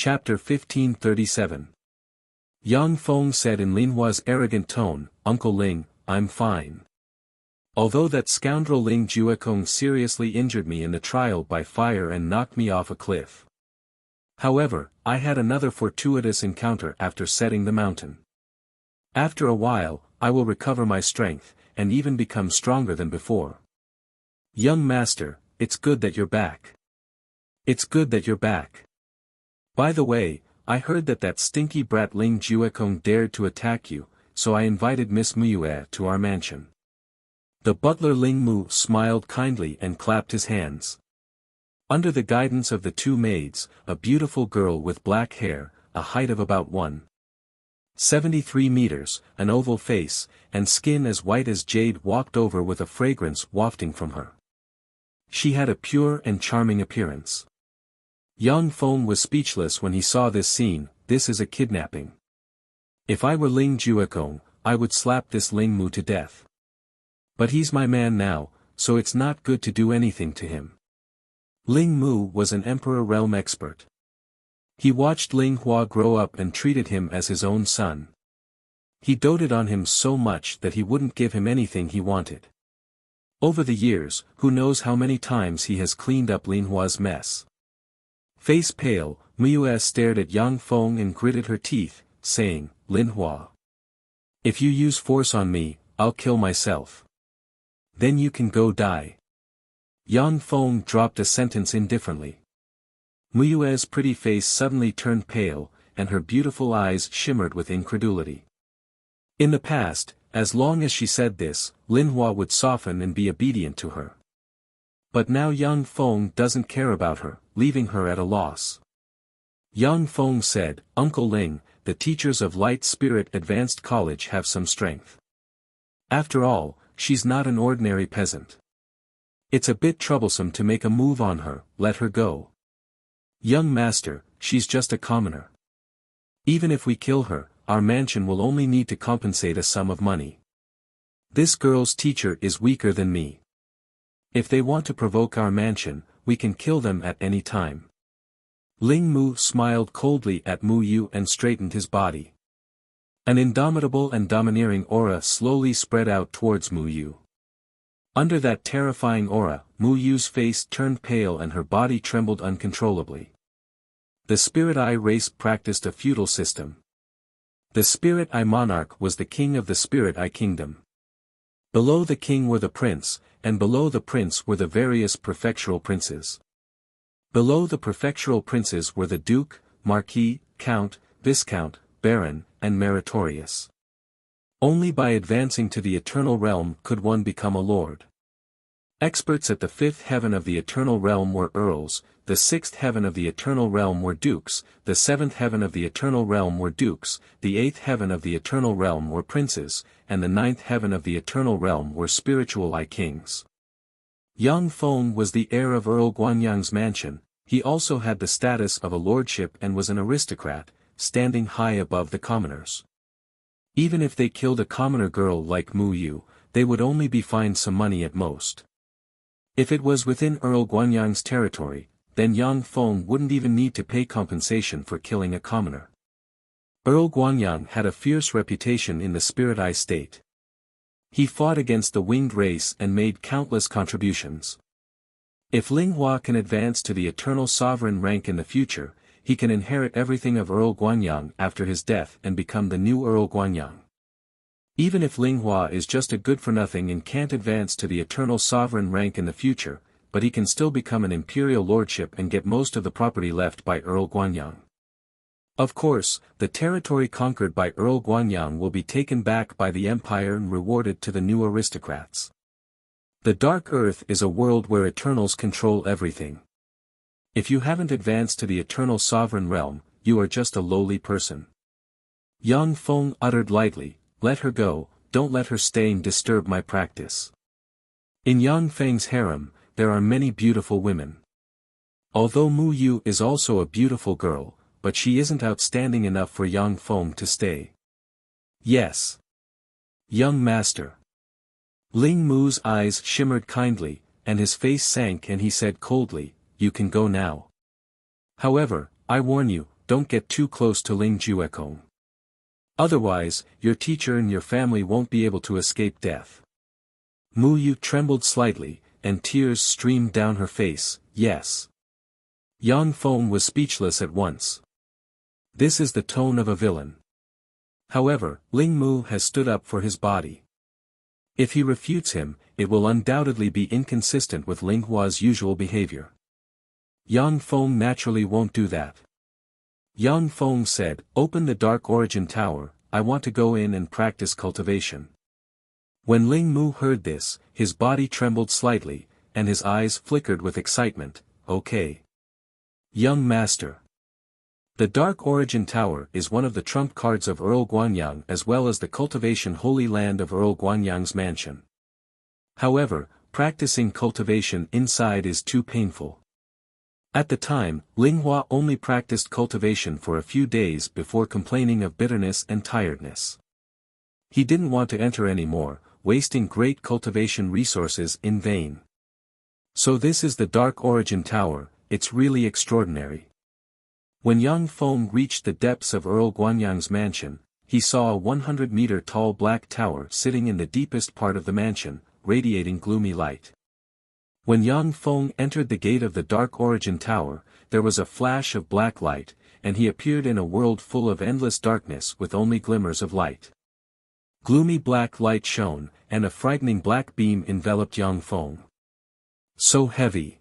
Chapter 1537. Yang Feng said in Lin Hua's arrogant tone, "Uncle Ling, I'm fine. Although that scoundrel Ling Juekong seriously injured me in the trial by fire and knocked me off a cliff. However, I had another fortuitous encounter after setting the mountain. After a while, I will recover my strength, and even become stronger than before. Young master, it's good that you're back. It's good that you're back. By the way, I heard that stinky brat Ling Juekong dared to attack you, so I invited Miss Muyue to our mansion." The butler Ling Mu smiled kindly and clapped his hands. Under the guidance of the two maids, a beautiful girl with black hair, a height of about 1.73 meters, an oval face, and skin as white as jade walked over with a fragrance wafting from her. She had a pure and charming appearance. Yang Feng was speechless when he saw this scene. This is a kidnapping. If I were Ling Juekong, I would slap this Ling Mu to death. But he's my man now, so it's not good to do anything to him. Ling Mu was an Emperor realm expert. He watched Ling Hua grow up and treated him as his own son. He doted on him so much that he wouldn't give him anything he wanted. Over the years, who knows how many times he has cleaned up Lin Hua's mess. Face pale, Muyue stared at Yang Feng and gritted her teeth, saying, "Lin Hua, if you use force on me, I'll kill myself. Then you can go die." Yang Feng dropped a sentence indifferently. Muyue's pretty face suddenly turned pale, and her beautiful eyes shimmered with incredulity. In the past, as long as she said this, Lin Hua would soften and be obedient to her. But now Yang Feng doesn't care about her, leaving her at a loss. Yang Feng said, "Uncle Ling, the teachers of Light Spirit Advanced College have some strength. After all, she's not an ordinary peasant. It's a bit troublesome to make a move on her. Let her go. Young master, she's just a commoner. Even if we kill her, our mansion will only need to compensate a sum of money. This girl's teacher is weaker than me. If they want to provoke our mansion, we can kill them at any time." Ling Mu smiled coldly at Mu Yu and straightened his body. An indomitable and domineering aura slowly spread out towards Mu Yu. Under that terrifying aura, Mu Yu's face turned pale and her body trembled uncontrollably. The Spirit Eye race practiced a feudal system. The Spirit Eye monarch was the king of the Spirit Eye kingdom. Below the king were the prince, and below the prince were the various prefectural princes. Below the prefectural princes were the duke, marquis, count, viscount, baron, and meritorious. Only by advancing to the eternal realm could one become a lord. Experts at the fifth heaven of the eternal realm were earls, the sixth heaven of the eternal realm were dukes, the seventh heaven of the eternal realm were dukes, the eighth heaven of the eternal realm were princes, and the ninth heaven of the eternal realm were spiritual eye kings. Yang Feng was the heir of Earl Guanyang's mansion. He also had the status of a lordship and was an aristocrat, standing high above the commoners. Even if they killed a commoner girl like Mu Yu, they would only be fined some money at most. If it was within Earl Guanyang's territory, then Yang Feng wouldn't even need to pay compensation for killing a commoner. Earl Guanyang had a fierce reputation in the Spirit Eye state. He fought against the winged race and made countless contributions. If Ling Hua can advance to the eternal sovereign rank in the future, he can inherit everything of Earl Guanyang after his death and become the new Earl Guanyang. Even if Ling Hua is just a good-for-nothing and can't advance to the eternal sovereign rank in the future, but he can still become an imperial lordship and get most of the property left by Earl Guanyang. Of course, the territory conquered by Earl Guanyang will be taken back by the empire and rewarded to the new aristocrats. The Dark Earth is a world where Eternals control everything. If you haven't advanced to the eternal sovereign realm, you are just a lowly person. Yang Feng uttered lightly, "Let her go, don't let her stay and disturb my practice." In Yang Feng's harem, there are many beautiful women. Although Mu Yu is also a beautiful girl, but she isn't outstanding enough for Yang Feng to stay. "Yes. Young master." Ling Mu's eyes shimmered kindly, and his face sank and he said coldly, "You can go now. However, I warn you, don't get too close to Ling Juekong. Otherwise, your teacher and your family won't be able to escape death. Mu Yu trembled slightly, and tears streamed down her face. Yes. Yang Feng was speechless at once. This is the tone of a villain. However, Ling Mu has stood up for his body. If he refutes him, it will undoubtedly be inconsistent with Ling Hua's usual behavior. Yang Feng naturally won't do that. Yang Feng said, "Open the Dark Origin Tower, I want to go in and practice cultivation." When Ling Mu heard this, his body trembled slightly, and his eyes flickered with excitement. Okay. Young Master. The Dark Origin Tower is one of the trump cards of Earl Guanyang as well as the cultivation holy land of Earl Guanyang's mansion. However, practicing cultivation inside is too painful. At the time, Ling Hua only practiced cultivation for a few days before complaining of bitterness and tiredness. He didn't want to enter anymore, wasting great cultivation resources in vain. So this is the Dark Origin Tower, it's really extraordinary. When Yang Feng reached the depths of Earl Guanyang's mansion, he saw a 100-meter tall black tower sitting in the deepest part of the mansion, radiating gloomy light. When Yang Feng entered the gate of the Dark Origin Tower, there was a flash of black light, and he appeared in a world full of endless darkness with only glimmers of light. Gloomy black light shone, and a frightening black beam enveloped Yang Feng. So heavy.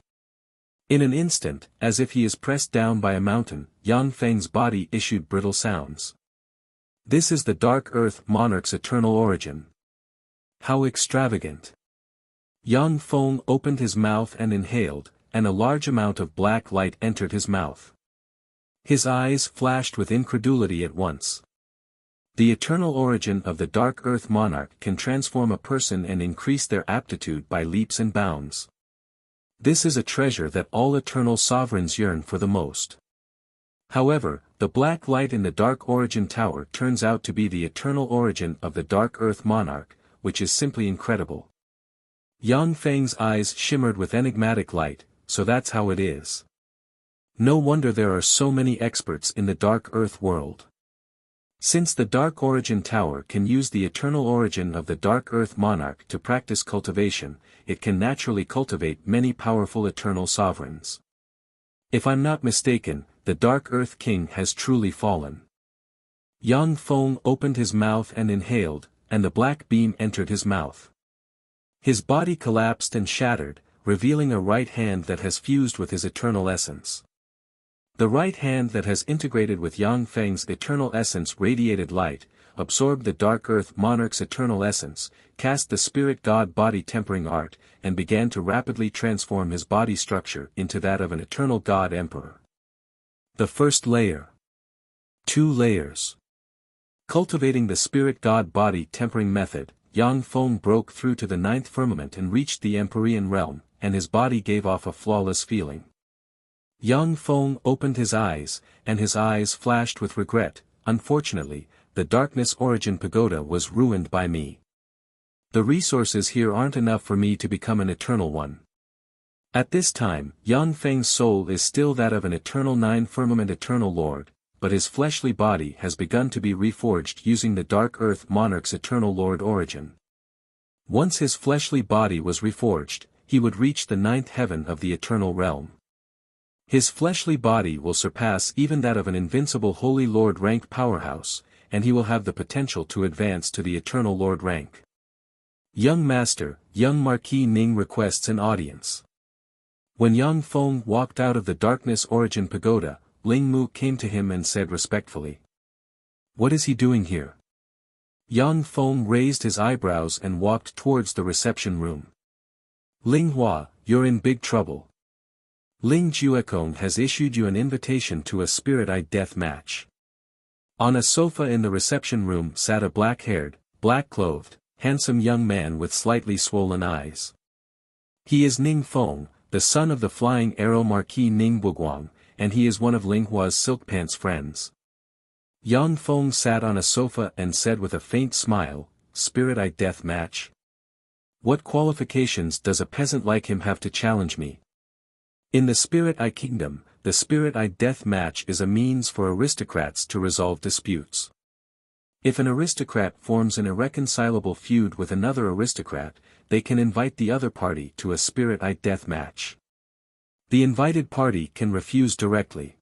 In an instant, as if he is pressed down by a mountain, Yang Feng's body issued brittle sounds. This is the Dark Earth Monarch's eternal origin. How extravagant. Yang Feng opened his mouth and inhaled, and a large amount of black light entered his mouth. His eyes flashed with incredulity at once. The eternal origin of the Dark Earth Monarch can transform a person and increase their aptitude by leaps and bounds. This is a treasure that all eternal sovereigns yearn for the most. However, the black light in the Dark Origin Tower turns out to be the eternal origin of the Dark Earth Monarch, which is simply incredible. Yang Feng's eyes shimmered with enigmatic light, so that's how it is. No wonder there are so many experts in the Dark Earth world. Since the Dark Origin Tower can use the eternal origin of the Dark Earth Monarch to practice cultivation, it can naturally cultivate many powerful eternal sovereigns. If I'm not mistaken, the Dark Earth King has truly fallen. Yang Feng opened his mouth and inhaled, and the black beam entered his mouth. His body collapsed and shattered, revealing a right hand that has fused with his eternal essence. The right hand that has integrated with Yang Feng's eternal essence radiated light, absorbed the Dark Earth Monarch's eternal essence, cast the Spirit God body tempering art, and began to rapidly transform his body structure into that of an eternal God Emperor. The first layer. 2 layers. Cultivating the Spirit God body tempering method, Yang Feng broke through to the 9th firmament and reached the Empyrean realm, and his body gave off a flawless feeling. Yang Feng opened his eyes, and his eyes flashed with regret. Unfortunately, the Darkness Origin Pagoda was ruined by me. The resources here aren't enough for me to become an eternal one. At this time, Yang Feng's soul is still that of an eternal 9 firmament eternal lord, but his fleshly body has begun to be reforged using the Dark Earth Monarch's eternal lord origin. Once his fleshly body was reforged, he would reach the 9th heaven of the eternal realm. His fleshly body will surpass even that of an invincible Holy Lord rank powerhouse, and he will have the potential to advance to the Eternal Lord rank. Young Master, young Marquis Ning requests an audience. When Yang Feng walked out of the Darkness Origin Pagoda, Ling Mu came to him and said respectfully, "What is he doing here?" Yang Feng raised his eyebrows and walked towards the reception room. "Ling Hua, you're in big trouble. Ling Juekong has issued you an invitation to a spirit-eyed death match." On a sofa in the reception room sat a black-haired, black-clothed, handsome young man with slightly swollen eyes. He is Ning Feng, the son of the Flying Arrow Marquis Ning Buguang, and he is one of Ling Hua's Silk Pants friends. Yang Feng sat on a sofa and said with a faint smile, "Spirit-eyed death match? What qualifications does a peasant like him have to challenge me? In the Spirit-Eye Kingdom, the spirit-eye death match is a means for aristocrats to resolve disputes. If an aristocrat forms an irreconcilable feud with another aristocrat, they can invite the other party to a spirit-eye death match. The invited party can refuse directly.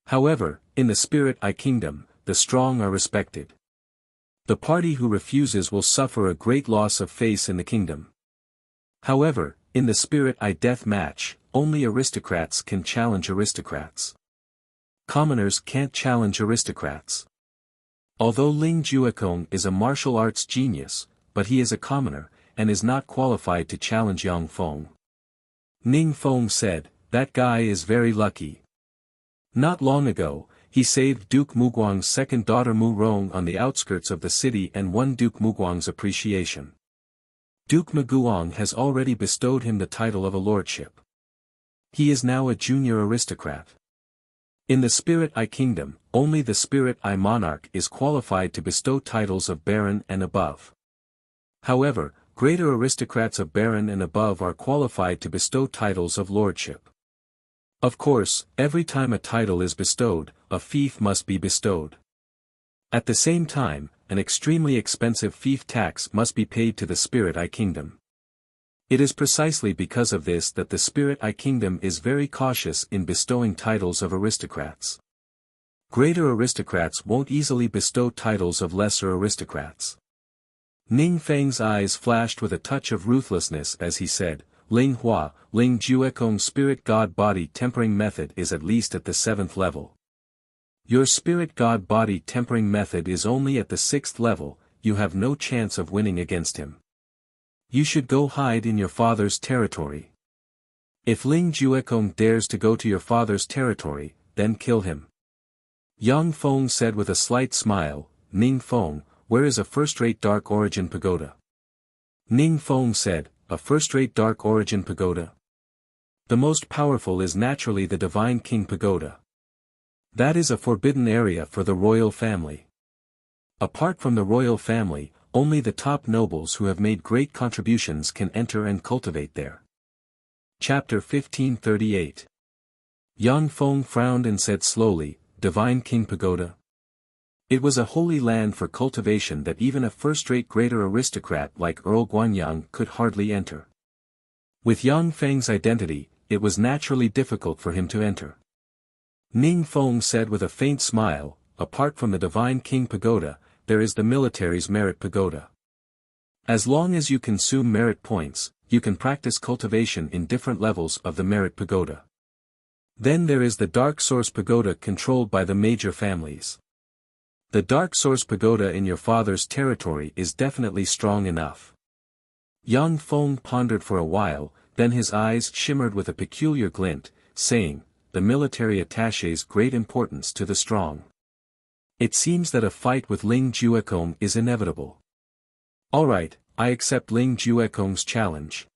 However, in the spirit-eye kingdom, the strong are respected. The party who refuses will suffer a great loss of face in the kingdom. However, in the spirit-eye death match, only aristocrats can challenge aristocrats. Commoners can't challenge aristocrats. Although Ling Juekong is a martial arts genius, but he is a commoner, and is not qualified to challenge Yang Feng. Ning Feng said, "That guy is very lucky. Not long ago, he saved Duke Muguang's second daughter Mu Rong on the outskirts of the city and won Duke Muguang's appreciation. Duke Muguang has already bestowed him the title of a lordship. He is now a junior aristocrat. In the Spirit-Eye Kingdom, only the Spirit-Eye Monarch is qualified to bestow titles of Baron and above. However, greater aristocrats of Baron and above are qualified to bestow titles of lordship. Of course, every time a title is bestowed, a fief must be bestowed. At the same time, an extremely expensive fief tax must be paid to the Spirit-Eye Kingdom. It is precisely because of this that the Spirit-Eye Kingdom is very cautious in bestowing titles of aristocrats. Greater aristocrats won't easily bestow titles of lesser aristocrats. Ning Feng's eyes flashed with a touch of ruthlessness as he said, "Ling Hua, Ling Juekong's spirit god body tempering method is at least at the 7th level. Your spirit god body tempering method is only at the 6th level, you have no chance of winning against him. You should go hide in your father's territory. If Ling Juekong dares to go to your father's territory, then kill him." Yang Feng said with a slight smile, "Ning Feng, where is a first-rate Dark Origin pagoda?" Ning Feng said, "A first-rate Dark Origin pagoda? The most powerful is naturally the Divine King Pagoda. That is a forbidden area for the royal family. Apart from the royal family, only the top nobles who have made great contributions can enter and cultivate there." Chapter 1538. Yang Feng frowned and said slowly, "Divine King Pagoda?" It was a holy land for cultivation that even a first-rate greater aristocrat like Earl Guanyang could hardly enter. With Yang Feng's identity, it was naturally difficult for him to enter. Ning Feng said with a faint smile, "Apart from the Divine King Pagoda, there is the military's merit pagoda. As long as you consume merit points, you can practice cultivation in different levels of the merit pagoda. Then there is the Dark Source Pagoda controlled by the major families. The Dark Source Pagoda in your father's territory is definitely strong enough." Yang Feng pondered for a while, then his eyes shimmered with a peculiar glint, saying, "The military attaches great importance to the strong. It seems that a fight with Ling Juekong is inevitable. Alright, I accept Ling Juekong's challenge."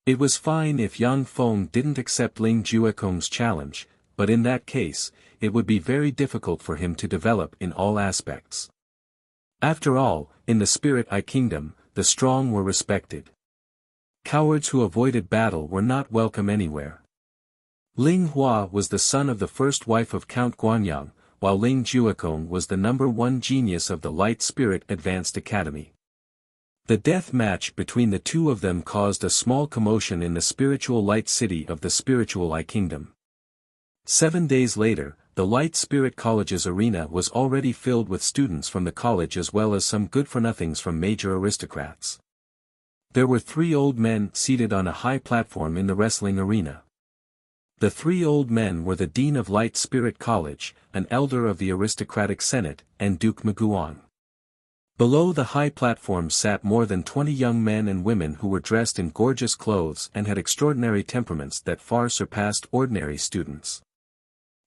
It was fine if Yang Feng didn't accept Ling Juekong's challenge, but in that case, it would be very difficult for him to develop in all aspects. After all, in the Spirit-Eye Kingdom, the strong were respected. Cowards who avoided battle were not welcome anywhere. Ling Hua was the son of the first wife of Count Guanyang, while Ling Juekong was the #1 genius of the Light Spirit Advanced Academy. The death match between the two of them caused a small commotion in the spiritual light city of the Spiritual Eye Kingdom. 7 days later, the Light Spirit College's arena was already filled with students from the college as well as some good-for-nothings from major aristocrats. There were 3 old men seated on a high platform in the wrestling arena. The 3 old men were the Dean of Light Spirit College, an elder of the aristocratic senate, and Duke Muguang. Below the high platform sat more than 20 young men and women who were dressed in gorgeous clothes and had extraordinary temperaments that far surpassed ordinary students.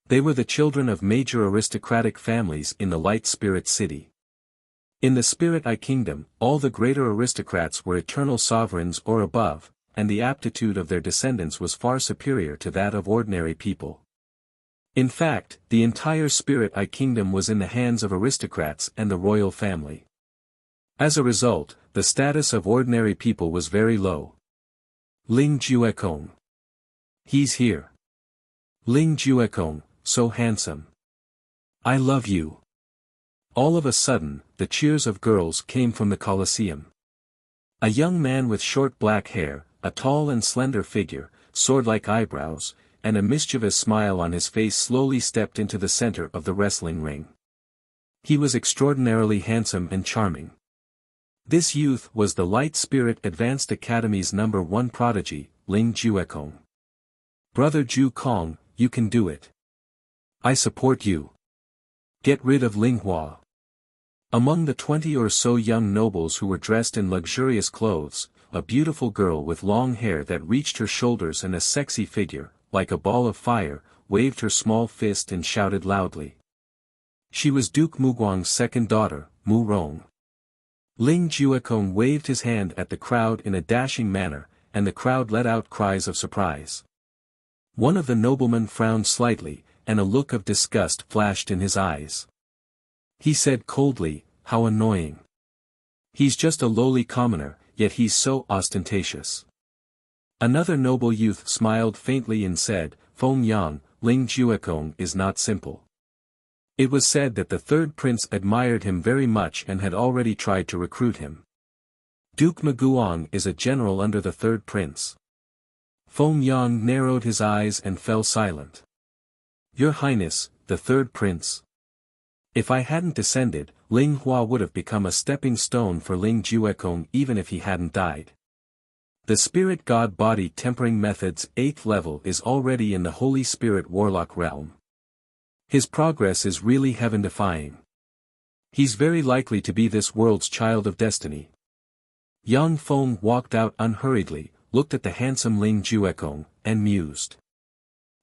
They were the children of major aristocratic families in the Light Spirit City. In the Spirit-Eye Kingdom, all the greater aristocrats were eternal sovereigns or above, and the aptitude of their descendants was far superior to that of ordinary people. In fact, the entire Spirit-Eye Kingdom was in the hands of aristocrats and the royal family. As a result, the status of ordinary people was very low. Ling Juekong. He's here. Ling Juekong, so handsome. I love you. All of a sudden, the cheers of girls came from the Colosseum. A young man with short black hair, a tall and slender figure, sword-like eyebrows, and a mischievous smile on his face slowly stepped into the center of the wrestling ring. He was extraordinarily handsome and charming. This youth was the Light Spirit Advanced Academy's #1 prodigy, Ling Juekong. Brother Ju Kong, you can do it. I support you. Get rid of Ling Hua. Among the 20 or so young nobles who were dressed in luxurious clothes, a beautiful girl with long hair that reached her shoulders and a sexy figure, like a ball of fire, waved her small fist and shouted loudly. She was Duke Muguang's second daughter, Mu Rong. Ling Juekong waved his hand at the crowd in a dashing manner, and the crowd let out cries of surprise. One of the noblemen frowned slightly, and a look of disgust flashed in his eyes. He said coldly, "How annoying. He's just a lowly commoner, yet he's so ostentatious." Another noble youth smiled faintly and said, "Feng Yang, Ling Juekong is not simple." It was said that the third prince admired him very much and had already tried to recruit him. Duke Muguang is a general under the third prince. Feng Yang narrowed his eyes and fell silent. "Your Highness, the third prince. If I hadn't descended, Ling Hua would have become a stepping stone for Ling Juekong even if he hadn't died. The Spirit God Body Tempering Method's 8th level is already in the Holy Spirit Warlock realm. His progress is really heaven-defying. He's very likely to be this world's child of destiny." Yang Feng walked out unhurriedly, looked at the handsome Ling Juekong, and mused.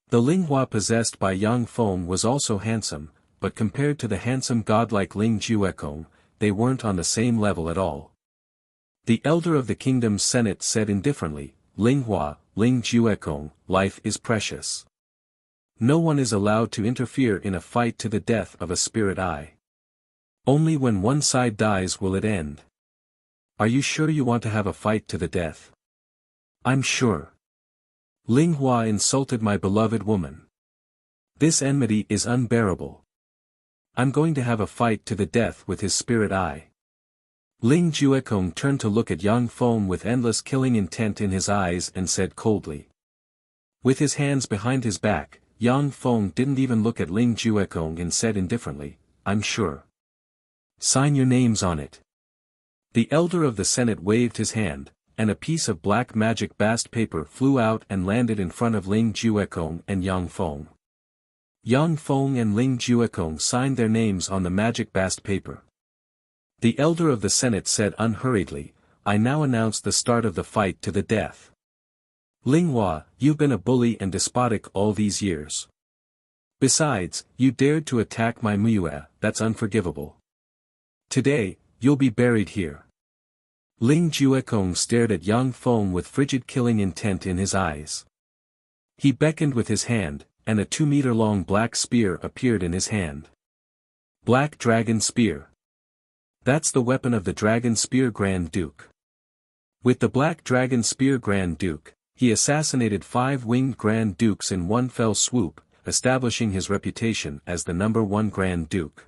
The Ling Hua possessed by Yang Feng was also handsome, but compared to the handsome godlike Ling Juekong, they weren't on the same level at all. The elder of the kingdom's senate said indifferently, "Ling Hua, Ling Juekong, life is precious. No one is allowed to interfere in a fight to the death of a spirit eye. Only when one side dies will it end. Are you sure you want to have a fight to the death?" "I'm sure. Ling Hua insulted my beloved woman. This enmity is unbearable. I'm going to have a fight to the death with his spirit eye." Ling Juekong turned to look at Yang Feng with endless killing intent in his eyes and said coldly. With his hands behind his back, Yang Feng didn't even look at Ling Juekong and said indifferently, "I'm sure. Sign your names on it." The elder of the Senate waved his hand, and a piece of black magic bast paper flew out and landed in front of Ling Juekong and Yang Feng. Yang Feng and Ling Juekong signed their names on the magic bast paper. The elder of the Senate said unhurriedly, "I now announce the start of the fight to the death. Ling Hua, you've been a bully and despotic all these years. Besides, you dared to attack my Mue, that's unforgivable. Today, you'll be buried here." Ling Juekong stared at Yang Feng with frigid killing intent in his eyes. He beckoned with his hand, and a 2-meter-long black spear appeared in his hand. Black Dragon Spear. That's the weapon of the Dragon Spear Grand Duke. With the Black Dragon Spear Grand Duke, he assassinated 5 winged Grand Dukes in one fell swoop, establishing his reputation as the #1 Grand Duke.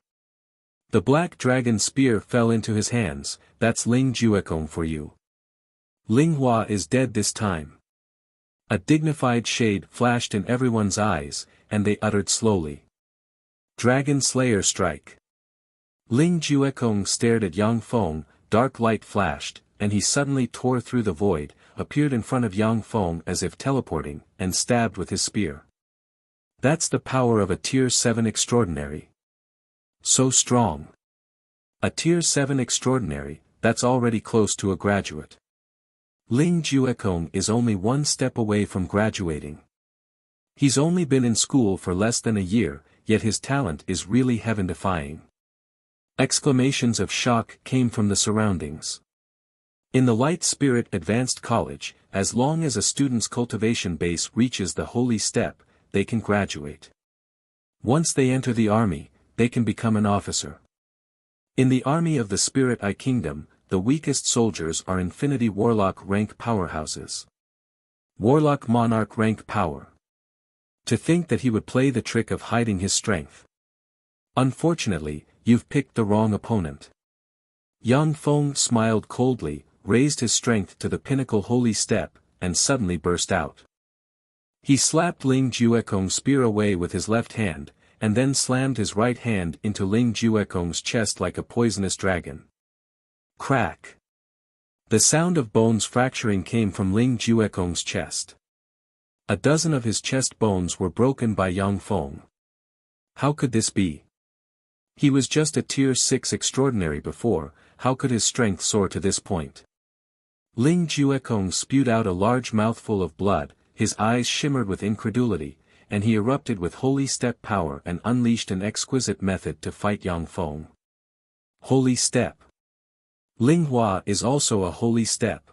The Black Dragon Spear fell into his hands. That's Ling Juekong for you. Ling Hua is dead this time. A dignified shade flashed in everyone's eyes, and they uttered slowly, "Dragon Slayer Strike." Ling Juekong stared at Yang Feng, dark light flashed, and he suddenly tore through the void, appeared in front of Yang Feng as if teleporting, and stabbed with his spear. That's the power of a Tier 7 extraordinary. So strong. A Tier 7 extraordinary, that's already close to a graduate. Ling Juekong is only one step away from graduating. He's only been in school for less than a year, yet his talent is really heaven-defying. Exclamations of shock came from the surroundings. In the Light Spirit Advanced College, as long as a student's cultivation base reaches the holy step, they can graduate. Once they enter the army, they can become an officer. In the army of the Spirit Eye Kingdom, the weakest soldiers are Infinity Warlock rank powerhouses. Warlock Monarch rank power. To think that he would play the trick of hiding his strength. Unfortunately, you've picked the wrong opponent. Yang Feng smiled coldly, raised his strength to the pinnacle holy step, and suddenly burst out. He slapped Ling Juekong's spear away with his left hand, and then slammed his right hand into Ling Juekong's chest like a poisonous dragon. Crack! The sound of bones fracturing came from Ling Juekong's chest. A dozen of his chest bones were broken by Yang Feng. How could this be? He was just a tier 6 extraordinary before, how could his strength soar to this point? Ling Juekong spewed out a large mouthful of blood, his eyes shimmered with incredulity, and he erupted with holy step power and unleashed an exquisite method to fight Yang Feng. Holy step. Ling Hua is also a holy step.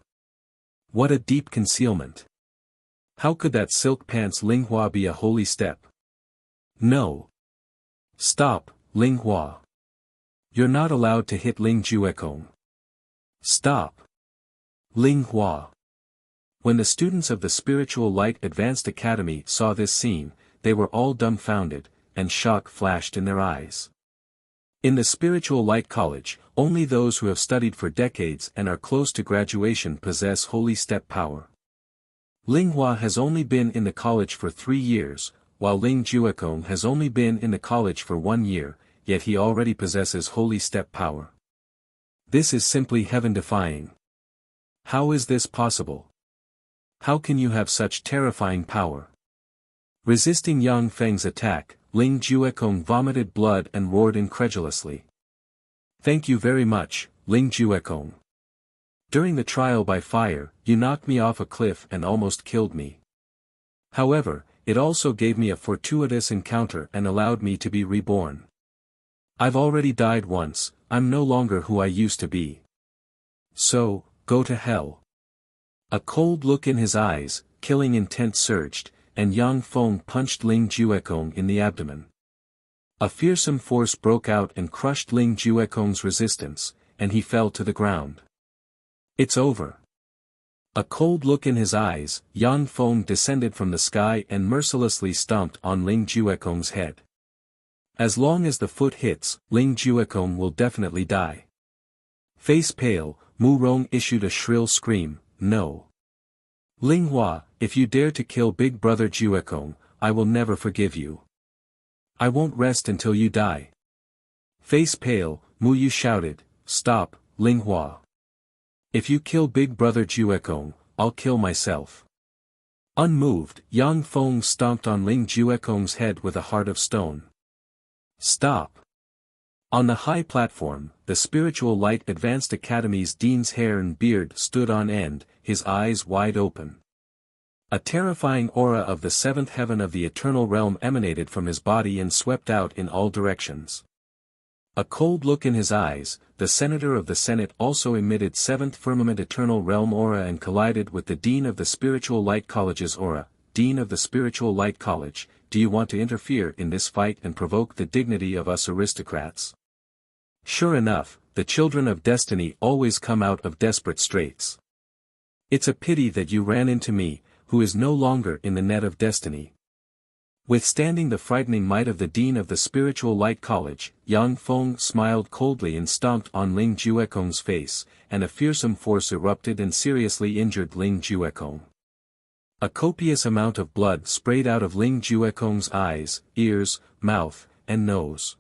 What a deep concealment. How could that silk pants Ling Hua be a holy step? No. Stop, Ling Hua. You're not allowed to hit Ling Juekong. Stop. Ling Hua. When the students of the Spiritual Light Advanced Academy saw this scene, they were all dumbfounded, and shock flashed in their eyes. In the Spiritual Light College, only those who have studied for decades and are close to graduation possess holy step power. Ling Hua has only been in the college for 3 years, while Ling Juekong has only been in the college for 1 year, yet he already possesses holy step power. This is simply heaven-defying. How is this possible? How can you have such terrifying power? Resisting Yang Feng's attack, Ling Juekong vomited blood and roared incredulously. Thank you very much, Ling Juekong. During the trial by fire, you knocked me off a cliff and almost killed me. However, it also gave me a fortuitous encounter and allowed me to be reborn. I've already died once, I'm no longer who I used to be. So, go to hell. A cold look in his eyes, killing intent surged, and Yang Feng punched Ling Juekong in the abdomen. A fearsome force broke out and crushed Ling Juekong's resistance, and he fell to the ground. It's over. A cold look in his eyes, Yang Feng descended from the sky and mercilessly stomped on Ling Juekong's head. As long as the foot hits, Ling Juekong will definitely die. Face pale, Mu Rong issued a shrill scream, no. Ling Hua, if you dare to kill Big Brother Juekong, I will never forgive you. I won't rest until you die. Face pale, Mu Yu shouted, stop, Ling Hua. If you kill Big Brother Juekong, I'll kill myself. Unmoved, Yang Feng stomped on Ling Juekong's head with a heart of stone. Stop. On the high platform, the Spiritual Light Advanced Academy's dean's hair and beard stood on end, his eyes wide open. A terrifying aura of the seventh heaven of the eternal realm emanated from his body and swept out in all directions. A cold look in his eyes, the senator of the Senate also emitted seventh firmament eternal realm aura and collided with the dean of the Spiritual Light College's aura. Dean of the Spiritual Light College, do you want to interfere in this fight and provoke the dignity of us aristocrats? Sure enough, the children of destiny always come out of desperate straits. It's a pity that you ran into me, who is no longer in the net of destiny. Withstanding the frightening might of the dean of the Spiritual Light College, Yang Feng smiled coldly and stomped on Ling Juekong's face, and a fearsome force erupted and seriously injured Ling Juekong. A copious amount of blood sprayed out of Ling Juekong's eyes, ears, mouth, and nose.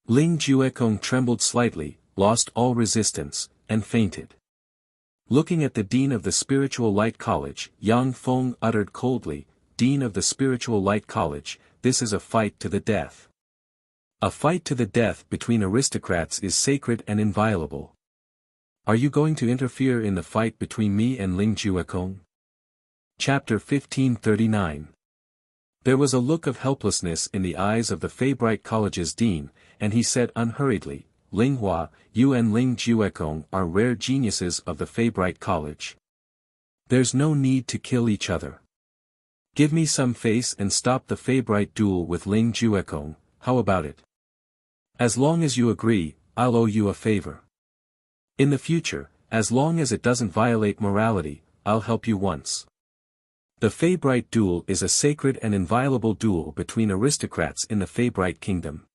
Ling Juekong trembled slightly, lost all resistance, and fainted. Looking at the dean of the Spiritual Light College, Yang Feng uttered coldly, Dean of the Spiritual Light College, this is a fight to the death. A fight to the death between aristocrats is sacred and inviolable. Are you going to interfere in the fight between me and Ling Juekong? Chapter 1539. There was a look of helplessness in the eyes of the Feybright College's dean, and he said unhurriedly, Ling Hua, you and Ling Juekong are rare geniuses of the Feybright College. There's no need to kill each other. Give me some face and stop the Feybright duel with Ling Juekong, how about it? As long as you agree, I'll owe you a favor. In the future, as long as it doesn't violate morality, I'll help you once. The Feybright duel is a sacred and inviolable duel between aristocrats in the Feybright kingdom.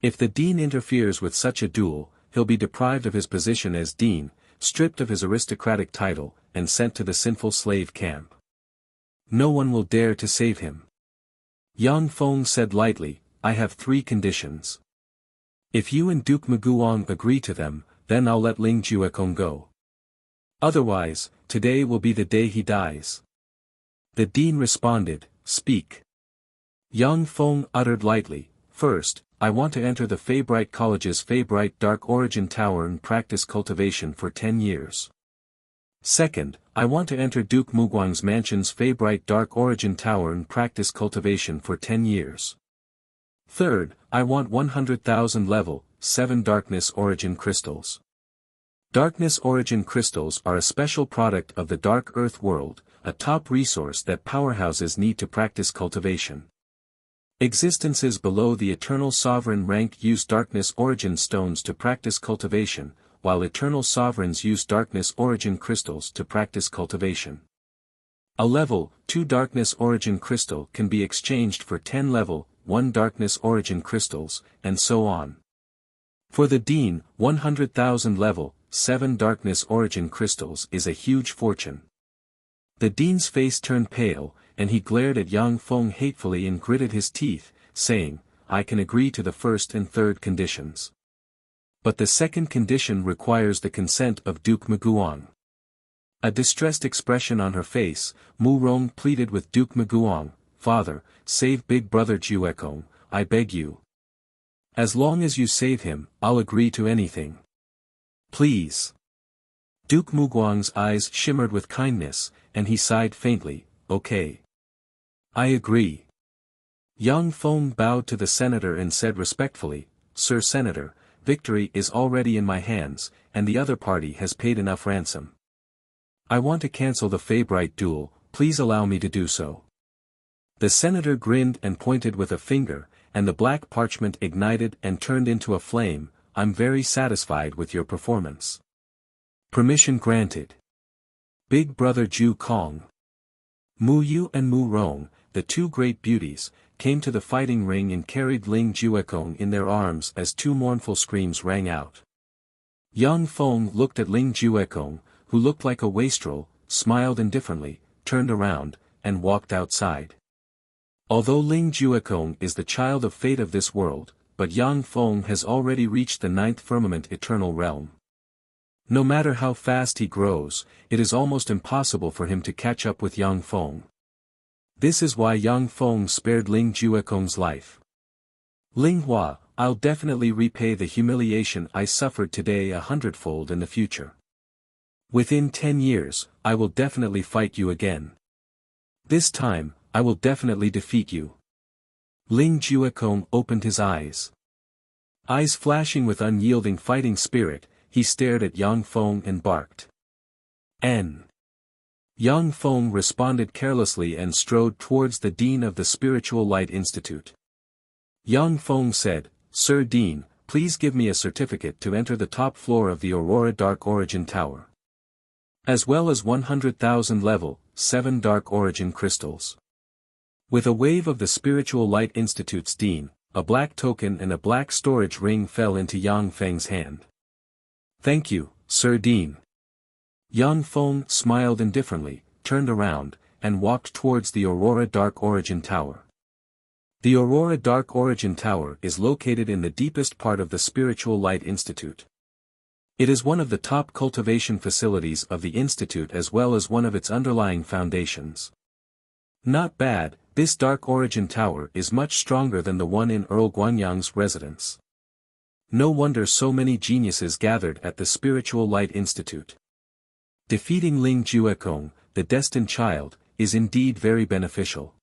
If the dean interferes with such a duel, he'll be deprived of his position as dean, stripped of his aristocratic title, and sent to the sinful slave camp. No one will dare to save him. Yang Feng said lightly, I have 3 conditions. If you and Duke Muguang agree to them, then I'll let Ling Juekong go. Otherwise, today will be the day he dies. The dean responded, Speak. Yang Feng uttered lightly, First, I want to enter the Feybright College's Feybright Dark Origin Tower and practice cultivation for 10 years. Second, I want to enter Duke Muguang's mansion's Feybright Dark Origin Tower and practice cultivation for 10 years. Third, I want 100,000 level 7 Darkness Origin Crystals. Darkness Origin Crystals are a special product of the Dark Earth world, a top resource that powerhouses need to practice cultivation. Existences below the Eternal Sovereign rank use Darkness Origin Stones to practice cultivation, while Eternal Sovereigns use Darkness Origin Crystals to practice cultivation. A level 2 Darkness Origin Crystal can be exchanged for 10 level 1 Darkness Origin Crystals, and so on. For the Dean, 100,000 level 7 Darkness Origin Crystals is a huge fortune. The Dean's face turned pale, and he glared at Yang Feng hatefully and gritted his teeth, saying, I can agree to the first and third conditions. But the second condition requires the consent of Duke Muguang. A distressed expression on her face, Mu Rong pleaded with Duke Muguang, Father, save Big Brother Juekong, I beg you. As long as you save him, I'll agree to anything. Please. Duke Muguang's eyes shimmered with kindness, and he sighed faintly, Okay. I agree. Yang Feng bowed to the senator and said respectfully, Sir Senator, victory is already in my hands, and the other party has paid enough ransom. I want to cancel the Feybright duel, please allow me to do so. The senator grinned and pointed with a finger, and the black parchment ignited and turned into a flame. I'm very satisfied with your performance. Permission granted. Big Brother Ju Kong. Mu Yu and Mu Rong, the 2 great beauties, came to the fighting ring and carried Ling Juekong in their arms as 2 mournful screams rang out. Yang Feng looked at Ling Juekong, who looked like a wastrel, smiled indifferently, turned around, and walked outside. Although Ling Juekong is the child of fate of this world, but Yang Feng has already reached the 9th firmament eternal realm. No matter how fast he grows, it is almost impossible for him to catch up with Yang Feng. This is why Yang Feng spared Ling Juekong's life. Ling Hua, I'll definitely repay the humiliation I suffered today 100-fold in the future. Within 10 years, I will definitely fight you again. This time, I will definitely defeat you. Ling Juekong opened his eyes. Eyes flashing with unyielding fighting spirit, he stared at Yang Feng and barked. N. Yang Feng responded carelessly and strode towards the Dean of the Spiritual Light Institute. Yang Feng said, Sir Dean, please give me a certificate to enter the top floor of the Aurora Dark Origin Tower. As well as 100,000 level 7 Dark Origin Crystals. With a wave of the Spiritual Light Institute's Dean, a black token and a black storage ring fell into Yang Feng's hand. Thank you, Sir Dean. Yang Feng smiled indifferently, turned around, and walked towards the Aurora Dark Origin Tower. The Aurora Dark Origin Tower is located in the deepest part of the Spiritual Light Institute. It is one of the top cultivation facilities of the Institute as well as one of its underlying foundations. Not bad, this Dark Origin Tower is much stronger than the one in Earl Guanyang's residence. No wonder so many geniuses gathered at the Spiritual Light Institute. Defeating Ling Juekong, the destined child, is indeed very beneficial.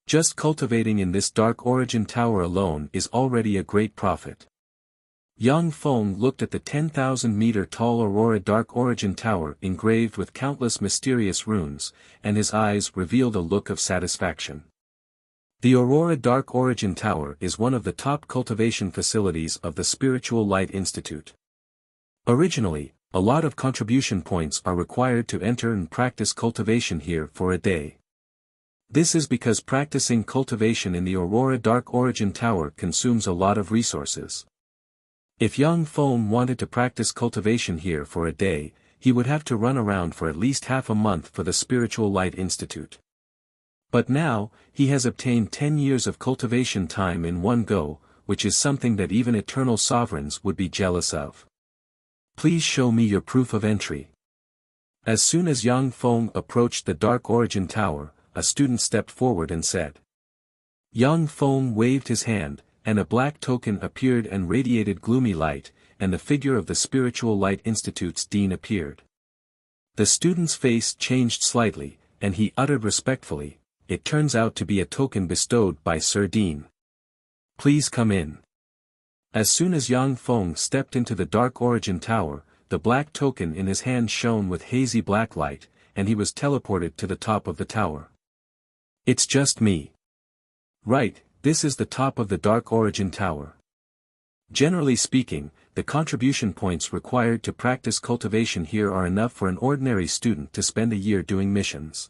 Just cultivating in this Dark Origin Tower alone is already a great profit. Yang Feng looked at the 10,000-meter-tall Aurora Dark Origin Tower engraved with countless mysterious runes, and his eyes revealed a look of satisfaction. The Aurora Dark Origin Tower is one of the top cultivation facilities of the Spiritual Light Institute. Originally, a lot of contribution points are required to enter and practice cultivation here for a day. This is because practicing cultivation in the Aurora Dark Origin Tower consumes a lot of resources. If Yang Feng wanted to practice cultivation here for a day, he would have to run around for at least half a month for the Spiritual Light Institute. But now, he has obtained 10 years of cultivation time in one go, which is something that even eternal sovereigns would be jealous of. Please show me your proof of entry. As soon as Yang Feng approached the Dark Origin Tower, a student stepped forward and said. Yang Feng waved his hand, and a black token appeared and radiated gloomy light, and the figure of the Spiritual Light Institute's dean appeared. The student's face changed slightly, and he uttered respectfully, "It turns out to be a token bestowed by Sir Dean. Please come in." As soon as Yang Feng stepped into the Dark Origin Tower, the black token in his hand shone with hazy black light, and he was teleported to the top of the tower. It's just me. Right, this is the top of the Dark Origin Tower. Generally speaking, the contribution points required to practice cultivation here are enough for an ordinary student to spend a year doing missions.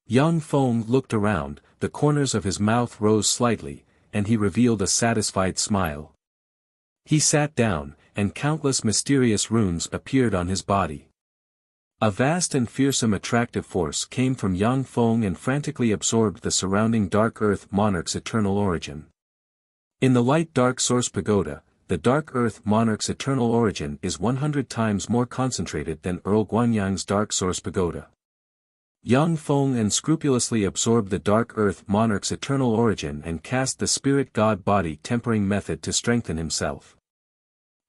Yang Feng looked around, the corners of his mouth rose slightly, and he revealed a satisfied smile. He sat down, and countless mysterious runes appeared on his body. A vast and fearsome attractive force came from Yang Feng and frantically absorbed the surrounding Dark Earth Monarch's eternal origin. In the Light Dark Source Pagoda, the Dark Earth Monarch's eternal origin is 100 times more concentrated than Earl Guanyang's Dark Source Pagoda. Yang Feng unscrupulously absorbed the Dark Earth Monarch's eternal origin and cast the Spirit God Body Tempering Method to strengthen himself.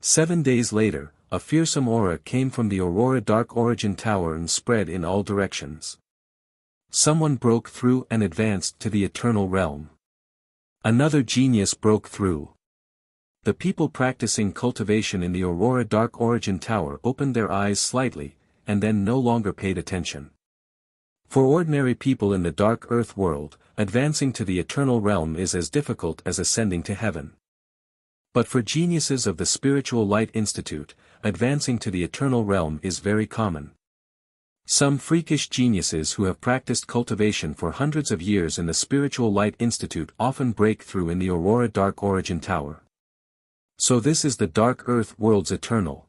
7 days later, a fearsome aura came from the Aurora Dark Origin Tower and spread in all directions. Someone broke through and advanced to the Eternal Realm. Another genius broke through. The people practicing cultivation in the Aurora Dark Origin Tower opened their eyes slightly, and then no longer paid attention. For ordinary people in the Dark Earth world, advancing to the Eternal Realm is as difficult as ascending to heaven. But for geniuses of the Spiritual Light Institute, advancing to the Eternal Realm is very common. Some freakish geniuses who have practiced cultivation for hundreds of years in the Spiritual Light Institute often break through in the Aurora Dark Origin Tower. So this is the Dark Earth world's eternal.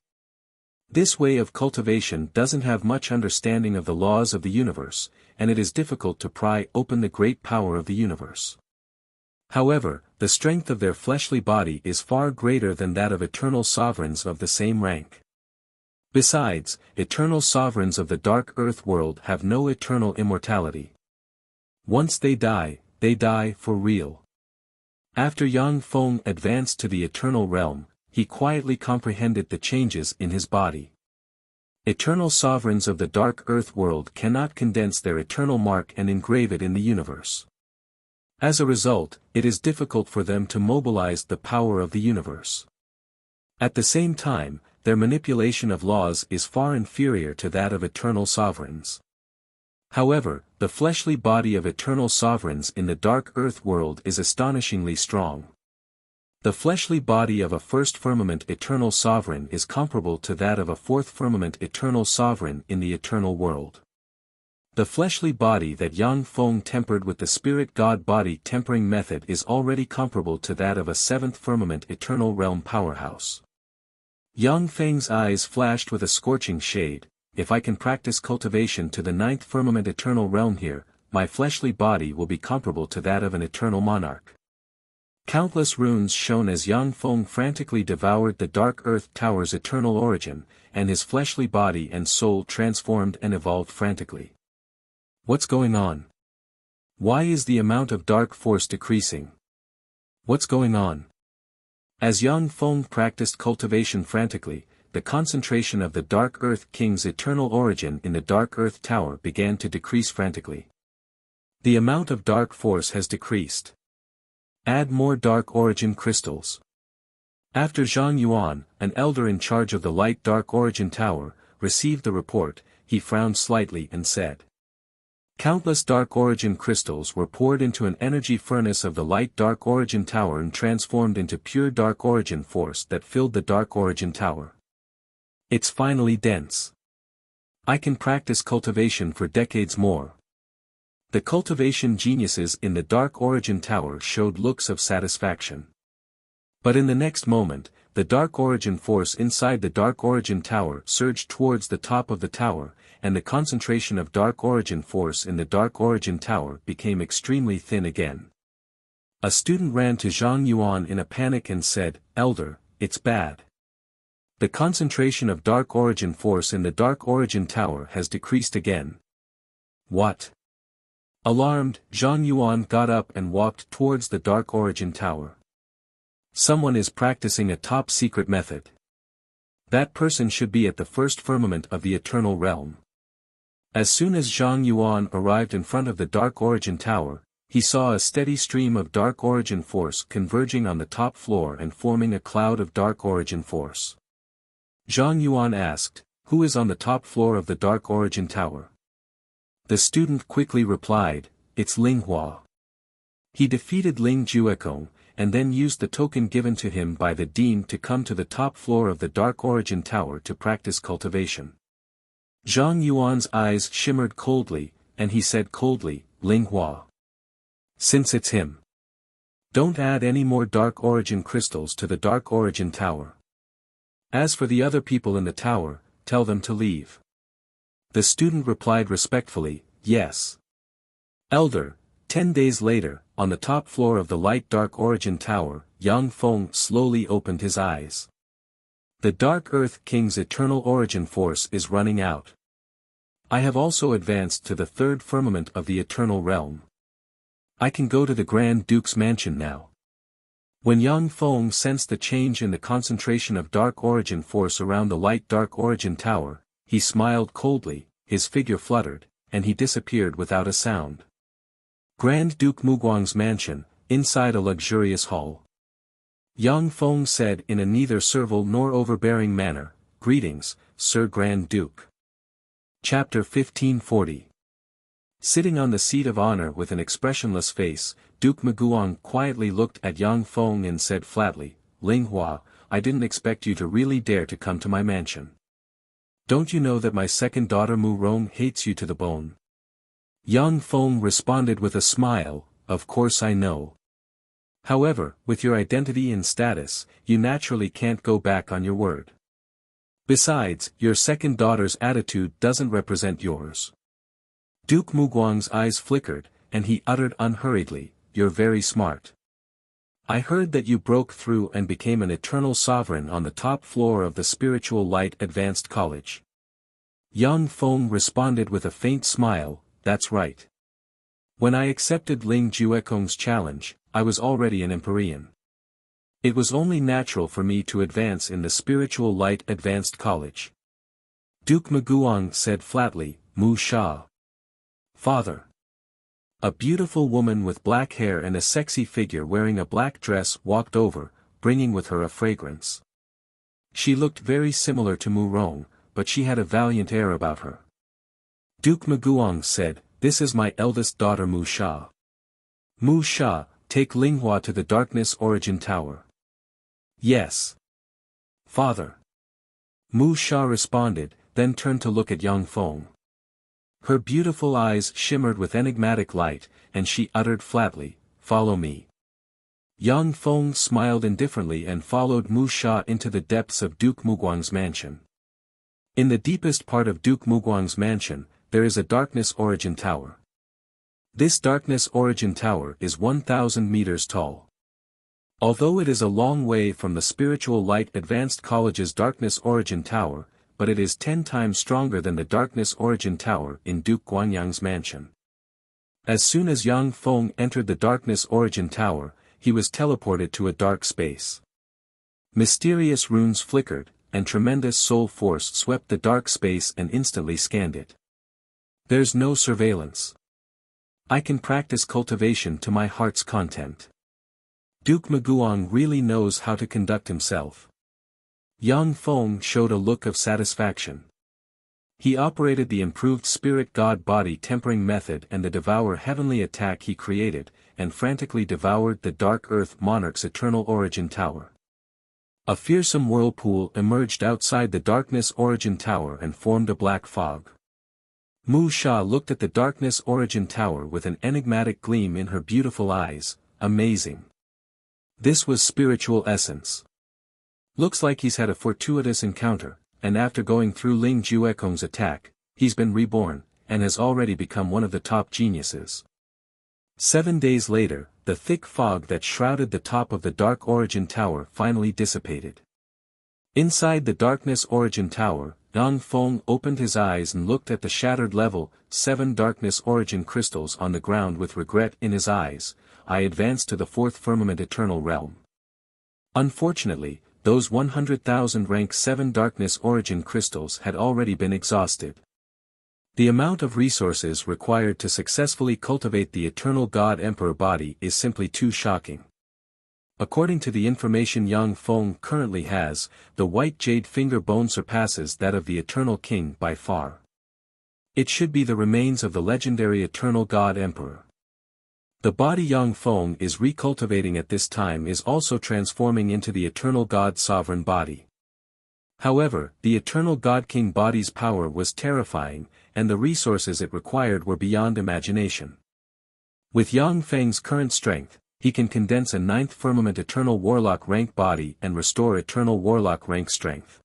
This way of cultivation doesn't have much understanding of the laws of the universe, and it is difficult to pry open the great power of the universe. However, the strength of their fleshly body is far greater than that of eternal sovereigns of the same rank. Besides, eternal sovereigns of the Dark Earth world have no eternal immortality. Once they die for real. After Yang Feng advanced to the Eternal Realm, he quietly comprehended the changes in his body. Eternal sovereigns of the Dark Earth world cannot condense their eternal mark and engrave it in the universe. As a result, it is difficult for them to mobilize the power of the universe. At the same time, their manipulation of laws is far inferior to that of eternal sovereigns. However, the fleshly body of eternal sovereigns in the Dark Earth world is astonishingly strong. The fleshly body of a first firmament eternal sovereign is comparable to that of a fourth firmament eternal sovereign in the eternal world. The fleshly body that Yang Feng tempered with the Spirit God Body Tempering Method is already comparable to that of a seventh firmament eternal realm powerhouse. Yang Feng's eyes flashed with a scorching shade. If I can practice cultivation to the ninth firmament eternal realm here, my fleshly body will be comparable to that of an eternal monarch. Countless runes shone as Yang Feng frantically devoured the Dark Earth Tower's eternal origin, and his fleshly body and soul transformed and evolved frantically. What's going on? Why is the amount of dark force decreasing? What's going on? As Yang Feng practiced cultivation frantically, the concentration of the Dark Earth King's eternal origin in the Dark Earth Tower began to decrease frantically. The amount of dark force has decreased. Add more dark origin crystals. After Zhang Yuan, an elder in charge of the Light Dark Origin Tower, received the report, he frowned slightly and said. Countless dark origin crystals were poured into an energy furnace of the Light Dark Origin Tower and transformed into pure dark origin force that filled the Dark Origin Tower. It's finally dense. I can practice cultivation for decades more. The cultivation geniuses in the Dark Origin Tower showed looks of satisfaction. But in the next moment, the Dark Origin force inside the Dark Origin Tower surged towards the top of the tower, and the concentration of Dark Origin force in the Dark Origin Tower became extremely thin again. A student ran to Zhang Yuan in a panic and said, "Elder, it's bad. The concentration of Dark Origin force in the Dark Origin Tower has decreased again." What? Alarmed, Zhang Yuan got up and walked towards the Dark Origin Tower. Someone is practicing a top-secret method. That person should be at the first firmament of the Eternal Realm. As soon as Zhang Yuan arrived in front of the Dark Origin Tower, he saw a steady stream of Dark Origin force converging on the top floor and forming a cloud of Dark Origin force. Zhang Yuan asked, "Who is on the top floor of the Dark Origin Tower?" The student quickly replied, "It's Ling Hua." He defeated Ling Juekong, and then used the token given to him by the dean to come to the top floor of the Dark Origin Tower to practice cultivation. Zhang Yuan's eyes shimmered coldly, and he said coldly, "Ling Hua. Since it's him, don't add any more Dark Origin crystals to the Dark Origin Tower. As for the other people in the tower, tell them to leave." The student replied respectfully, "Yes. Elder." 10 days later, on the top floor of the Light Dark Origin Tower, Yang Feng slowly opened his eyes. The Dark Earth King's eternal origin force is running out. I have also advanced to the third firmament of the Eternal Realm. I can go to the Grand Duke's mansion now. When Yang Feng sensed the change in the concentration of Dark Origin force around the Light Dark Origin Tower, he smiled coldly, his figure fluttered, and he disappeared without a sound. Grand Duke Muguang's mansion, inside a luxurious hall. Yang Feng said in a neither servile nor overbearing manner, "Greetings, Sir Grand Duke." Chapter 1540. Sitting on the seat of honor with an expressionless face, Duke Muguang quietly looked at Yang Feng and said flatly, "Ling Hua, I didn't expect you to really dare to come to my mansion. Don't you know that my second daughter Mu Rong hates you to the bone?" Yang Feng responded with a smile, "Of course I know. However, with your identity and status, you naturally can't go back on your word. Besides, your second daughter's attitude doesn't represent yours." Duke Muguang's eyes flickered, and he uttered unhurriedly, "You're very smart. I heard that you broke through and became an eternal sovereign on the top floor of the Spiritual Light Advanced College." Yang Feng responded with a faint smile, "That's right. When I accepted Ling Juekong's challenge, I was already an Empyrean. It was only natural for me to advance in the Spiritual Light Advanced College." Duke Muguang said flatly, "Mu Sha. Father." A beautiful woman with black hair and a sexy figure wearing a black dress walked over, bringing with her a fragrance. She looked very similar to Mu Rong, but she had a valiant air about her. Duke Muguang said, "This is my eldest daughter Mu Sha. Mu Sha, take Ling Hua to the Darkness Origin Tower." "Yes. Father." Mu Sha responded, then turned to look at Yang Feng. Her beautiful eyes shimmered with enigmatic light, and she uttered flatly, "Follow me." Yang Feng smiled indifferently and followed Mu Sha into the depths of Duke Muguang's mansion. In the deepest part of Duke Muguang's mansion, there is a Darkness Origin Tower. This Darkness Origin Tower is 1,000 meters tall. Although it is a long way from the Spiritual Light Advanced College's Darkness Origin Tower, but it is 10 times stronger than the Darkness Origin Tower in Duke Guanyang's mansion. As soon as Yang Feng entered the Darkness Origin Tower, he was teleported to a dark space. Mysterious runes flickered, and tremendous soul force swept the dark space and instantly scanned it. There's no surveillance. I can practice cultivation to my heart's content. Duke Muguang really knows how to conduct himself. Yang Feng showed a look of satisfaction. He operated the improved Spirit God Body Tempering method and the Devour Heavenly attack he created, and frantically devoured the Dark Earth Monarch's Eternal Origin Tower. A fearsome whirlpool emerged outside the Darkness Origin Tower and formed a black fog. Mu Sha looked at the Darkness Origin Tower with an enigmatic gleam in her beautiful eyes. Amazing. This was spiritual essence. Looks like he's had a fortuitous encounter, and after going through Ling Juekong's attack, he's been reborn, and has already become one of the top geniuses. 7 days later, the thick fog that shrouded the top of the Dark Origin Tower finally dissipated. Inside the Darkness Origin Tower, Yang Feng opened his eyes and looked at the shattered level 7 Darkness Origin crystals on the ground with regret in his eyes. I advanced to the 4th firmament eternal realm. Unfortunately, those 100,000 rank 7 Darkness Origin crystals had already been exhausted. The amount of resources required to successfully cultivate the Eternal God Emperor body is simply too shocking. According to the information Yang Feng currently has, the white jade finger bone surpasses that of the Eternal King by far. It should be the remains of the legendary Eternal God Emperor. The body Yang Feng is recultivating at this time is also transforming into the Eternal God Sovereign body. However, the Eternal God King body's power was terrifying, and the resources it required were beyond imagination. With Yang Feng's current strength, he can condense a 9th firmament Eternal Warlock rank body and restore Eternal Warlock rank strength.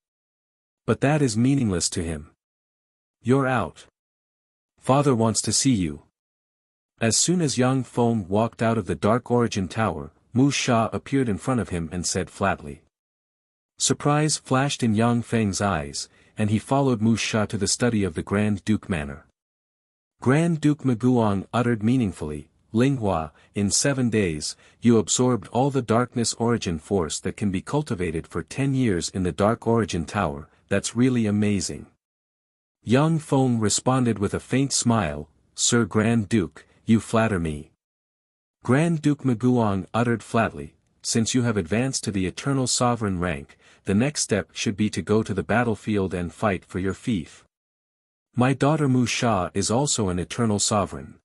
But that is meaningless to him. You're out. Father wants to see you. As soon as Yang Feng walked out of the Dark Origin Tower, Mu Sha appeared in front of him and said flatly. Surprise flashed in Yang Feng's eyes, and he followed Mu Sha to the study of the Grand Duke Manor. Grand Duke Maguang uttered meaningfully, Linghua, in 7 days, you absorbed all the Darkness Origin force that can be cultivated for 10 years in the Dark Origin Tower. That's really amazing. Yang Feng responded with a faint smile, Sir Grand Duke, you flatter me. Grand Duke Maguang uttered flatly, since you have advanced to the Eternal Sovereign rank, the next step should be to go to the battlefield and fight for your fief. My daughter Mu Sha is also an Eternal Sovereign.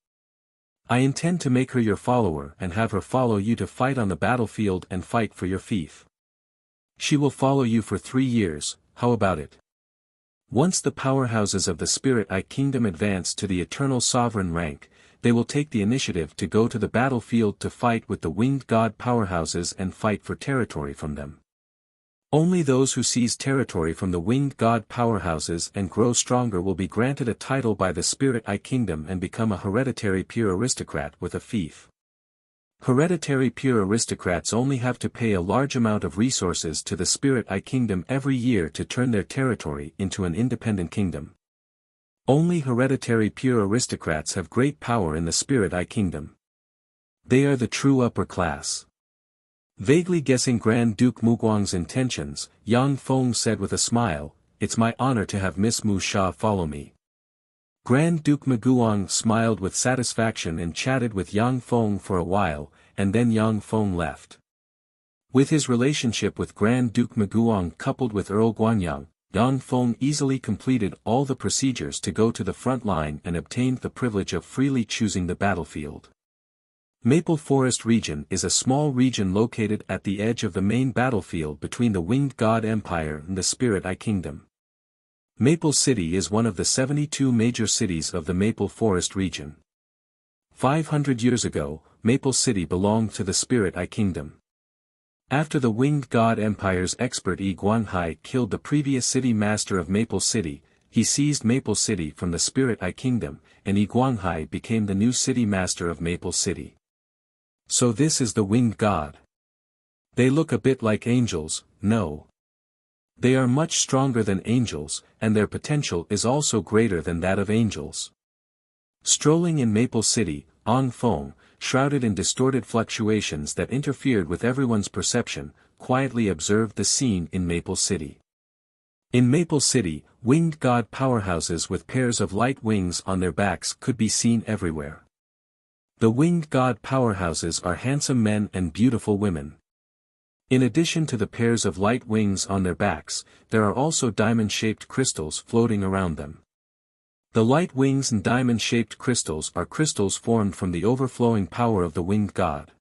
I intend to make her your follower and have her follow you to fight on the battlefield and fight for your fief. She will follow you for 3 years, how about it? Once the powerhouses of the Spirit Eye Kingdom advance to the Eternal Sovereign rank, they will take the initiative to go to the battlefield to fight with the Winged God powerhouses and fight for territory from them. Only those who seize territory from the Winged God powerhouses and grow stronger will be granted a title by the Spirit Eye Kingdom and become a hereditary pure aristocrat with a fief. Hereditary pure aristocrats only have to pay a large amount of resources to the Spirit Eye Kingdom every year to turn their territory into an independent kingdom. Only hereditary pure aristocrats have great power in the Spirit Eye Kingdom. They are the true upper class. Vaguely guessing Grand Duke Maguang's intentions, Yang Feng said with a smile, it's my honor to have Miss Mu Sha follow me. Grand Duke Maguang smiled with satisfaction and chatted with Yang Feng for a while, and then Yang Feng left. With his relationship with Grand Duke Maguang coupled with Earl Guanyang, Yang Feng easily completed all the procedures to go to the front line and obtained the privilege of freely choosing the battlefield. Maple Forest Region is a small region located at the edge of the main battlefield between the Winged God Empire and the Spirit Eye Kingdom. Maple City is one of the 72 major cities of the Maple Forest Region. 500 years ago, Maple City belonged to the Spirit Eye Kingdom. After the Winged God Empire's expert Yi Guanhai killed the previous city master of Maple City, he seized Maple City from the Spirit Eye Kingdom, and Yi Guanhai became the new city master of Maple City. So this is the Winged God. They look a bit like angels, no. They are much stronger than angels, and their potential is also greater than that of angels. Strolling in Maple City, Ang Feng, shrouded in distorted fluctuations that interfered with everyone's perception, quietly observed the scene in Maple City. In Maple City, Winged God powerhouses with pairs of light wings on their backs could be seen everywhere. The Winged God powerhouses are handsome men and beautiful women. In addition to the pairs of light wings on their backs, there are also diamond-shaped crystals floating around them. The light wings and diamond-shaped crystals are crystals formed from the overflowing power of the Winged God.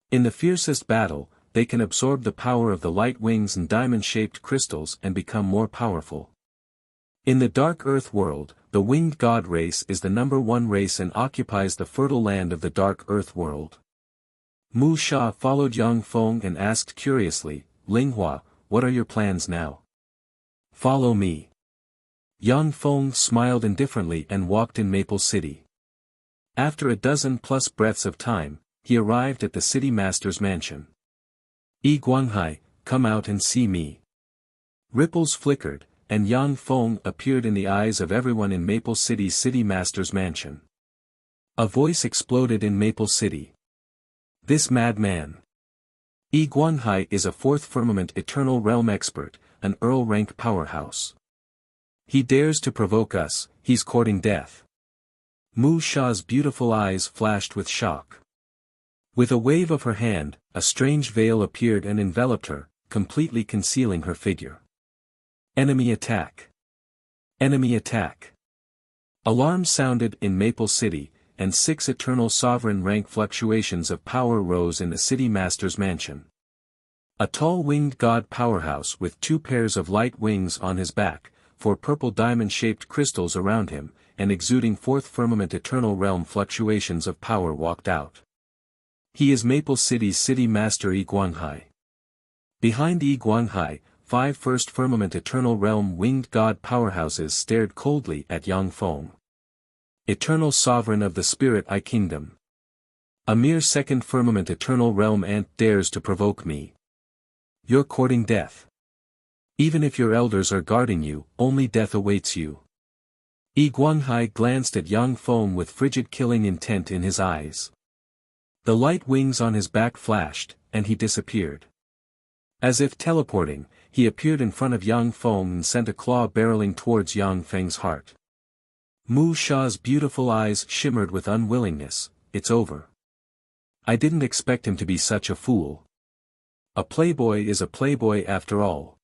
In the fiercest battle, they can absorb the power of the light wings and diamond-shaped crystals and become more powerful. In the Dark Earth world, the Winged God race is the #1 race and occupies the fertile land of the Dark Earth world. Mu Sha followed Yang Feng and asked curiously, "Linghua, what are your plans now?" "Follow me." Yang Feng smiled indifferently and walked in Maple City. After a dozen-plus breaths of time, he arrived at the city master's mansion. "Yi Guanghai, come out and see me." Ripples flickered, and Yang Feng appeared in the eyes of everyone in Maple City's city master's mansion. A voice exploded in Maple City. "This madman! Yi Guanghai is a fourth firmament eternal realm expert, an Earl-rank powerhouse. He dares to provoke us, he's courting death." Mu Sha's beautiful eyes flashed with shock. With a wave of her hand, a strange veil appeared and enveloped her, completely concealing her figure. "Enemy attack! Enemy attack!" Alarms sounded in Maple City, and 6 eternal sovereign rank fluctuations of power rose in the city master's mansion. A tall winged god powerhouse with 2 pairs of light wings on his back, 4 purple diamond-shaped crystals around him, and exuding 4th firmament eternal realm fluctuations of power walked out. He is Maple City's city master Yi Guanghai. Behind Yi Guanghai, 5 first firmament eternal realm winged god powerhouses stared coldly at Yang Feng. "Eternal sovereign of the Spirit Eye Kingdom. A mere second firmament eternal realm ant dares to provoke me. You're courting death. Even if your elders are guarding you, only death awaits you." Yi Guanghai glanced at Yang Feng with frigid killing intent in his eyes. The light wings on his back flashed, and he disappeared. As if teleporting, he appeared in front of Yang Feng and sent a claw barreling towards Yang Feng's heart. Mu Sha's beautiful eyes shimmered with unwillingness. "It's over. I didn't expect him to be such a fool. A playboy is a playboy after all."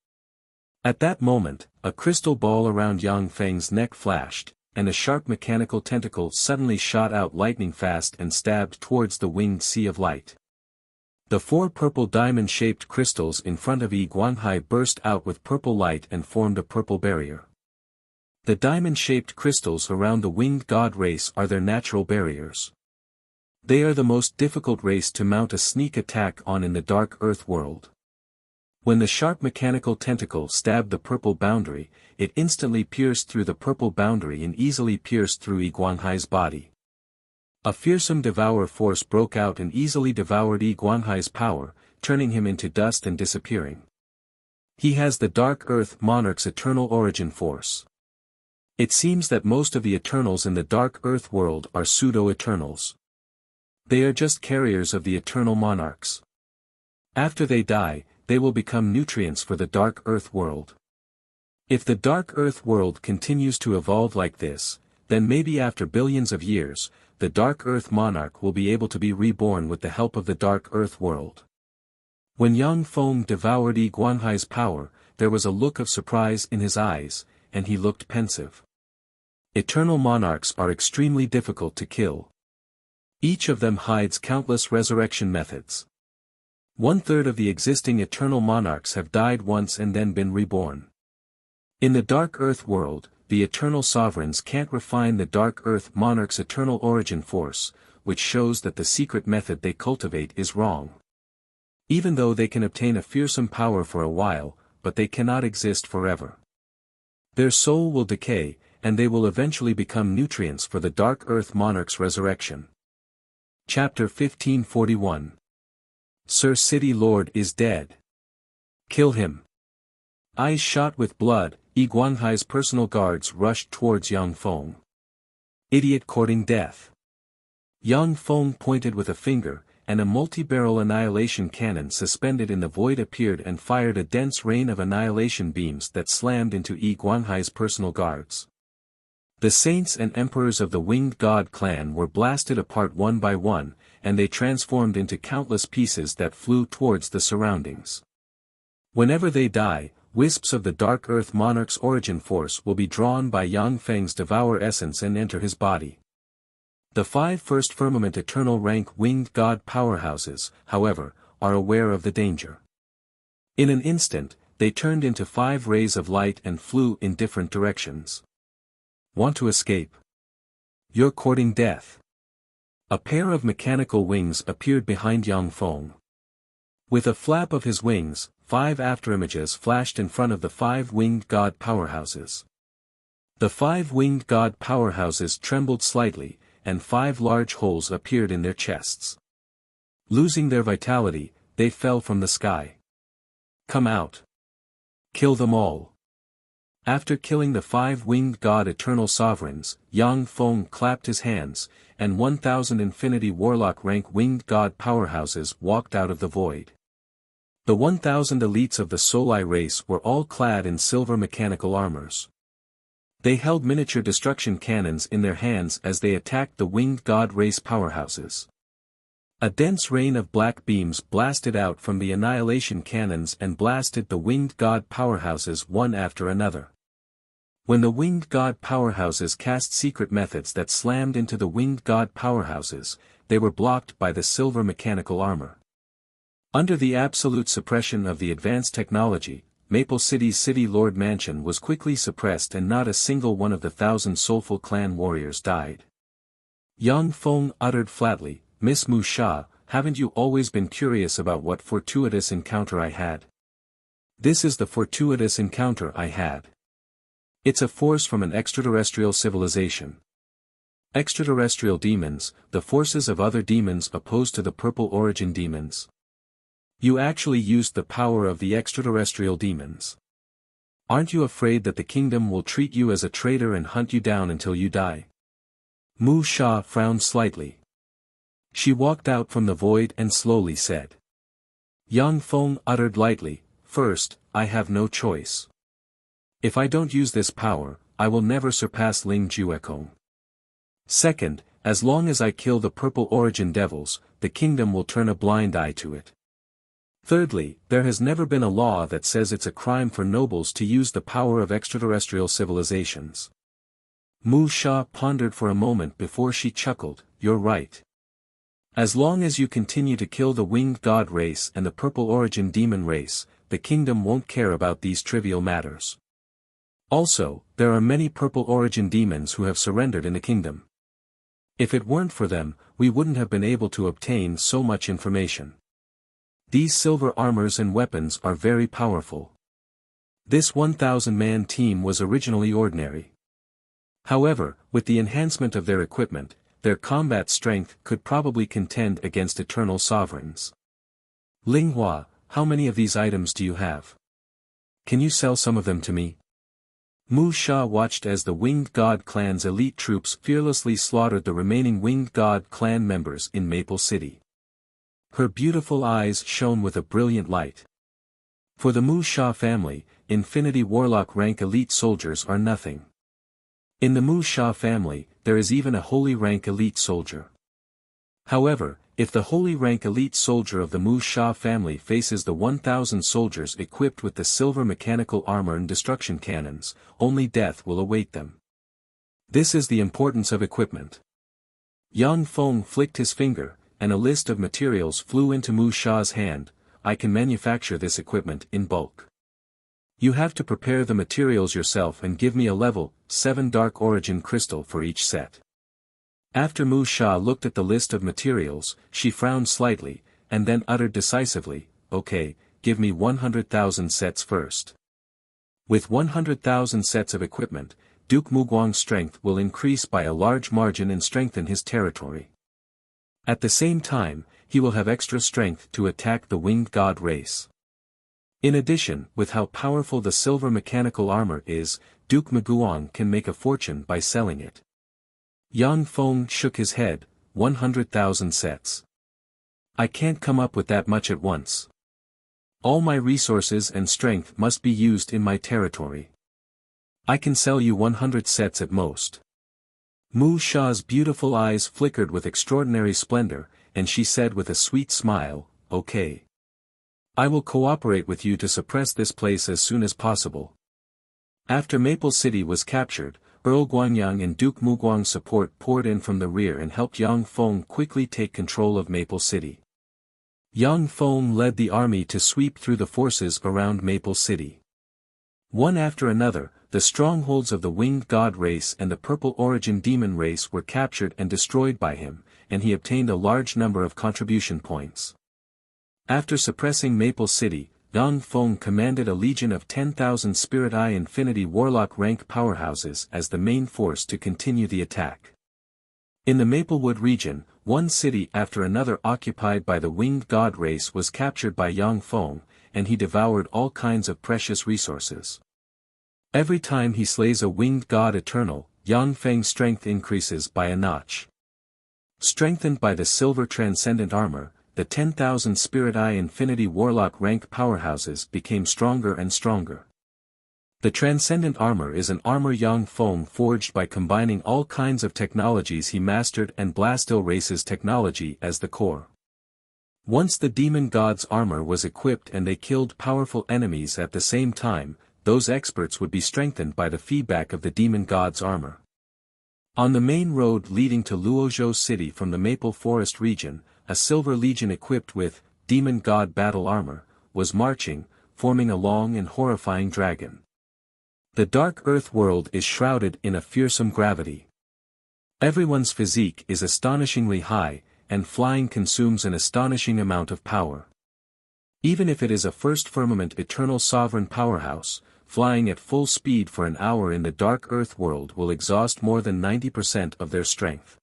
At that moment, a crystal ball around Yang Feng's neck flashed, and a sharp mechanical tentacle suddenly shot out lightning fast and stabbed towards the winged sea of light. The 4 purple diamond-shaped crystals in front of Yi Guanghai burst out with purple light and formed a purple barrier. The diamond-shaped crystals around the winged god race are their natural barriers. They are the most difficult race to mount a sneak attack on in the Dark Earth world. When the sharp mechanical tentacle stabbed the purple boundary, it instantly pierced through the purple boundary and easily pierced through Yi Guanghai's body. A fearsome devour force broke out and easily devoured Yi Guanghai's power, turning him into dust and disappearing. He has the Dark Earth Monarch's eternal origin force. It seems that most of the Eternals in the Dark Earth world are pseudo-Eternals. They are just carriers of the Eternal Monarchs. After they die, they will become nutrients for the Dark Earth world. If the Dark Earth world continues to evolve like this, then maybe after billions of years, the Dark Earth Monarch will be able to be reborn with the help of the Dark Earth world. When Yang Feng devoured Yi Guanghai's power, there was a look of surprise in his eyes, and he looked pensive. Eternal monarchs are extremely difficult to kill. Each of them hides countless resurrection methods. 1/3 of the existing eternal monarchs have died once and then been reborn. In the Dark Earth world, the eternal sovereigns can't refine the Dark Earth Monarch's eternal origin force, which shows that the secret method they cultivate is wrong. Even though they can obtain a fearsome power for a while, but they cannot exist forever. Their soul will decay, and they will eventually become nutrients for the Dark Earth Monarch's resurrection. Chapter 1541. Sir City Lord is dead. Kill him. Eyes shot with blood, Yi Guanghai's personal guards rushed towards Yang Feng. Idiot courting death. Yang Feng pointed with a finger, and a multi-barrel annihilation cannon suspended in the void appeared and fired a dense rain of annihilation beams that slammed into Yi Guanghai's personal guards. The saints and emperors of the Winged God clan were blasted apart one by one, and they transformed into countless pieces that flew towards the surroundings. Whenever they die, wisps of the Dark Earth Monarch's origin force will be drawn by Yang Feng's devour essence and enter his body. The 5 first firmament eternal rank Winged God powerhouses, however, are aware of the danger. In an instant, they turned into 5 rays of light and flew in different directions. Want to escape? You're courting death. A pair of mechanical wings appeared behind Yang Feng. With a flap of his wings, 5 afterimages flashed in front of the 5-winged god powerhouses. The 5-winged god powerhouses trembled slightly, and 5 large holes appeared in their chests. Losing their vitality, they fell from the sky. Come out. Kill them all. After killing the 5-winged god eternal sovereigns, Yang Feng clapped his hands, and 1,000 infinity warlock rank winged god powerhouses walked out of the void. The 1,000 elites of the Solai race were all clad in silver mechanical armors. They held miniature destruction cannons in their hands as they attacked the winged god race powerhouses. A dense rain of black beams blasted out from the annihilation cannons and blasted the winged god powerhouses one after another. When the winged god powerhouses cast secret methods that slammed into the winged god powerhouses, they were blocked by the silver mechanical armor. Under the absolute suppression of the advanced technology, Maple City's City Lord Mansion was quickly suppressed and not a single one of the 1,000 soulful clan warriors died. Yang Feng uttered flatly, "Miss Wuxia, haven't you always been curious about what fortuitous encounter I had? This is the fortuitous encounter I had. It's a force from an extraterrestrial civilization. Extraterrestrial demons, the forces of other demons opposed to the Purple Origin demons. You actually used the power of the extraterrestrial demons. Aren't you afraid that the kingdom will treat you as a traitor and hunt you down until you die?" Wuxia frowned slightly. She walked out from the void and slowly said. Yang Feng uttered lightly, "First, I have no choice. If I don't use this power, I will never surpass Ling Juekong. Second, as long as I kill the Purple Origin devils, the kingdom will turn a blind eye to it. Thirdly, there has never been a law that says it's a crime for nobles to use the power of extraterrestrial civilizations." Wuxia pondered for a moment before she chuckled, "You're right. As long as you continue to kill the winged god race and the Purple Origin demon race, the kingdom won't care about these trivial matters. Also, there are many Purple Origin demons who have surrendered in the kingdom. If it weren't for them, we wouldn't have been able to obtain so much information. These silver armors and weapons are very powerful. This 1,000-man team was originally ordinary. However, with the enhancement of their equipment, their combat strength could probably contend against eternal sovereigns. Linghua, how many of these items do you have? Can you sell some of them to me?" Wuxia watched as the Winged God clan's elite troops fearlessly slaughtered the remaining Winged God clan members in Maple City. Her beautiful eyes shone with a brilliant light. For the Wuxia family, Infinity Warlock rank elite soldiers are nothing. In the Wuxia family, there is even a Holy rank elite soldier. However, if the Holy rank elite soldier of the Wuxia family faces the 1,000 soldiers equipped with the silver mechanical armor and destruction cannons, only death will await them. This is the importance of equipment. Yang Feng flicked his finger, and a list of materials flew into Wuxia's hand. "I can manufacture this equipment in bulk. You have to prepare the materials yourself and give me a level 7 Dark Origin crystal for each set." After Wuxia looked at the list of materials, she frowned slightly, and then uttered decisively, "Okay, give me 100,000 sets first. With 100,000 sets of equipment, Duke Muguang's strength will increase by a large margin and strengthen his territory. At the same time, he will have extra strength to attack the Winged God race. In addition, with how powerful the silver mechanical armor is, Duke Muguang can make a fortune by selling it." Yang Feng shook his head, 100,000 sets. "I can't come up with that much at once. All my resources and strength must be used in my territory. I can sell you 100 sets at most." Wuxia's beautiful eyes flickered with extraordinary splendor, and she said with a sweet smile, "Okay. I will cooperate with you to suppress this place as soon as possible." After Maple City was captured, Earl Guanyang and Duke Muguang's support poured in from the rear and helped Yang Feng quickly take control of Maple City. Yang Feng led the army to sweep through the forces around Maple City. One after another, the strongholds of the Winged God race and the Purple Origin Demon race were captured and destroyed by him, and he obtained a large number of contribution points. After suppressing Maple City, Yang Feng commanded a legion of 10,000 Spirit Eye Infinity Warlock rank powerhouses as the main force to continue the attack. In the Maplewood region, one city after another occupied by the Winged God race was captured by Yang Feng, and he devoured all kinds of precious resources. Every time he slays a Winged God Eternal, Yang Feng's strength increases by a notch. Strengthened by the silver transcendent armor, the 10,000 Spirit Eye Infinity Warlock rank powerhouses became stronger and stronger. The transcendent armor is an armor Yang Feng forged by combining all kinds of technologies he mastered and Blastil race's technology as the core. Once the demon god's armor was equipped and they killed powerful enemies at the same time, those experts would be strengthened by the feedback of the demon god's armor. On the main road leading to Luozhou City from the Maple Forest region, a Silver Legion equipped with demon god battle armor was marching, forming a long and horrifying dragon. The dark earth world is shrouded in a fearsome gravity. Everyone's physique is astonishingly high, and flying consumes an astonishing amount of power. Even if it is a first firmament eternal sovereign powerhouse, flying at full speed for an hour in the dark earth world will exhaust more than 90% of their strength.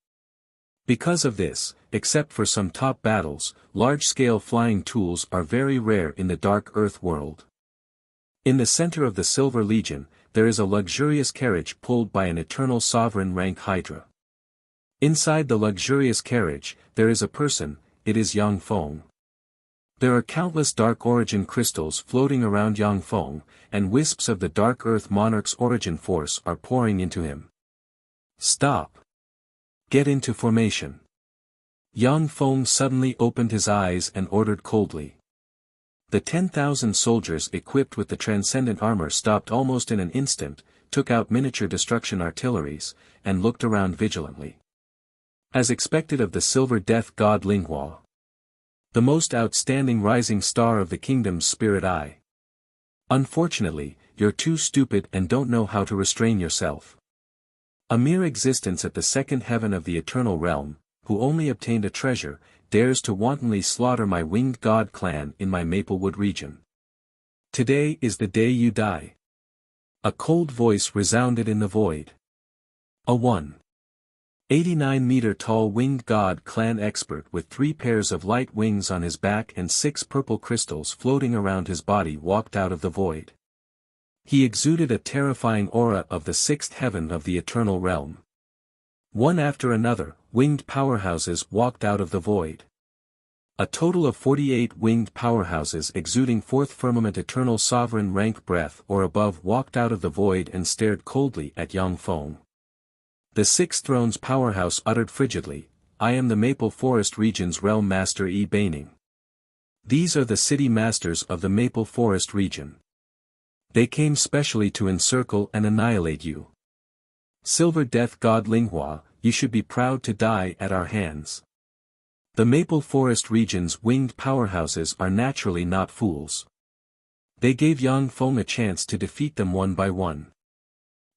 Because of this, except for some top battles, large-scale flying tools are very rare in the dark earth world. In the center of the Silver Legion, there is a luxurious carriage pulled by an eternal sovereign rank Hydra. Inside the luxurious carriage, there is a person, it is Yang Feng. There are countless dark origin crystals floating around Yang Feng, and wisps of the dark earth monarch's origin force are pouring into him. Stop! Get into formation. Yang Feng suddenly opened his eyes and ordered coldly. The 10,000 soldiers equipped with the transcendent armor stopped almost in an instant, took out miniature destruction artilleries, and looked around vigilantly. As expected of the silver death god Linghua. The most outstanding rising star of the kingdom's Spirit Eye. Unfortunately, you're too stupid and don't know how to restrain yourself. A mere existence at the second heaven of the eternal realm, who only obtained a treasure, dares to wantonly slaughter my Winged God clan in my Maplewood region. Today is the day you die. A cold voice resounded in the void. A 189-meter-tall Winged God clan expert with 3 pairs of light wings on his back and 6 purple crystals floating around his body walked out of the void. He exuded a terrifying aura of the 6th heaven of the eternal realm. One after another, winged powerhouses walked out of the void. A total of 48 winged powerhouses exuding 4th firmament eternal sovereign rank breath or above walked out of the void and stared coldly at Yang Feng. The 6th throne's powerhouse uttered frigidly, I am the Maple Forest region's realm master Yi Baining. These are the city masters of the Maple Forest region. They came specially to encircle and annihilate you. Silver Death God Linghua, you should be proud to die at our hands. The Maple Forest region's winged powerhouses are naturally not fools. They gave Yang Feng a chance to defeat them one by one.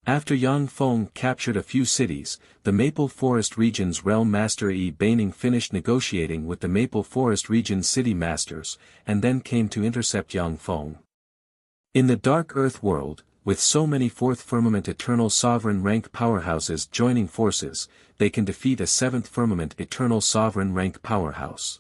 After Yang Feng captured a few cities, the Maple Forest region's realm master Yi Baining finished negotiating with the Maple Forest region's city masters, and then came to intercept Yang Feng. In the dark earth world, with so many 4th firmament eternal sovereign rank powerhouses joining forces, they can defeat a 7th firmament eternal sovereign rank powerhouse.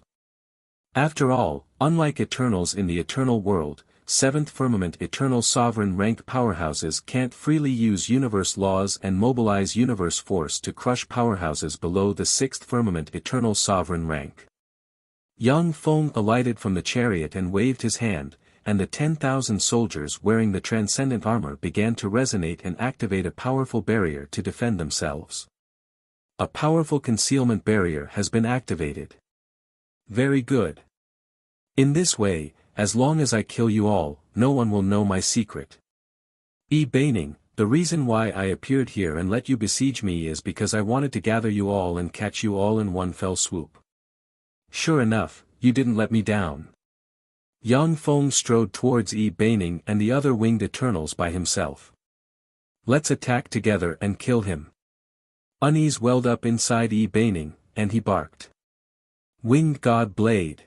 After all, unlike eternals in the eternal world, 7th firmament eternal sovereign rank powerhouses can't freely use universe laws and mobilize universe force to crush powerhouses below the 6th firmament eternal sovereign rank. Yang Feng alighted from the chariot and waved his hand, and the 10,000 soldiers wearing the transcendent armor began to resonate and activate a powerful barrier to defend themselves. A powerful concealment barrier has been activated. Very good. In this way, as long as I kill you all, no one will know my secret. Yi Baining, the reason why I appeared here and let you besiege me is because I wanted to gather you all and catch you all in one fell swoop. Sure enough, you didn't let me down. Yang Feng strode towards Yi Beining and the other winged Eternals by himself. Let's attack together and kill him. Unease welled up inside Yi Beining, and he barked. Winged God Blade.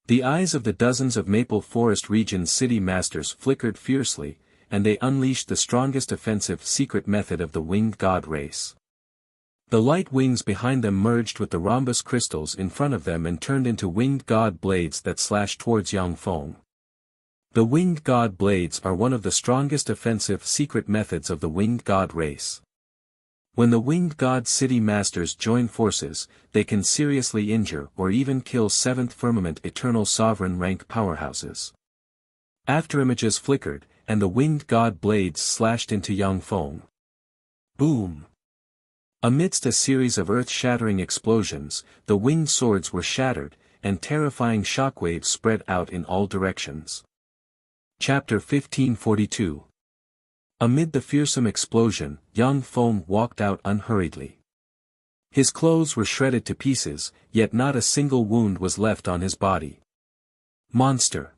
The eyes of the dozens of Maple Forest Region's city masters flickered fiercely, and they unleashed the strongest offensive secret method of the winged god race. The light wings behind them merged with the rhombus crystals in front of them and turned into winged god blades that slashed towards Yang Feng. The winged god blades are one of the strongest offensive secret methods of the winged god race. When the winged god city masters join forces, they can seriously injure or even kill 7th Firmament Eternal Sovereign rank powerhouses. Afterimages flickered, and the winged god blades slashed into Yang Feng. Boom! Amidst a series of earth-shattering explosions, the winged swords were shattered, and terrifying shockwaves spread out in all directions. Chapter 1542. Amid the fearsome explosion, Yang Feng walked out unhurriedly. His clothes were shredded to pieces, yet not a single wound was left on his body. Monster!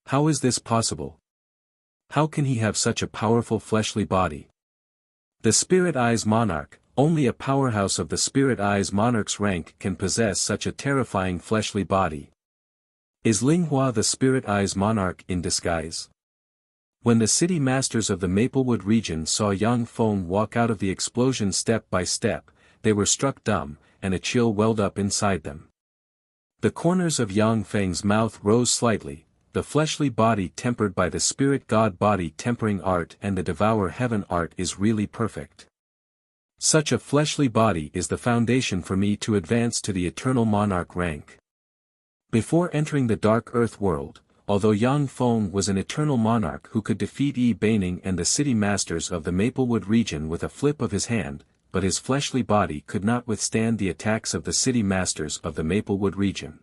How is this possible? How can he have such a powerful fleshly body? The Spirit Eyes Monarch, only a powerhouse of the Spirit Eyes Monarch's rank can possess such a terrifying fleshly body. Is Linghua the Spirit Eyes Monarch in disguise? When the city masters of the Maplewood region saw Yang Feng walk out of the explosion step by step, they were struck dumb, and a chill welled up inside them. The corners of Yang Feng's mouth rose slightly, the fleshly body tempered by the spirit god body tempering art and the devour heaven art is really perfect. Such a fleshly body is the foundation for me to advance to the eternal monarch rank. Before entering the dark earth world, although Yang Feng was an eternal monarch who could defeat Yi Beining and the city masters of the Maplewood region with a flip of his hand, but his fleshly body could not withstand the attacks of the city masters of the Maplewood region.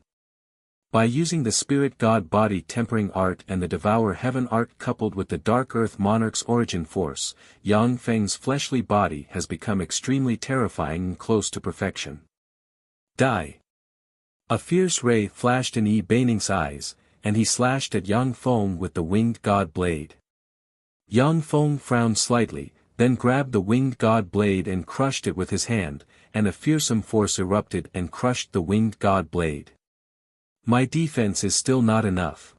By using the spirit god body tempering art and the devour heaven art coupled with the dark earth monarch's origin force, Yang Feng's fleshly body has become extremely terrifying and close to perfection. Die! A fierce ray flashed in Yi Beining's eyes, and he slashed at Yang Feng with the winged god blade. Yang Feng frowned slightly, then grabbed the winged god blade and crushed it with his hand, and a fearsome force erupted and crushed the winged god blade. My defense is still not enough.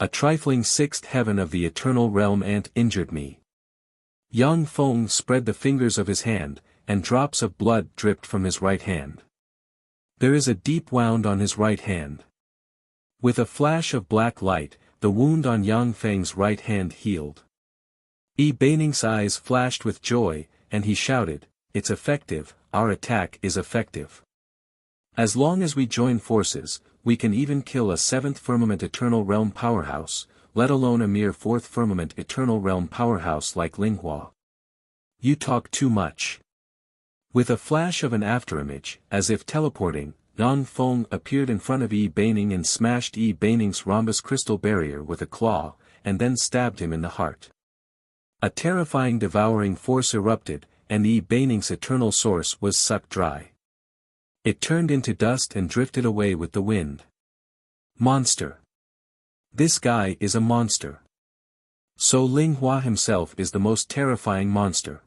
A trifling 6th heaven of the eternal realm ant injured me. Yang Feng spread the fingers of his hand, and drops of blood dripped from his right hand. There is a deep wound on his right hand. With a flash of black light, the wound on Yang Feng's right hand healed. Yi Beining's eyes flashed with joy, and he shouted, "It's effective, our attack is effective. As long as we join forces, we can even kill a 7th Firmament Eternal Realm powerhouse, let alone a mere 4th Firmament Eternal Realm powerhouse like Linghua. You talk too much." With a flash of an afterimage, as if teleporting, Yang Feng appeared in front of Yi Beining and smashed Yi Beining's rhombus crystal barrier with a claw, and then stabbed him in the heart. A terrifying devouring force erupted, and Yi Beining's eternal source was sucked dry. It turned into dust and drifted away with the wind. Monster! This guy is a monster. So Linghua himself is the most terrifying monster.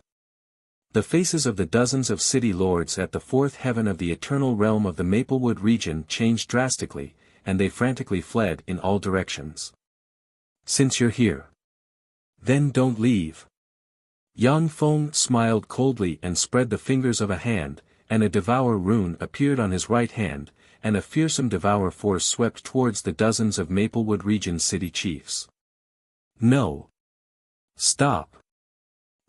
The faces of the dozens of city lords at the 4th heaven of the eternal realm of the Maplewood region changed drastically, and they frantically fled in all directions. Since you're here, then don't leave. Yang Feng smiled coldly and spread the fingers of a hand, and a devour rune appeared on his right hand, and a fearsome devour force swept towards the dozens of Maplewood region city chiefs. No! Stop!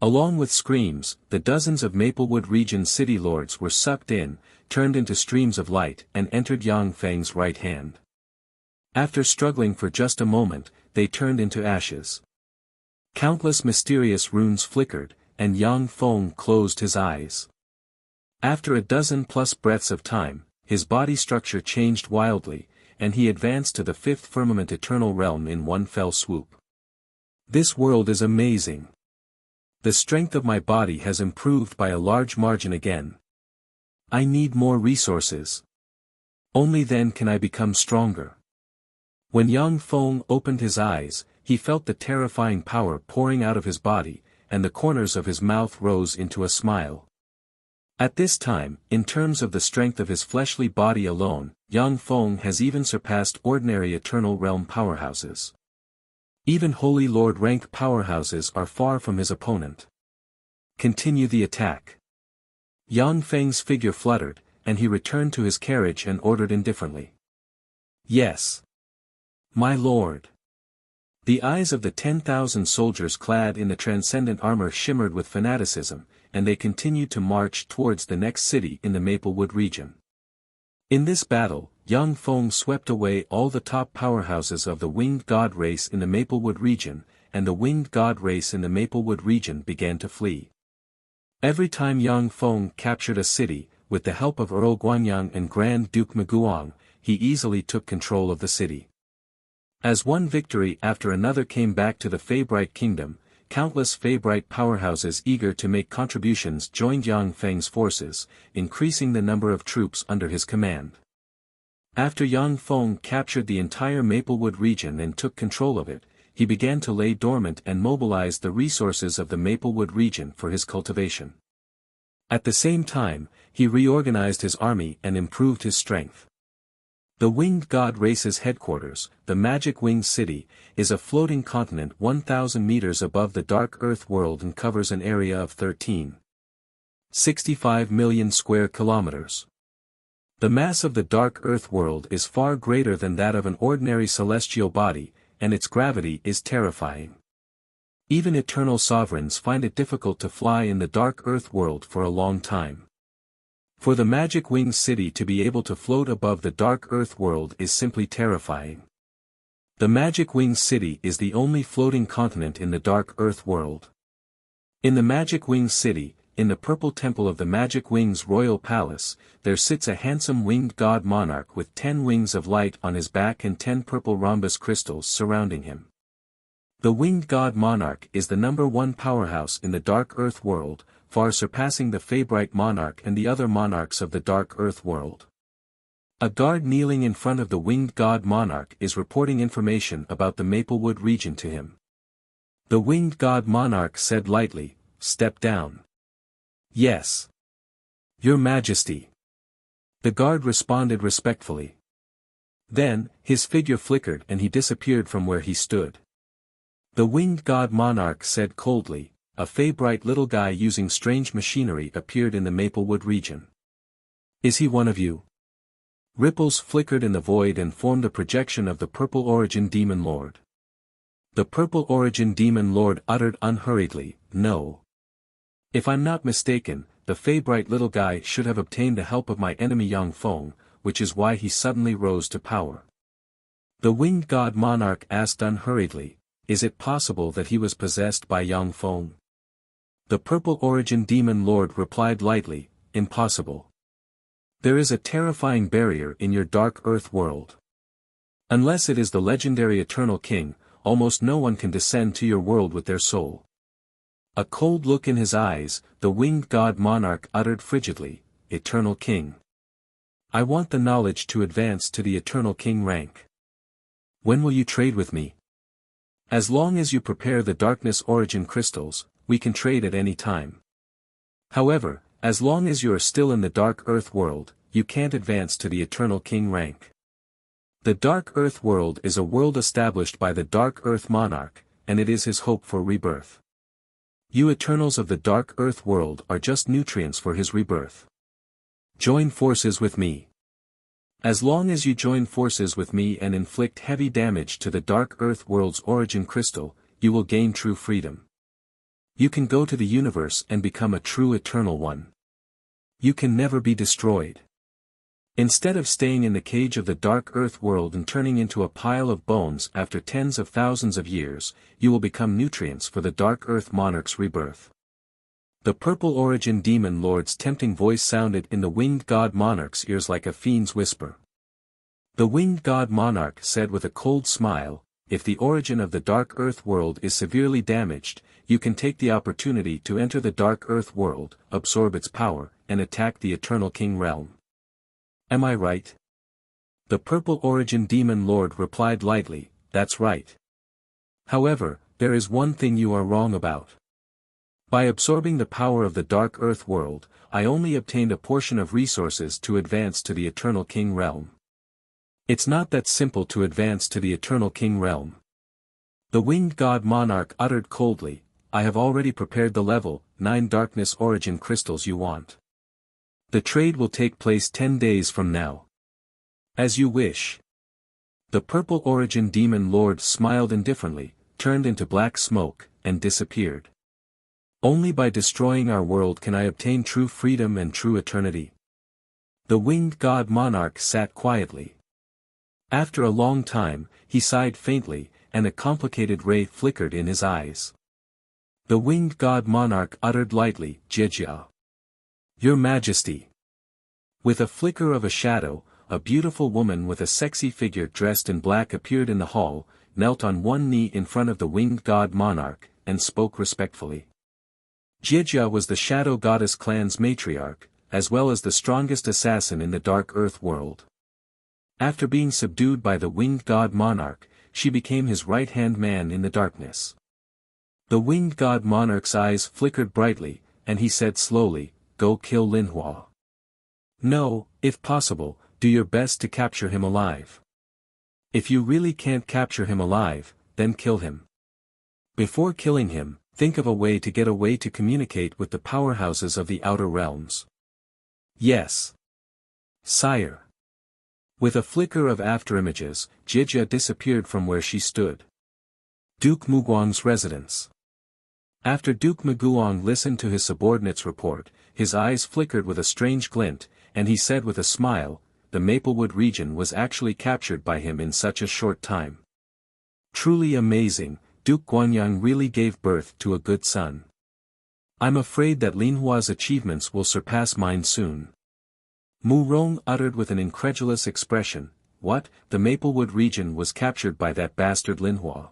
Along with screams, the dozens of Maplewood region city lords were sucked in, turned into streams of light and entered Yang Feng's right hand. After struggling for just a moment, they turned into ashes. Countless mysterious runes flickered, and Yang Feng closed his eyes. After a dozen-plus breaths of time, his body structure changed wildly, and he advanced to the 5th Firmament Eternal Realm in one fell swoop. This world is amazing. The strength of my body has improved by a large margin again. I need more resources. Only then can I become stronger. When Yang Feng opened his eyes, he felt the terrifying power pouring out of his body, and the corners of his mouth rose into a smile. At this time, in terms of the strength of his fleshly body alone, Yang Feng has even surpassed ordinary Eternal Realm powerhouses. Even Holy Lord rank powerhouses are far from his opponent. Continue the attack. Yang Feng's figure fluttered, and he returned to his carriage and ordered indifferently. Yes. My lord. The eyes of the 10,000 soldiers clad in the transcendent armor shimmered with fanaticism, and they continued to march towards the next city in the Maplewood region. In this battle, Yang Feng swept away all the top powerhouses of the winged god race in the Maplewood region, and the winged god race in the Maplewood region began to flee. Every time Yang Feng captured a city, with the help of Earl Guanyang and Grand Duke Maguang, he easily took control of the city. As one victory after another came back to the Feybright Kingdom, countless Feybright powerhouses eager to make contributions joined Yang Feng's forces, increasing the number of troops under his command. After Yang Feng captured the entire Maplewood region and took control of it, he began to lay dormant and mobilize the resources of the Maplewood region for his cultivation. At the same time, he reorganized his army and improved his strength. The Winged God Race's headquarters, the Magic Winged City, is a floating continent 1,000 meters above the Dark Earth world and covers an area of 13.65 million square kilometers. The mass of the Dark Earth world is far greater than that of an ordinary celestial body, and its gravity is terrifying. Even eternal sovereigns find it difficult to fly in the Dark Earth world for a long time. For the Magic Winged City to be able to float above the Dark Earth world is simply terrifying. The Magic Winged City is the only floating continent in the Dark Earth world. In the Magic Winged City, in the Purple Temple of the Magic Wings Royal Palace, there sits a handsome winged god monarch with 10 wings of light on his back and 10 purple rhombus crystals surrounding him. The winged god monarch is the #1 powerhouse in the Dark Earth world, far surpassing the Feybright monarch and the other monarchs of the Dark Earth world. A guard kneeling in front of the winged god monarch is reporting information about the Maplewood region to him. The winged god monarch said lightly, "Step down." "Yes. Your Majesty." The guard responded respectfully. Then, his figure flickered and he disappeared from where he stood. The winged god monarch said coldly, "A Feybright little guy using strange machinery appeared in the Maplewood region. Is he one of you?" Ripples flickered in the void and formed a projection of the Purple Origin Demon Lord. The Purple Origin Demon Lord uttered unhurriedly, "No. If I'm not mistaken, the Feybright little guy should have obtained the help of my enemy Yang Feng, which is why he suddenly rose to power." The winged god monarch asked unhurriedly, "Is it possible that he was possessed by Yang Feng?" The Purple Origin Demon Lord replied lightly, "Impossible. There is a terrifying barrier in your Dark Earth world. Unless it is the legendary Eternal King, almost no one can descend to your world with their soul." A cold look in his eyes, the winged god monarch uttered frigidly, "Eternal King. I want the knowledge to advance to the Eternal King rank. When will you trade with me?" "As long as you prepare the Darkness Origin crystals, we can trade at any time. However, as long as you are still in the Dark Earth world, you can't advance to the Eternal King rank. The Dark Earth world is a world established by the Dark Earth Monarch, and it is his hope for rebirth. You Eternals of the Dark Earth world are just nutrients for his rebirth. Join forces with me. As long as you join forces with me and inflict heavy damage to the Dark Earth world's origin crystal, you will gain true freedom. You can go to the universe and become a true Eternal One. You can never be destroyed. Instead of staying in the cage of the Dark Earth world and turning into a pile of bones after tens of thousands of years, you will become nutrients for the Dark Earth Monarch's rebirth." The Purple Origin Demon Lord's tempting voice sounded in the winged god monarch's ears like a fiend's whisper. The winged god monarch said with a cold smile, "If the origin of the Dark Earth world is severely damaged, you can take the opportunity to enter the Dark Earth world, absorb its power, and attack the Eternal King realm. Am I right?" The Purple Origin Demon Lord replied lightly, "That's right. However, there is one thing you are wrong about. By absorbing the power of the Dark Earth world, I only obtained a portion of resources to advance to the Eternal King realm. It's not that simple to advance to the Eternal King realm." The Winged God Monarch uttered coldly, "I have already prepared the level 9 Darkness Origin crystals you want. The trade will take place 10 days from now. As you wish." The Purple Origin Demon Lord smiled indifferently, turned into black smoke, and disappeared. "Only by destroying our world can I obtain true freedom and true eternity." The Winged God Monarch sat quietly. After a long time, he sighed faintly, and a complicated ray flickered in his eyes. The Winged God Monarch uttered lightly, "Jijia. Your Majesty." With a flicker of a shadow, a beautiful woman with a sexy figure dressed in black appeared in the hall, knelt on one knee in front of the Winged God Monarch, and spoke respectfully. Jijia was the Shadow Goddess clan's matriarch, as well as the strongest assassin in the Dark Earth world. After being subdued by the Winged God Monarch, she became his right-hand man in the darkness. The Winged God Monarch's eyes flickered brightly, and he said slowly, "Go kill Linhua. No, if possible, do your best to capture him alive. If you really can't capture him alive, then kill him. Before killing him, think of a way to get away to communicate with the powerhouses of the outer realms." "Yes, sire." With a flicker of afterimages, Jijia disappeared from where she stood. Duke Muguang's residence. After Duke Muguang listened to his subordinate's report, his eyes flickered with a strange glint, and he said with a smile, "The Maplewood region was actually captured by him in such a short time. Truly amazing, Duke Guanyang really gave birth to a good son. I'm afraid that Linhua's achievements will surpass mine soon." Mu Rong uttered with an incredulous expression, "What, the Maplewood region was captured by that bastard Linhua?"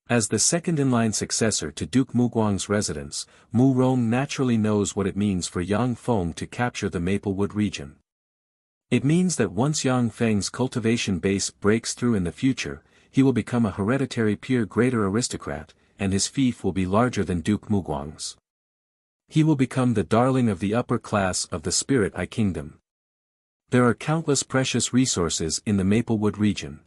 As the second-in-line successor to Duke Muguang's residence, Mu Rong naturally knows what it means for Yang Feng to capture the Maplewood region. It means that once Yang Feng's cultivation base breaks through in the future, he will become a hereditary peer greater aristocrat, and his fief will be larger than Duke Muguang's. He will become the darling of the upper class of the Spirit Eye Kingdom. There are countless precious resources in the Maplewood region.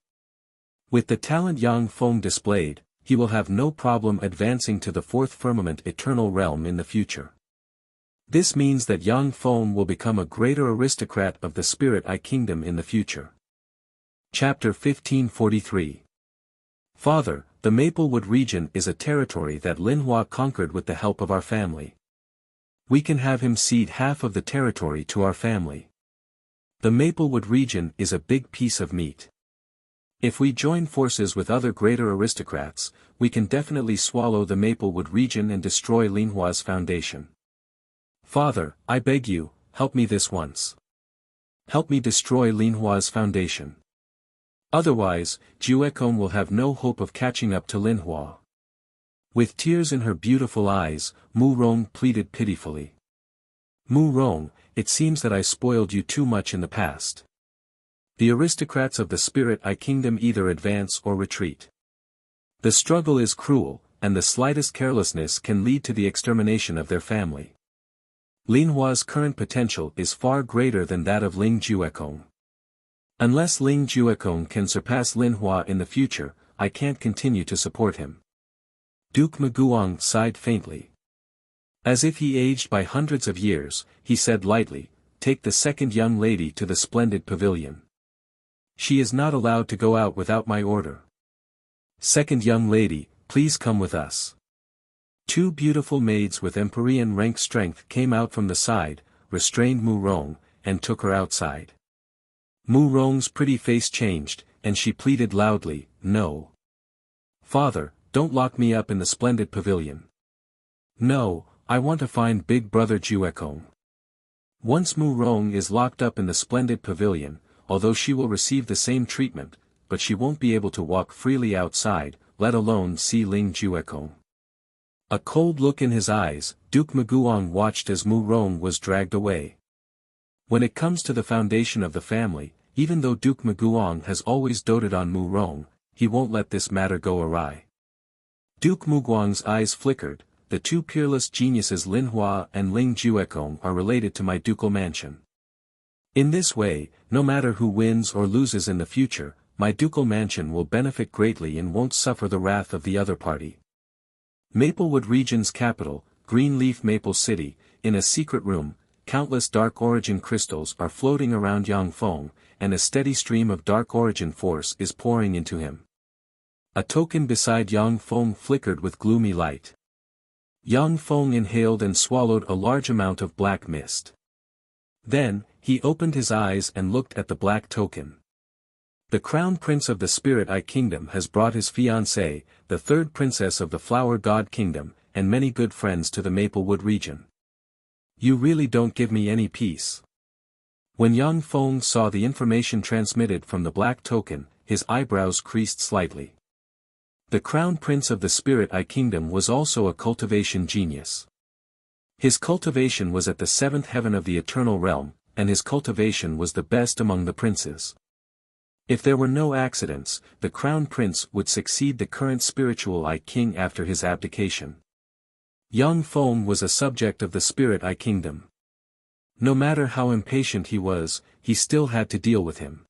With the talent Yang Feng displayed, he will have no problem advancing to the fourth firmament eternal realm in the future. This means that Yang Feng will become a greater aristocrat of the Spirit Eye Kingdom in the future. Chapter 1543. Father, the Maplewood region is a territory that Linhua conquered with the help of our family. We can have him cede half of the territory to our family. The Maplewood region is a big piece of meat. If we join forces with other greater aristocrats, we can definitely swallow the Maplewood region and destroy Linhua's foundation. Father, I beg you, help me this once. Help me destroy Linhua's foundation. Otherwise, Juekong will have no hope of catching up to Linhua. With tears in her beautiful eyes, Mu Rong pleaded pitifully. Mu Rong, it seems that I spoiled you too much in the past. The aristocrats of the Spirit Eye Kingdom either advance or retreat. The struggle is cruel, and the slightest carelessness can lead to the extermination of their family. Linhua's current potential is far greater than that of Ling Juekong. Unless Ling Juekong can surpass Linhua in the future, I can't continue to support him. Duke Muguang sighed faintly. As if he aged by hundreds of years, he said lightly, "Take the second young lady to the splendid pavilion. She is not allowed to go out without my order. Second young lady, please come with us." Two beautiful maids with Empyrean rank strength came out from the side, restrained Mu Rong, and took her outside. Mu Rong's pretty face changed, and she pleaded loudly, "No. Father, don't lock me up in the splendid pavilion. No, I want to find Big Brother Juekong." Once Mu Rong is locked up in the splendid pavilion, although she will receive the same treatment, but she won't be able to walk freely outside, let alone see Ling Juekong. A cold look in his eyes, Duke Muguang watched as Mu Rong was dragged away. When it comes to the foundation of the family, even though Duke Muguang has always doted on Mu Rong, he won't let this matter go awry. Duke Muguang's eyes flickered. The two peerless geniuses Lin Hua and Ling Juekong are related to my ducal mansion. In this way, no matter who wins or loses in the future, my ducal mansion will benefit greatly and won't suffer the wrath of the other party. Maplewood region's capital, Greenleaf Maple City, in a secret room, countless dark origin crystals are floating around Yang Feng, and a steady stream of dark origin force is pouring into him. A token beside Yang Feng flickered with gloomy light. Yang Feng inhaled and swallowed a large amount of black mist. Then, he opened his eyes and looked at the black token. The Crown Prince of the Spirit Eye Kingdom has brought his fiancée, the third princess of the Flower God Kingdom, and many good friends to the Maplewood region. You really don't give me any peace. When Yang Feng saw the information transmitted from the black token, his eyebrows creased slightly. The Crown Prince of the Spirit Eye Kingdom was also a cultivation genius. His cultivation was at the seventh heaven of the Eternal Realm, and his cultivation was the best among the princes. If there were no accidents, the Crown Prince would succeed the current spiritual Eye King after his abdication. Yang Feng was a subject of the Spirit Eye Kingdom. No matter how impatient he was, he still had to deal with him.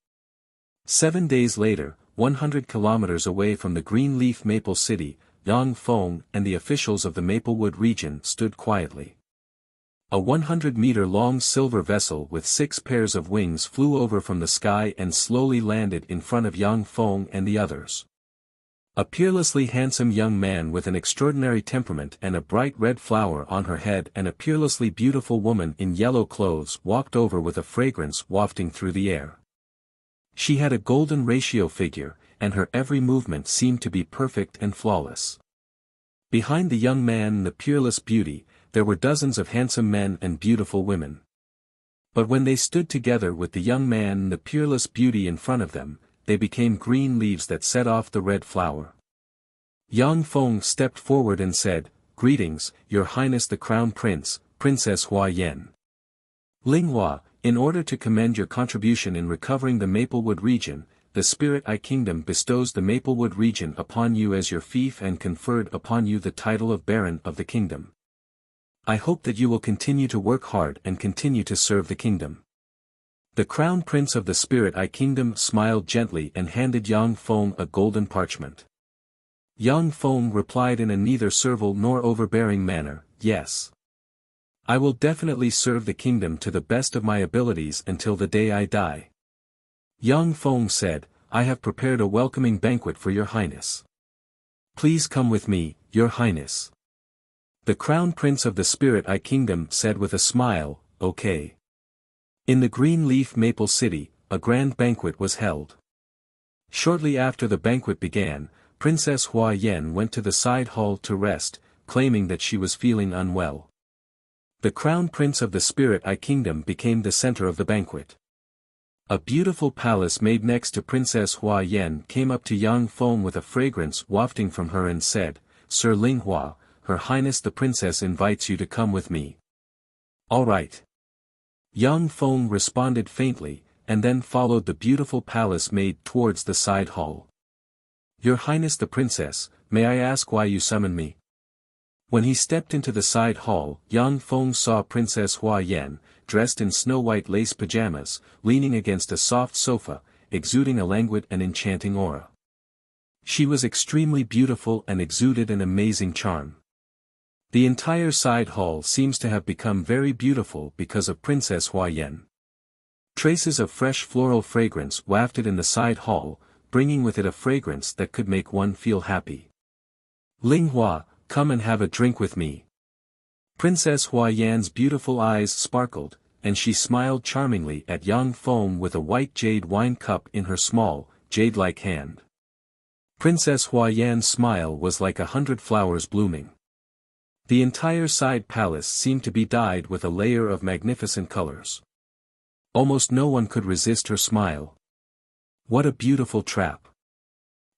7 days later, 100 kilometers away from the Greenleaf Maple City, Yang Feng and the officials of the Maplewood region stood quietly. A 100-meter-long silver vessel with 6 pairs of wings flew over from the sky and slowly landed in front of Yang Feng and the others. A peerlessly handsome young man with an extraordinary temperament and a bright red flower on her head and a peerlessly beautiful woman in yellow clothes walked over with a fragrance wafting through the air. She had a golden ratio figure, and her every movement seemed to be perfect and flawless. Behind the young man and the peerless beauty, there were dozens of handsome men and beautiful women. But when they stood together with the young man and the peerless beauty in front of them, they became green leaves that set off the red flower. Yang Feng stepped forward and said, "Greetings, Your Highness the Crown Prince, Princess Hua Yan. Ling Hua, in order to commend your contribution in recovering the Maplewood region, the Spirit Eye Kingdom bestows the Maplewood region upon you as your fief and conferred upon you the title of Baron of the Kingdom. I hope that you will continue to work hard and continue to serve the kingdom." The Crown Prince of the Spirit Eye Kingdom smiled gently and handed Yang Feng a golden parchment. Yang Feng replied in a neither servile nor overbearing manner, "Yes. I will definitely serve the kingdom to the best of my abilities until the day I die." Yang Feng said, "I have prepared a welcoming banquet for Your Highness. Please come with me, Your Highness." The Crown Prince of the Spirit Eye Kingdom said with a smile, "Okay." In the Greenleaf Maple City, a grand banquet was held. Shortly after the banquet began, Princess Hua Yan went to the side hall to rest, claiming that she was feeling unwell. The Crown Prince of the Spirit Eye Kingdom became the center of the banquet. A beautiful palace made next to Princess Hua Yan came up to Yang Feng with a fragrance wafting from her and said, "Sir Ling Hua, Her Highness the Princess invites you to come with me." "All right." Yang Feng responded faintly, and then followed the beautiful palace maid towards the side hall. "Your Highness the Princess, may I ask why you summoned me?" When he stepped into the side hall, Yang Feng saw Princess Hua Yan, dressed in snow-white lace pajamas, leaning against a soft sofa, exuding a languid and enchanting aura. She was extremely beautiful and exuded an amazing charm. The entire side hall seems to have become very beautiful because of Princess Hua Yan. Traces of fresh floral fragrance wafted in the side hall, bringing with it a fragrance that could make one feel happy. "Ling Hua, come and have a drink with me." Princess Hua Yan's beautiful eyes sparkled, and she smiled charmingly at Yang Feng with a white jade wine cup in her small, jade-like hand. Princess Hua Yan's smile was like 100 flowers blooming. The entire side palace seemed to be dyed with a layer of magnificent colors. Almost no one could resist her smile. What a beautiful trap.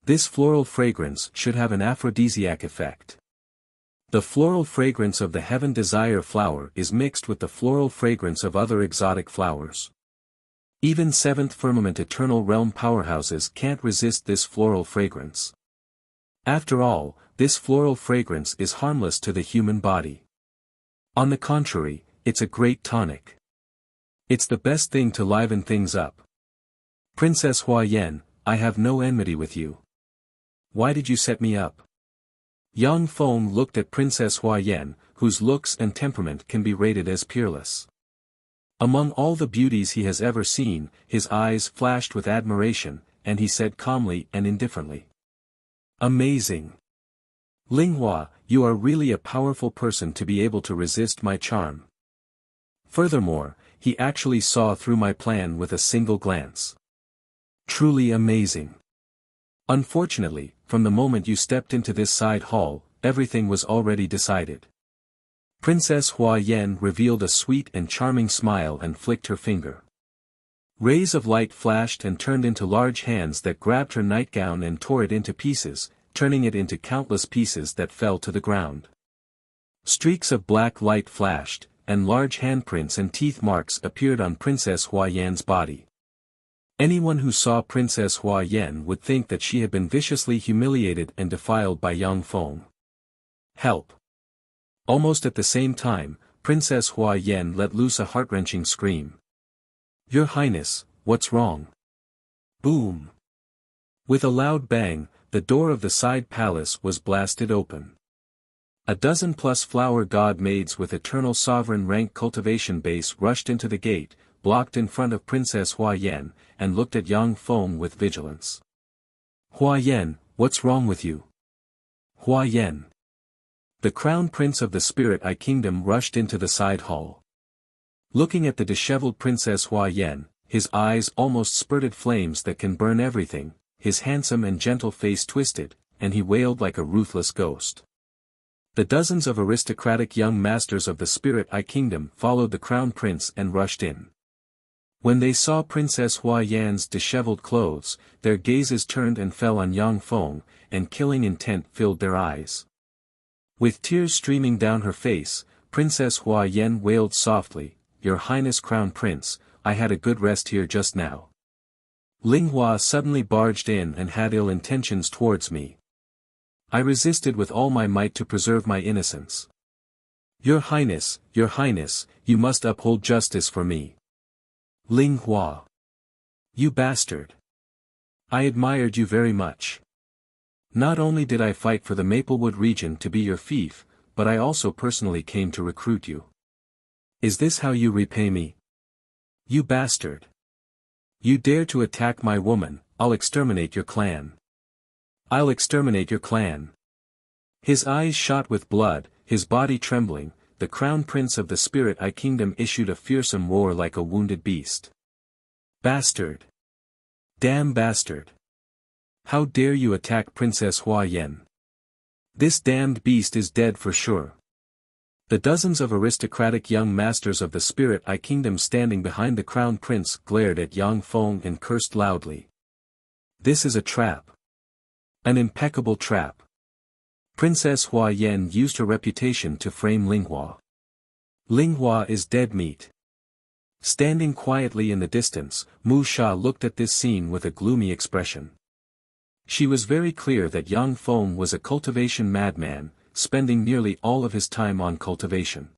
This floral fragrance should have an aphrodisiac effect. The floral fragrance of the Heaven Desire flower is mixed with the floral fragrance of other exotic flowers. Even seventh firmament eternal realm powerhouses can't resist this floral fragrance. After all, this floral fragrance is harmless to the human body. On the contrary, it's a great tonic. It's the best thing to liven things up. Princess Huayan, I have no enmity with you. Why did you set me up? Yang Feng looked at Princess Huayan, whose looks and temperament can be rated as peerless. Among all the beauties he has ever seen, his eyes flashed with admiration, and he said calmly and indifferently. Amazing. Linghua, you are really a powerful person to be able to resist my charm. Furthermore, he actually saw through my plan with a single glance. Truly amazing. Unfortunately, from the moment you stepped into this side hall, everything was already decided. Princess Huayan revealed a sweet and charming smile and flicked her finger. Rays of light flashed and turned into large hands that grabbed her nightgown and tore it into pieces, turning it into countless pieces that fell to the ground. Streaks of black light flashed, and large handprints and teeth marks appeared on Princess Huayan's body. Anyone who saw Princess Huayan would think that she had been viciously humiliated and defiled by Yang Feng. Help! Almost at the same time, Princess Huayan let loose a heart-wrenching scream. Your Highness, what's wrong? Boom! With a loud bang, the door of the side palace was blasted open. A dozen plus flower god maids with eternal sovereign rank cultivation base rushed into the gate, blocked in front of Princess Huayan, and looked at Yang Feng with vigilance. Huayan, what's wrong with you? Huayan. The crown prince of the Spirit Eye Kingdom rushed into the side hall. Looking at the disheveled Princess Huayan, his eyes almost spurted flames that can burn everything, his handsome and gentle face twisted, and he wailed like a ruthless ghost. The dozens of aristocratic young masters of the Spirit Eye Kingdom followed the crown prince and rushed in. When they saw Princess Huayan's disheveled clothes, their gazes turned and fell on Yang Feng, and killing intent filled their eyes. With tears streaming down her face, Princess Huayan wailed softly, Your Highness Crown Prince, I had a good rest here just now. Linghua suddenly barged in and had ill intentions towards me. I resisted with all my might to preserve my innocence. Your Highness, you must uphold justice for me. Linghua. You bastard. I admired you very much. Not only did I fight for the Maplewood region to be your fief, but I also personally came to recruit you. Is this how you repay me? You bastard. You dare to attack my woman, I'll exterminate your clan. I'll exterminate your clan. His eyes shot with blood, his body trembling, the crown prince of the Spirit Eye Kingdom issued a fearsome roar like a wounded beast. Bastard! Damn bastard! How dare you attack Princess Huayan? This damned beast is dead for sure. The dozens of aristocratic young masters of the Spirit Eye Kingdom standing behind the crown prince glared at Yang Feng and cursed loudly. This is a trap. An impeccable trap. Princess Huayan used her reputation to frame Linghua. Linghua is dead meat. Standing quietly in the distance, Mu Sha looked at this scene with a gloomy expression. She was very clear that Yang Feng was a cultivation madman, spending nearly all of his time on cultivation.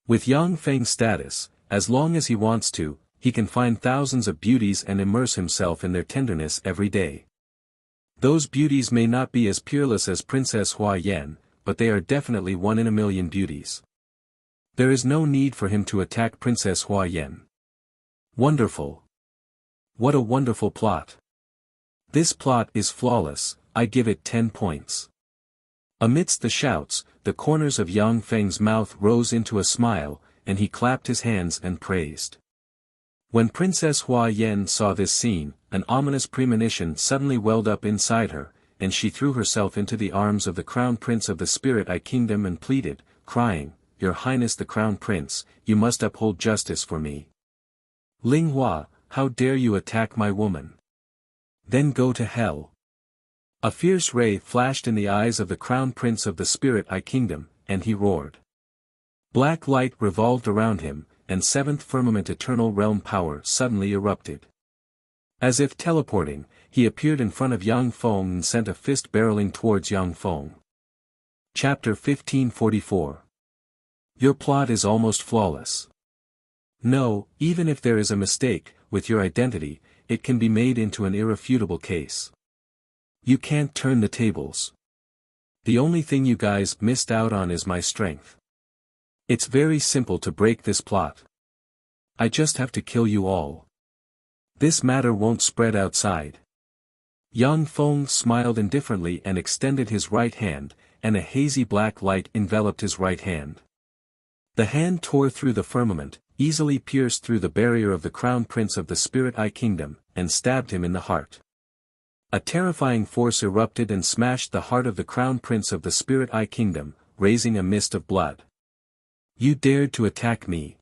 With Yang Feng's status, as long as he wants to, he can find thousands of beauties and immerse himself in their tenderness every day. Those beauties may not be as peerless as Princess Huayan, but they are definitely one in a million beauties. There is no need for him to attack Princess Huayan. Wonderful. What a wonderful plot. This plot is flawless, I give it 10 points. Amidst the shouts, the corners of Yang Feng's mouth rose into a smile, and he clapped his hands and praised. When Princess Huayan saw this scene, an ominous premonition suddenly welled up inside her, and she threw herself into the arms of the Crown Prince of the Spirit Eye Kingdom and pleaded, crying, Your Highness the Crown Prince, you must uphold justice for me. Linghua, how dare you attack my woman? Then go to hell. A fierce ray flashed in the eyes of the Crown Prince of the Spirit Eye Kingdom, and he roared. Black light revolved around him, and seventh firmament eternal realm power suddenly erupted. As if teleporting, he appeared in front of Yang Feng and sent a fist barreling towards Yang Feng. Chapter 1544. Your plot is almost flawless. No, even if there is a mistake, with your identity, it can be made into an irrefutable case. You can't turn the tables. The only thing you guys missed out on is my strength. It's very simple to break this plot. I just have to kill you all. This matter won't spread outside. Yang Feng smiled indifferently and extended his right hand, and a hazy black light enveloped his right hand. The hand tore through the firmament, easily pierced through the barrier of the Crown Prince of the Spirit Eye Kingdom, and stabbed him in the heart. A terrifying force erupted and smashed the heart of the Crown Prince of the Spirit Eye Kingdom, raising a mist of blood. You dared to attack me.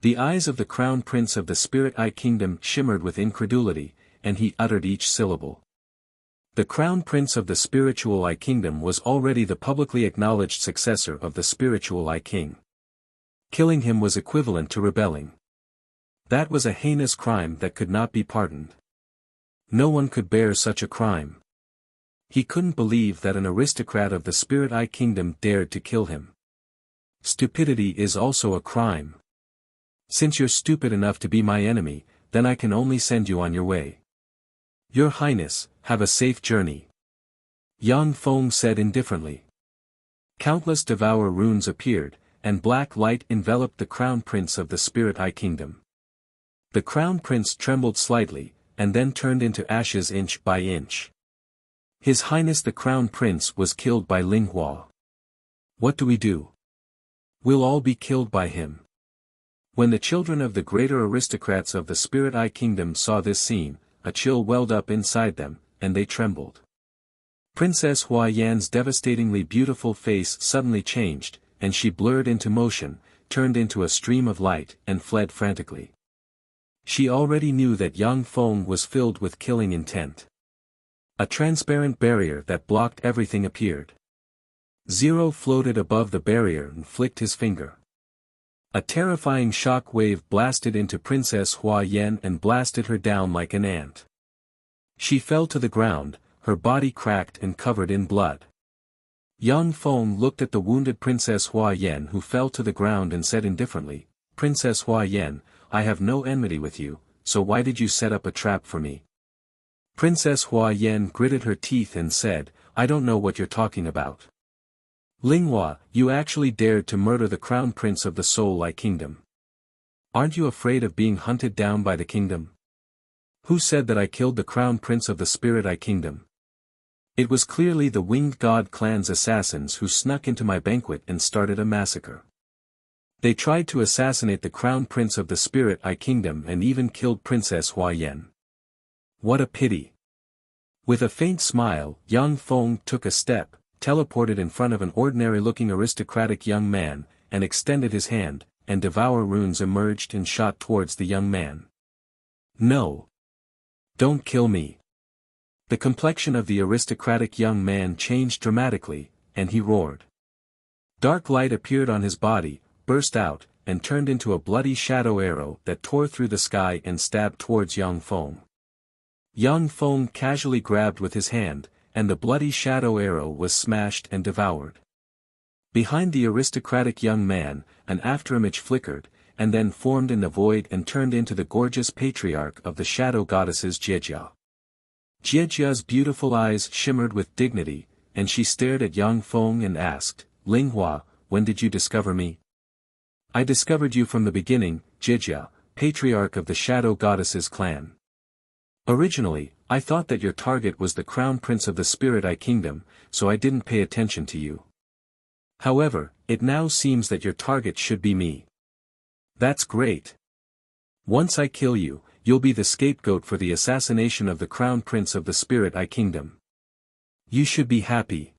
The eyes of the Crown Prince of the Spirit Eye Kingdom shimmered with incredulity, and he uttered each syllable. The Crown Prince of the Spiritual Eye Kingdom was already the publicly acknowledged successor of the Spiritual Eye King. Killing him was equivalent to rebelling. That was a heinous crime that could not be pardoned. No one could bear such a crime. He couldn't believe that an aristocrat of the Spirit Eye Kingdom dared to kill him. Stupidity is also a crime. Since you're stupid enough to be my enemy, then I can only send you on your way. Your Highness, have a safe journey. Yang Feng said indifferently. Countless devour runes appeared, and black light enveloped the Crown Prince of the Spirit Eye Kingdom. The Crown Prince trembled slightly, and then turned into ashes inch by inch. His Highness the Crown Prince was killed by Ling Hua. What do we do? We'll all be killed by him. When the children of the greater aristocrats of the Spirit Eye Kingdom saw this scene, a chill welled up inside them, and they trembled. Princess Hua Yan's devastatingly beautiful face suddenly changed, and she blurred into motion, turned into a stream of light, and fled frantically. She already knew that Yang Feng was filled with killing intent. A transparent barrier that blocked everything appeared. Zero floated above the barrier and flicked his finger. A terrifying shock wave blasted into Princess Hua Yan and blasted her down like an ant. She fell to the ground, her body cracked and covered in blood. Yang Feng looked at the wounded Princess Hua Yan, who fell to the ground, and said indifferently, Princess Hua Yan, I have no enmity with you, so why did you set up a trap for me? Princess Hua Yan gritted her teeth and said, I don't know what you're talking about. Ling Hua, you actually dared to murder the Crown Prince of the Soul Eye Kingdom. Aren't you afraid of being hunted down by the kingdom? Who said that I killed the Crown Prince of the Spirit Eye Kingdom? It was clearly the Winged God clan's assassins who snuck into my banquet and started a massacre. They tried to assassinate the Crown Prince of the Spirit Eye Kingdom and even killed Princess Hua Yan. What a pity. With a faint smile, Yang Feng took a step, teleported in front of an ordinary-looking aristocratic young man, and extended his hand, and devour runes emerged and shot towards the young man. No. Don't kill me. The complexion of the aristocratic young man changed dramatically, and he roared. Dark light appeared on his body, burst out, and turned into a bloody shadow arrow that tore through the sky and stabbed towards Yang Feng. Yang Feng casually grabbed with his hand, and the bloody shadow arrow was smashed and devoured. Behind the aristocratic young man, an afterimage flickered, and then formed in the void and turned into the gorgeous patriarch of the shadow goddesses Jiejia. Jiejia's beautiful eyes shimmered with dignity, and she stared at Yang Feng and asked, Ling Hua, when did you discover me? I discovered you from the beginning, Jiejia, patriarch of the shadow goddesses clan. Originally, I thought that your target was the Crown Prince of the Spirit Eye Kingdom, so I didn't pay attention to you. However, it now seems that your target should be me. That's great. Once I kill you, you'll be the scapegoat for the assassination of the Crown Prince of the Spirit Eye Kingdom. You should be happy.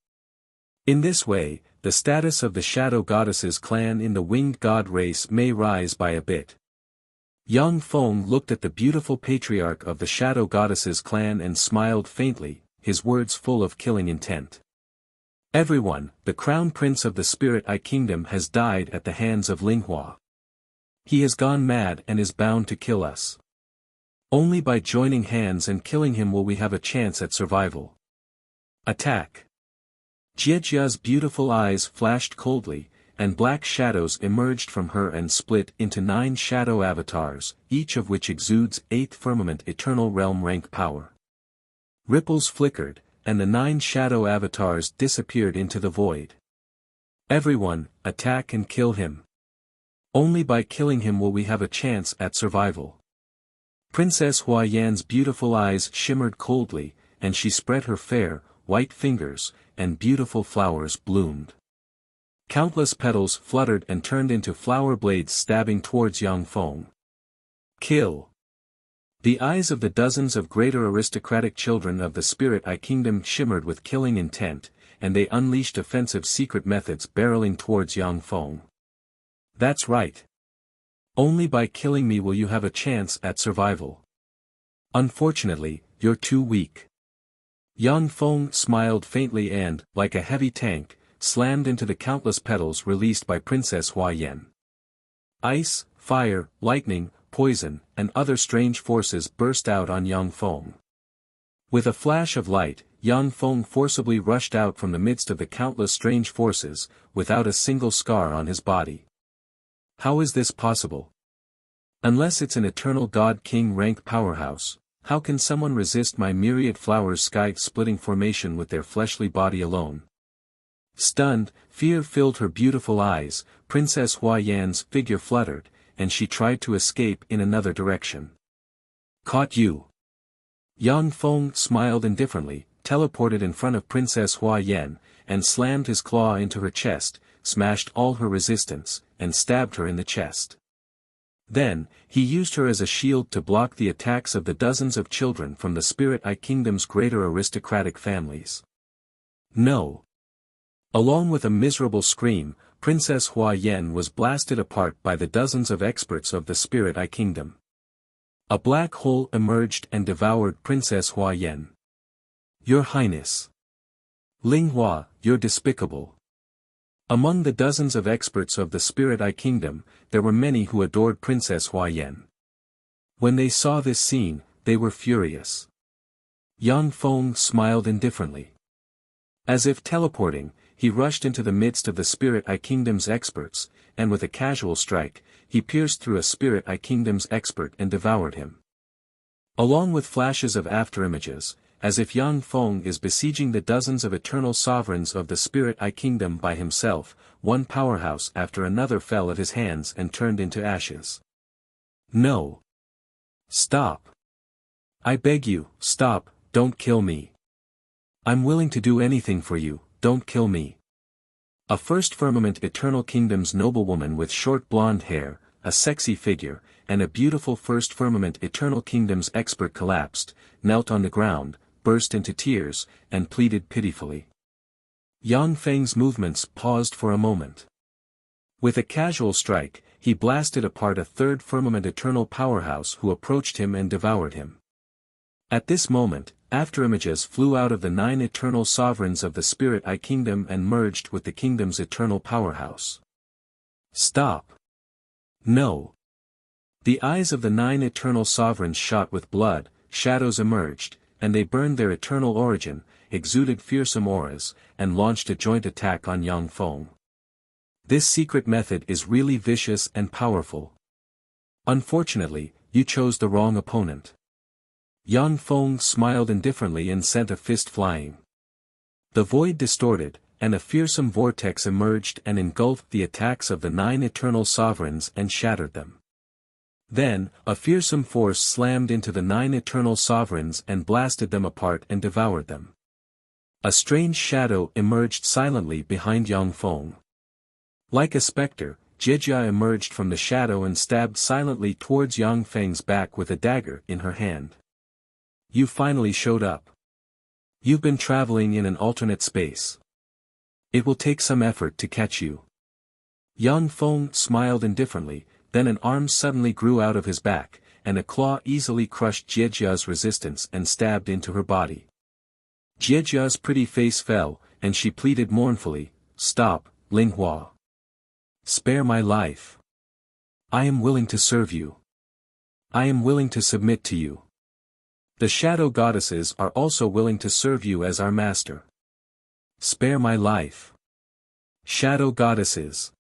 In this way, the status of the Shadow Goddesses clan in the Winged God race may rise by a bit. Yang Feng looked at the beautiful patriarch of the Shadow Goddesses clan and smiled faintly, his words full of killing intent. Everyone, the Crown Prince of the Spirit Eye Kingdom has died at the hands of Ling Hua. He has gone mad and is bound to kill us. Only by joining hands and killing him will we have a chance at survival. Attack! Jiejia's beautiful eyes flashed coldly, and black shadows emerged from her and split into 9 shadow avatars, each of which exudes 8th firmament eternal realm rank power. Ripples flickered, and the 9 shadow avatars disappeared into the void. Everyone, attack and kill him. Only by killing him will we have a chance at survival. Princess Huayan's beautiful eyes shimmered coldly, and she spread her fair, white fingers, and beautiful flowers bloomed. Countless petals fluttered and turned into flower blades stabbing towards Yang Feng. Kill! The eyes of the dozens of greater aristocratic children of the Spirit Eye Kingdom shimmered with killing intent, and they unleashed offensive secret methods barreling towards Yang Feng. That's right. Only by killing me will you have a chance at survival. Unfortunately, you're too weak. Yang Feng smiled faintly and, like a heavy tank, slammed into the countless petals released by Princess Huayan. Ice, fire, lightning, poison, and other strange forces burst out on Yang Feng. With a flash of light, Yang Feng forcibly rushed out from the midst of the countless strange forces, without a single scar on his body. How is this possible? Unless it's an eternal God King rank powerhouse, how can someone resist my myriad flowers sky-splitting formation with their fleshly body alone? Stunned, fear filled her beautiful eyes, Princess Huayan's figure fluttered, and she tried to escape in another direction. Caught you! Yang Feng smiled indifferently, teleported in front of Princess Huayan, and slammed his claw into her chest, smashed all her resistance, and stabbed her in the chest. Then, he used her as a shield to block the attacks of the dozens of children from the Spirit Eye Kingdom's greater aristocratic families. No! Along with a miserable scream, Princess Huayan was blasted apart by the dozens of experts of the Spirit Eye Kingdom. A black hole emerged and devoured Princess Huayan. Your Highness! Linghua, you're despicable. Among the dozens of experts of the Spirit Eye Kingdom, there were many who adored Princess Huayan. When they saw this scene, they were furious. Yang Feng smiled indifferently. As if teleporting, he rushed into the midst of the Spirit Eye Kingdom's experts, and with a casual strike, he pierced through a Spirit Eye Kingdom's expert and devoured him. Along with flashes of afterimages, as if Yang Feng is besieging the dozens of eternal sovereigns of the Spirit Eye Kingdom by himself, one powerhouse after another fell at his hands and turned into ashes. No! Stop! I beg you, stop, don't kill me. I'm willing to do anything for you, don't kill me. A First Firmament Eternal Kingdom's noblewoman with short blonde hair, a sexy figure, and a beautiful First Firmament Eternal Kingdom's expert collapsed, knelt on the ground, burst into tears, and pleaded pitifully. Yang Feng's movements paused for a moment. With a casual strike, he blasted apart a Third Firmament Eternal powerhouse who approached him and devoured him. At this moment, afterimages flew out of the 9 eternal sovereigns of the Spirit Eye Kingdom and merged with the kingdom's eternal powerhouse. Stop! No! The eyes of the 9 eternal sovereigns shot with blood, shadows emerged, and they burned their eternal origin, exuded fearsome auras, and launched a joint attack on Yang Feng. This secret method is really vicious and powerful. Unfortunately, you chose the wrong opponent. Yang Feng smiled indifferently and sent a fist flying. The void distorted, and a fearsome vortex emerged and engulfed the attacks of the 9 eternal sovereigns and shattered them. Then, a fearsome force slammed into the 9 eternal sovereigns and blasted them apart and devoured them. A strange shadow emerged silently behind Yang Feng. Like a specter, Jijia emerged from the shadow and stabbed silently towards Yang Feng's back with a dagger in her hand. You finally showed up. You've been traveling in an alternate space. It will take some effort to catch you. Yang Feng smiled indifferently, then an arm suddenly grew out of his back, and a claw easily crushed Jiejia's resistance and stabbed into her body. Jiejia's pretty face fell, and she pleaded mournfully, "Stop, Linghua. Spare my life. I am willing to serve you. I am willing to submit to you. The shadow goddesses are also willing to serve you as our master. Spare my life. Shadow goddesses.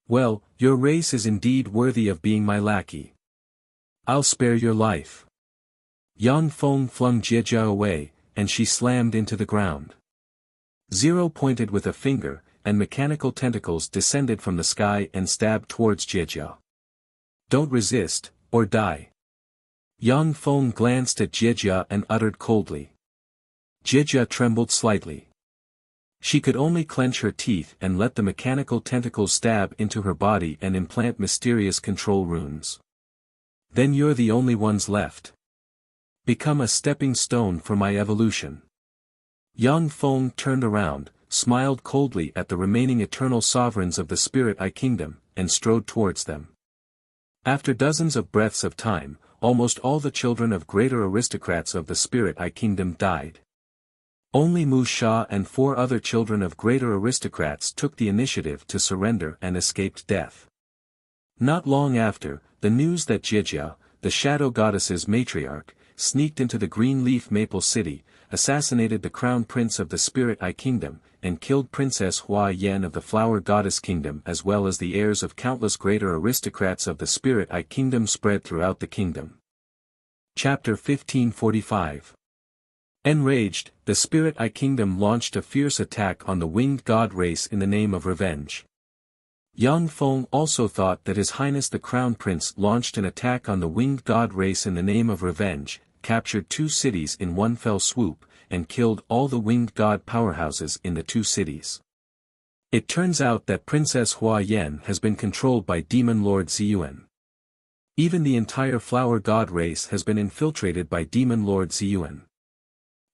Well, your race is indeed worthy of being my lackey. I'll spare your life. Yang Feng flung Jie away, and she slammed into the ground. Zero pointed with a finger, and mechanical tentacles descended from the sky and stabbed towards Jie. Don't resist, or die. Yang Feng glanced at Jie and uttered coldly. Jie trembled slightly. She could only clench her teeth and let the mechanical tentacles stab into her body and implant mysterious control runes. Then you're the only ones left. Become a stepping stone for my evolution. Yang Feng turned around, smiled coldly at the remaining eternal sovereigns of the Spirit Eye Kingdom, and strode towards them. After dozens of breaths of time, almost all the children of greater aristocrats of the Spirit Eye Kingdom died. Only Wuxia and 4 other children of greater aristocrats took the initiative to surrender and escaped death. Not long after, the news that Jie, the Shadow Goddess's matriarch, sneaked into the Green Leaf Maple City, assassinated the Crown Prince of the Spirit Eye Kingdom, and killed Princess Hua Yan of the Flower Goddess Kingdom as well as the heirs of countless greater aristocrats of the Spirit Eye Kingdom spread throughout the kingdom. Chapter 1545. Enraged, the Spirit Eye Kingdom launched a fierce attack on the winged god race in the name of revenge. Yang Feng also thought that His Highness the Crown Prince launched an attack on the winged god race in the name of revenge, captured 2 cities in one fell swoop, and killed all the winged god powerhouses in the 2 cities. It turns out that Princess Hua Yan has been controlled by Demon Lord Ziyuan. Even the entire flower god race has been infiltrated by Demon Lord Ziyuan.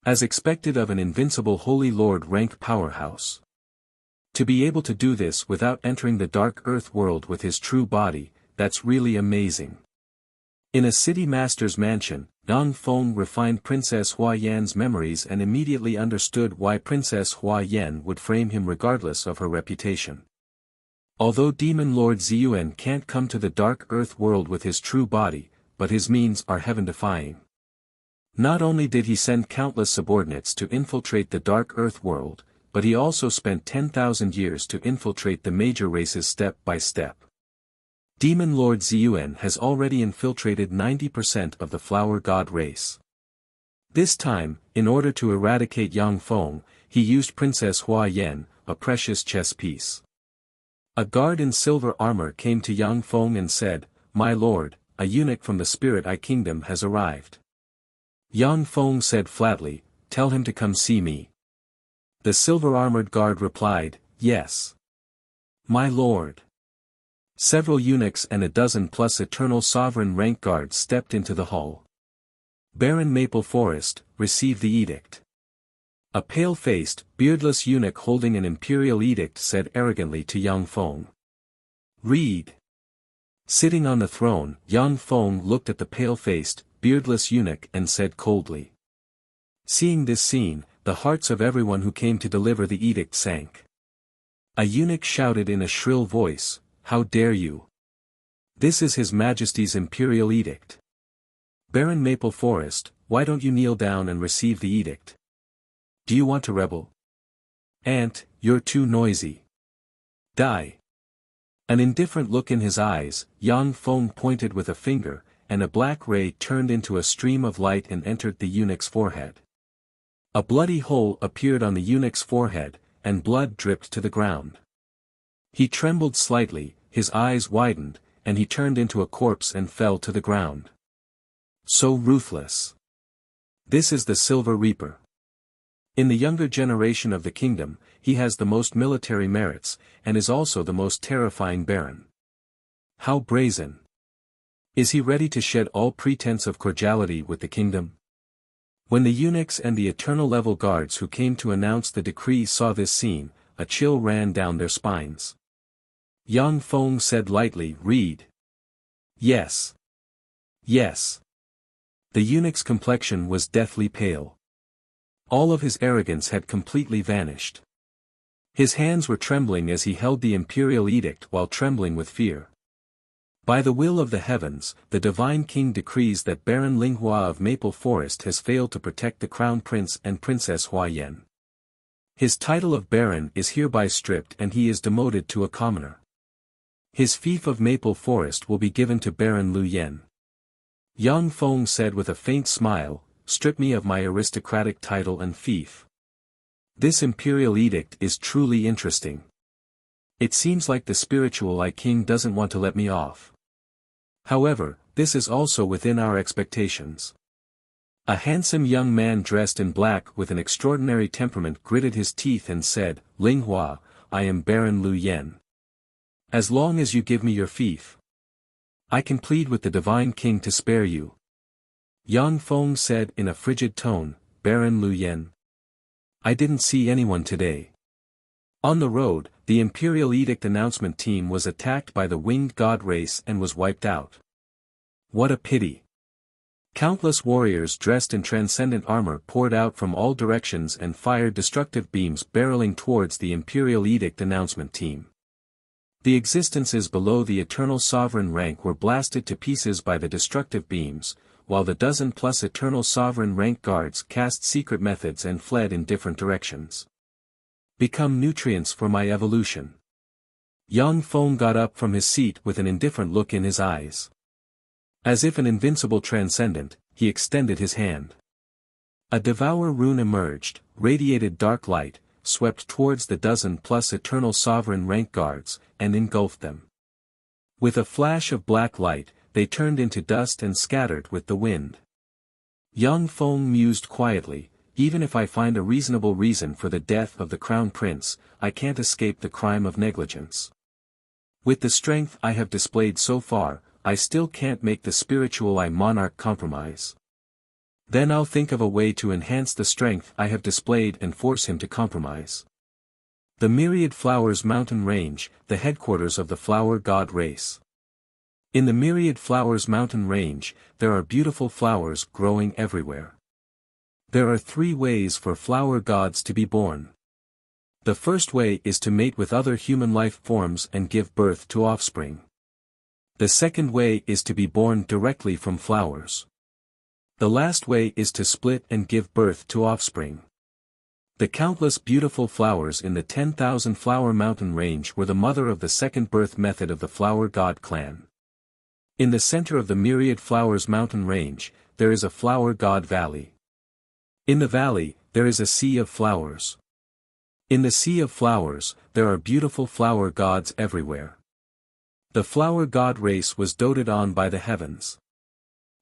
As expected of an invincible Holy Lord rank powerhouse. To be able to do this without entering the dark earth world with his true body, that's really amazing. In a city master's mansion, Yang Feng refined Princess Hua Yan's memories and immediately understood why Princess Hua Yan would frame him regardless of her reputation. Although Demon Lord Ziyuan can't come to the dark earth world with his true body, but his means are heaven-defying. Not only did he send countless subordinates to infiltrate the dark earth world, but he also spent 10,000 years to infiltrate the major races step by step. Demon Lord Ziyuan has already infiltrated 90% of the flower god race. This time, in order to eradicate Yang Feng, he used Princess Hua Yan, a precious chess piece. A guard in silver armor came to Yang Feng and said, "My lord, a eunuch from the Spirit Eye Kingdom has arrived." Yang Feng said flatly, "Tell him to come see me." The silver-armored guard replied, "Yes. My lord." Several eunuchs and a dozen plus eternal sovereign rank guards stepped into the hall. Baron Maple Forest, receive the edict. A pale-faced, beardless eunuch holding an imperial edict said arrogantly to Yang Feng. "Read." Sitting on the throne, Yang Feng looked at the pale-faced, beardless eunuch and said coldly. Seeing this scene, the hearts of everyone who came to deliver the edict sank. A eunuch shouted in a shrill voice, "How dare you! This is His Majesty's imperial edict. Baron Maple Forest, why don't you kneel down and receive the edict? Do you want to rebel? Aunt, you're too noisy. Die." An indifferent look in his eyes, Yang Feng pointed with a finger, and a black ray turned into a stream of light and entered the eunuch's forehead. A bloody hole appeared on the eunuch's forehead, and blood dripped to the ground. He trembled slightly, his eyes widened, and he turned into a corpse and fell to the ground. So ruthless. This is the Silver Reaper. In the younger generation of the kingdom, he has the most military merits, and is also the most terrifying baron. How brazen. Is he ready to shed all pretense of cordiality with the kingdom? When the eunuchs and the eternal level guards who came to announce the decree saw this scene, a chill ran down their spines. Yang Feng said lightly, "Read." "Yes. Yes." The eunuch's complexion was deathly pale. All of his arrogance had completely vanished. His hands were trembling as he held the imperial edict while trembling with fear. By the will of the heavens, the divine king decrees that Baron Linghua of Maple Forest has failed to protect the crown prince and princess Huayan. His title of baron is hereby stripped and he is demoted to a commoner. His fief of Maple Forest will be given to Baron Lu Yen. Yang Feng said with a faint smile, "Strip me of my aristocratic title and fief. This imperial edict is truly interesting. It seems like the spiritual I king doesn't want to let me off. However, this is also within our expectations." A handsome young man dressed in black with an extraordinary temperament gritted his teeth and said, "Linghua, I am Baron Lu Yen. As long as you give me your fief, I can plead with the divine king to spare you." Yang Feng said in a frigid tone, "Baron Lu Yen, I didn't see anyone today." On the road, the Imperial Edict announcement team was attacked by the winged god race and was wiped out. What a pity. Countless warriors dressed in transcendent armor poured out from all directions and fired destructive beams barreling towards the Imperial Edict announcement team. The existences below the Eternal Sovereign rank were blasted to pieces by the destructive beams, while the dozen-plus Eternal Sovereign rank guards cast secret methods and fled in different directions. Become nutrients for my evolution. Yang Feng got up from his seat with an indifferent look in his eyes. As if an invincible transcendent, he extended his hand. A devour rune emerged, radiated dark light, swept towards the dozen-plus Eternal Sovereign rank guards, and engulfed them. With a flash of black light, they turned into dust and scattered with the wind. Yang Feng mused quietly, "Even if I find a reasonable reason for the death of the crown prince, I can't escape the crime of negligence. With the strength I have displayed so far, I still can't make the spiritual I monarch compromise. Then I'll think of a way to enhance the strength I have displayed and force him to compromise." The Myriad Flowers Mountain Range, the headquarters of the flower god race. In the Myriad Flowers Mountain Range, there are beautiful flowers growing everywhere. There are 3 ways for flower gods to be born. The first way is to mate with other human life forms and give birth to offspring. The second way is to be born directly from flowers. The last way is to split and give birth to offspring. The countless beautiful flowers in the 10,000 Flower Mountain Range were the mother of the second birth method of the Flower God clan. In the center of the Myriad Flowers Mountain Range, there is a Flower God Valley. In the valley, there is a sea of flowers. In the sea of flowers, there are beautiful flower gods everywhere. The flower god race was doted on by the heavens.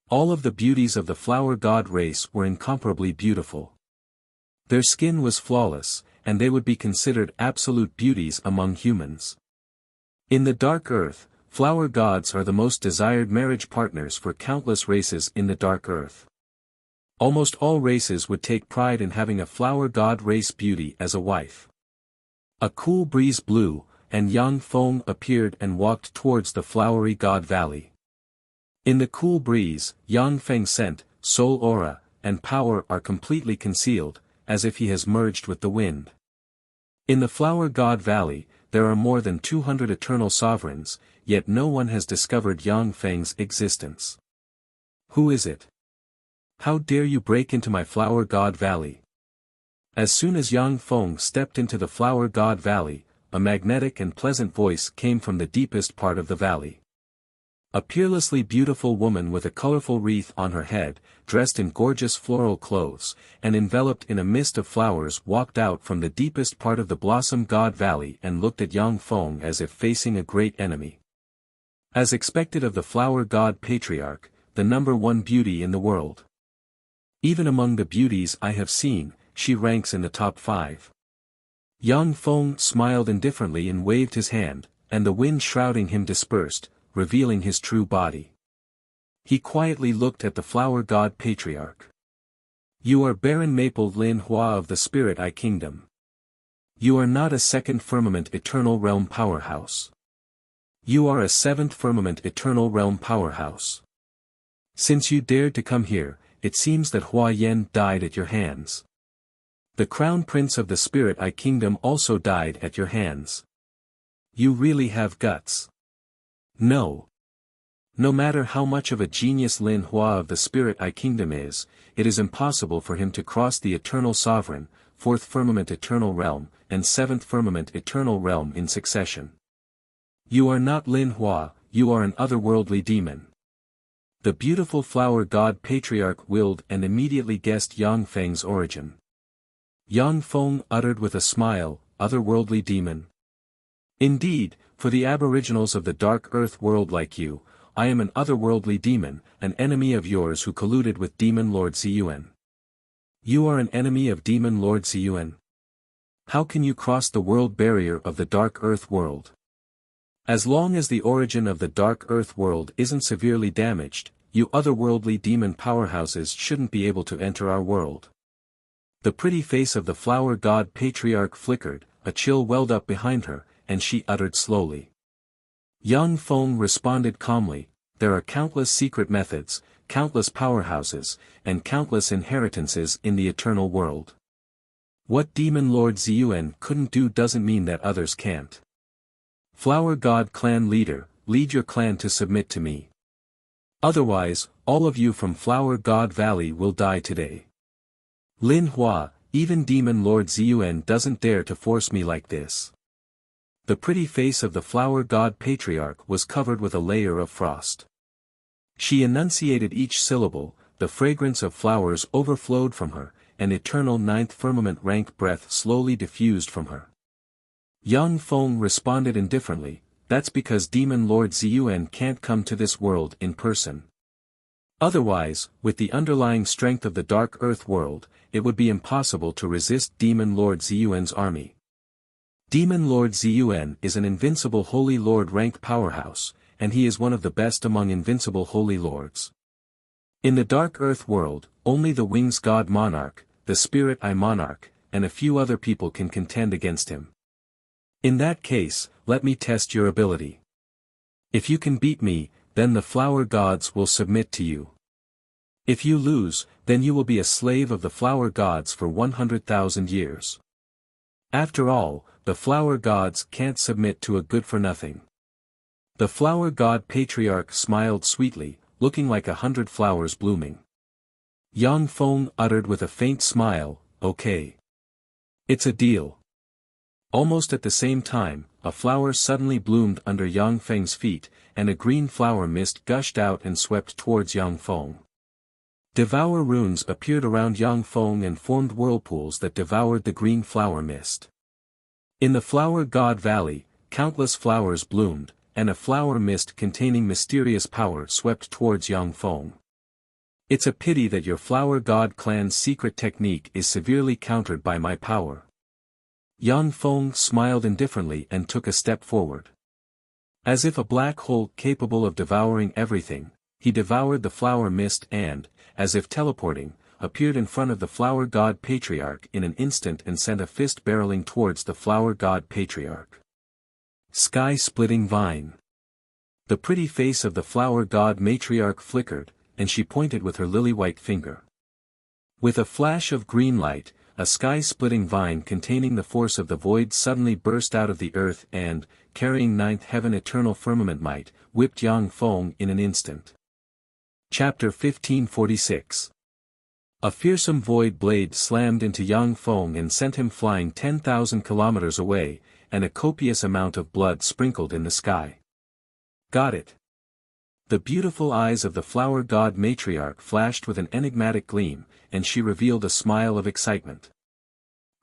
All of the beauties of the flower god race were incomparably beautiful. Their skin was flawless, and they would be considered absolute beauties among humans. In the dark earth, flower gods are the most desired marriage partners for countless races in the dark earth. Almost all races would take pride in having a flower god race beauty as a wife. A cool breeze blew, and Yang Feng appeared and walked towards the flowery god valley. In the cool breeze, Yang Feng's scent, soul aura, and power are completely concealed, as if he has merged with the wind. In the flower god valley, there are more than 200 eternal sovereigns, yet no one has discovered Yang Feng's existence. Who is it? How dare you break into my flower god valley? As soon as Yang Feng stepped into the flower god valley, a magnetic and pleasant voice came from the deepest part of the valley. A peerlessly beautiful woman with a colorful wreath on her head, dressed in gorgeous floral clothes, and enveloped in a mist of flowers walked out from the deepest part of the Blossom God Valley and looked at Yang Feng as if facing a great enemy. As expected of the flower god patriarch, the #1 beauty in the world. Even among the beauties I have seen, she ranks in the top 5. Yang Feng smiled indifferently and waved his hand, and the wind shrouding him dispersed, revealing his true body. He quietly looked at the flower god patriarch. You are Baron Maple Lin Hua of the Spirit Eye Kingdom. You are not a second firmament eternal realm powerhouse. You are a 7th firmament eternal realm powerhouse. Since you dared to come here, it seems that Hua Yan died at your hands. The crown prince of the Spirit Eye Kingdom also died at your hands. You really have guts. No. No matter how much of a genius Lin Hua of the Spirit Eye Kingdom is, it is impossible for him to cross the Eternal Sovereign, 4th Firmament Eternal Realm, and 7th Firmament Eternal Realm in succession. You are not Lin Hua, you are an otherworldly demon. The beautiful flower god patriarch willed and immediately guessed Yang Feng's origin. Yang Feng uttered with a smile, otherworldly demon. Indeed, for the aboriginals of the dark earth world like you, I am an otherworldly demon, an enemy of yours who colluded with Demon Lord Ziyuan. You are an enemy of Demon Lord Ziyuan? How can you cross the world barrier of the dark earth world? As long as the origin of the dark earth world isn't severely damaged, you otherworldly demon powerhouses shouldn't be able to enter our world. The pretty face of the flower god patriarch flickered, a chill welled up behind her, and she uttered slowly. Yang Feng responded calmly, there are countless secret methods, countless powerhouses, and countless inheritances in the eternal world. What Demon Lord Ziyuan couldn't do doesn't mean that others can't. Flower God clan leader, lead your clan to submit to me. Otherwise, all of you from Flower God Valley will die today. Lin Hua, even Demon Lord Ziyuan doesn't dare to force me like this. The pretty face of the flower god patriarch was covered with a layer of frost. She enunciated each syllable, the fragrance of flowers overflowed from her, and eternal 9th firmament rank breath slowly diffused from her. Yang Feng responded indifferently, that's because Demon Lord Ziyuan can't come to this world in person. Otherwise, with the underlying strength of the dark earth world, it would be impossible to resist Demon Lord Ziyuan's army. Demon Lord Ziyuan is an invincible Holy Lord rank powerhouse, and he is one of the best among invincible Holy Lords. In the Dark Earth world, only the Wings God Monarch, the Spirit Eye Monarch, and a few other people can contend against him. In that case, let me test your ability. If you can beat me, then the flower gods will submit to you. If you lose, then you will be a slave of the flower gods for 100,000 years. After all, the flower gods can't submit to a good-for-nothing. The flower god patriarch smiled sweetly, looking like 100 flowers blooming. Yang Feng uttered with a faint smile, okay. It's a deal. Almost at the same time, a flower suddenly bloomed under Yang Feng's feet, and a green flower mist gushed out and swept towards Yang Feng. Devour runes appeared around Yang Feng and formed whirlpools that devoured the green flower mist. In the Flower God Valley, countless flowers bloomed, and a flower mist containing mysterious power swept towards Yang Feng. It's a pity that your Flower God clan's secret technique is severely countered by my power. Yang Feng smiled indifferently and took a step forward. As if a black hole capable of devouring everything, he devoured the flower mist and, as if teleporting, appeared in front of the flower god patriarch in an instant and sent a fist barreling towards the flower god patriarch. Sky-splitting vine. The pretty face of the flower god matriarch flickered, and she pointed with her lily-white finger. With a flash of green light, a sky-splitting vine containing the force of the void suddenly burst out of the earth and, carrying 9th heaven eternal firmament might, whipped Yang Feng in an instant. Chapter 1546. A fearsome void blade slammed into Yang Feng and sent him flying 10,000 kilometers away, and a copious amount of blood sprinkled in the sky. Got it. The beautiful eyes of the flower god matriarch flashed with an enigmatic gleam, and she revealed a smile of excitement.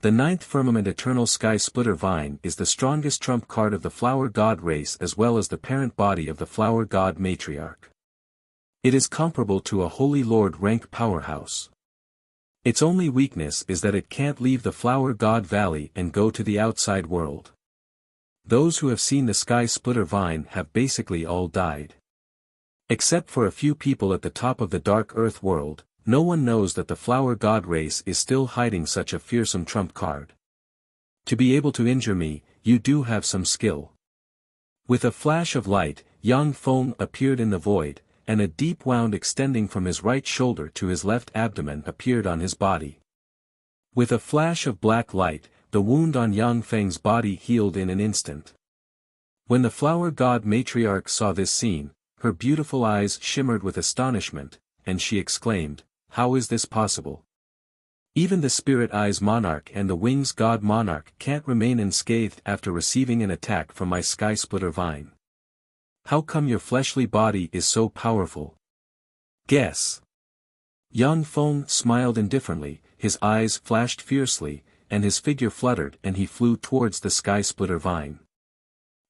The 9th firmament eternal sky splitter vine is the strongest trump card of the flower god race as well as the parent body of the flower god matriarch. It is comparable to a holy lord rank powerhouse. Its only weakness is that it can't leave the Flower God Valley and go to the outside world. Those who have seen the Sky Splitter Vine have basically all died. Except for a few people at the top of the Dark Earth world, no one knows that the Flower God race is still hiding such a fearsome trump card. To be able to injure me, you do have some skill. With a flash of light, Yang Feng appeared in the void, and a deep wound extending from his right shoulder to his left abdomen appeared on his body. With a flash of black light, the wound on Yang Feng's body healed in an instant. When the flower god matriarch saw this scene, Her beautiful eyes shimmered with astonishment, and she exclaimed, "How is this possible? Even the Spirit Eyes Monarch and the Wings God Monarch can't remain unscathed after receiving an attack from my Sky Splitter Vine. How come your fleshly body is so powerful? Guess." Yang Feng smiled indifferently, his eyes flashed fiercely, and his figure fluttered and he flew towards the Sky Splitter Vine.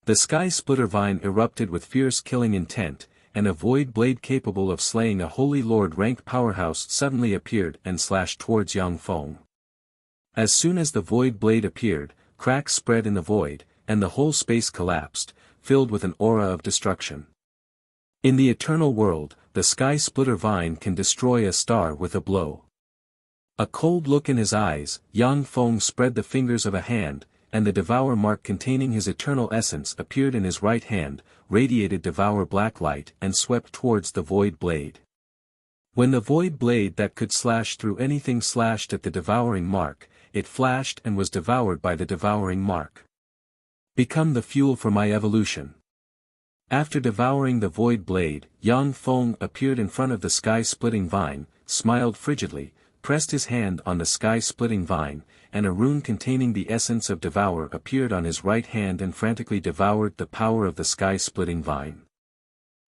The Sky Splitter Vine erupted with fierce killing intent, and a void blade capable of slaying a Holy Lord-ranked powerhouse suddenly appeared and slashed towards Yang Feng. As soon as the void blade appeared, cracks spread in the void, and the whole space collapsed, filled with an aura of destruction. In the eternal world, the Sky Splitter Vine can destroy a star with a blow. A cold look in his eyes, Yang Feng spread the fingers of a hand, and the Devour mark containing his eternal essence appeared in his right hand, radiated Devour black light and swept towards the void blade. When the void blade that could slash through anything slashed at the devouring mark, it flashed and was devoured by the devouring mark. Become the fuel for my evolution. After devouring the void blade, Yang Feng appeared in front of the sky-splitting vine, smiled frigidly, pressed his hand on the sky-splitting vine, and a rune containing the essence of Devour appeared on his right hand and frantically devoured the power of the sky-splitting vine.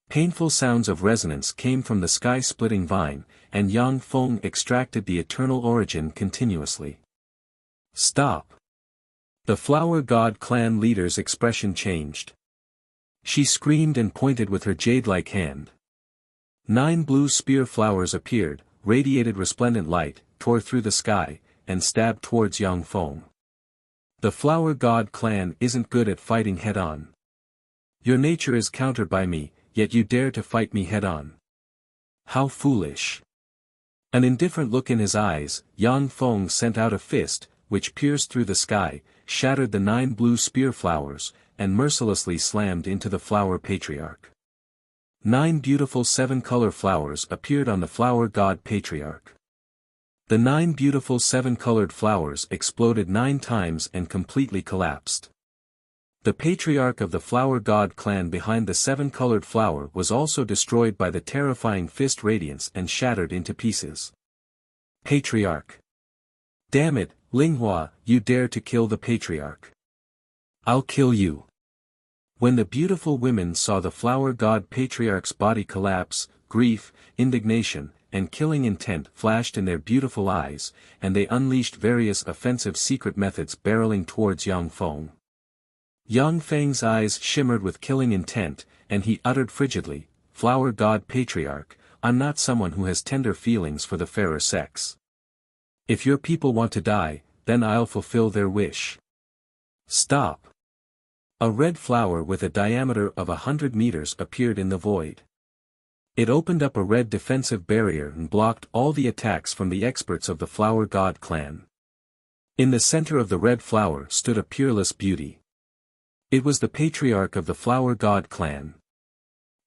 Painful sounds of resonance came from the sky-splitting vine, and Yang Feng extracted the eternal origin continuously. Stop! The Flower God clan leader's expression changed. She screamed and pointed with her jade-like hand. 9 blue spear flowers appeared, radiated resplendent light, tore through the sky, and stabbed towards Yang Feng. The Flower God clan isn't good at fighting head-on. Your nature is countered by me, yet you dare to fight me head-on. How foolish! An indifferent look in his eyes, Yang Feng sent out a fist, which pierced through the sky, shattered the 9 blue spear flowers, and mercilessly slammed into the Flower Patriarch. 9 beautiful 7-color flowers appeared on the Flower God Patriarch. The 9 beautiful 7-colored flowers exploded 9 times and completely collapsed. The Patriarch of the Flower God clan behind the 7-colored flower was also destroyed by the terrifying fist radiance and shattered into pieces. Patriarch! Damn it, Linghua, you dare to kill the Patriarch. I'll kill you. When the beautiful women saw the Flower God Patriarch's body collapse, grief, indignation, and killing intent flashed in their beautiful eyes, and they unleashed various offensive secret methods barreling towards Yang Feng. Yang Feng's eyes shimmered with killing intent, and he uttered frigidly, "Flower God Patriarch, I'm not someone who has tender feelings for the fairer sex. If your people want to die, then I'll fulfill their wish." Stop! A red flower with a diameter of 100 meters appeared in the void. It opened up a red defensive barrier and blocked all the attacks from the experts of the Flower God clan. In the center of the red flower stood a peerless beauty. It was the Patriarch of the Flower God clan.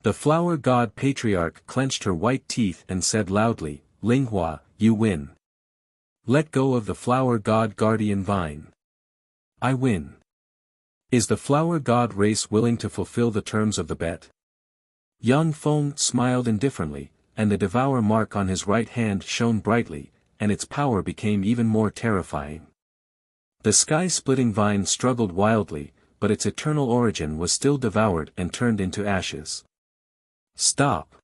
The Flower God Patriarch clenched her white teeth and said loudly, "Linghua, you win. Let go of the Flower God Guardian Vine. I win." Is the Flower God race willing to fulfill the terms of the bet? Yang Feng smiled indifferently, and the Devour mark on his right hand shone brightly, and its power became even more terrifying. The sky-splitting vine struggled wildly, but its eternal origin was still devoured and turned into ashes. Stop!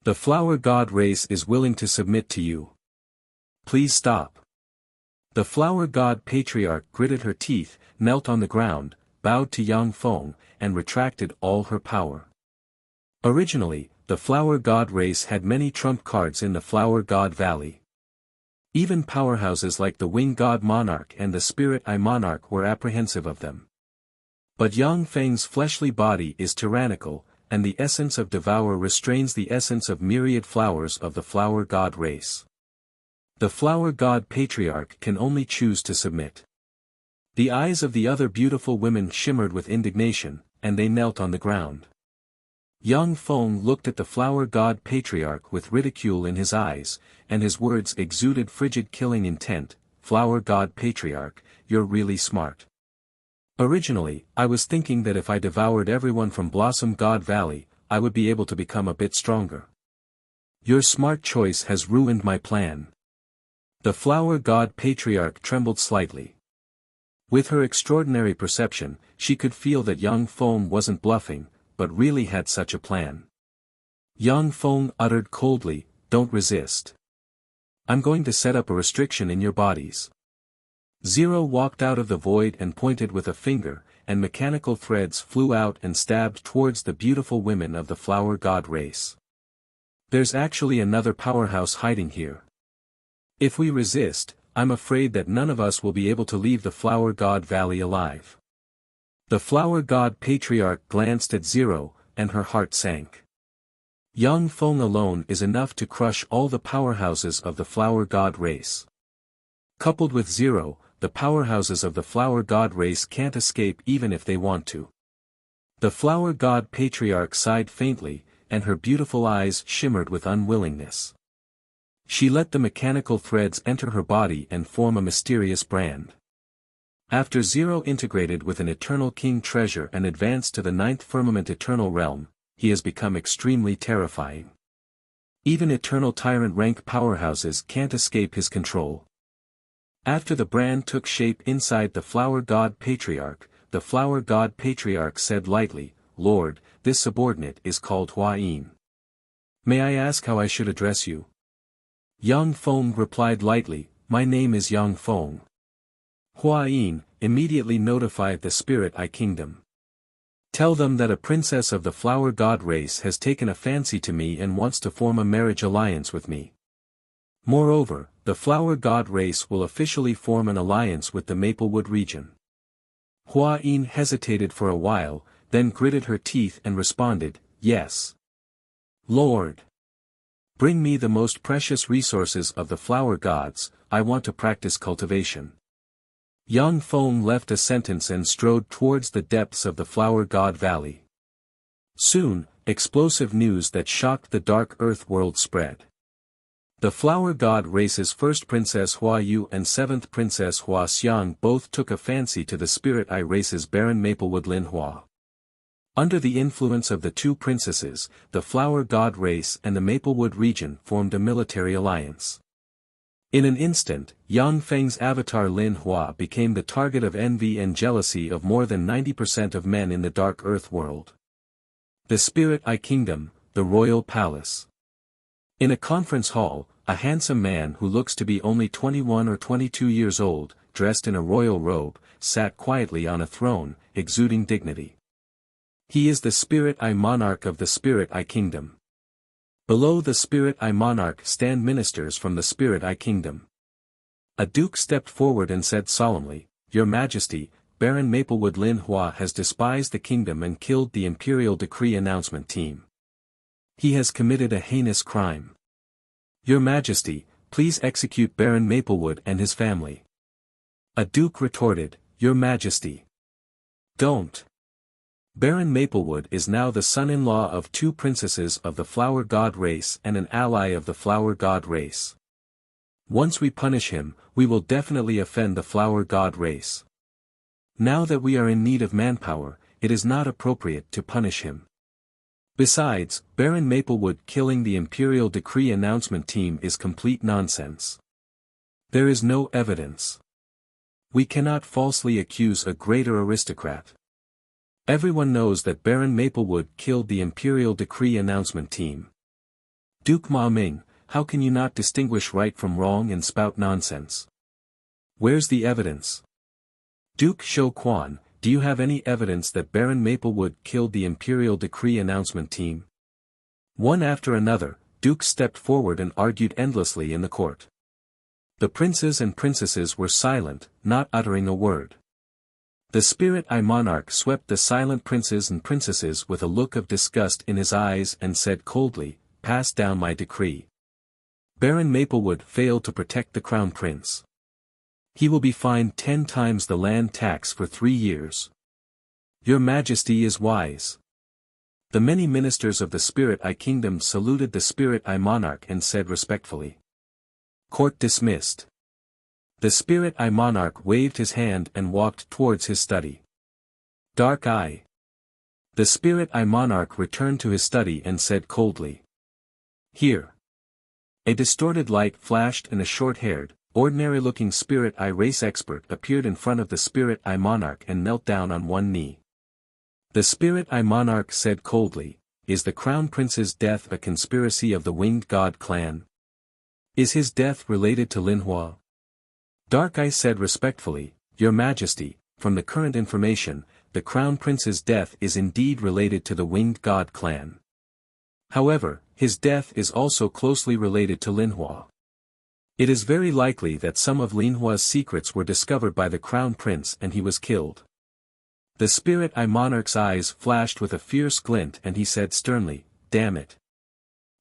The Flower God race is willing to submit to you. Please stop. The Flower God Patriarch gritted her teeth, knelt on the ground, bowed to Yang Feng, and retracted all her power. Originally, the Flower God race had many trump cards in the Flower God Valley. Even powerhouses like the Wing God Monarch and the Spirit Eye Monarch were apprehensive of them. But Yang Feng's fleshly body is tyrannical, and the essence of Devour restrains the essence of myriad flowers of the Flower God race. The Flower God Patriarch can only choose to submit. The eyes of the other beautiful women shimmered with indignation, and they knelt on the ground. Yang Feng looked at the Flower God Patriarch with ridicule in his eyes, and his words exuded frigid killing intent. "Flower God Patriarch, you're really smart. Originally, I was thinking that if I devoured everyone from Blossom God Valley, I would be able to become a bit stronger. Your smart choice has ruined my plan. The flower god patriarch trembled slightly. With her extraordinary perception, she could feel that Yang Feng wasn't bluffing, but really had such a plan. Yang Feng uttered coldly, "Don't resist. I'm going to set up a restriction in your bodies." Zero walked out of the void and pointed with a finger, and mechanical threads flew out and stabbed towards the beautiful women of the flower god race. There's actually another powerhouse hiding here. If we resist, I'm afraid that none of us will be able to leave the flower god valley alive. The flower god patriarch glanced at Zero, and her heart sank. Yang Feng alone is enough to crush all the powerhouses of the flower god race. Coupled with Zero, the powerhouses of the flower god race can't escape even if they want to. The flower god patriarch sighed faintly, and her beautiful eyes shimmered with unwillingness. She let the mechanical threads enter her body and form a mysterious brand. After Zero integrated with an Eternal King treasure and advanced to the 9th firmament Eternal Realm, he has become extremely terrifying. Even Eternal Tyrant rank powerhouses can't escape his control. After the brand took shape inside the flower god patriarch, the flower god patriarch said lightly, "Lord, this subordinate is called Hua Yin. May I ask how I should address you?" Yang Feng replied lightly, "My name is Yang Feng." Hua Yin, immediately notified the Spirit Eye Kingdom. "Tell them that a princess of the flower god race has taken a fancy to me and wants to form a marriage alliance with me. Moreover, the flower god race will officially form an alliance with the Maplewood region." Hua Yin hesitated for a while, then gritted her teeth and responded, "Yes. Lord. Bring me the most precious resources of the flower gods, I want to practice cultivation." Yang Feng left a sentence and strode towards the depths of the flower god valley. Soon, explosive news that shocked the dark earth world spread. The flower god race's first princess Hua Yu and 7th princess Hua Xiang both took a fancy to the Spirit Eye race's Baron Maplewood Lin Hua. Under the influence of the two princesses, the flower god race and the Maplewood region formed a military alliance. In an instant, Yang Feng's avatar Lin Hua became the target of envy and jealousy of more than 90% of men in the dark earth world. The Spirit Eye Kingdom, the Royal Palace. In a conference hall, a handsome man who looks to be only 21 or 22 years old, dressed in a royal robe, sat quietly on a throne, exuding dignity. He is the Spirit Eye Monarch of the Spirit Eye Kingdom. Below the Spirit Eye Monarch stand ministers from the Spirit Eye Kingdom. A duke stepped forward and said solemnly, "Your Majesty, Baron Maplewood Lin Hua has despised the kingdom and killed the Imperial Decree Announcement team. He has committed a heinous crime. Your Majesty, please execute Baron Maplewood and his family." A duke retorted, "Your Majesty. Don't. Baron Maplewood is now the son-in-law of two princesses of the flower god race and an ally of the flower god race. Once we punish him, we will definitely offend the flower god race. Now that we are in need of manpower, it is not appropriate to punish him. Besides, Baron Maplewood killing the Imperial Decree Announcement team is complete nonsense. There is no evidence. We cannot falsely accuse a greater aristocrat. Everyone knows that Baron Maplewood killed the Imperial Decree Announcement team. Duke Ma Ming, how can you not distinguish right from wrong and spout nonsense? Where's the evidence? Duke Shou Quan, do you have any evidence that Baron Maplewood killed the Imperial Decree Announcement team?" One after another, dukes stepped forward and argued endlessly in the court. The princes and princesses were silent, not uttering a word. The Spirit Eye Monarch swept the silent princes and princesses with a look of disgust in his eyes and said coldly, "Pass down my decree. Baron Maplewood failed to protect the Crown Prince. He will be fined 10 times the land tax for 3 years. Your Majesty is wise." The many ministers of the Spirit Eye Kingdom saluted the Spirit Eye Monarch and said respectfully, "Court dismissed." The Spirit Eye Monarch waved his hand and walked towards his study. Dark Eye. The Spirit Eye monarch returned to his study and said coldly. Here. A distorted light flashed and a short-haired, ordinary-looking Spirit Eye race expert appeared in front of the Spirit Eye monarch and knelt down on one knee. The Spirit Eye monarch said coldly, "Is the Crown Prince's death a conspiracy of the Winged God clan? Is his death related to Lin Hua?" Dark Eye said respectfully, "Your Majesty, from the current information, the Crown Prince's death is indeed related to the Winged God clan. However, his death is also closely related to Lin Hua. It is very likely that some of Lin Hua's secrets were discovered by the Crown Prince and he was killed." The Spirit Eye monarch's eyes flashed with a fierce glint and he said sternly, "Damn it.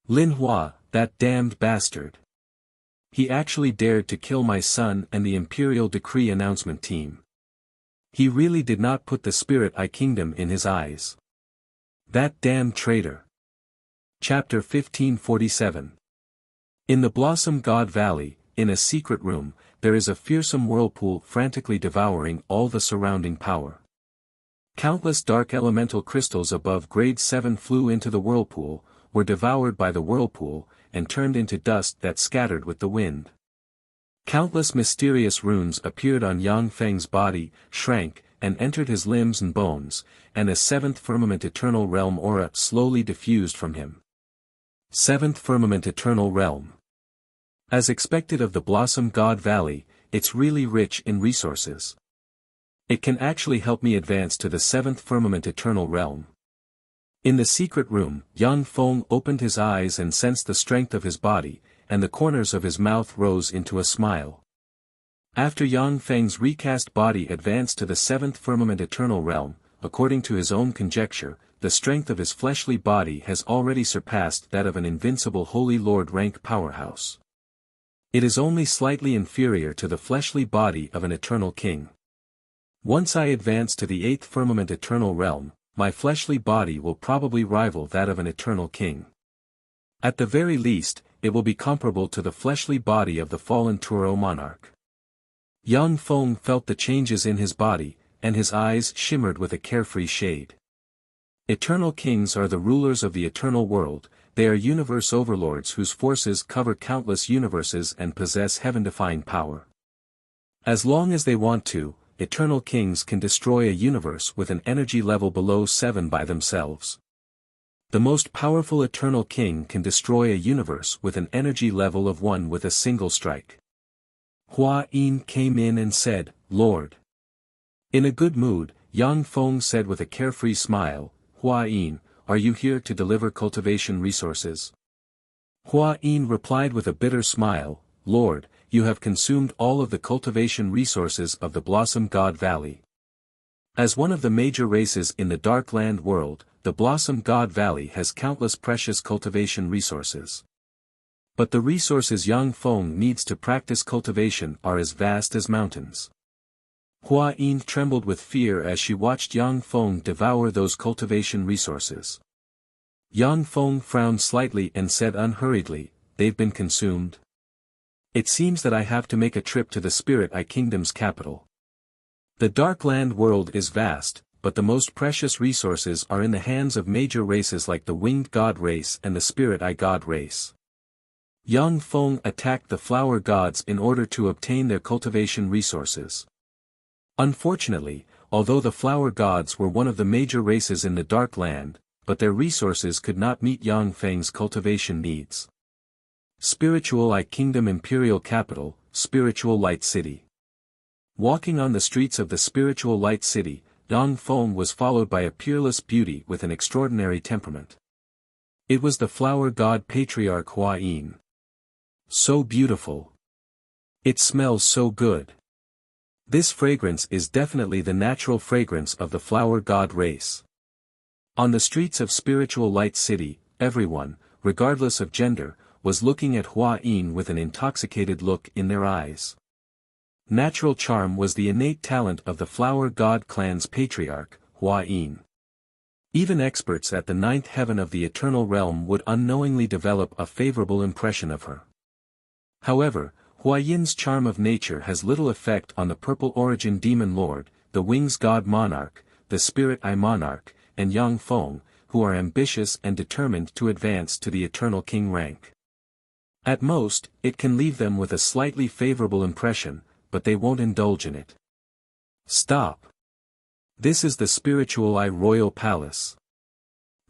Lin Hua, that damned bastard. He actually dared to kill my son and the Imperial Decree announcement team. He really did not put the Spirit Eye Kingdom in his eyes. That damned traitor." Chapter 1547. In the Blossom God Valley, in a secret room, there is a fearsome whirlpool frantically devouring all the surrounding power. Countless dark elemental crystals above grade 7 flew into the whirlpool, were devoured by the whirlpool, and turned into dust that scattered with the wind. Countless mysterious runes appeared on Yang Feng's body, shrank, and entered his limbs and bones, and a seventh firmament eternal realm aura slowly diffused from him. Seventh firmament eternal realm. As expected of the Blossom God Valley, it's really rich in resources. It can actually help me advance to the seventh firmament eternal realm. In the secret room, Yang Feng opened his eyes and sensed the strength of his body, and the corners of his mouth rose into a smile. After Yang Feng's recast body advanced to the seventh firmament eternal realm, according to his own conjecture, the strength of his fleshly body has already surpassed that of an invincible Holy Lord rank powerhouse. It is only slightly inferior to the fleshly body of an eternal king. Once I advance to the eighth firmament eternal realm, my fleshly body will probably rival that of an eternal king. At the very least, it will be comparable to the fleshly body of the fallen Turo monarch. Yang Feng felt the changes in his body, and his eyes shimmered with a carefree shade. Eternal kings are the rulers of the eternal world, they are universe overlords whose forces cover countless universes and possess heaven-defying power. As long as they want to, eternal kings can destroy a universe with an energy level below 7 by themselves. The most powerful eternal king can destroy a universe with an energy level of 1 with a single strike. Hua Yin came in and said, "Lord." In a good mood, Yang Feng said with a carefree smile, "Hua Yin, are you here to deliver cultivation resources?" Hua Yin replied with a bitter smile, "Lord, you have consumed all of the cultivation resources of the Blossom God Valley. As one of the major races in the Dark Land world, the Blossom God Valley has countless precious cultivation resources. But the resources Yang Feng needs to practice cultivation are as vast as mountains." Hua Yin trembled with fear as she watched Yang Feng devour those cultivation resources. Yang Feng frowned slightly and said unhurriedly, "They've been consumed? It seems that I have to make a trip to the Spirit Eye Kingdom's capital. The Dark Land world is vast, but the most precious resources are in the hands of major races like the Winged God race and the Spirit Eye God race." Yang Feng attacked the flower gods in order to obtain their cultivation resources. Unfortunately, although the flower gods were one of the major races in the Dark Land, but their resources could not meet Yang Feng's cultivation needs. Spiritual Eye Kingdom Imperial Capital, Spiritual Light City. Walking on the streets of the Spiritual Light City, Yang Feng was followed by a peerless beauty with an extraordinary temperament. It was the flower god patriarch Hua Yin. So beautiful. It smells so good. This fragrance is definitely the natural fragrance of the flower god race. On the streets of Spiritual Light City, everyone, regardless of gender, was looking at Hua Yin with an intoxicated look in their eyes. Natural charm was the innate talent of the flower god clan's patriarch, Hua Yin. Even experts at the ninth heaven of the eternal realm would unknowingly develop a favorable impression of her. However, Hua Yin's charm of nature has little effect on the Purple Origin Demon Lord, the Wings God Monarch, the Spirit Eye Monarch, and Yang Feng, who are ambitious and determined to advance to the eternal king rank. At most, it can leave them with a slightly favorable impression, but they won't indulge in it. Stop. This is the Spiritual Eye Royal Palace.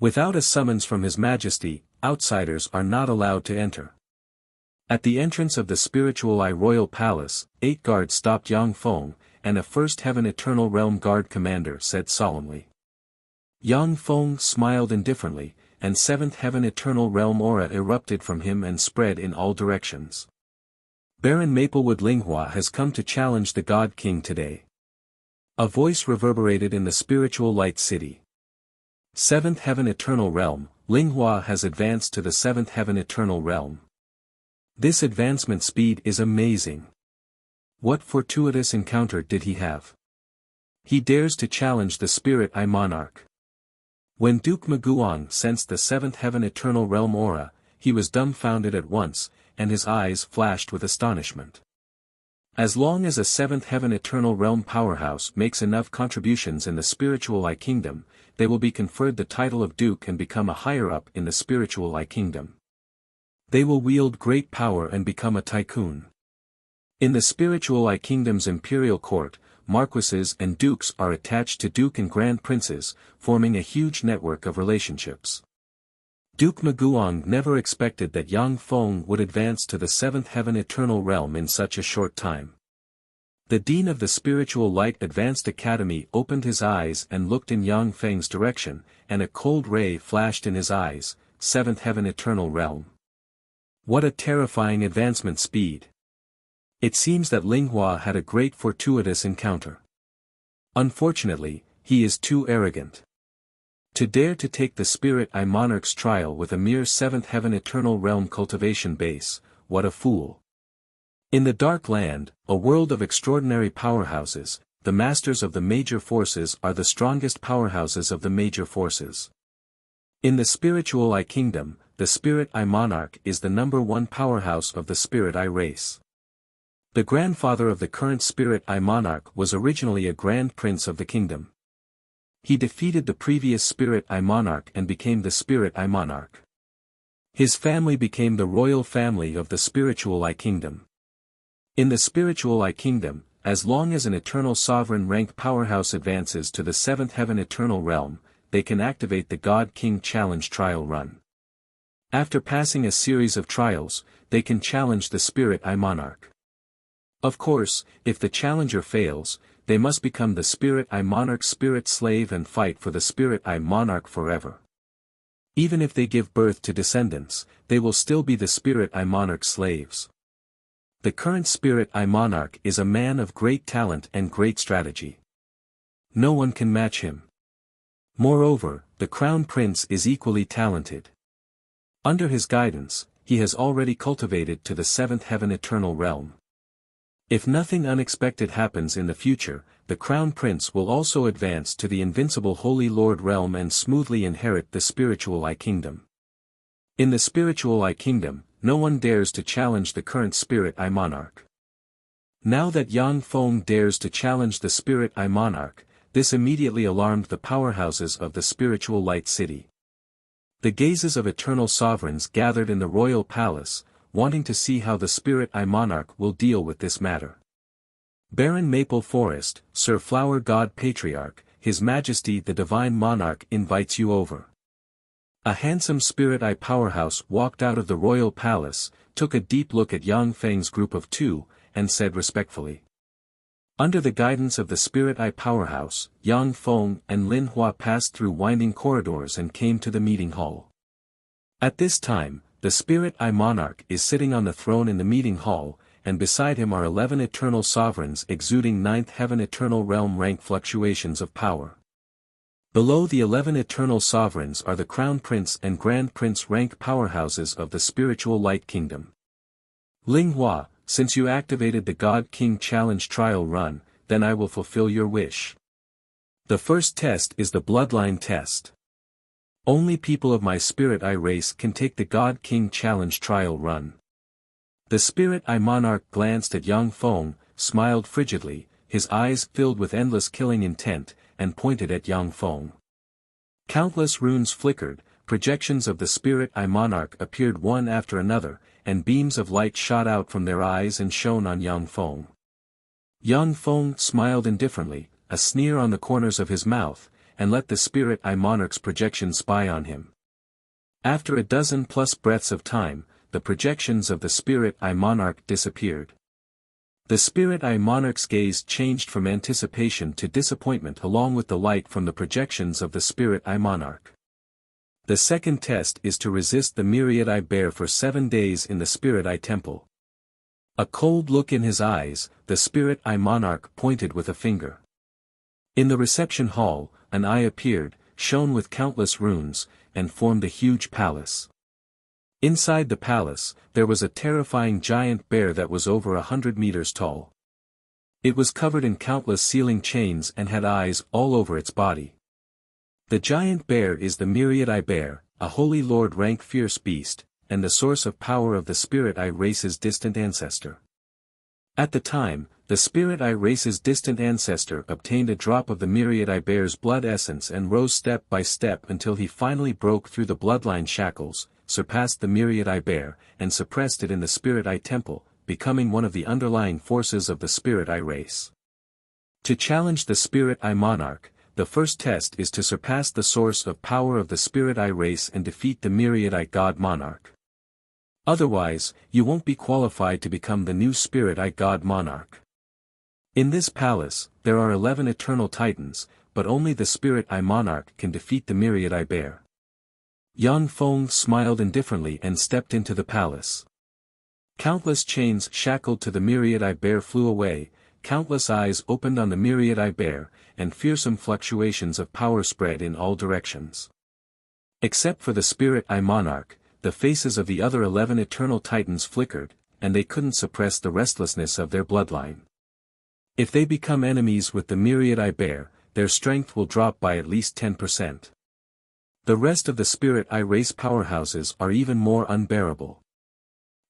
Without a summons from His Majesty, outsiders are not allowed to enter. At the entrance of the Spiritual Eye Royal Palace, 8 guards stopped Yang Feng, and a First Heaven Eternal Realm Guard commander said solemnly. Yang Feng smiled indifferently, and 7th Heaven Eternal Realm aura erupted from him and spread in all directions. Baron Maplewood Linghua has come to challenge the God King today. A voice reverberated in the spiritual light city. 7th Heaven Eternal Realm, Linghua has advanced to the 7th Heaven Eternal Realm. This advancement speed is amazing. What fortuitous encounter did he have? He dares to challenge the Spirit Eye Monarch. When Duke Maguang sensed the 7th Heaven Eternal Realm aura, he was dumbfounded at once, and his eyes flashed with astonishment. As long as a 7th Heaven Eternal Realm powerhouse makes enough contributions in the Spiritual Eye Kingdom, they will be conferred the title of Duke and become a higher-up in the Spiritual Eye Kingdom. They will wield great power and become a tycoon. In the Spiritual Eye Kingdom's imperial court, marquises and dukes are attached to duke and grand princes, forming a huge network of relationships. Duke Maguang never expected that Yang Feng would advance to the 7th Heaven Eternal Realm in such a short time. The Dean of the Spiritual Light Advanced Academy opened his eyes and looked in Yang Feng's direction, and a cold ray flashed in his eyes. 7th Heaven Eternal Realm. What a terrifying advancement speed! It seems that Linghua had a great fortuitous encounter. Unfortunately, he is too arrogant. To dare to take the Spirit Eye Monarch's trial with a mere 7th Heaven Eternal Realm cultivation base, what a fool. In the Dark Land, a world of extraordinary powerhouses, the masters of the major forces are the strongest powerhouses of the major forces. In the Spiritual Eye Kingdom, the Spirit Eye Monarch is the #1 powerhouse of the Spirit Eye race. The grandfather of the current Spirit Eye Monarch was originally a Grand Prince of the kingdom. He defeated the previous Spirit Eye Monarch and became the Spirit Eye Monarch. His family became the royal family of the Spiritual Eye Kingdom. In the Spiritual Eye Kingdom, as long as an Eternal Sovereign rank powerhouse advances to the 7th Heaven Eternal Realm, they can activate the God King Challenge Trial Run. After passing a series of trials, they can challenge the Spirit Eye Monarch. Of course, if the challenger fails, they must become the Spirit Eye Monarch's spirit slave and fight for the Spirit Eye Monarch forever. Even if they give birth to descendants, they will still be the Spirit Eye Monarch's slaves. The current Spirit Eye Monarch is a man of great talent and great strategy. No one can match him. Moreover, the Crown Prince is equally talented. Under his guidance, he has already cultivated to the 7th Heaven Eternal Realm. If nothing unexpected happens in the future, the Crown Prince will also advance to the invincible Holy Lord Realm and smoothly inherit the Spiritual Eye Kingdom. In the Spiritual Eye Kingdom, no one dares to challenge the current Spirit Eye Monarch. Now that Yang Feng dares to challenge the Spirit Eye Monarch, this immediately alarmed the powerhouses of the Spiritual Light City. The gazes of eternal sovereigns gathered in the royal palace, wanting to see how the Spirit Eye Monarch will deal with this matter. Baron Maple Forest, Sir Flower God Patriarch, His Majesty the Divine Monarch invites you over. A handsome Spirit Eye powerhouse walked out of the royal palace, took a deep look at Yang Feng's group of 2, and said respectfully. Under the guidance of the Spirit Eye powerhouse, Yang Feng and Lin Hua passed through winding corridors and came to the meeting hall. At this time, the Spirit Eye Monarch is sitting on the throne in the meeting hall, and beside him are 11 eternal sovereigns exuding 9th Heaven Eternal Realm rank fluctuations of power. Below the 11 eternal sovereigns are the Crown Prince and Grand Prince rank powerhouses of the Spiritual Light Kingdom. Linghua, since you activated the God King Challenge Trial Run, then I will fulfill your wish. The first test is the Bloodline Test. Only people of my Spirit Eye race can take the God King Challenge Trial Run. The Spirit Eye Monarch glanced at Yang Feng, smiled frigidly, his eyes filled with endless killing intent, and pointed at Yang Feng. Countless runes flickered, projections of the spirit eye monarch appeared one after another, and beams of light shot out from their eyes and shone on Yang Feng. Yang Feng smiled indifferently, a sneer on the corners of his mouth, and let the spirit eye monarch's projection spy on him. After a dozen plus breaths of time, the projections of the spirit eye monarch disappeared. The spirit eye monarch's gaze changed from anticipation to disappointment along with the light from the projections of the spirit eye monarch. The second test is to resist the myriad eye bear for 7 days in the spirit eye temple. A cold look in his eyes, the spirit eye monarch pointed with a finger. In the reception hall, an eye appeared, shone with countless runes, and formed a huge palace. Inside the palace, there was a terrifying giant bear that was over 100 meters tall. It was covered in countless sealing chains and had eyes all over its body. The giant bear is the myriad eye bear, a holy lord rank fierce beast, and the source of power of the spirit eye race's distant ancestor. At the time, the spirit eye race's distant ancestor obtained a drop of the myriad eye bear's blood essence and rose step by step until he finally broke through the bloodline shackles, surpassed the myriad eye bear, and suppressed it in the spirit eye temple, becoming one of the underlying forces of the spirit eye race. To challenge the spirit eye monarch, the first test is to surpass the source of power of the spirit eye race and defeat the myriad eye god monarch. Otherwise, you won't be qualified to become the new spirit eye god monarch. In this palace, there are 11 eternal titans, but only the spirit eye monarch can defeat the myriad eye bear. Yang Feng smiled indifferently and stepped into the palace. Countless chains shackled to the myriad eye bear flew away, countless eyes opened on the myriad eye bear, and fearsome fluctuations of power spread in all directions. Except for the spirit eye monarch, the faces of the other 11 eternal titans flickered, and they couldn't suppress the restlessness of their bloodline. If they become enemies with the myriad eye bear, their strength will drop by at least 10%. The rest of the spirit eye race powerhouses are even more unbearable.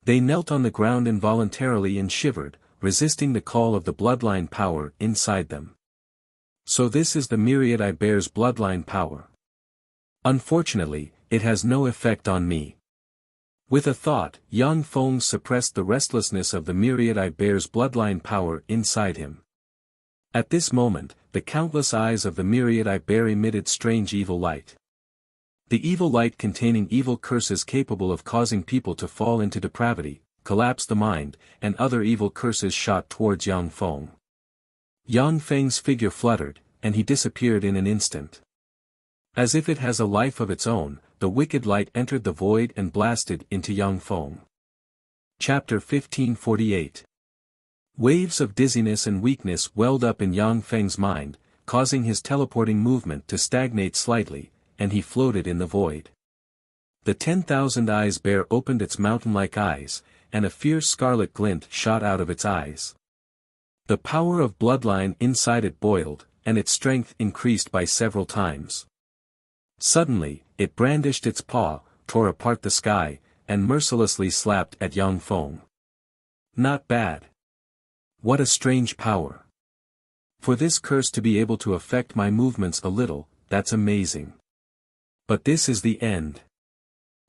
They knelt on the ground involuntarily and shivered, resisting the call of the bloodline power inside them. So this is the myriad eye bear's bloodline power. Unfortunately, it has no effect on me. With a thought, Yang Feng suppressed the restlessness of the myriad eye bear's bloodline power inside him. At this moment, the countless eyes of the myriad eye bear emitted strange evil light. The evil light containing evil curses capable of causing people to fall into depravity, collapse the mind, and other evil curses shot towards Yang Feng. Yang Feng's figure fluttered, and he disappeared in an instant. As if it has a life of its own, the wicked light entered the void and blasted into Yang Feng. Chapter 1548. Waves of dizziness and weakness welled up in Yang Feng's mind, causing his teleporting movement to stagnate slightly, and he floated in the void. The 10,000 eyes bear opened its mountain-like eyes, and a fierce scarlet glint shot out of its eyes. The power of bloodline inside it boiled, and its strength increased by several times. Suddenly, it brandished its paw, tore apart the sky, and mercilessly slapped at Yang Feng. Not bad. What a strange power. For this curse to be able to affect my movements a little, that's amazing. But this is the end.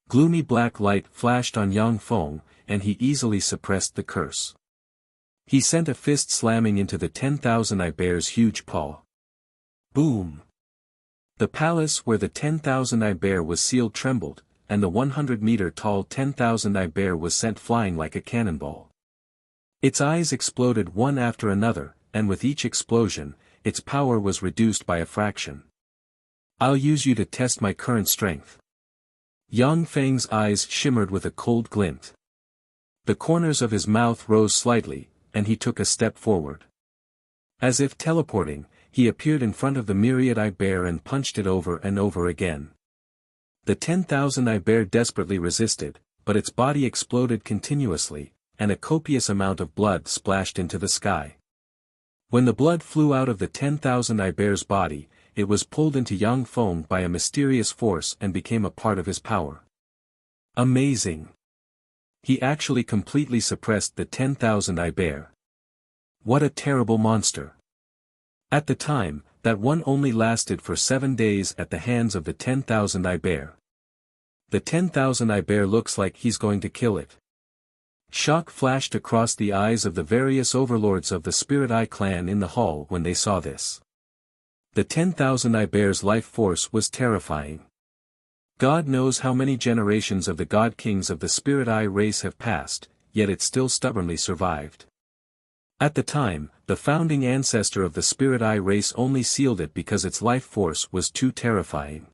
Gloomy black light flashed on Yang Feng, and he easily suppressed the curse. He sent a fist slamming into the 10,000 eye bear's huge paw. Boom! The palace where the 10,000 eye bear was sealed trembled, and the 100-meter-tall 10,000 eye bear was sent flying like a cannonball. Its eyes exploded one after another, and with each explosion, its power was reduced by a fraction. I'll use you to test my current strength. Yang Feng's eyes shimmered with a cold glint. The corners of his mouth rose slightly, and he took a step forward. As if teleporting, he appeared in front of the myriad eye bear and punched it over and over again. The 10,000 eye bear desperately resisted, but its body exploded continuously, and a copious amount of blood splashed into the sky. When the blood flew out of the 10,000 eye bear's body, it was pulled into Yang Feng by a mysterious force and became a part of his power. Amazing! He actually completely suppressed the 10,000 eye bear. What a terrible monster! At the time, That one only lasted for 7 days at the hands of the 10,000 I bear. The 10,000 I bear looks like he's going to kill it. Shock flashed across the eyes of the various overlords of the Spirit Eye clan in the hall when they saw this. The 10,000 I bear's life force was terrifying. God knows how many generations of the God Kings of the Spirit Eye race have passed, yet it still stubbornly survived. At the time, the founding ancestor of the Spirit Eye race only sealed it because its life force was too terrifying.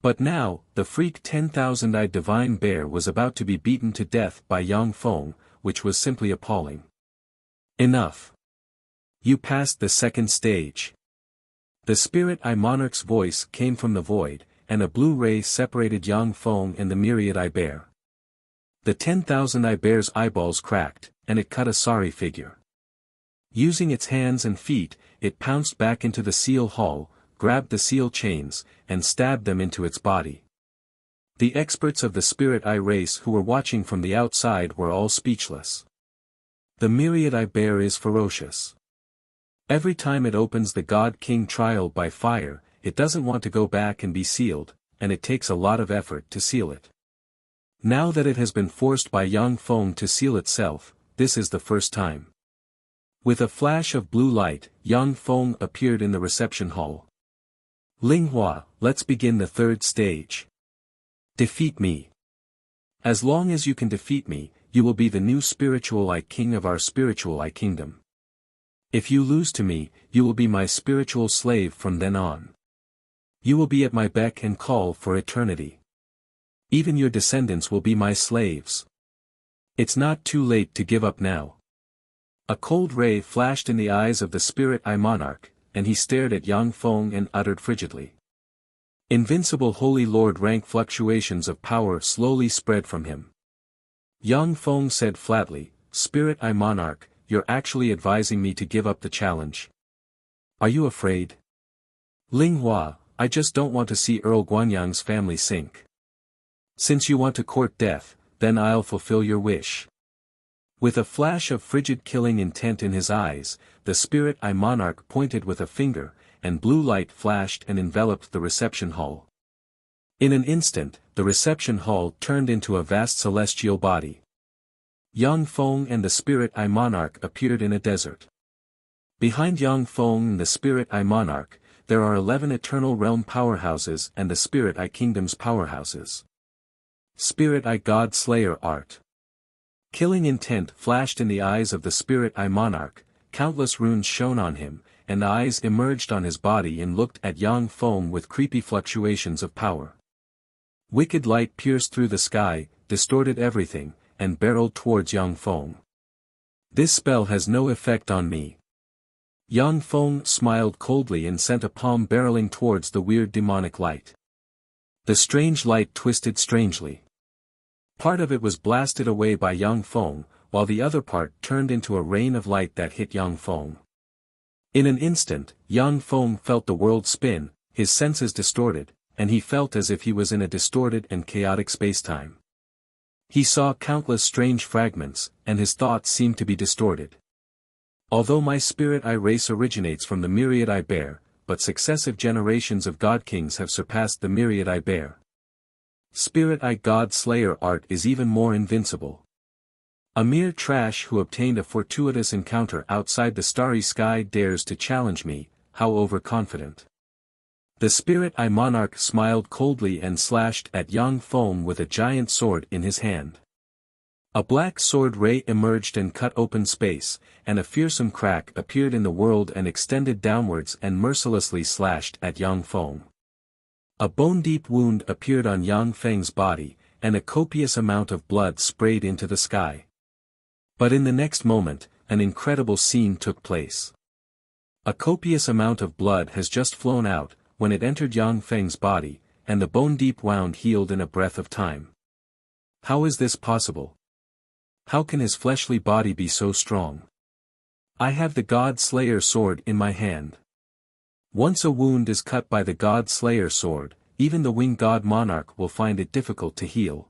But now, the freak 10,000-eyed divine bear was about to be beaten to death by Yang Feng, which was simply appalling. Enough. You passed the second stage. The Spirit Eye Monarch's voice came from the void, and a blue ray separated Yang Feng and the myriad Eye Bear. The 10,000 Eye Bear's eyeballs cracked, and it cut a sorry figure. Using its hands and feet, it pounced back into the seal hall, grabbed the seal chains, and stabbed them into its body. The experts of the Spirit Eye race who were watching from the outside were all speechless. The myriad Eye Bear is ferocious. Every time it opens the God King trial by fire, it doesn't want to go back and be sealed, and it takes a lot of effort to seal it. Now that it has been forced by Yang Feng to seal itself, this is the first time. With a flash of blue light, Yang Feng appeared in the reception hall. Linghua, let's begin the third stage. Defeat me. As long as you can defeat me, you will be the new spiritual Eye King of our spiritual Eye Kingdom. If you lose to me, you will be my spiritual slave from then on. You will be at my beck and call for eternity. Even your descendants will be my slaves. It's not too late to give up now. A cold ray flashed in the eyes of the Spirit Eye Monarch, and he stared at Yang Feng and uttered frigidly. Invincible Holy Lord rank fluctuations of power slowly spread from him. Yang Feng said flatly, Spirit Eye Monarch, you're actually advising me to give up the challenge. Are you afraid? Linghua, I just don't want to see Earl Guanyang's family sink. Since you want to court death, then I'll fulfill your wish. With a flash of frigid killing intent in his eyes, the Spirit Eye Monarch pointed with a finger, and blue light flashed and enveloped the reception hall. In an instant, the reception hall turned into a vast celestial body. Yang Feng and the Spirit Eye Monarch appeared in a desert. Behind Yang Feng and the Spirit Eye Monarch, there are 11 Eternal Realm powerhouses and the Spirit Eye Kingdom's powerhouses. Spirit Eye God Slayer Art. Killing intent flashed in the eyes of the Spirit Eye Monarch, countless runes shone on him, and eyes emerged on his body and looked at Yang Feng with creepy fluctuations of power. Wicked light pierced through the sky, distorted everything, and barreled towards Yang Feng. This spell has no effect on me. Yang Feng smiled coldly and sent a palm barreling towards the weird demonic light. The strange light twisted strangely. Part of it was blasted away by Yang Feng, while the other part turned into a rain of light that hit Yang Feng. In an instant, Yang Feng felt the world spin, his senses distorted, and he felt as if he was in a distorted and chaotic spacetime. He saw countless strange fragments, and his thoughts seemed to be distorted. Although my Spirit Eye race originates from the myriad Eye Bear, but successive generations of God Kings have surpassed the myriad Eye Bear. Spirit Eye God Slayer Art is even more invincible. A mere trash who obtained a fortuitous encounter outside the starry sky dares to challenge me, how overconfident. The Spirit Eye Monarch smiled coldly and slashed at Yang Feng with a giant sword in his hand. A black sword ray emerged and cut open space, and a fearsome crack appeared in the world and extended downwards and mercilessly slashed at Yang Feng. A bone-deep wound appeared on Yang Feng's body, and a copious amount of blood sprayed into the sky. But in the next moment, an incredible scene took place. A copious amount of blood has just flown out, when it entered Yang Feng's body, and the bone-deep wound healed in a breath of time. How is this possible? How can his fleshly body be so strong? I have the God Slayer sword in my hand. Once a wound is cut by the God Slayer sword, even the Winged God Monarch will find it difficult to heal.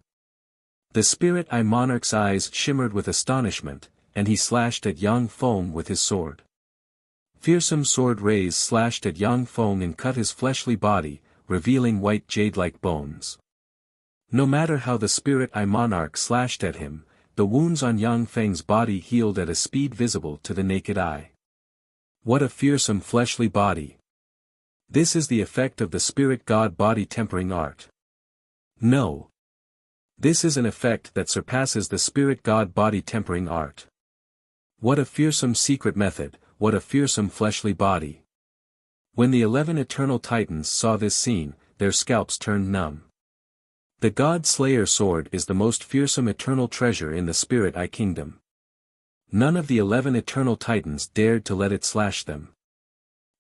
The Spirit Eye Monarch's eyes shimmered with astonishment, and he slashed at Yang Feng with his sword. Fearsome sword rays slashed at Yang Feng and cut his fleshly body, revealing white jade-like bones. No matter how the spirit eye monarch slashed at him, the wounds on Yang Feng's body healed at a speed visible to the naked eye. What a fearsome fleshly body! This is the effect of the spirit god body tempering art. No. This is an effect that surpasses the spirit god body tempering art. What a fearsome secret method, what a fearsome fleshly body. When the 11 eternal titans saw this scene, their scalps turned numb. The God Slayer sword is the most fearsome eternal treasure in the Spirit Eye Kingdom. None of the 11 eternal titans dared to let it slash them.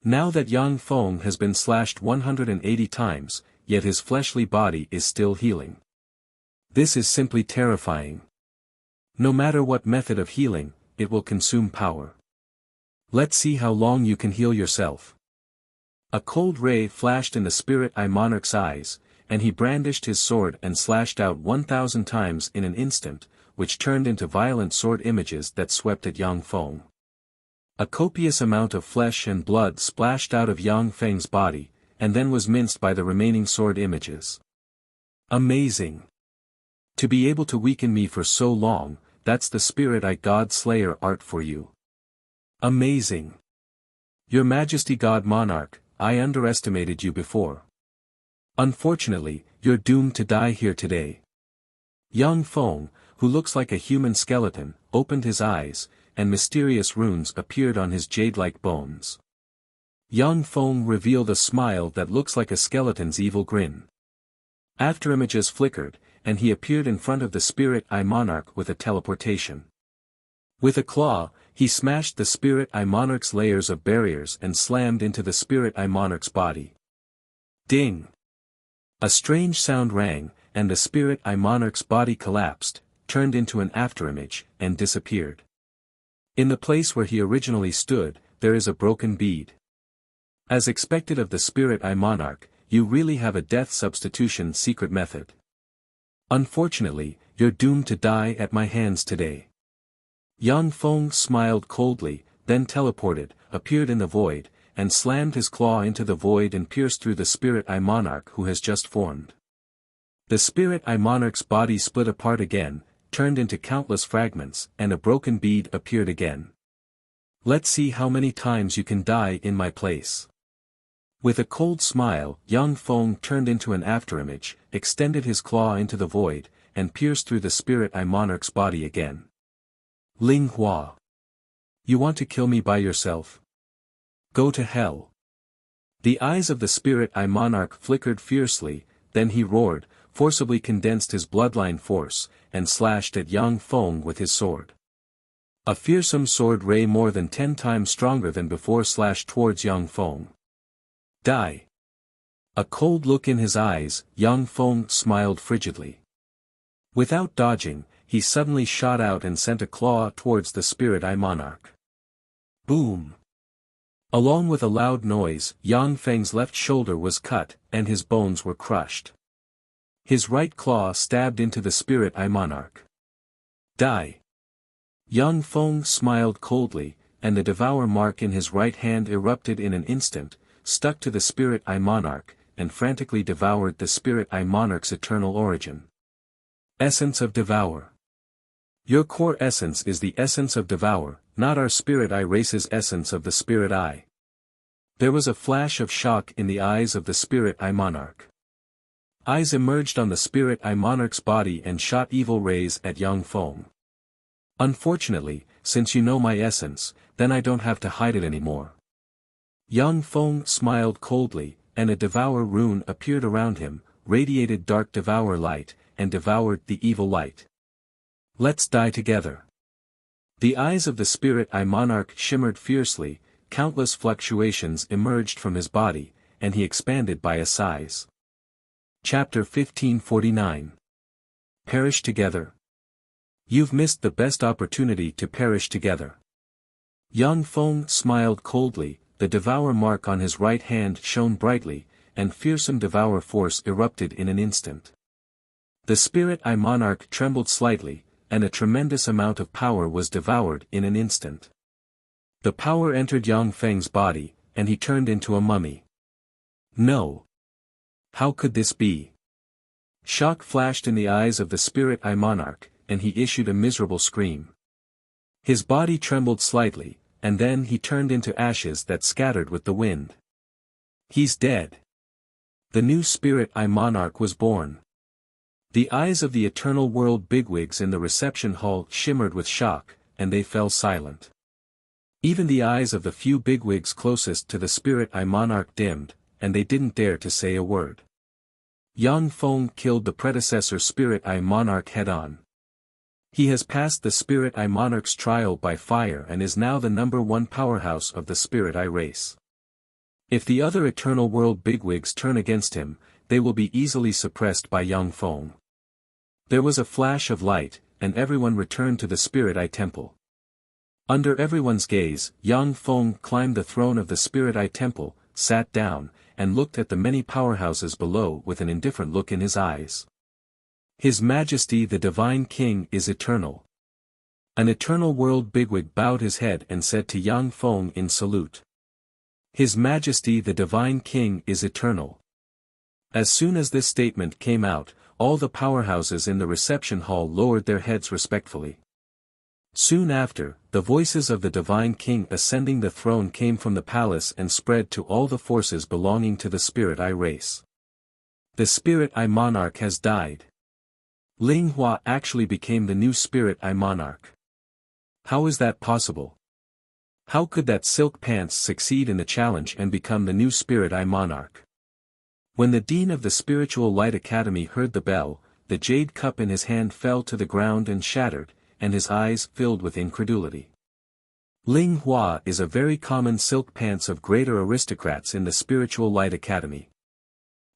Now that Yang Feng has been slashed 180 times, yet his fleshly body is still healing. This is simply terrifying. No matter what method of healing, it will consume power. Let's see how long you can heal yourself. A cold ray flashed in the Spirit Eye Monarch's eyes, and he brandished his sword and slashed out 1,000 times in an instant, which turned into violent sword images that swept at Yang Feng. A copious amount of flesh and blood splashed out of Yang Feng's body, and then was minced by the remaining sword images. Amazing! To be able to weaken me for so long, that's the Spirit Eye God Slayer art for you. Amazing! Your Majesty God Monarch, I underestimated you before. Unfortunately, you're doomed to die here today. Yang Feng, who looks like a human skeleton, opened his eyes, and mysterious runes appeared on his jade-like bones. Yang Feng revealed a smile that looks like a skeleton's evil grin. Afterimages flickered, and he appeared in front of the Spirit Eye Monarch with a teleportation. With a claw, he smashed the Spirit Eye Monarch's layers of barriers and slammed into the Spirit Eye Monarch's body. Ding! A strange sound rang, and the Spirit Eye Monarch's body collapsed, turned into an afterimage, and disappeared. In the place where he originally stood, there is a broken bead. As expected of the Spirit Eye Monarch, you really have a death substitution secret method. Unfortunately, you're doomed to die at my hands today. Yang Feng smiled coldly, then teleported, appeared in the void, and slammed his claw into the void and pierced through the Spirit Eye Monarch who has just formed. The Spirit Eye Monarch's body split apart again, turned into countless fragments, and a broken bead appeared again. Let's see how many times you can die in my place. With a cold smile, Yang Feng turned into an afterimage, extended his claw into the void, and pierced through the Spirit Eye Monarch's body again. Ling Hua. You want to kill me by yourself? Go to hell. The eyes of the Spirit Eye Monarch flickered fiercely, then he roared, forcibly condensed his bloodline force, and slashed at Yang Feng with his sword. A fearsome sword ray more than 10 times stronger than before slashed towards Yang Feng. Die. A cold look in his eyes, Yang Feng smiled frigidly. Without dodging, he suddenly shot out and sent a claw towards the Spirit Eye Monarch. Boom! Along with a loud noise, Yang Feng's left shoulder was cut, and his bones were crushed. His right claw stabbed into the Spirit Eye Monarch. Die! Yang Feng smiled coldly, and the devour mark in his right hand erupted in an instant, stuck to the Spirit Eye Monarch, and frantically devoured the Spirit Eye Monarch's eternal origin. Essence of Devour. Your core essence is the essence of Devour, not our Spirit Eye race's essence of the Spirit Eye. There was a flash of shock in the eyes of the Spirit Eye Monarch. Eyes emerged on the Spirit Eye Monarch's body and shot evil rays at Yang Feng. Unfortunately, since you know my essence, then I don't have to hide it anymore. Yang Feng smiled coldly, and a Devour rune appeared around him, radiated dark Devour light, and devoured the evil light. Let's die together. The eyes of the Spirit Eye Monarch shimmered fiercely, countless fluctuations emerged from his body, and he expanded by a size. Chapter 1549. Perish together. You've missed the best opportunity to perish together. Yang Feng smiled coldly, the Devour mark on his right hand shone brightly, and fearsome Devour force erupted in an instant. The Spirit Eye Monarch trembled slightly, and a tremendous amount of power was devoured in an instant. The power entered Yang Feng's body, and he turned into a mummy. No. How could this be? Shock flashed in the eyes of the Spirit Eye Monarch, and he issued a miserable scream. His body trembled slightly, and then he turned into ashes that scattered with the wind. He's dead. The new Spirit Eye Monarch was born. The eyes of the Eternal World bigwigs in the reception hall shimmered with shock, and they fell silent. Even the eyes of the few bigwigs closest to the Spirit Eye Monarch dimmed, and they didn't dare to say a word. Yang Feng killed the predecessor Spirit Eye Monarch head-on. He has passed the Spirit Eye Monarch's trial by fire and is now the #1 powerhouse of the Spirit Eye race. If the other Eternal World bigwigs turn against him, they will be easily suppressed by Yang Feng. There was a flash of light, and everyone returned to the Spirit Eye Temple. Under everyone's gaze, Yang Feng climbed the throne of the Spirit Eye Temple, sat down, and looked at the many powerhouses below with an indifferent look in his eyes. His Majesty the Divine King is eternal. An Eternal World bigwig bowed his head and said to Yang Feng in salute. His Majesty the Divine King is eternal. As soon as this statement came out, all the powerhouses in the reception hall lowered their heads respectfully. Soon after, the voices of the Divine King ascending the throne came from the palace and spread to all the forces belonging to the Spirit Eye race. The Spirit Eye Monarch has died. Ling Hua actually became the new Spirit Eye Monarch. How is that possible? How could that silk pants succeed in the challenge and become the new Spirit Eye Monarch? When the Dean of the Spiritual Light Academy heard the bell, the jade cup in his hand fell to the ground and shattered, and his eyes filled with incredulity. Ling Hua is a very common silk pants of greater aristocrats in the Spiritual Light Academy.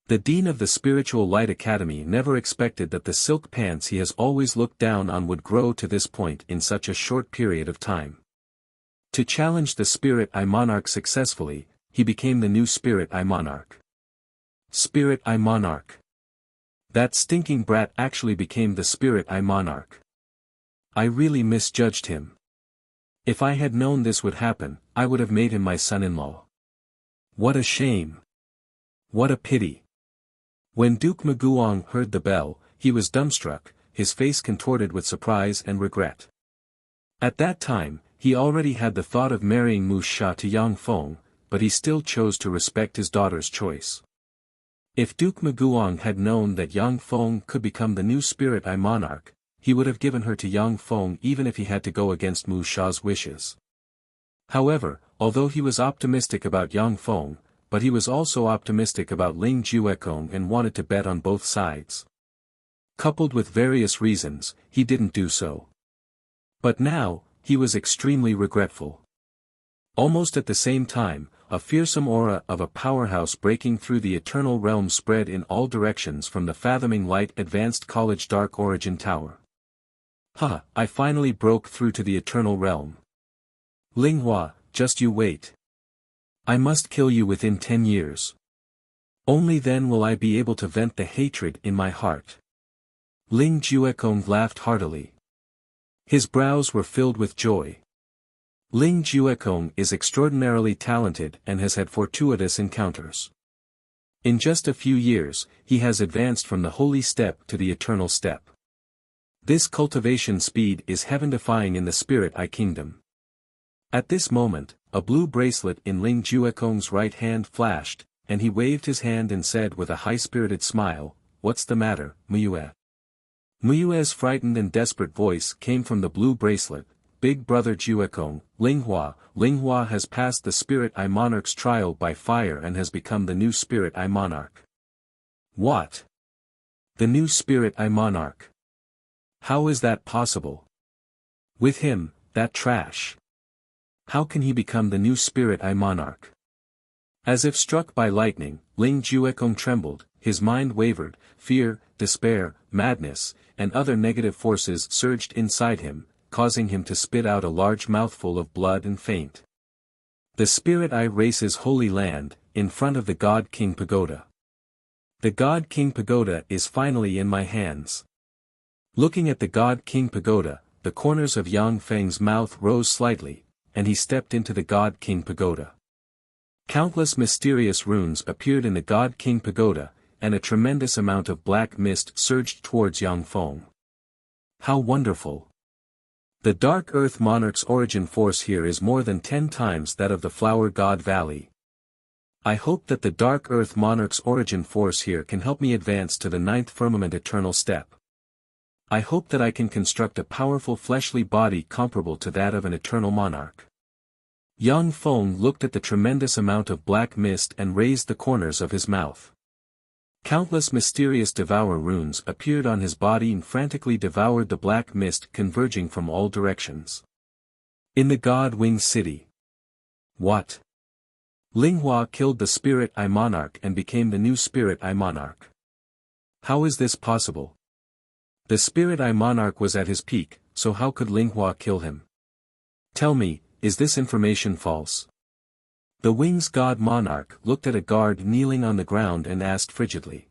The Dean of the Spiritual Light Academy never expected that the silk pants he has always looked down on would grow to this point in such a short period of time. To challenge the Spirit Eye Monarch successfully, he became the new Spirit Eye Monarch. Spirit Eye Monarch. That stinking brat actually became the Spirit Eye Monarch. I really misjudged him. If I had known this would happen, I would have made him my son-in-law. What a shame. What a pity. When Duke Maguang heard the bell, he was dumbstruck, his face contorted with surprise and regret. At that time, he already had the thought of marrying Wuxia to Yang Feng, but he still chose to respect his daughter's choice. If Duke Maguang had known that Yang Feng could become the new Spirit Eye Monarch, he would have given her to Yang Feng even if he had to go against Wuxia's wishes. However, although he was optimistic about Yang Feng, but he was also optimistic about Ling Juekong and wanted to bet on both sides. Coupled with various reasons, he didn't do so. But now, he was extremely regretful. Almost at the same time, a fearsome aura of a powerhouse breaking through the eternal realm spread in all directions from the Fathoming Light Advanced College Dark Origin Tower. I finally broke through to the eternal realm. Ling Hua, just you wait. I must kill you within 10 years. Only then will I be able to vent the hatred in my heart. Ling Juekong laughed heartily. His brows were filled with joy. Ling Juekong is extraordinarily talented and has had fortuitous encounters. In just a few years, he has advanced from the holy step to the eternal step. This cultivation speed is heaven-defying in the Spirit Eye Kingdom. At this moment, a blue bracelet in Ling Juekong's right hand flashed, and he waved his hand and said with a high-spirited smile, "What's the matter, Muyue?" Muyue's frightened and desperate voice came from the blue bracelet. "Big brother Juekong, Ling Hua has passed the Spirit Eye Monarch's trial by fire and has become the new Spirit Eye Monarch." What? The new Spirit Eye Monarch? How is that possible? With him, that trash. How can he become the new Spirit Eye Monarch? As if struck by lightning, Ling Juekong trembled, his mind wavered, fear, despair, madness, and other negative forces surged inside him, causing him to spit out a large mouthful of blood and faint. The Spirit Eye race's holy land, in front of the God King Pagoda. The God King Pagoda is finally in my hands. Looking at the God King Pagoda, the corners of Yang Feng's mouth rose slightly, and he stepped into the God King Pagoda. Countless mysterious runes appeared in the God King Pagoda, and a tremendous amount of black mist surged towards Yang Feng. How wonderful! The Dark Earth Monarch's origin force here is more than 10 times that of the Flower God Valley. I hope that the Dark Earth Monarch's origin force here can help me advance to the 9th firmament eternal step. I hope that I can construct a powerful fleshly body comparable to that of an eternal monarch. Yang Feng looked at the tremendous amount of black mist and raised the corners of his mouth. Countless mysterious devour runes appeared on his body and frantically devoured the black mist converging from all directions. In the God Winged City. What? Linghua killed the Spirit Eye Monarch and became the new Spirit Eye Monarch. How is this possible? The Spirit Eye Monarch was at his peak, so how could Linghua kill him? Tell me, is this information false? The Wings God Monarch looked at a guard kneeling on the ground and asked frigidly.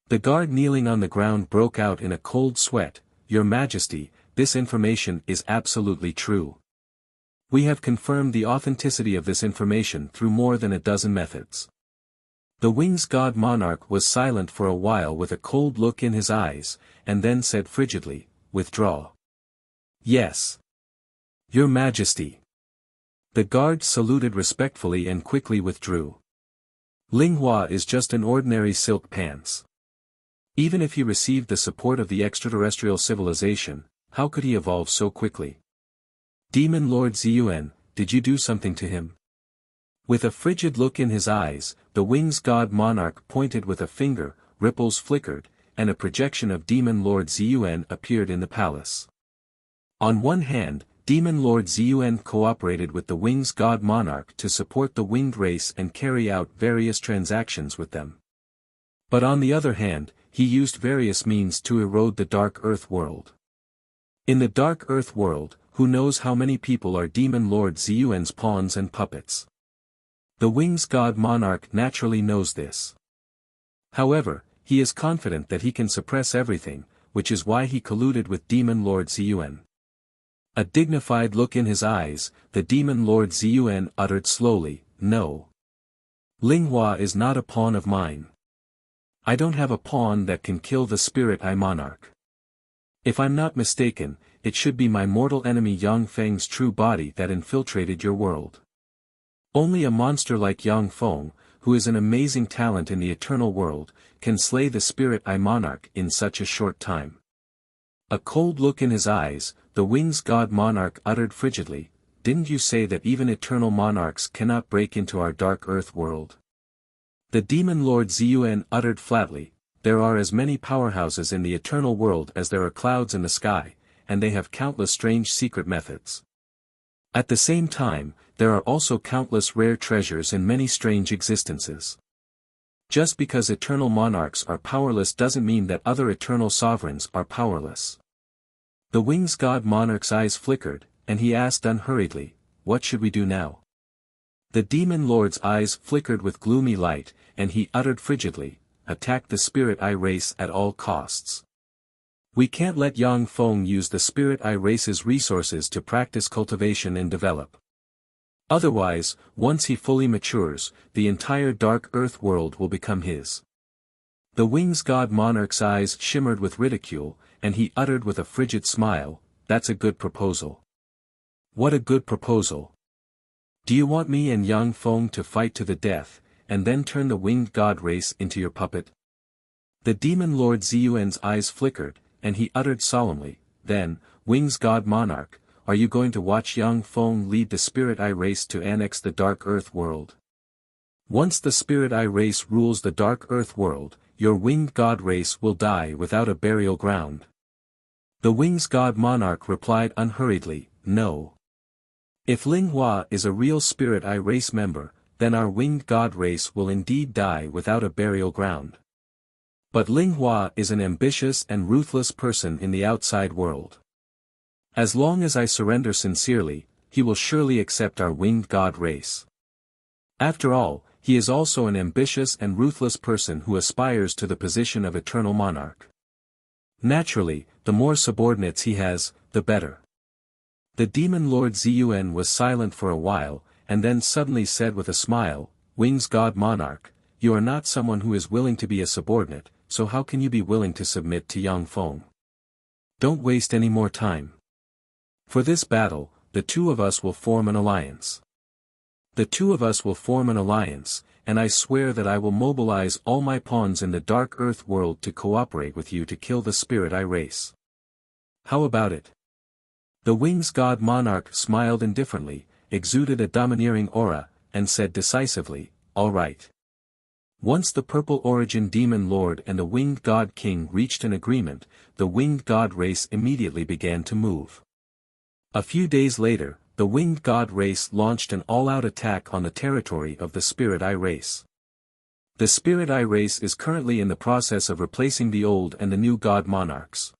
The guard kneeling on the ground broke out in a cold sweat. Your Majesty, this information is absolutely true. We have confirmed the authenticity of this information through more than a dozen methods. The Wings God Monarch was silent for a while with a cold look in his eyes, and then said frigidly, "Withdraw." Yes. Your Majesty. The guard saluted respectfully and quickly withdrew. Linghua is just an ordinary silk pants. Even if he received the support of the extraterrestrial civilization, how could he evolve so quickly? Demon Lord Ziyuan, did you do something to him? With a frigid look in his eyes, the Wings God Monarch pointed with a finger, ripples flickered, and a projection of Demon Lord Ziyuan appeared in the palace. On one hand, Demon Lord Ziyuan cooperated with the Wings God Monarch to support the winged race and carry out various transactions with them. But on the other hand, he used various means to erode the Dark Earth world. In the Dark Earth world, who knows how many people are Demon Lord Ziyuan's pawns and puppets? The Wings God Monarch naturally knows this. However, he is confident that he can suppress everything, which is why he colluded with Demon Lord Ziyuan. A dignified look in his eyes, the Demon Lord Ziyuan uttered slowly, "No. Linghua is not a pawn of mine. I don't have a pawn that can kill the Spirit Eye Monarch. If I'm not mistaken, it should be my mortal enemy Yang Feng's true body that infiltrated your world. Only a monster like Yang Feng, who is an amazing talent in the eternal world, can slay the Spirit Eye Monarch in such a short time." A cold look in his eyes, the Wings God Monarch uttered frigidly, "Didn't you say that even eternal monarchs cannot break into our Dark Earth world?" The Demon Lord Ziyuan uttered flatly, "There are as many powerhouses in the eternal world as there are clouds in the sky, and they have countless strange secret methods. At the same time, there are also countless rare treasures in many strange existences. Just because eternal monarchs are powerless doesn't mean that other eternal sovereigns are powerless." The Wings God Monarch's eyes flickered, and he asked unhurriedly, "What should we do now?" The Demon Lord's eyes flickered with gloomy light, and he uttered frigidly, "Attack the Spirit Eye race at all costs. We can't let Yang Feng use the Spirit Eye race's resources to practice cultivation and develop. Otherwise, once he fully matures, the entire Dark Earth world will become his." The Wings God Monarch's eyes shimmered with ridicule, and he uttered with a frigid smile, "That's a good proposal." "What a good proposal. Do you want me and Yang Feng to fight to the death, and then turn the Winged God race into your puppet?" The Demon Lord Ziyuan's eyes flickered, and he uttered solemnly, "Then, Wings God Monarch, are you going to watch Yang Feng lead the Spirit Eye race to annex the Dark Earth world? Once the Spirit Eye race rules the Dark Earth world, your Winged God race will die without a burial ground." The Wings God Monarch replied unhurriedly, "No. If Linghua is a real Spirit Eye race member, then our Winged God race will indeed die without a burial ground. But Linghua is an ambitious and ruthless person in the outside world. As long as I surrender sincerely, he will surely accept our Winged God race. After all, he is also an ambitious and ruthless person who aspires to the position of eternal monarch. Naturally, the more subordinates he has, the better. The demon lord Zun was silent for a while, and then suddenly said with a smile, "Wings God Monarch, you are not someone who is willing to be a subordinate, so how can you be willing to submit to Yang Feng? Don't waste any more time. For this battle, the two of us will form an alliance. The two of us will form an alliance, and I swear that I will mobilize all my pawns in the dark earth world to cooperate with you to kill the spirit I race. How about it?" The Wings God Monarch smiled indifferently, exuded a domineering aura, and said decisively, "All right." Once the Purple Origin Demon Lord and the Winged God King reached an agreement, the Winged God race immediately began to move. A few days later, the Winged God race launched an all-out attack on the territory of the Spirit Eye race. The Spirit Eye race is currently in the process of replacing the old and the new God Monarchs.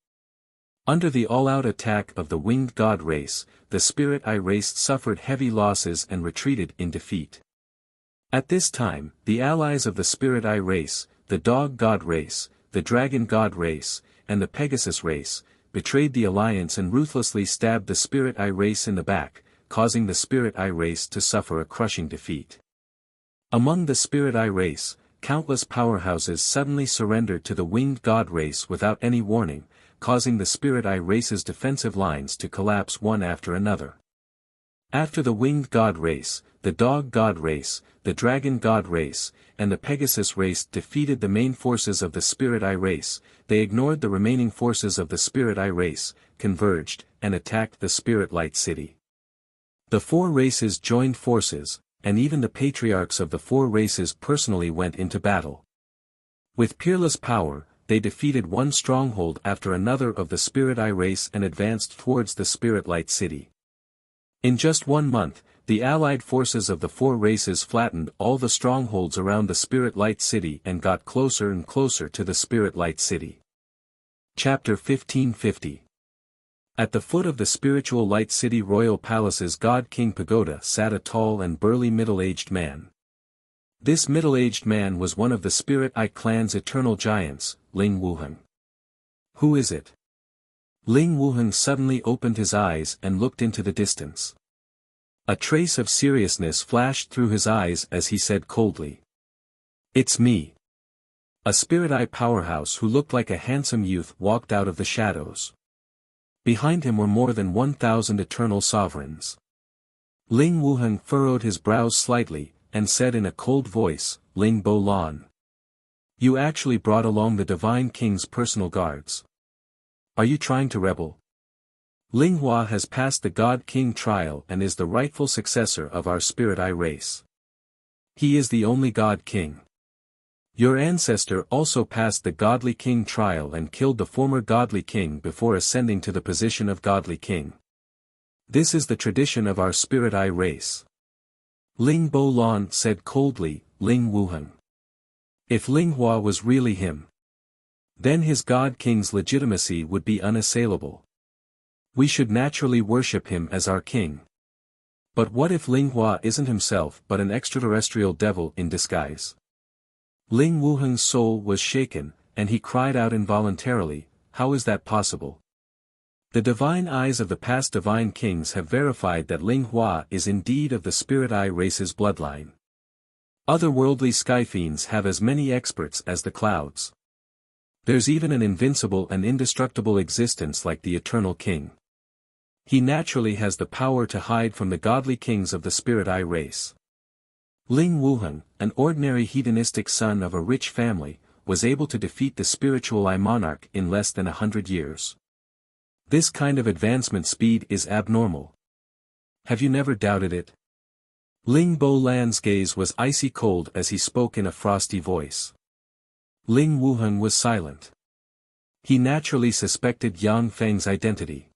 Under the all-out attack of the Winged God race, the Spirit Eye race suffered heavy losses and retreated in defeat. At this time, the allies of the Spirit Eye race, the Dog God race, the Dragon God race, and the Pegasus race, betrayed the alliance and ruthlessly stabbed the Spirit Eye race in the back, causing the Spirit Eye race to suffer a crushing defeat. Among the Spirit Eye race, countless powerhouses suddenly surrendered to the Winged God race without any warning, causing the Spirit Eye race's defensive lines to collapse one after another. After the Winged God race, the Dog God race, the Dragon God race, and the Pegasus race defeated the main forces of the Spirit Eye race, they ignored the remaining forces of the Spirit Eye race, converged, and attacked the Spirit Light City. The four races joined forces, and even the patriarchs of the four races personally went into battle. With peerless power, they defeated one stronghold after another of the Spirit Eye race and advanced towards the Spirit Light City. In just 1 month, the allied forces of the four races flattened all the strongholds around the Spirit Light City and got closer and closer to the Spirit Light City. Chapter 1550. At the foot of the Spiritual Light City Royal Palace's God King Pagoda sat a tall and burly middle-aged man. This middle-aged man was one of the Spirit Eye clan's eternal giants, Ling Wuheng. "Who is it?" Ling Wuheng suddenly opened his eyes and looked into the distance. A trace of seriousness flashed through his eyes as he said coldly, "It's me." A Spirit Eye powerhouse who looked like a handsome youth walked out of the shadows. Behind him were more than 1,000 eternal sovereigns. Ling Wuheng furrowed his brows slightly, and said in a cold voice, "Ling Bo Lan. You actually brought along the Divine King's personal guards. Are you trying to rebel? Ling Hua has passed the God King trial and is the rightful successor of our Spirit Eye race. He is the only God King. Your ancestor also passed the Godly King trial and killed the former Godly King before ascending to the position of Godly King. This is the tradition of our Spirit Eye race." Ling Bo Lan said coldly, "Ling Wuheng. If Ling Hua was really him, then his God King's legitimacy would be unassailable. We should naturally worship him as our king. But what if Ling Hua isn't himself but an extraterrestrial devil in disguise?" Ling Wuheng's soul was shaken, and he cried out involuntarily, "How is that possible?" The divine eyes of the past divine kings have verified that Ling Hua is indeed of the Spirit Eye race's bloodline. Otherworldly skyfiends have as many experts as the clouds. There's even an invincible and indestructible existence like the Eternal King. He naturally has the power to hide from the godly kings of the Spirit Eye race. Ling Wuheng, an ordinary hedonistic son of a rich family, was able to defeat the Spiritual Eye Monarch in less than 100 years. This kind of advancement speed is abnormal. Have you never doubted it? Ling Bo Lan's gaze was icy cold as he spoke in a frosty voice. Ling Wuheng was silent. He naturally suspected Yang Feng's identity.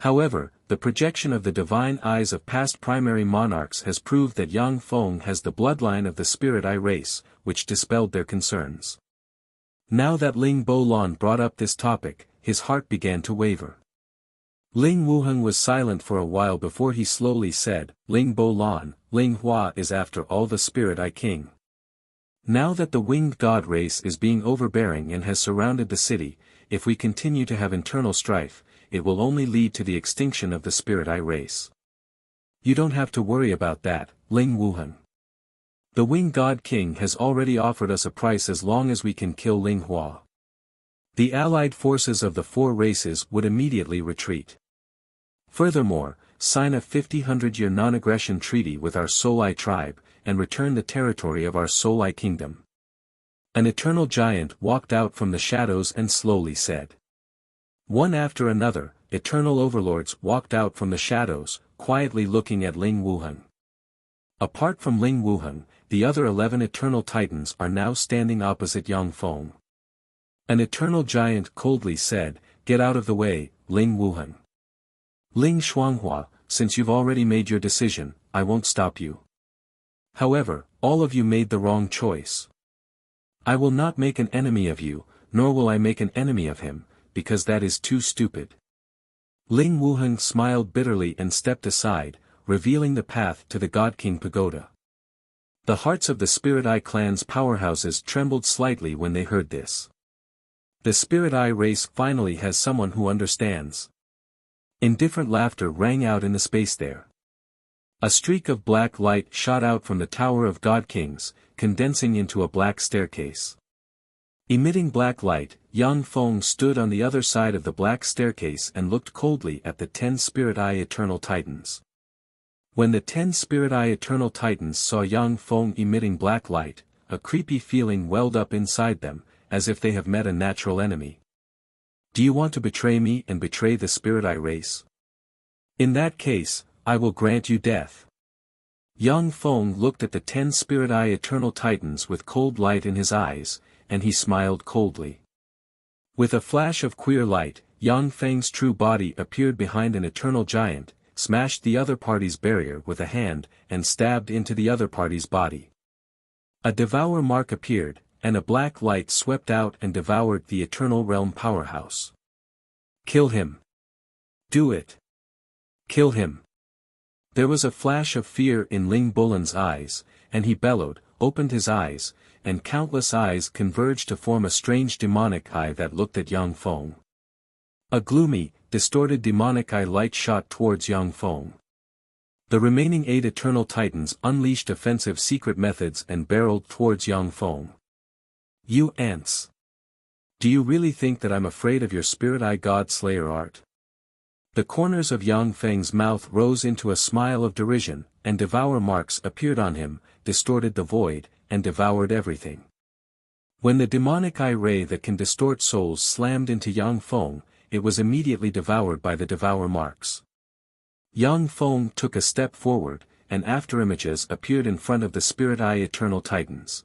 However, the projection of the divine eyes of past primary monarchs has proved that Yang Feng has the bloodline of the Spirit Eye race, which dispelled their concerns. Now that Ling Bo Lan brought up this topic, his heart began to waver. Ling Wuheng was silent for a while before he slowly said, "Ling Bo Lan, Ling Hua is after all the Spirit Eye King. Now that the Winged God race is being overbearing and has surrounded the city, if we continue to have internal strife, it will only lead to the extinction of the Spirit Eye race. You don't have to worry about that, Ling Wuheng. The Wing God King has already offered us a price as long as we can kill Ling Hua. The allied forces of the four races would immediately retreat. Furthermore, sign a 50-100-year non-aggression treaty with our Solai tribe, and return the territory of our Solai kingdom. An eternal giant walked out from the shadows and slowly said. One after another, eternal overlords walked out from the shadows, quietly looking at Ling Wuheng. Apart from Ling Wuheng, the other 11 eternal titans are now standing opposite Yang Feng. An eternal giant coldly said, "Get out of the way, Ling Wuheng. Ling Shuanghua, since you've already made your decision, I won't stop you. However, all of you made the wrong choice. I will not make an enemy of you, nor will I make an enemy of him, because that is too stupid." Ling Wuheng smiled bitterly and stepped aside, revealing the path to the God King Pagoda. The hearts of the Spirit Eye clan's powerhouses trembled slightly when they heard this. The Spirit Eye race finally has someone who understands. Indifferent laughter rang out in the space there. A streak of black light shot out from the Tower of God Kings, condensing into a black staircase. Emitting black light, Yang Feng stood on the other side of the black staircase and looked coldly at the 10 Spirit Eye Eternal Titans. When the 10 Spirit Eye Eternal Titans saw Yang Feng emitting black light, a creepy feeling welled up inside them, as if they have met a natural enemy. Do you want to betray me and betray the Spirit Eye race? In that case, I will grant you death. Yang Feng looked at the 10 Spirit Eye Eternal Titans with cold light in his eyes, and he smiled coldly. With a flash of queer light, Yang Feng's true body appeared behind an eternal giant, smashed the other party's barrier with a hand, and stabbed into the other party's body. A devour mark appeared, and a black light swept out and devoured the Eternal Realm powerhouse. Kill him. Do it. Kill him. There was a flash of fear in Ling Bulan's eyes, and he bellowed, opened his eyes, and countless eyes converged to form a strange demonic eye that looked at Yang Feng. A gloomy, distorted demonic eye light shot towards Yang Feng. The remaining 8 Eternal Titans unleashed offensive secret methods and barreled towards Yang Feng. You ants! Do you really think that I'm afraid of your Spirit Eye God Slayer art? The corners of Yang Feng's mouth rose into a smile of derision, and devour marks appeared on him, distorted the void, and devoured everything. When the demonic eye ray that can distort souls slammed into Yang Feng, it was immediately devoured by the devour marks. Yang Feng took a step forward, and afterimages appeared in front of the Spirit Eye Eternal Titans.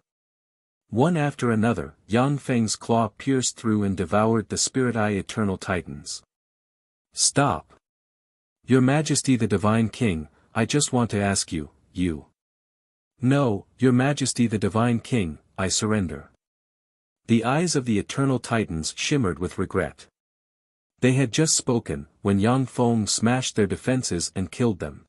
One after another, Yang Feng's claw pierced through and devoured the Spirit Eye Eternal Titans. Stop! Your Majesty the Divine King, I just want to ask you, you. No, Your Majesty the Divine King, I surrender. The eyes of the Eternal Titans shimmered with regret. They had just spoken, when Yang Feng smashed their defenses and killed them.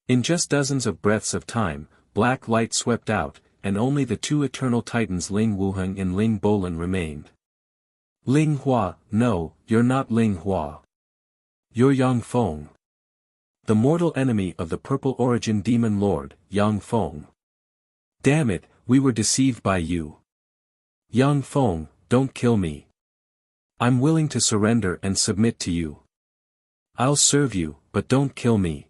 In just dozens of breaths of time, black light swept out, and only the 2 Eternal Titans Ling Wuheng and Ling Bolan remained. Ling Hua, no, you're not Ling Hua. You're Yang Feng. The mortal enemy of the Purple Origin Demon Lord, Yang Feng. Damn it, we were deceived by you. Yang Feng, don't kill me. I'm willing to surrender and submit to you. I'll serve you, but don't kill me.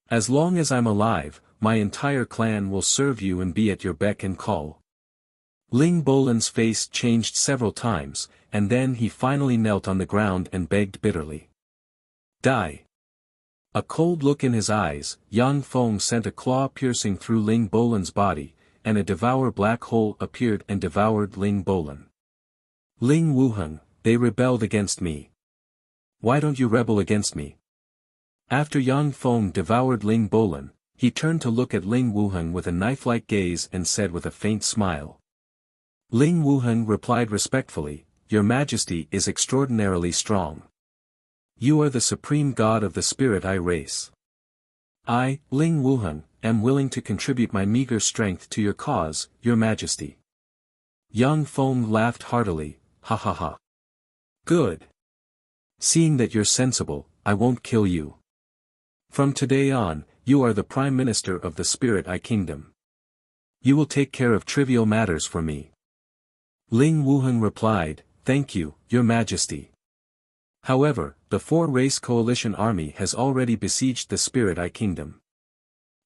As long as I'm alive, my entire clan will serve you and be at your beck and call. Ling Bolan's face changed several times, and then he finally knelt on the ground and begged bitterly. Die. A cold look in his eyes, Yang Feng sent a claw piercing through Ling Bolan's body, and a devour black hole appeared and devoured Ling Bolan. Ling Wuheng, they rebelled against me. Why don't you rebel against me? After Yang Feng devoured Ling Bolan, he turned to look at Ling Wuheng with a knife-like gaze and said with a faint smile. Ling Wuheng replied respectfully, Your Majesty is extraordinarily strong. You are the supreme god of the Spirit Eye race. I, Ling Wuheng, am willing to contribute my meager strength to your cause, Your Majesty. Yang Feng laughed heartily, ha ha ha. Good. Seeing that you're sensible, I won't kill you. From today on, you are the Prime Minister of the Spirit Eye Kingdom. You will take care of trivial matters for me. Ling Wuheng replied, Thank you, Your Majesty. However, the four-race coalition army has already besieged the Spirit Eye Kingdom.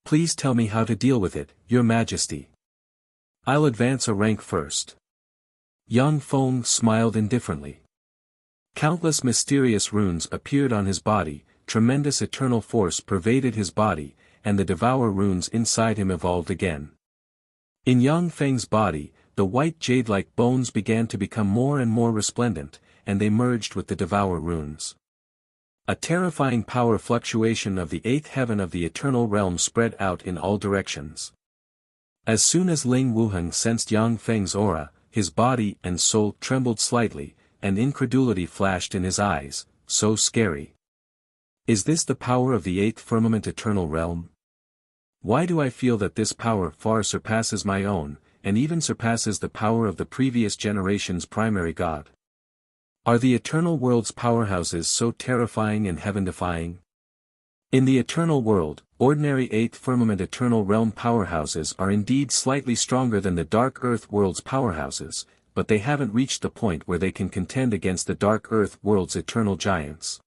Please tell me how to deal with it, Your Majesty. I'll advance a rank first. Yang Feng smiled indifferently. Countless mysterious runes appeared on his body, tremendous eternal force pervaded his body, and the devour runes inside him evolved again. In Yang Feng's body, the white jade-like bones began to become more and more resplendent, and they merged with the devour runes. A terrifying power fluctuation of the eighth heaven of the eternal realm spread out in all directions. As soon as Ling Wuheng sensed Yang Feng's aura, his body and soul trembled slightly, and incredulity flashed in his eyes, so scary. Is this the power of the eighth firmament eternal realm? Why do I feel that this power far surpasses my own, and even surpasses the power of the previous generation's primary god? Are the eternal world's powerhouses so terrifying and heaven-defying? In the eternal world, ordinary eighth firmament eternal realm powerhouses are indeed slightly stronger than the dark earth world's powerhouses, but they haven't reached the point where they can contend against the dark earth world's eternal giants.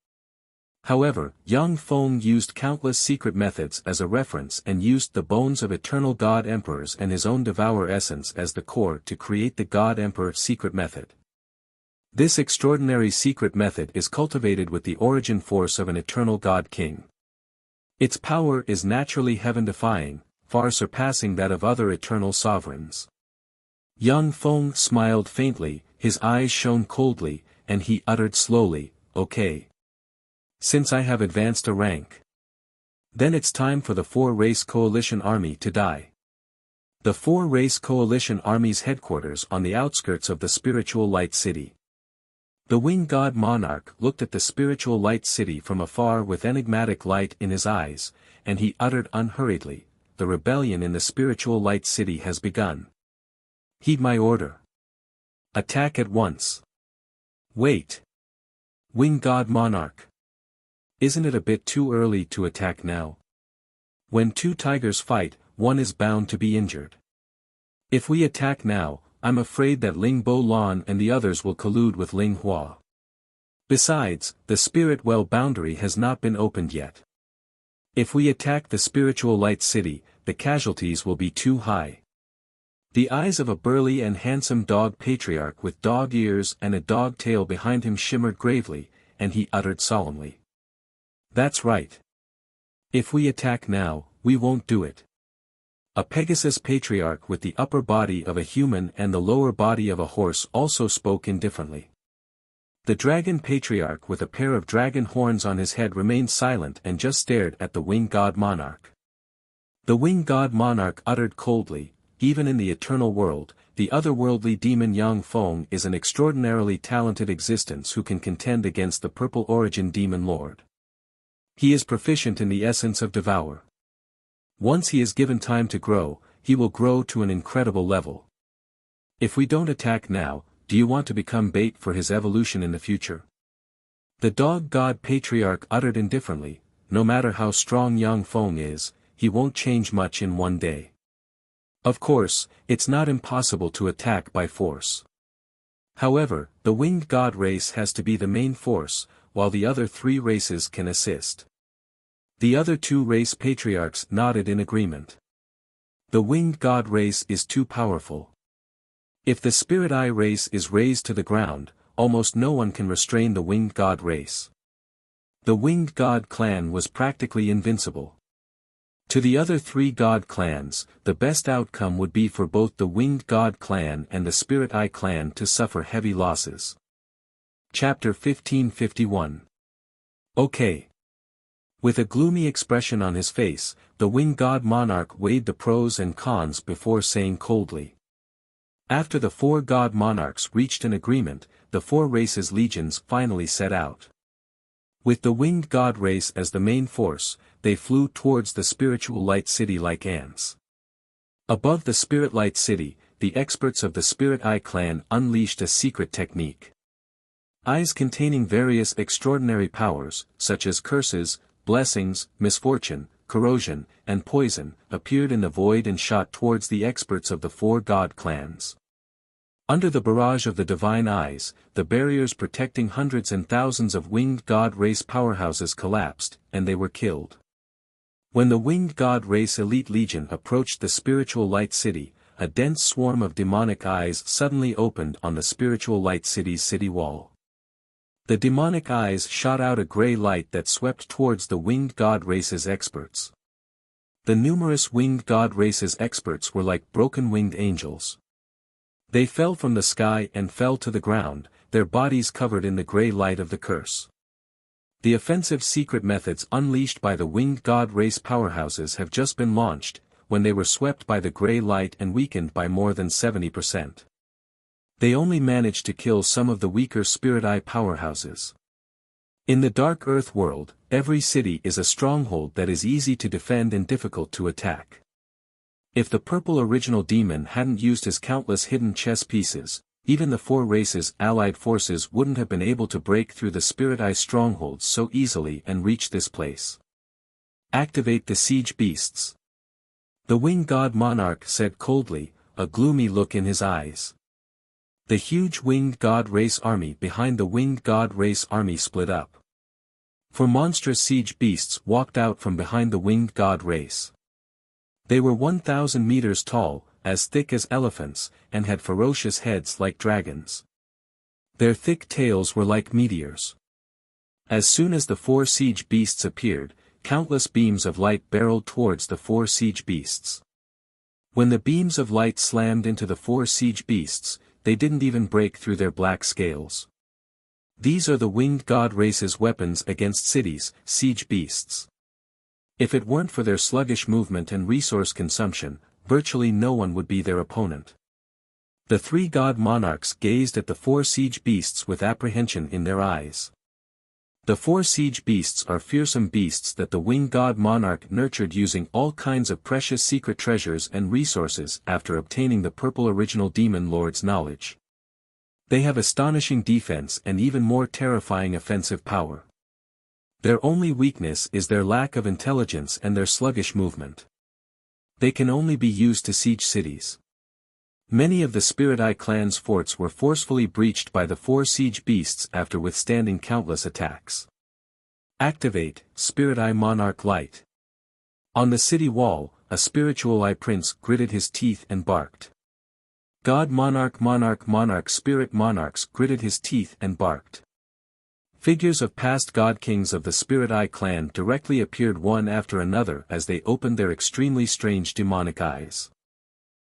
However, Yang Feng used countless secret methods as a reference and used the bones of eternal God Emperors and his own Devour essence as the core to create the God Emperor secret method. This extraordinary secret method is cultivated with the origin force of an eternal God King. Its power is naturally heaven-defying, far surpassing that of other eternal sovereigns. Yang Feng smiled faintly, his eyes shone coldly, and he uttered slowly, Okay. Since I have advanced a rank. Then it's time for the four-race coalition army to die. The four-race coalition army's headquarters on the outskirts of the spiritual light city. The winged god monarch looked at the spiritual light city from afar with enigmatic light in his eyes, and he uttered unhurriedly, The rebellion in the spiritual light city has begun. Heed my order. Attack at once. Wait. Winged god monarch. Isn't it a bit too early to attack now? When two tigers fight, one is bound to be injured. If we attack now, I'm afraid that Ling Bo Lan and the others will collude with Ling Hua. Besides, the spirit well boundary has not been opened yet. If we attack the spiritual light city, the casualties will be too high. The eyes of a burly and handsome dog patriarch with dog ears and a dog tail behind him shimmered gravely, and he uttered solemnly. That's right. If we attack now, we won't do it. A Pegasus patriarch with the upper body of a human and the lower body of a horse also spoke indifferently. The dragon patriarch with a pair of dragon horns on his head remained silent and just stared at the winged god monarch. The winged god monarch uttered coldly, Even in the eternal world, the otherworldly demon Yang Feng is an extraordinarily talented existence who can contend against the purple origin demon lord. He is proficient in the essence of Devour. Once he is given time to grow, he will grow to an incredible level. If we don't attack now, do you want to become bait for his evolution in the future? The dog god patriarch uttered indifferently, No matter how strong Yang Feng is, he won't change much in one day. Of course, it's not impossible to attack by force. However, the winged god race has to be the main force, while the other three races can assist. The other two race patriarchs nodded in agreement. The winged god race is too powerful. If the spirit eye race is razed to the ground, almost no one can restrain the winged god race. The winged god clan was practically invincible. To the other three god clans, the best outcome would be for both the winged god clan and the spirit eye clan to suffer heavy losses. Chapter 1551. Okay. With a gloomy expression on his face, the winged god monarch weighed the pros and cons before saying coldly. After the four god monarchs reached an agreement, the four races' legions finally set out. With the winged god race as the main force, they flew towards the spiritual light city like ants. Above the spirit light city, the experts of the spirit eye clan unleashed a secret technique. Eyes containing various extraordinary powers, such as curses, blessings, misfortune, corrosion, and poison, appeared in the void and shot towards the experts of the four god clans. Under the barrage of the divine eyes, the barriers protecting hundreds and thousands of winged god race powerhouses collapsed, and they were killed. When the winged god race elite legion approached the spiritual light city, a dense swarm of demonic eyes suddenly opened on the spiritual light city's city wall. The demonic eyes shot out a gray light that swept towards the winged god race's experts. The numerous winged god race's experts were like broken winged angels. They fell from the sky and fell to the ground, their bodies covered in the gray light of the curse. The offensive secret methods unleashed by the winged god race powerhouses have just been launched, when they were swept by the gray light and weakened by more than 70%. They only managed to kill some of the weaker Spirit Eye powerhouses. In the Dark Earth world, every city is a stronghold that is easy to defend and difficult to attack. If the purple original demon hadn't used his countless hidden chess pieces, even the four races' allied forces wouldn't have been able to break through the Spirit Eye strongholds so easily and reach this place. Activate the siege beasts. The winged god monarch said coldly, a gloomy look in his eyes. The huge winged god race army behind the winged god race army split up. Four monstrous siege beasts walked out from behind the winged god race. They were 1,000 meters tall, as thick as elephants, and had ferocious heads like dragons. Their thick tails were like meteors. As soon as the four siege beasts appeared, countless beams of light barreled towards the four siege beasts. When the beams of light slammed into the four siege beasts, they didn't even break through their black scales. These are the winged god race's weapons against cities, siege beasts. If it weren't for their sluggish movement and resource consumption, virtually no one would be their opponent. The three god monarchs gazed at the four siege beasts with apprehension in their eyes. The four siege beasts are fearsome beasts that the winged god monarch nurtured using all kinds of precious secret treasures and resources after obtaining the purple original demon lord's knowledge. They have astonishing defense and even more terrifying offensive power. Their only weakness is their lack of intelligence and their sluggish movement. They can only be used to siege cities. Many of the Spirit Eye clan's forts were forcefully breached by the four siege beasts after withstanding countless attacks. Activate, Spirit Eye Monarch Light. On the city wall, a spiritual eye prince gritted his teeth and barked. God Monarch Monarch Monarch Spirit Monarchs gritted his teeth and barked. Figures of past god kings of the Spirit Eye clan directly appeared one after another as they opened their extremely strange demonic eyes.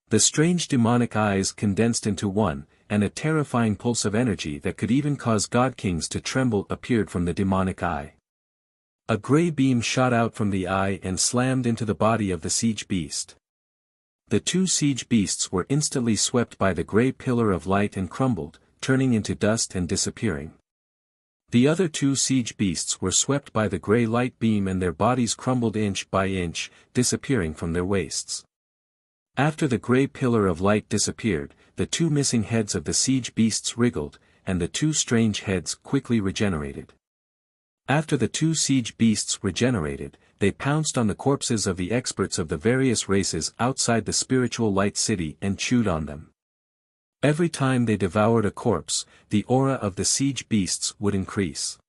The strange demonic eyes condensed into one, and a terrifying pulse of energy that could even cause god kings to tremble appeared from the demonic eye. A gray beam shot out from the eye and slammed into the body of the siege beast. The two siege beasts were instantly swept by the gray pillar of light and crumbled, turning into dust and disappearing. The other two siege beasts were swept by the gray light beam and their bodies crumbled inch by inch, disappearing from their waists. After the gray pillar of light disappeared, the two missing heads of the siege beasts wriggled, and the two strange heads quickly regenerated. After the two siege beasts regenerated, they pounced on the corpses of the experts of the various races outside the spiritual light city and chewed on them. Every time they devoured a corpse, the aura of the siege beasts would increase.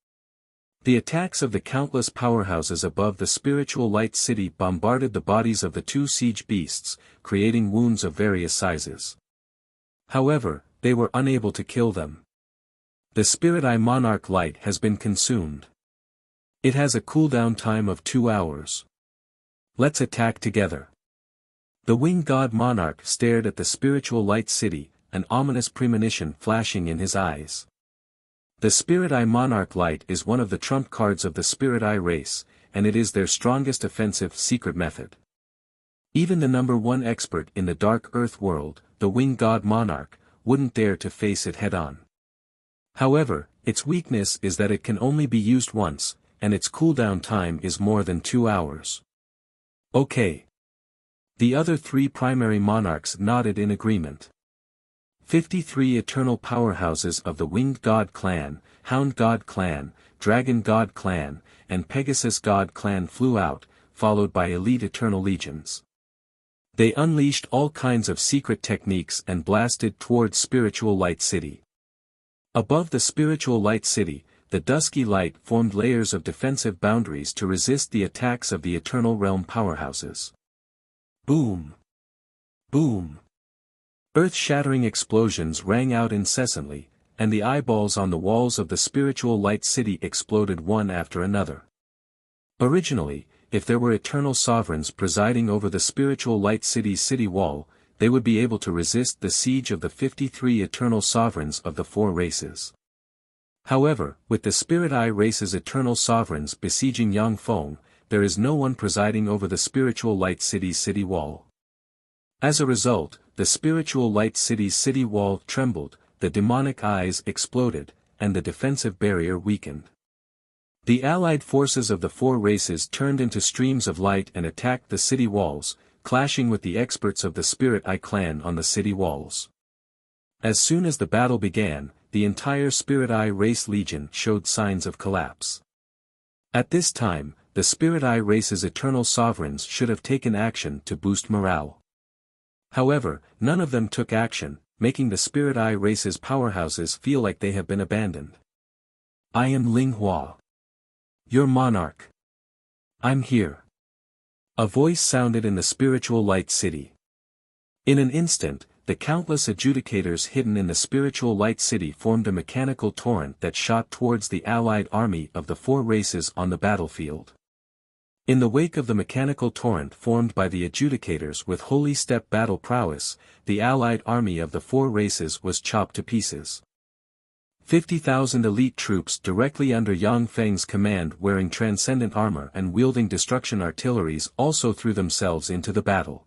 The attacks of the countless powerhouses above the spiritual light city bombarded the bodies of the two siege beasts, creating wounds of various sizes. However, they were unable to kill them. The Spirit Eye Monarch Light has been consumed. It has a cooldown time of 2 hours. Let's attack together. The winged god monarch stared at the spiritual light city, an ominous premonition flashing in his eyes. The Spirit Eye Monarch Light is one of the trump cards of the Spirit Eye race, and it is their strongest offensive secret method. Even the number one expert in the Dark Earth world, the Winged God Monarch, wouldn't dare to face it head-on. However, its weakness is that it can only be used once, and its cooldown time is more than 2 hours. Okay. The other three primary monarchs nodded in agreement. 53 eternal powerhouses of the Winged God Clan, Hound God Clan, Dragon God Clan, and Pegasus God Clan flew out, followed by elite eternal legions. They unleashed all kinds of secret techniques and blasted towards Spiritual Light City. Above the Spiritual Light City, the dusky light formed layers of defensive boundaries to resist the attacks of the Eternal Realm powerhouses. Boom! Boom! Earth-shattering explosions rang out incessantly, and the eyeballs on the walls of the Spiritual Light City exploded one after another. Originally, if there were eternal sovereigns presiding over the Spiritual Light City's city wall, they would be able to resist the siege of the 53 eternal sovereigns of the four races. However, with the Spirit Eye race's eternal sovereigns besieging Yangfeng, there is no one presiding over the Spiritual Light City's city wall. As a result, the Spiritual Light City's city wall trembled, the demonic eyes exploded, and the defensive barrier weakened. The allied forces of the four races turned into streams of light and attacked the city walls, clashing with the experts of the Spirit Eye clan on the city walls. As soon as the battle began, the entire Spirit Eye race legion showed signs of collapse. At this time, the Spirit Eye race's eternal sovereigns should have taken action to boost morale. However, none of them took action, making the Spirit Eye race's powerhouses feel like they have been abandoned. I am Ling Hua, your monarch. I'm here. A voice sounded in the Spiritual Light City. In an instant, the countless adjudicators hidden in the Spiritual Light City formed a mechanical torrent that shot towards the allied army of the four races on the battlefield. In the wake of the mechanical torrent formed by the adjudicators with holy step battle prowess, the allied army of the four races was chopped to pieces. 50,000 elite troops directly under Yang Feng's command wearing transcendent armor and wielding destruction artilleries also threw themselves into the battle.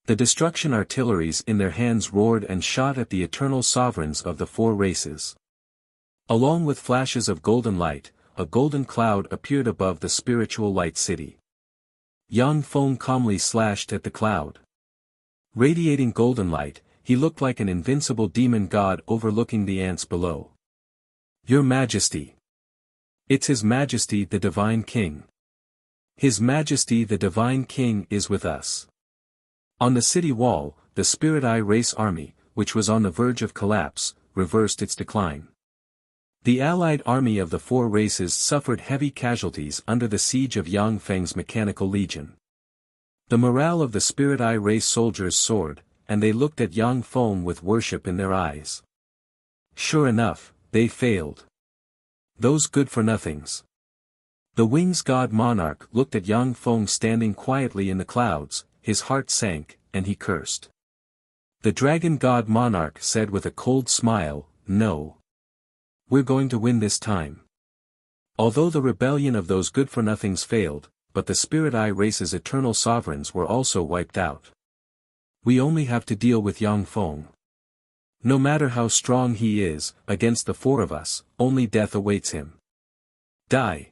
The destruction artilleries in their hands roared and shot at the eternal sovereigns of the four races. Along with flashes of golden light, a golden cloud appeared above the Spiritual Light City. Yang Feng calmly slashed at the cloud. Radiating golden light, he looked like an invincible demon god overlooking the ants below. Your Majesty. It's His Majesty the Divine King. His Majesty the Divine King is with us. On the city wall, the Spirit Eye race army, which was on the verge of collapse, reversed its decline. The allied army of the four races suffered heavy casualties under the siege of Yang Feng's mechanical legion. The morale of the Spirit Eye race soldiers soared, and they looked at Yang Feng with worship in their eyes. Sure enough, they failed. Those good-for-nothings. The Wings God Monarch looked at Yang Feng standing quietly in the clouds, his heart sank, and he cursed. The Dragon God Monarch said with a cold smile, "No. We're going to win this time." Although the rebellion of those good-for-nothings failed, but the Spirit Eye race's eternal sovereigns were also wiped out. We only have to deal with Yang Feng. No matter how strong he is, against the four of us, only death awaits him. Die.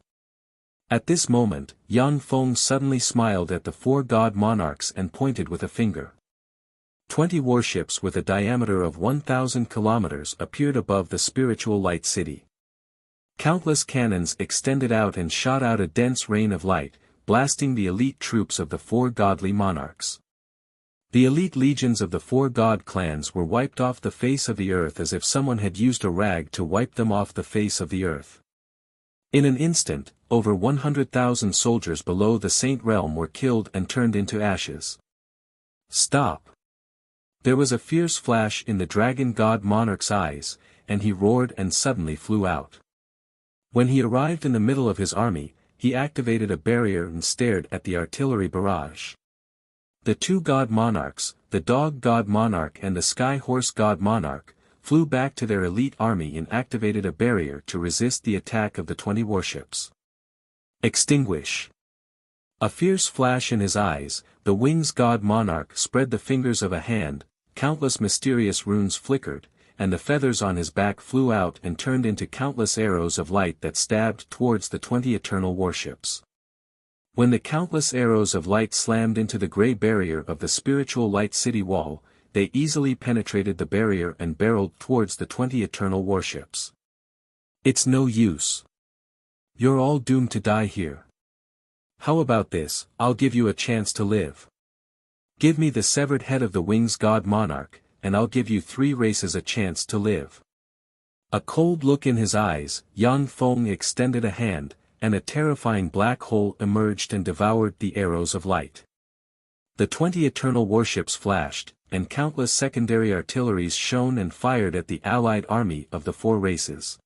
At this moment, Yang Feng suddenly smiled at the four god monarchs and pointed with a finger. 20 warships with a diameter of 1,000 kilometers appeared above the Spiritual Light City. Countless cannons extended out and shot out a dense rain of light, blasting the elite troops of the four godly monarchs. The elite legions of the four god clans were wiped off the face of the earth as if someone had used a rag to wipe them off the face of the earth. In an instant, over 100,000 soldiers below the Saint Realm were killed and turned into ashes. Stop! There was a fierce flash in the Dragon God Monarch's eyes, and he roared and suddenly flew out. When he arrived in the middle of his army, he activated a barrier and stared at the artillery barrage. The two god monarchs, the Dog God Monarch and the Sky Horse God Monarch, flew back to their elite army and activated a barrier to resist the attack of the 20 warships. Extinguish! A fierce flash in his eyes, the Wings God Monarch spread the fingers of a hand, countless mysterious runes flickered, and the feathers on his back flew out and turned into countless arrows of light that stabbed towards the 20 eternal warships. When the countless arrows of light slammed into the grey barrier of the Spiritual Light City wall, they easily penetrated the barrier and barreled towards the 20 eternal warships. It's no use. You're all doomed to die here. How about this? I'll give you a chance to live. Give me the severed head of the Wings God Monarch, and I'll give you 3 races a chance to live. A cold look in his eyes, Yang Feng extended a hand, and a terrifying black hole emerged and devoured the arrows of light. The 20 eternal warships flashed, and countless secondary artilleries shone and fired at the allied army of the 4 races.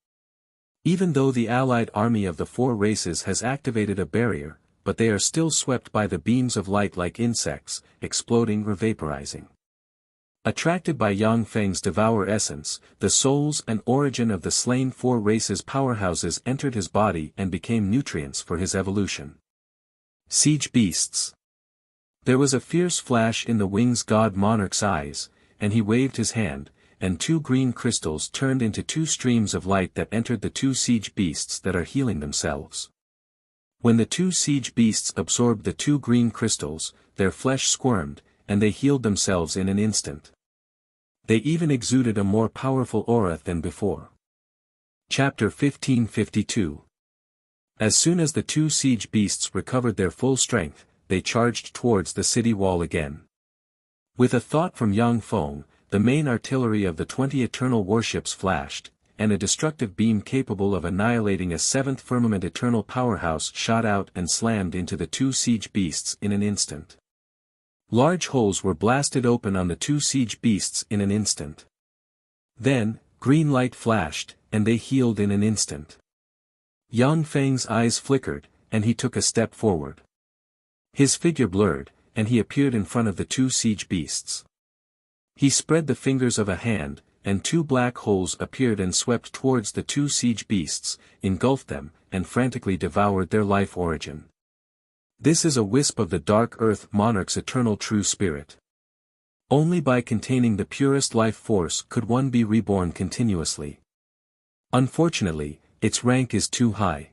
Even though the allied army of the 4 races has activated a barrier, but they are still swept by the beams of light like insects, exploding or vaporizing. Attracted by Yang Feng's devour essence, the souls and origin of the slain 4 races' powerhouses entered his body and became nutrients for his evolution. Siege beasts. There was a fierce flash in the Wings God Monarch's eyes, and he waved his hand, and 2 green crystals turned into 2 streams of light that entered the 2 siege beasts that are healing themselves. When the 2 siege beasts absorbed the 2 green crystals, their flesh squirmed, and they healed themselves in an instant. They even exuded a more powerful aura than before. Chapter 1552. As soon as the 2 siege beasts recovered their full strength, they charged towards the city wall again. With a thought from Yang Feng, the main artillery of the 20 eternal warships flashed, and a destructive beam capable of annihilating a 7th firmament eternal powerhouse shot out and slammed into the 2 siege beasts in an instant. Large holes were blasted open on the 2 siege beasts in an instant. Then, green light flashed, and they healed in an instant. Yang Feng's eyes flickered, and he took a step forward. His figure blurred, and he appeared in front of the 2 siege beasts. He spread the fingers of a hand, and 2 black holes appeared and swept towards the 2 siege beasts, engulfed them, and frantically devoured their life origin. This is a wisp of the Dark Earth Monarch's eternal true spirit. Only by containing the purest life force could one be reborn continuously. Unfortunately, its rank is too high.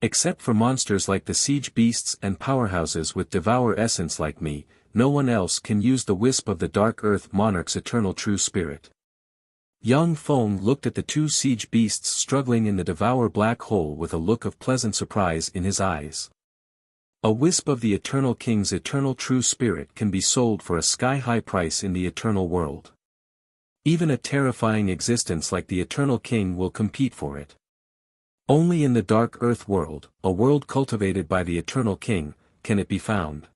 Except for monsters like the siege beasts and powerhouses with devour essence like me, no one else can use the wisp of the Dark Earth Monarch's eternal true spirit. Yang Feng looked at the 2 siege beasts struggling in the devour black hole with a look of pleasant surprise in his eyes. A wisp of the Eternal King's eternal true spirit can be sold for a sky-high price in the eternal world. Even a terrifying existence like the Eternal King will compete for it. Only in the Dark Earth world, a world cultivated by the Eternal King, can it be found.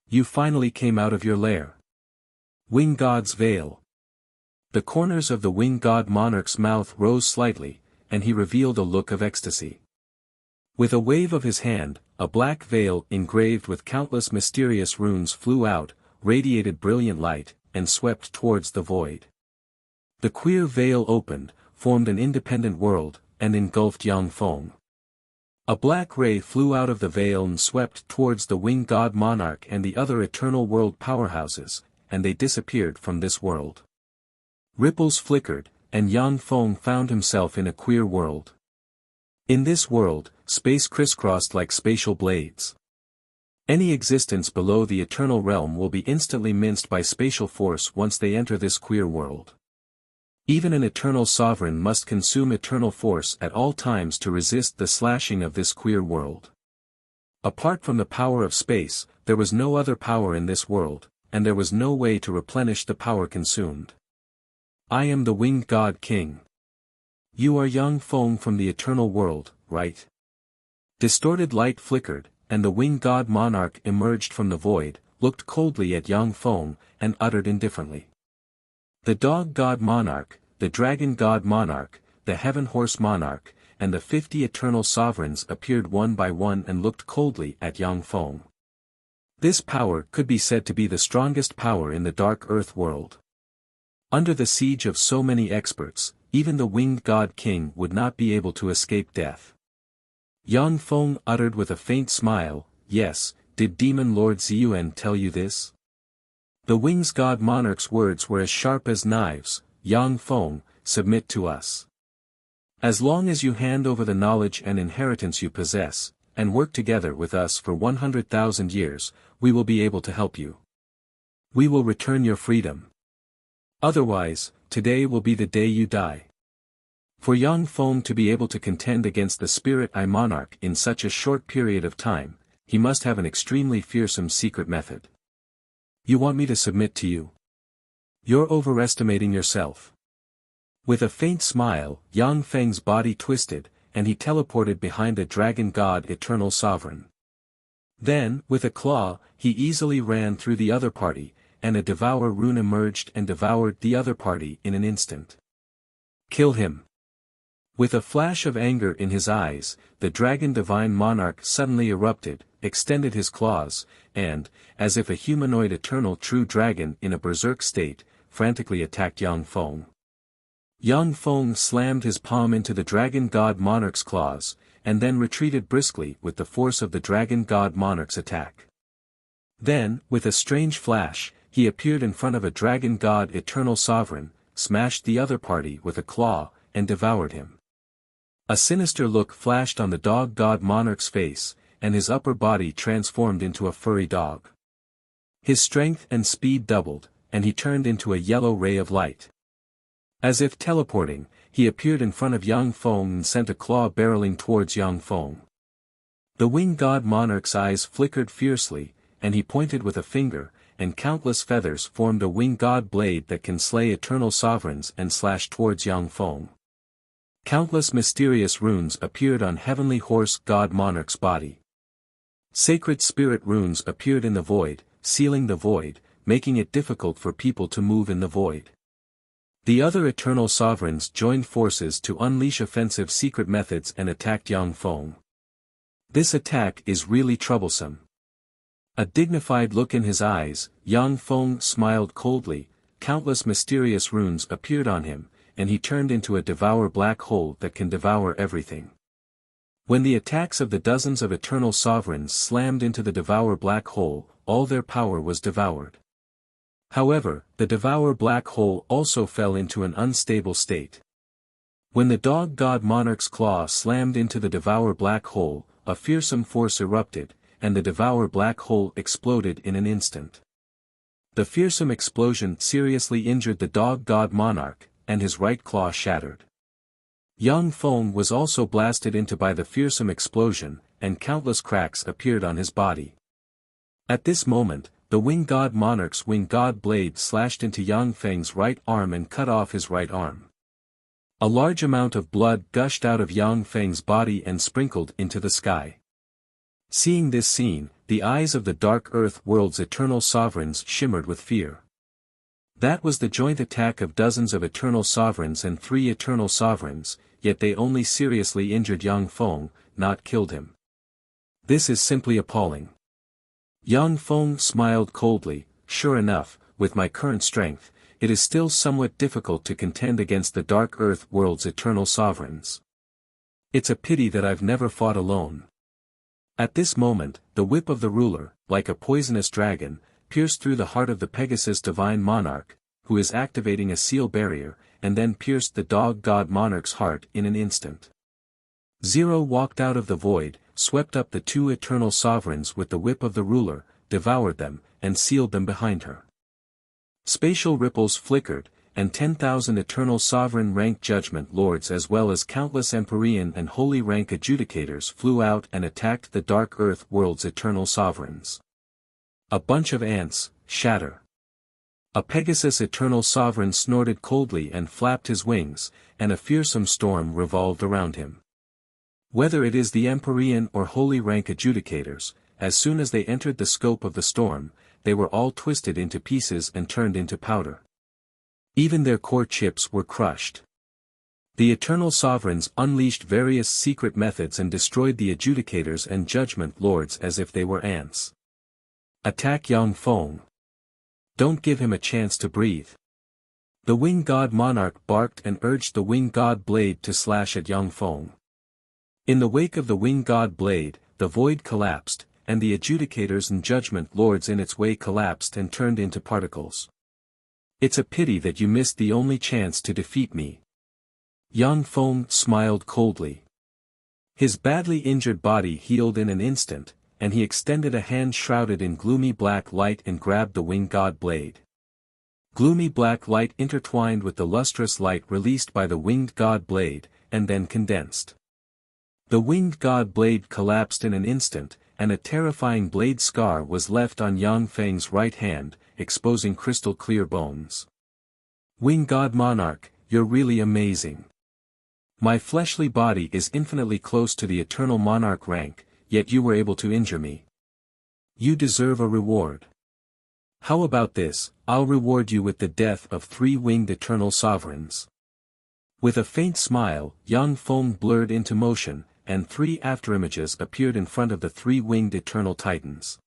You finally came out of your lair. Wing God's veil. The corners of the Wing God Monarch's mouth rose slightly, and he revealed a look of ecstasy. With a wave of his hand, a black veil engraved with countless mysterious runes flew out, radiated brilliant light, and swept towards the void. The queer veil opened, formed an independent world, and engulfed Yang Feng. A black ray flew out of the veil and swept towards the Wing God Monarch and the other eternal world powerhouses, and they disappeared from this world. Ripples flickered, and Yang Feng found himself in a queer world. In this world, space crisscrossed like spatial blades. Any existence below the eternal realm will be instantly minced by spatial force once they enter this queer world. Even an eternal sovereign must consume eternal force at all times to resist the slashing of this queer world. Apart from the power of space, there was no other power in this world, and there was no way to replenish the power consumed. I am the Winged God King. You are Yang Feng from the eternal world, right? Distorted light flickered, and the Winged God Monarch emerged from the void, looked coldly at Yang Feng, and uttered indifferently. The Dog God Monarch, the Dragon God Monarch, the Heaven Horse Monarch, and the 50 eternal sovereigns appeared one by one and looked coldly at Yang Feng. This power could be said to be the strongest power in the Dark Earth world. Under the siege of so many experts, even the Winged God King would not be able to escape death. Yang Feng uttered with a faint smile, "Yes, did Demon Lord Ziyuan tell you this?" The Wings God Monarch's words were as sharp as knives. Yang Feng, submit to us. As long as you hand over the knowledge and inheritance you possess, and work together with us for 100,000 years, we will be able to help you. We will return your freedom. Otherwise, today will be the day you die. For Yang Feng to be able to contend against the Spirit Eye Monarch in such a short period of time, he must have an extremely fearsome secret method. You want me to submit to you? You're overestimating yourself. With a faint smile, Yang Feng's body twisted, and he teleported behind the Dragon God Eternal Sovereign. Then, with a claw, he easily ran through the other party, and a Devour Rune emerged and devoured the other party in an instant. Kill him. With a flash of anger in his eyes, the Dragon Divine Monarch suddenly erupted, extended his claws, and, as if a humanoid eternal true dragon in a berserk state, frantically attacked Yang Feng. Yang Feng slammed his palm into the Dragon God Monarch's claws, and then retreated briskly with the force of the Dragon God Monarch's attack. Then, with a strange flash, he appeared in front of a Dragon God Eternal Sovereign, smashed the other party with a claw, and devoured him. A sinister look flashed on the Dog God Monarch's face, and his upper body transformed into a furry dog. His strength and speed doubled, and he turned into a yellow ray of light. As if teleporting, he appeared in front of Yang Feng and sent a claw barreling towards Yang Feng. The Wing God Monarch's eyes flickered fiercely, and he pointed with a finger, and countless feathers formed a Wing God blade that can slay eternal sovereigns and slash towards Yang Feng. Countless mysterious runes appeared on Heavenly Horse God Monarch's body. Sacred spirit runes appeared in the void, sealing the void, making it difficult for people to move in the void. The other eternal sovereigns joined forces to unleash offensive secret methods and attacked Yang Feng. This attack is really troublesome. A dignified look in his eyes, Yang Feng smiled coldly, countless mysterious runes appeared on him, and he turned into a devour black hole that can devour everything. When the attacks of the dozens of eternal sovereigns slammed into the devour black hole, all their power was devoured. However, the devour black hole also fell into an unstable state. When the Dog God Monarch's claw slammed into the devour black hole, a fearsome force erupted, and the devour black hole exploded in an instant. The fearsome explosion seriously injured the Dog God Monarch, and his right claw shattered. Yang Feng was also blasted into by the fearsome explosion, and countless cracks appeared on his body. At this moment, the Wing God Monarch's Wing God blade slashed into Yang Feng's right arm and cut off his right arm. A large amount of blood gushed out of Yang Feng's body and sprinkled into the sky. Seeing this scene, the eyes of the Dark Earth World's eternal sovereigns shimmered with fear. That was the joint attack of dozens of eternal sovereigns and 3 eternal sovereigns, yet they only seriously injured Yang Feng, not killed him. This is simply appalling. Yang Feng smiled coldly. Sure enough, with my current strength, it is still somewhat difficult to contend against the Dark Earth World's eternal sovereigns. It's a pity that I've never fought alone. At this moment, the whip of the ruler, like a poisonous dragon, pierced through the heart of the Pegasus Divine Monarch, who is activating a seal barrier, and then pierced the Dog God Monarch's heart in an instant. Zero walked out of the void, swept up the 2 eternal sovereigns with the whip of the ruler, devoured them, and sealed them behind her. Spatial ripples flickered, and 10,000 eternal sovereign rank judgment lords as well as countless Empyrean and holy rank adjudicators flew out and attacked the Dark Earth World's eternal sovereigns. A bunch of ants, shatter. A Pegasus eternal sovereign snorted coldly and flapped his wings, and a fearsome storm revolved around him. Whether it is the Empyrean or holy rank adjudicators, as soon as they entered the scope of the storm, they were all twisted into pieces and turned into powder. Even their core chips were crushed. The eternal sovereigns unleashed various secret methods and destroyed the adjudicators and judgment lords as if they were ants. Attack Yang Feng. Don't give him a chance to breathe. The Wing God Monarch barked and urged the Wing God blade to slash at Yang Feng. In the wake of the Wing God blade, the void collapsed, and the adjudicators and judgment lords in its way collapsed and turned into particles. It's a pity that you missed the only chance to defeat me. Yang Feng smiled coldly. His badly injured body healed in an instant, and he extended a hand shrouded in gloomy black light and grabbed the winged god blade. Gloomy black light intertwined with the lustrous light released by the winged god blade, and then condensed. The winged god blade collapsed in an instant, and a terrifying blade scar was left on Yang Feng's right hand, exposing crystal-clear bones. Winged god monarch, you're really amazing. My fleshly body is infinitely close to the eternal monarch rank, yet you were able to injure me. You deserve a reward. How about this, I'll reward you with the death of 3 winged eternal sovereigns. With a faint smile, Yang Feng blurred into motion, and 3 afterimages appeared in front of the 3 winged eternal titans.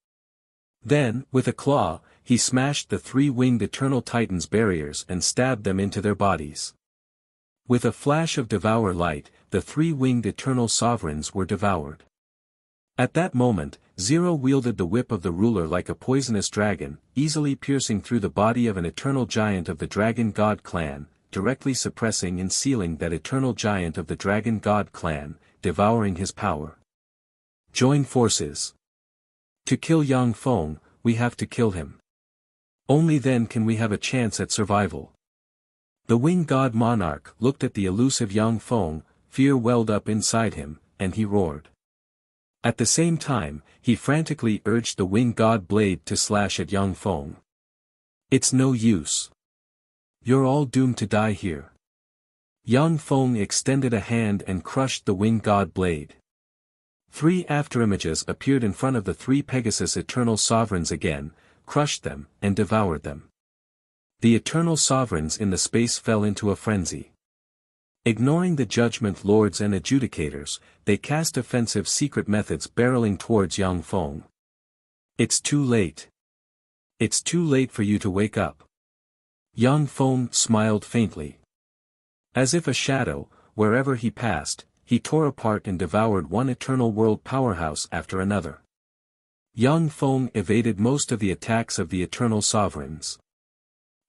Then, with a claw, he smashed the 3 winged eternal titans' barriers and stabbed them into their bodies. With a flash of devour light, the 3 winged eternal sovereigns were devoured. At that moment, Zero wielded the whip of the ruler like a poisonous dragon, easily piercing through the body of an eternal giant of the Dragon God clan, directly suppressing and sealing that eternal giant of the Dragon God clan, devouring his power. Join forces. To kill Yang Feng, we have to kill him. Only then can we have a chance at survival. The winged god monarch looked at the elusive Yang Feng, fear welled up inside him, and he roared. At the same time, he frantically urged the winged god blade to slash at Yang Feng. It's no use. You're all doomed to die here. Yang Feng extended a hand and crushed the winged god blade. 3 afterimages appeared in front of the 3 Pegasus eternal sovereigns again, crushed them, and devoured them. The eternal sovereigns in the space fell into a frenzy. Ignoring the judgment lords and adjudicators, they cast offensive secret methods barreling towards Yang Feng. It's too late. It's too late for you to wake up. Yang Feng smiled faintly. As if a shadow, wherever he passed, he tore apart and devoured one eternal world powerhouse after another. Yang Feng evaded most of the attacks of the eternal sovereigns.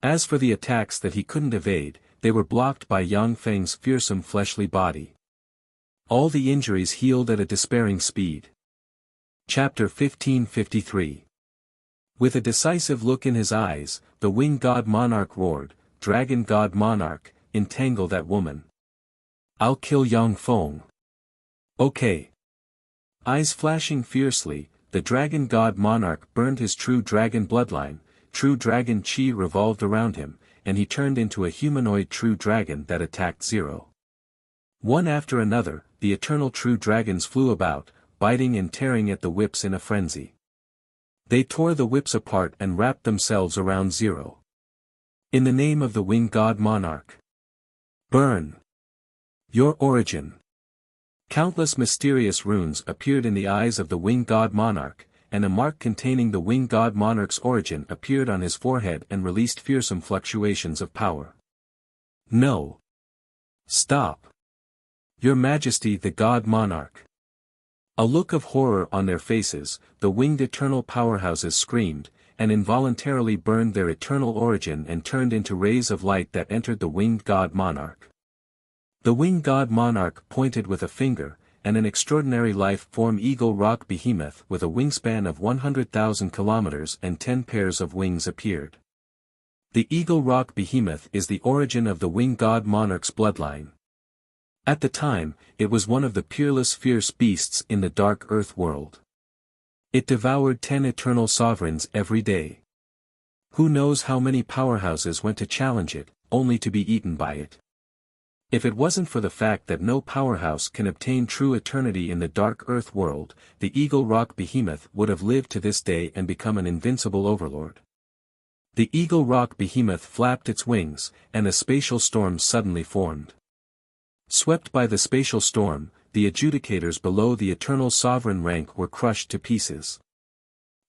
As for the attacks that he couldn't evade, they were blocked by Yang Feng's fearsome fleshly body. All the injuries healed at a despairing speed. Chapter 1553. With a decisive look in his eyes, the winged god monarch roared, Dragon god monarch, entangle that woman. I'll kill Yang Feng. Okay. Eyes flashing fiercely, the dragon god monarch burned his true dragon bloodline, true dragon chi revolved around him, and he turned into a humanoid true dragon that attacked Zero. One after another, the eternal true dragons flew about, biting and tearing at the whips in a frenzy. They tore the whips apart and wrapped themselves around Zero. In the name of the winged god monarch. Burn. Your origin. Countless mysterious runes appeared in the eyes of the winged god monarch, and a mark containing the winged god monarch's origin appeared on his forehead and released fearsome fluctuations of power. No. Stop. Your Majesty the god monarch. A look of horror on their faces, the winged eternal powerhouses screamed, and involuntarily burned their eternal origin and turned into rays of light that entered the winged god monarch. The winged god monarch pointed with a finger, and an extraordinary life-form eagle rock behemoth with a wingspan of 100,000 kilometers and 10 pairs of wings appeared. The eagle rock behemoth is the origin of the winged god monarch's bloodline. At the time, it was one of the peerless fierce beasts in the dark earth world. It devoured 10 eternal sovereigns every day. Who knows how many powerhouses went to challenge it, only to be eaten by it. If it wasn't for the fact that no powerhouse can obtain true eternity in the dark earth world, the Eagle Rock Behemoth would have lived to this day and become an invincible overlord. The Eagle Rock Behemoth flapped its wings, and a spatial storm suddenly formed. Swept by the spatial storm, the adjudicators below the eternal sovereign rank were crushed to pieces.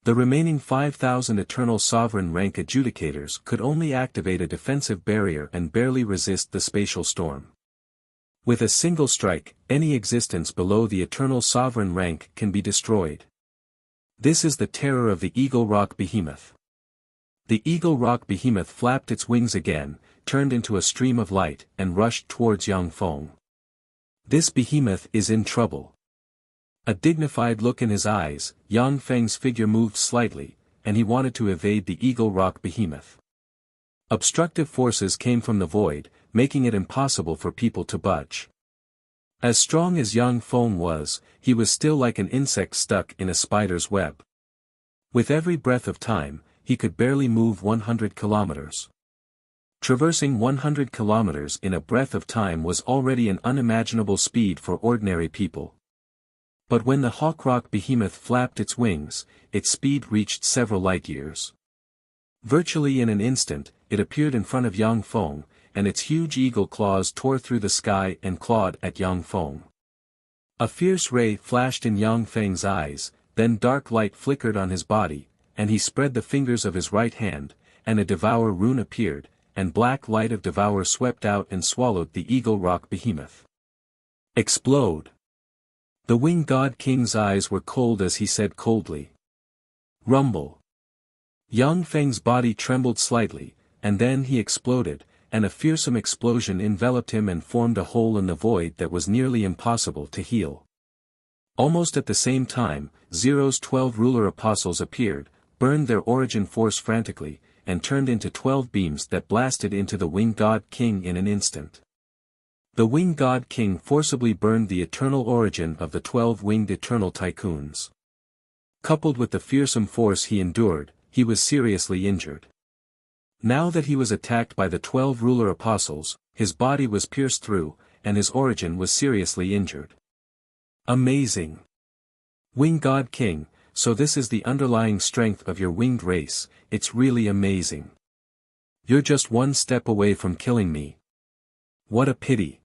The remaining 5,000 eternal sovereign rank adjudicators could only activate a defensive barrier and barely resist the spatial storm. With a single strike, any existence below the eternal sovereign rank can be destroyed. This is the terror of the Eagle Rock Behemoth. The Eagle Rock Behemoth flapped its wings again, turned into a stream of light, and rushed towards Yang Feng. This behemoth is in trouble. A dignified look in his eyes, Yang Feng's figure moved slightly, and he wanted to evade the Eagle Rock behemoth. Obstructive forces came from the void, making it impossible for people to budge. As strong as Yang Feng was, he was still like an insect stuck in a spider's web. With every breath of time, he could barely move 100 kilometers. Traversing 100 kilometers in a breath of time was already an unimaginable speed for ordinary people. But when the Hawkrock behemoth flapped its wings, its speed reached several light-years. Virtually in an instant, it appeared in front of Yang Feng, and its huge eagle claws tore through the sky and clawed at Yang Feng. A fierce ray flashed in Yang Feng's eyes, then dark light flickered on his body, and he spread the fingers of his right hand, and a Devour rune appeared, and black light of Devour swept out and swallowed the Eagle Rock behemoth. Explode! The Winged God King's eyes were cold as he said coldly. Rumble! Yang Feng's body trembled slightly, and then he exploded, and a fearsome explosion enveloped him and formed a hole in the void that was nearly impossible to heal. Almost at the same time, Zero's 12 ruler apostles appeared, burned their origin force frantically, and turned into 12 beams that blasted into the Winged God King in an instant. The Winged God King forcibly burned the eternal origin of the 12 winged eternal tycoons. Coupled with the fearsome force he endured, he was seriously injured. Now that he was attacked by the 12 ruler apostles, his body was pierced through, and his origin was seriously injured. Amazing! Winged God King, so this is the underlying strength of your winged race, it's really amazing. You're just one step away from killing me. What a pity.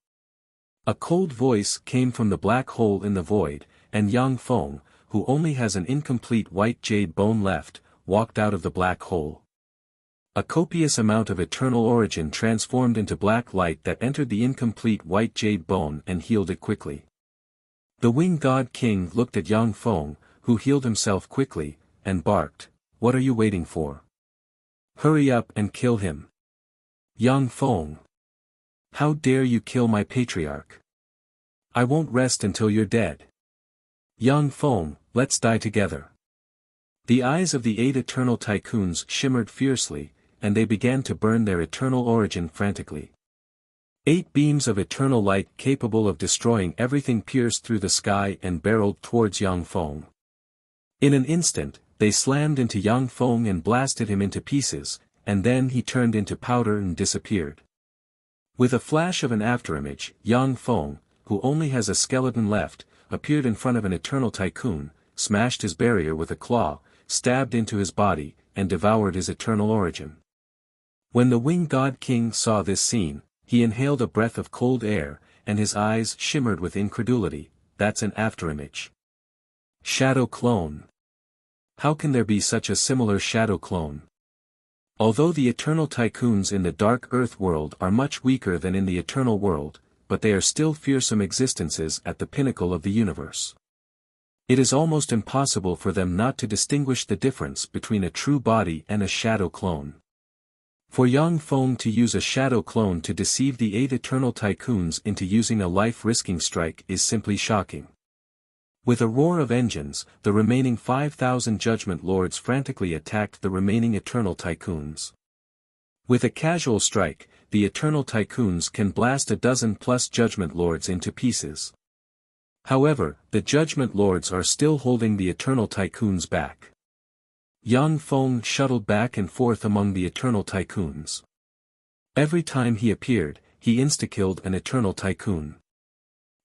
A cold voice came from the black hole in the void, and Yang Feng, who only has an incomplete white jade bone left, walked out of the black hole. A copious amount of eternal origin transformed into black light that entered the incomplete white jade bone and healed it quickly. The Winged God King looked at Yang Feng, who healed himself quickly, and barked, "What are you waiting for? Hurry up and kill him. Yang Feng. How dare you kill my patriarch? I won't rest until you're dead. Yang Feng, let's die together." The eyes of the 8 eternal tycoons shimmered fiercely, and they began to burn their eternal origin frantically. 8 beams of eternal light capable of destroying everything pierced through the sky and barreled towards Yang Feng. In an instant, they slammed into Yang Feng and blasted him into pieces, and then he turned into powder and disappeared. With a flash of an afterimage, Yang Feng, who only has a skeleton left, appeared in front of an eternal tycoon, smashed his barrier with a claw, stabbed into his body, and devoured his eternal origin. When the Winged God King saw this scene, he inhaled a breath of cold air, and his eyes shimmered with incredulity. That's an afterimage. Shadow clone. How can there be such a similar shadow clone? Although the eternal tycoons in the dark earth world are much weaker than in the eternal world, but they are still fearsome existences at the pinnacle of the universe. It is almost impossible for them not to distinguish the difference between a true body and a shadow clone. For Yang Feng to use a shadow clone to deceive the 8 eternal tycoons into using a life-risking strike is simply shocking. With a roar of engines, the remaining 5,000 Judgment Lords frantically attacked the remaining eternal tycoons. With a casual strike, the eternal tycoons can blast a dozen plus Judgment Lords into pieces. However, the Judgment Lords are still holding the eternal tycoons back. Yang Feng shuttled back and forth among the eternal tycoons. Every time he appeared, he insta-killed an eternal tycoon.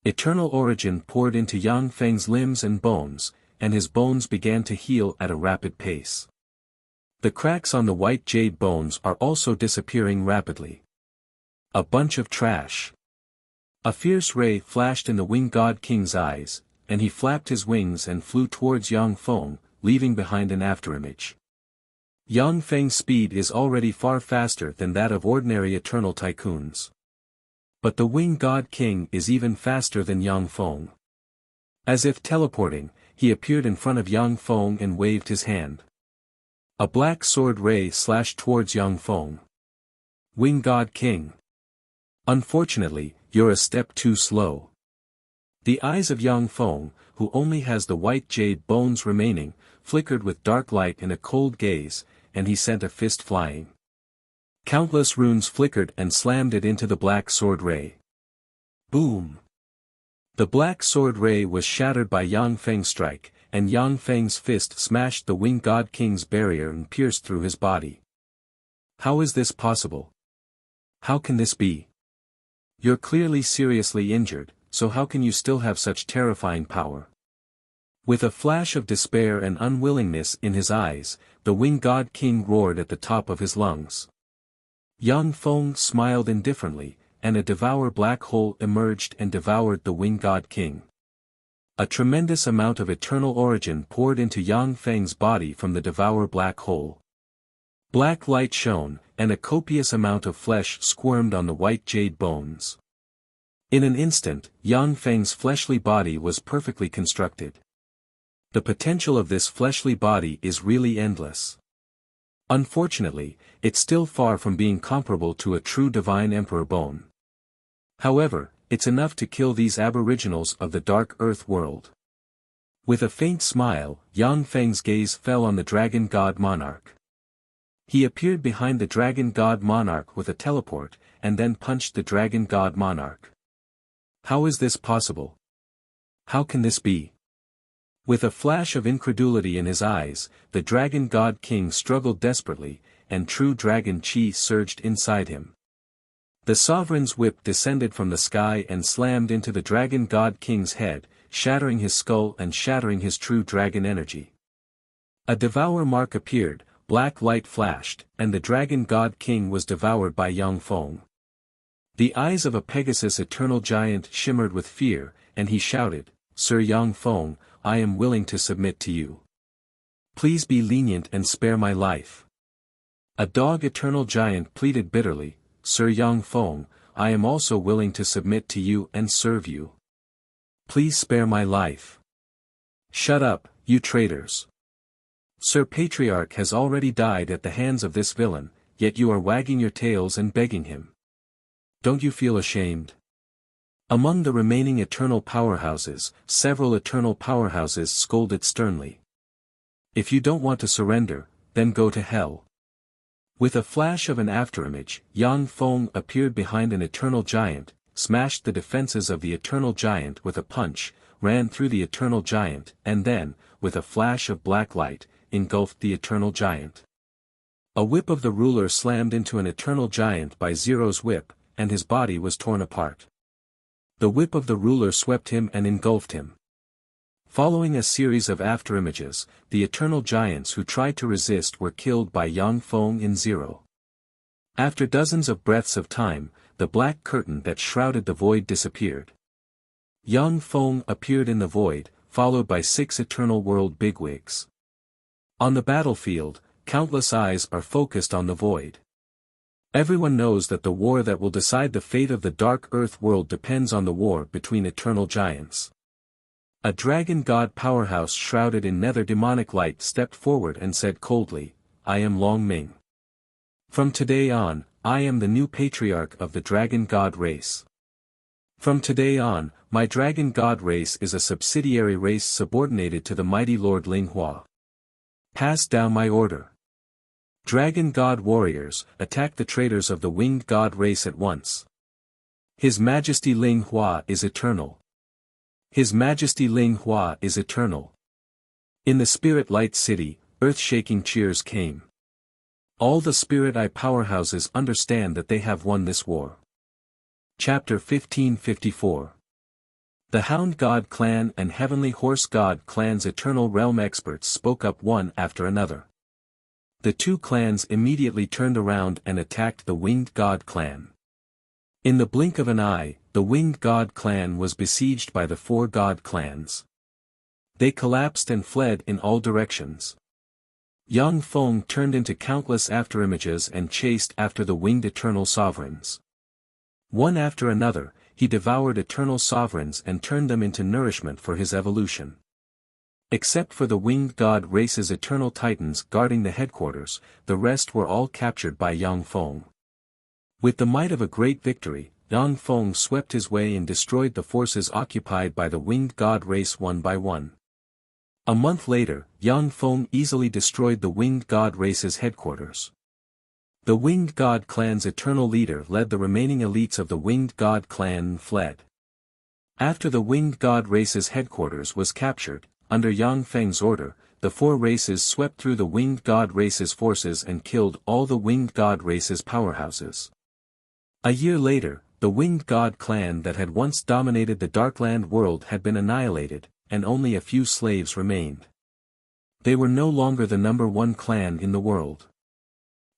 Eternal origin poured into Yang Feng's limbs and bones, and his bones began to heal at a rapid pace. The cracks on the white jade bones are also disappearing rapidly. A bunch of trash. A fierce ray flashed in the Winged God King's eyes, and he flapped his wings and flew towards Yang Feng, leaving behind an afterimage. Yang Feng's speed is already far faster than that of ordinary eternal tycoons. But the Winged God King is even faster than Yang Feng. As if teleporting, he appeared in front of Yang Feng and waved his hand. A black sword ray slashed towards Yang Feng. Winged God King. Unfortunately, you're a step too slow. The eyes of Yang Feng, who only has the white jade bones remaining, flickered with dark light in a cold gaze, and he sent a fist flying. Countless runes flickered and slammed it into the black sword ray. Boom! The black sword ray was shattered by Yang Feng's strike, and Yang Feng's fist smashed the Winged God King's barrier and pierced through his body. How is this possible? How can this be? You're clearly seriously injured, so how can you still have such terrifying power? With a flash of despair and unwillingness in his eyes, the Winged God King roared at the top of his lungs. Yang Feng smiled indifferently, and a devour black hole emerged and devoured the Winged God King. A tremendous amount of eternal origin poured into Yang Feng's body from the devour black hole. Black light shone, and a copious amount of flesh squirmed on the white jade bones. In an instant, Yang Feng's fleshly body was perfectly constructed. The potential of this fleshly body is really endless. Unfortunately, it's still far from being comparable to a true divine emperor bone. However, it's enough to kill these aboriginals of the dark earth world. With a faint smile, Yang Feng's gaze fell on the Dragon God Monarch. He appeared behind the Dragon God Monarch with a teleport, and then punched the Dragon God Monarch. How is this possible? How can this be? With a flash of incredulity in his eyes, the Dragon God King struggled desperately, and true dragon chi surged inside him. The sovereign's whip descended from the sky and slammed into the Dragon God King's head, shattering his skull and shattering his true dragon energy. A devour mark appeared, black light flashed, and the Dragon God King was devoured by Yang Feng. The eyes of a Pegasus eternal giant shimmered with fear, and he shouted, "Sir Yang Feng, I am willing to submit to you. Please be lenient and spare my life." A dog eternal giant pleaded bitterly, "Sir Yang Feng, I am also willing to submit to you and serve you. Please spare my life." "Shut up, you traitors. Sir Patriarch has already died at the hands of this villain, yet you are wagging your tails and begging him. Don't you feel ashamed?" Among the remaining eternal powerhouses, several eternal powerhouses scolded sternly. "If you don't want to surrender, then go to hell." With a flash of an afterimage, Yang Feng appeared behind an eternal giant, smashed the defenses of the eternal giant with a punch, ran through the eternal giant, and then, with a flash of black light, engulfed the eternal giant. A whip of the ruler slammed into an eternal giant by Zero's whip, and his body was torn apart. The whip of the ruler swept him and engulfed him. Following a series of afterimages, the eternal giants who tried to resist were killed by Yang Feng in Zero. After dozens of breaths of time, the black curtain that shrouded the void disappeared. Yang Feng appeared in the void, followed by 6 eternal world bigwigs. On the battlefield, countless eyes are focused on the void. Everyone knows that the war that will decide the fate of the dark earth world depends on the war between eternal giants. A dragon god powerhouse shrouded in nether demonic light stepped forward and said coldly, "I am Long Ming. From today on, I am the new patriarch of the dragon god race. From today on, my dragon god race is a subsidiary race subordinated to the mighty Lord Ling Hua. Pass down my order. Dragon god warriors, attack the traitors of the winged god race at once. His Majesty Ling Hua is eternal. His Majesty Ling Hua is eternal." In the Spirit Light City, earth-shaking cheers came. All the Spirit Eye powerhouses understand that they have won this war. Chapter 1554. The Hound God Clan and Heavenly Horse God Clan's Eternal Realm experts spoke up one after another. The 2 clans immediately turned around and attacked the Winged God Clan. In the blink of an eye, the Winged God Clan was besieged by the 4 God Clans. They collapsed and fled in all directions. Yang Feng turned into countless afterimages and chased after the winged eternal sovereigns. One after another, he devoured eternal sovereigns and turned them into nourishment for his evolution. Except for the winged god race's eternal titans guarding the headquarters, the rest were all captured by Yang Feng. With the might of a great victory, Yang Feng swept his way and destroyed the forces occupied by the winged god race one by one. A month later, Yang Feng easily destroyed the winged god race's headquarters. The winged god clan's eternal leader led the remaining elites of the winged god clan and fled. After the winged god race's headquarters was captured, under Yang Feng's order, the four races swept through the winged god race's forces and killed all the winged god race's powerhouses. A year later, the winged god clan that had once dominated the Darkland world had been annihilated, and only a few slaves remained. They were no longer the number one clan in the world.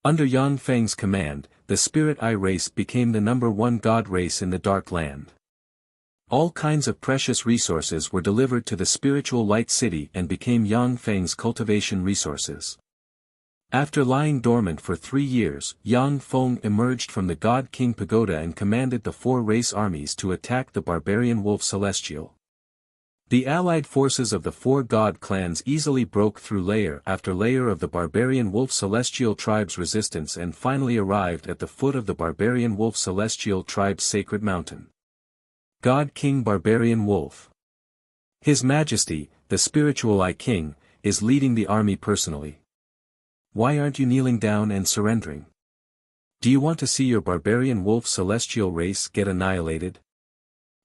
Under Yang Feng's command, the Spirit Eye race became the number one god race in the Darkland. All kinds of precious resources were delivered to the spiritual light city and became Yang Feng's cultivation resources. After lying dormant for 3 years, Yang Feng emerged from the God King Pagoda and commanded the four race armies to attack the barbarian wolf celestial. The allied forces of the four god clans easily broke through layer after layer of the barbarian wolf celestial tribe's resistance and finally arrived at the foot of the barbarian wolf celestial tribe's sacred mountain. God King Barbarian Wolf. His Majesty, the Spiritual Eye King, is leading the army personally. Why aren't you kneeling down and surrendering? Do you want to see your barbarian wolf celestial race get annihilated?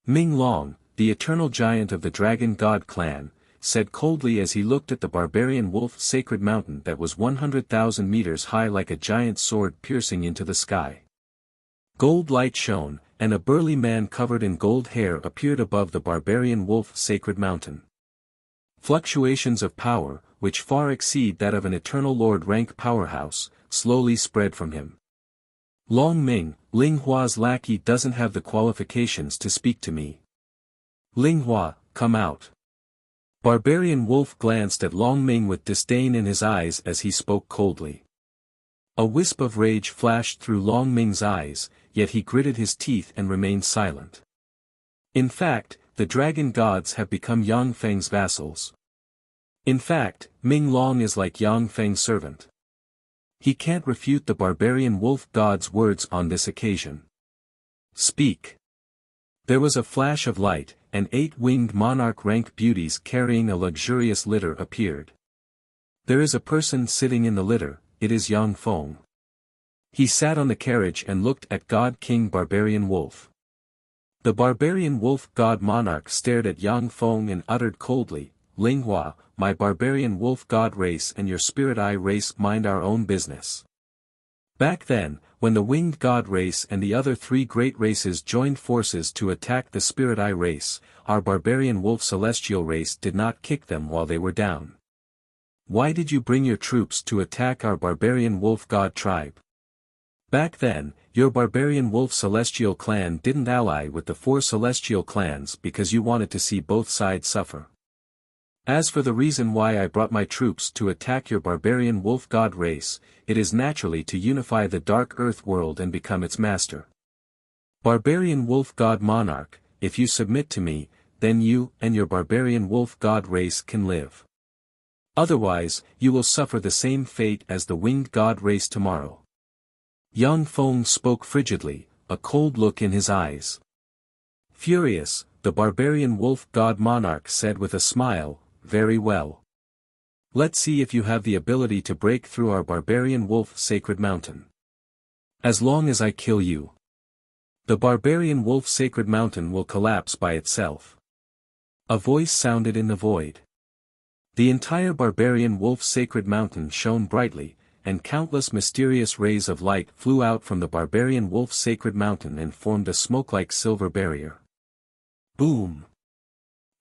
Ming Long, the eternal giant of the Dragon God clan, said coldly as he looked at the barbarian wolf sacred mountain that was 100,000 meters high like a giant sword piercing into the sky. Gold light shone, and a burly man covered in gold hair appeared above the barbarian wolf sacred mountain. Fluctuations of power, which far exceed that of an eternal lord rank powerhouse, slowly spread from him. Long Ming, Ling Hua's lackey doesn't have the qualifications to speak to me. Ling Hua, come out. Barbarian Wolf glanced at Long Ming with disdain in his eyes as he spoke coldly. A wisp of rage flashed through Long Ming's eyes, yet he gritted his teeth and remained silent. In fact, the dragon gods have become Yang Feng's vassals. In fact, Ming Long is like Yang Feng's servant. He can't refute the barbarian wolf god's words on this occasion. Speak. There was a flash of light, and 8-winged monarch-rank beauties carrying a luxurious litter appeared. There is a person sitting in the litter, it is Yang Feng. He sat on the carriage and looked at God King Barbarian Wolf. The barbarian wolf god monarch stared at Yang Feng and uttered coldly, Ling Hua, my barbarian wolf god race and your spirit eye race mind our own business. Back then, when the winged god race and the other 3 great races joined forces to attack the spirit eye race, our barbarian wolf celestial race did not kick them while they were down. Why did you bring your troops to attack our barbarian wolf god tribe? Back then, your barbarian wolf celestial clan didn't ally with the 4 celestial clans because you wanted to see both sides suffer. As for the reason why I brought my troops to attack your barbarian wolf god race, it is naturally to unify the dark earth world and become its master. Barbarian wolf god monarch, if you submit to me, then you and your barbarian wolf god race can live. Otherwise, you will suffer the same fate as the winged god race tomorrow. Yang Feng spoke frigidly, a cold look in his eyes. Furious, the barbarian wolf god monarch said with a smile, very well. Let's see if you have the ability to break through our barbarian wolf sacred mountain. As long as I kill you, the barbarian wolf sacred mountain will collapse by itself. A voice sounded in the void. The entire barbarian wolf sacred mountain shone brightly, and countless mysterious rays of light flew out from the barbarian wolf sacred mountain and formed a smoke-like silver barrier. Boom!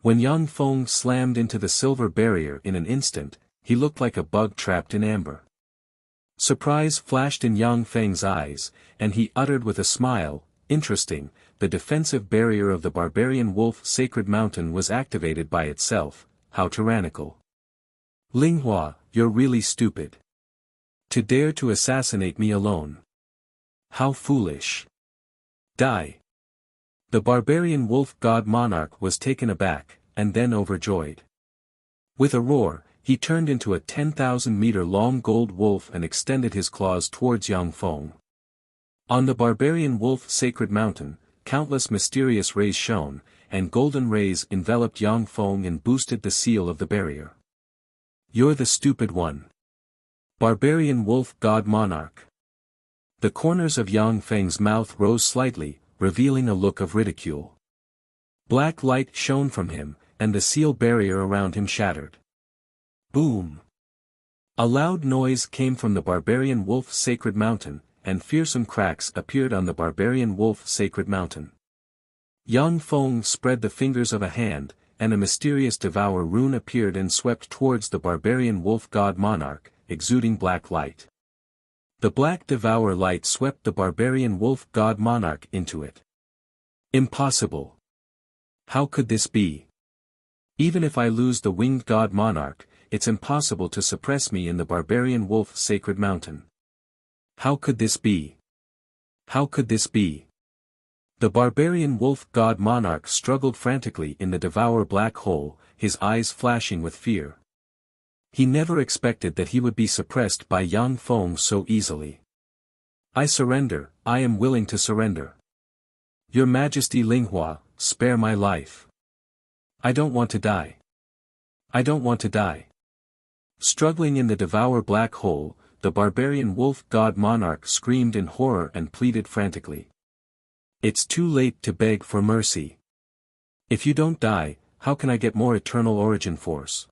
When Yang Feng slammed into the silver barrier in an instant, he looked like a bug trapped in amber. Surprise flashed in Yang Feng's eyes, and he uttered with a smile, interesting, the defensive barrier of the barbarian wolf sacred mountain was activated by itself, how tyrannical. Ling Hua, you're really stupid. To dare to assassinate me alone. How foolish. Die. The barbarian wolf god monarch was taken aback, and then overjoyed. With a roar, he turned into a 10,000-meter long gold wolf and extended his claws towards Yang Feng. On the barbarian wolf sacred mountain, countless mysterious rays shone, and golden rays enveloped Yang Feng and boosted the seal of the barrier. "You're the stupid one. Barbarian Wolf God Monarch." The corners of Yang Feng's mouth rose slightly, revealing a look of ridicule. Black light shone from him, and the seal barrier around him shattered. Boom! A loud noise came from the Barbarian Wolf Sacred Mountain, and fearsome cracks appeared on the Barbarian Wolf Sacred Mountain. Yang Feng spread the fingers of a hand, and a mysterious Devour rune appeared and swept towards the Barbarian Wolf God Monarch, exuding black light. The black Devour light swept the Barbarian Wolf God Monarch into it. Impossible! How could this be? Even if I lose the Winged God Monarch, it's impossible to suppress me in the Barbarian Wolf Sacred Mountain. How could this be? How could this be? The Barbarian Wolf God Monarch struggled frantically in the Devour black hole, his eyes flashing with fear. He never expected that he would be suppressed by Yang Feng so easily. "I surrender, I am willing to surrender. Your Majesty Linghua, spare my life. I don't want to die. I don't want to die." Struggling in the Devour black hole, the Barbarian Wolf God Monarch screamed in horror and pleaded frantically. "It's too late to beg for mercy. If you don't die, how can I get more eternal origin force?"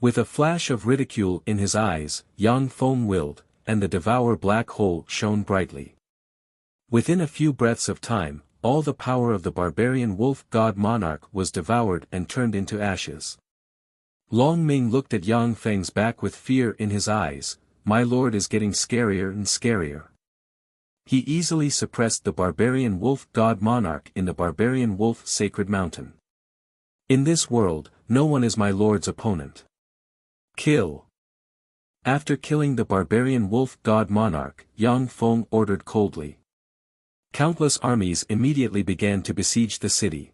With a flash of ridicule in his eyes, Yang Feng willed, and the Devour black hole shone brightly. Within a few breaths of time, all the power of the Barbarian Wolf God Monarch was devoured and turned into ashes. Long Ming looked at Yang Feng's back with fear in his eyes. "My lord is getting scarier and scarier." He easily suppressed the Barbarian Wolf God Monarch in the Barbarian Wolf Sacred Mountain. "In this world, no one is my lord's opponent. Kill." After killing the Barbarian Wolf God Monarch, Yang Feng ordered coldly. Countless armies immediately began to besiege the city.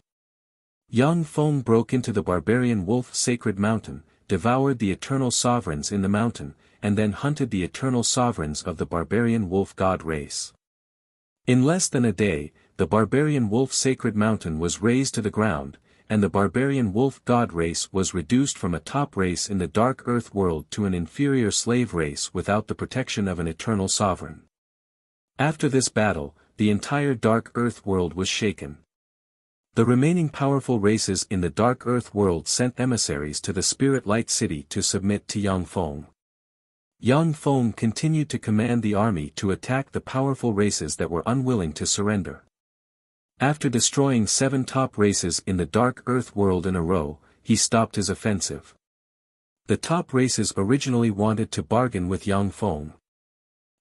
Yang Feng broke into the Barbarian Wolf Sacred Mountain, devoured the eternal sovereigns in the mountain, and then hunted the eternal sovereigns of the Barbarian Wolf God race. In less than a day, the Barbarian Wolf Sacred Mountain was razed to the ground, and the Barbarian Wolf God race was reduced from a top race in the Dark Earth world to an inferior slave race without the protection of an eternal sovereign. After this battle, the entire Dark Earth world was shaken. The remaining powerful races in the Dark Earth world sent emissaries to the Spirit Light City to submit to Yang Feng. Yang Feng continued to command the army to attack the powerful races that were unwilling to surrender. After destroying 7 top races in the Dark Earth world in a row, he stopped his offensive. The top races originally wanted to bargain with Yang Feng.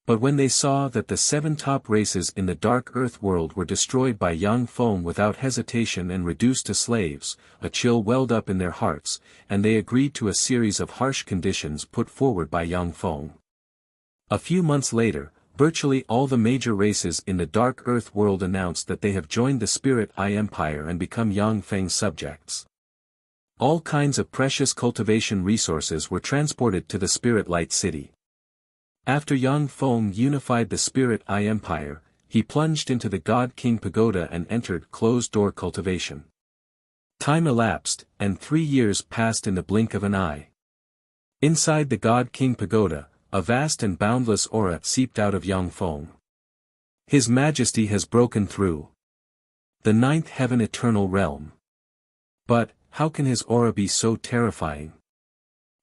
But when they saw that the 7 top races in the Dark Earth world were destroyed by Yang Feng without hesitation and reduced to slaves, a chill welled up in their hearts, and they agreed to a series of harsh conditions put forward by Yang Feng. A few months later, virtually all the major races in the Dark Earth world announced that they have joined the Spirit Eye Empire and become Yang Feng's subjects. All kinds of precious cultivation resources were transported to the Spirit Light City. After Yang Feng unified the Spirit Eye Empire, he plunged into the God King Pagoda and entered closed-door cultivation. Time elapsed, and 3 years passed in the blink of an eye. Inside the God King Pagoda, a vast and boundless aura seeped out of Yang Feng. His Majesty has broken through the 9th heaven eternal realm. But, how can his aura be so terrifying?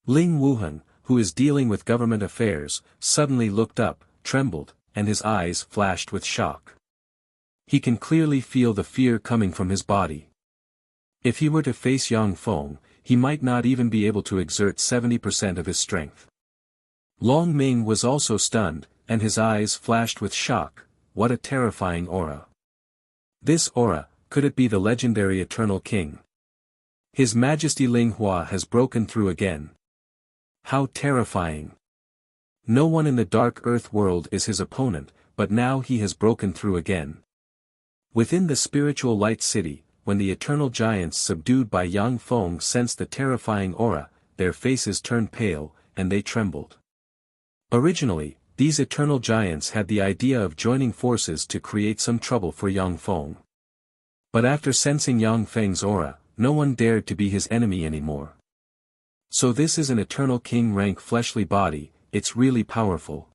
Ling Wuhan, who is dealing with government affairs, suddenly looked up, trembled, and his eyes flashed with shock. He can clearly feel the fear coming from his body. If he were to face Yang Feng, he might not even be able to exert 70% of his strength. Long Ming was also stunned, and his eyes flashed with shock. What a terrifying aura. This aura, could it be the legendary Eternal King? His Majesty Linghua has broken through again. How terrifying. No one in the Dark Earth world is his opponent, but now he has broken through again. Within the Spiritual Light City, when the eternal giants subdued by Yang Feng sensed the terrifying aura, their faces turned pale, and they trembled. Originally, these eternal giants had the idea of joining forces to create some trouble for Yang Feng. But after sensing Yang Feng's aura, no one dared to be his enemy anymore. So this is an eternal king rank fleshly body, it's really powerful.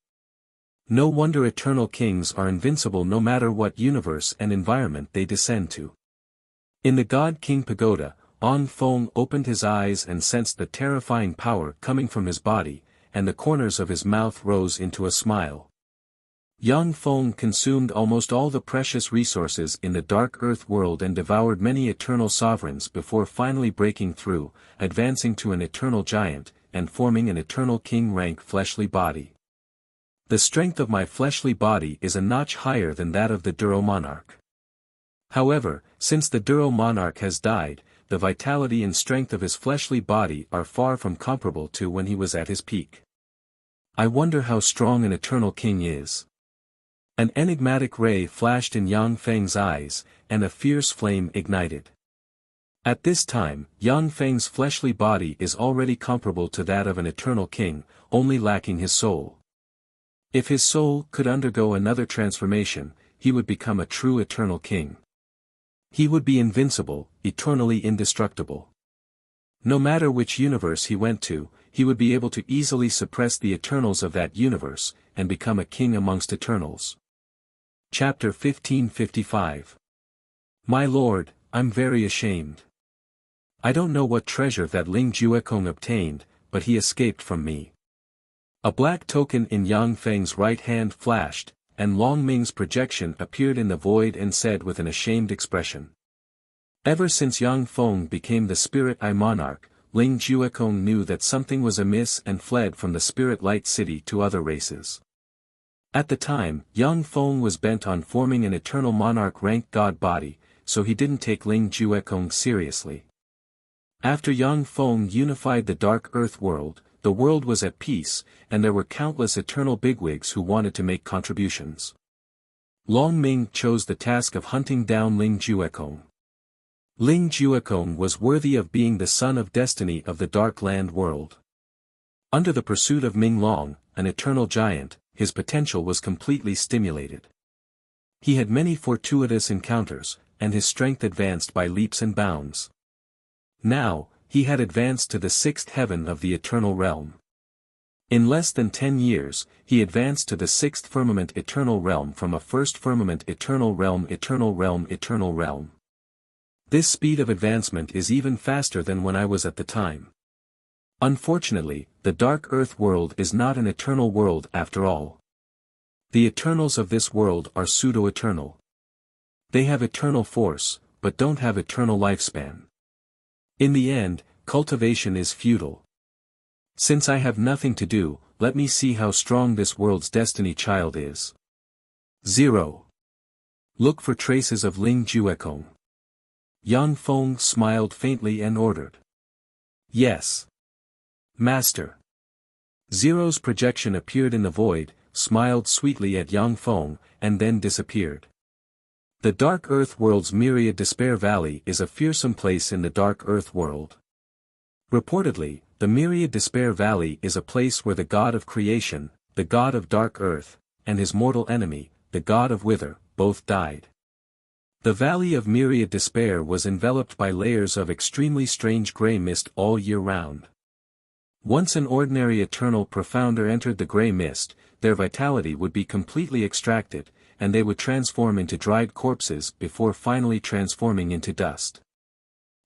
No wonder eternal kings are invincible no matter what universe and environment they descend to. In the God King Pagoda, An Feng opened his eyes and sensed the terrifying power coming from his body, and the corners of his mouth rose into a smile. Yang Feng consumed almost all the precious resources in the dark earth world and devoured many eternal sovereigns before finally breaking through, advancing to an eternal giant, and forming an eternal king rank fleshly body. The strength of my fleshly body is a notch higher than that of the Duro monarch. However, since the Duro monarch has died, the vitality and strength of his fleshly body are far from comparable to when he was at his peak. I wonder how strong an eternal king is. An enigmatic ray flashed in Yang Feng's eyes, and a fierce flame ignited. At this time, Yang Feng's fleshly body is already comparable to that of an eternal king, only lacking his soul. If his soul could undergo another transformation, he would become a true eternal king. He would be invincible, eternally indestructible. No matter which universe he went to, he would be able to easily suppress the eternals of that universe, and become a king amongst eternals. Chapter 1555. My lord, I'm very ashamed. I don't know what treasure that Ling Juekong obtained, but he escaped from me. A black token in Yang Feng's right hand flashed, and Long Ming's projection appeared in the void and said with an ashamed expression. Ever since Yang Feng became the Spirit Eye Monarch, Ling Juekong knew that something was amiss and fled from the Spirit Light City to other races. At the time, Yang Feng was bent on forming an eternal monarch rank god body, so he didn't take Ling Juekong seriously. After Yang Feng unified the dark earth world, the world was at peace, and there were countless eternal bigwigs who wanted to make contributions. Long Ming chose the task of hunting down Ling Juekong. Ling Juekong was worthy of being the son of destiny of the dark land world. Under the pursuit of Ming Long, an eternal giant, his potential was completely stimulated. He had many fortuitous encounters, and his strength advanced by leaps and bounds. Now, he had advanced to the sixth heaven of the eternal realm. In less than 10 years, he advanced to the sixth firmament eternal realm from a first firmament eternal realm eternal realm eternal realm. This speed of advancement is even faster than when I was at the time. Unfortunately, the dark earth world is not an eternal world after all. The eternals of this world are pseudo-eternal. They have eternal force, but don't have eternal lifespan. In the end, cultivation is futile. Since I have nothing to do, let me see how strong this world's destiny child is. 0. Look for traces of Ling Juekong. Yang Feng smiled faintly and ordered. Yes. Master. Zero's projection appeared in the void, smiled sweetly at Yang Feng, and then disappeared. The Dark Earth World's Myriad Despair Valley is a fearsome place in the Dark Earth World. Reportedly, the Myriad Despair Valley is a place where the god of creation, the god of Dark Earth, and his mortal enemy, the god of Wither, both died. The Valley of Myriad Despair was enveloped by layers of extremely strange grey mist all year round. Once an ordinary eternal profounder entered the grey mist, their vitality would be completely extracted, and they would transform into dried corpses before finally transforming into dust.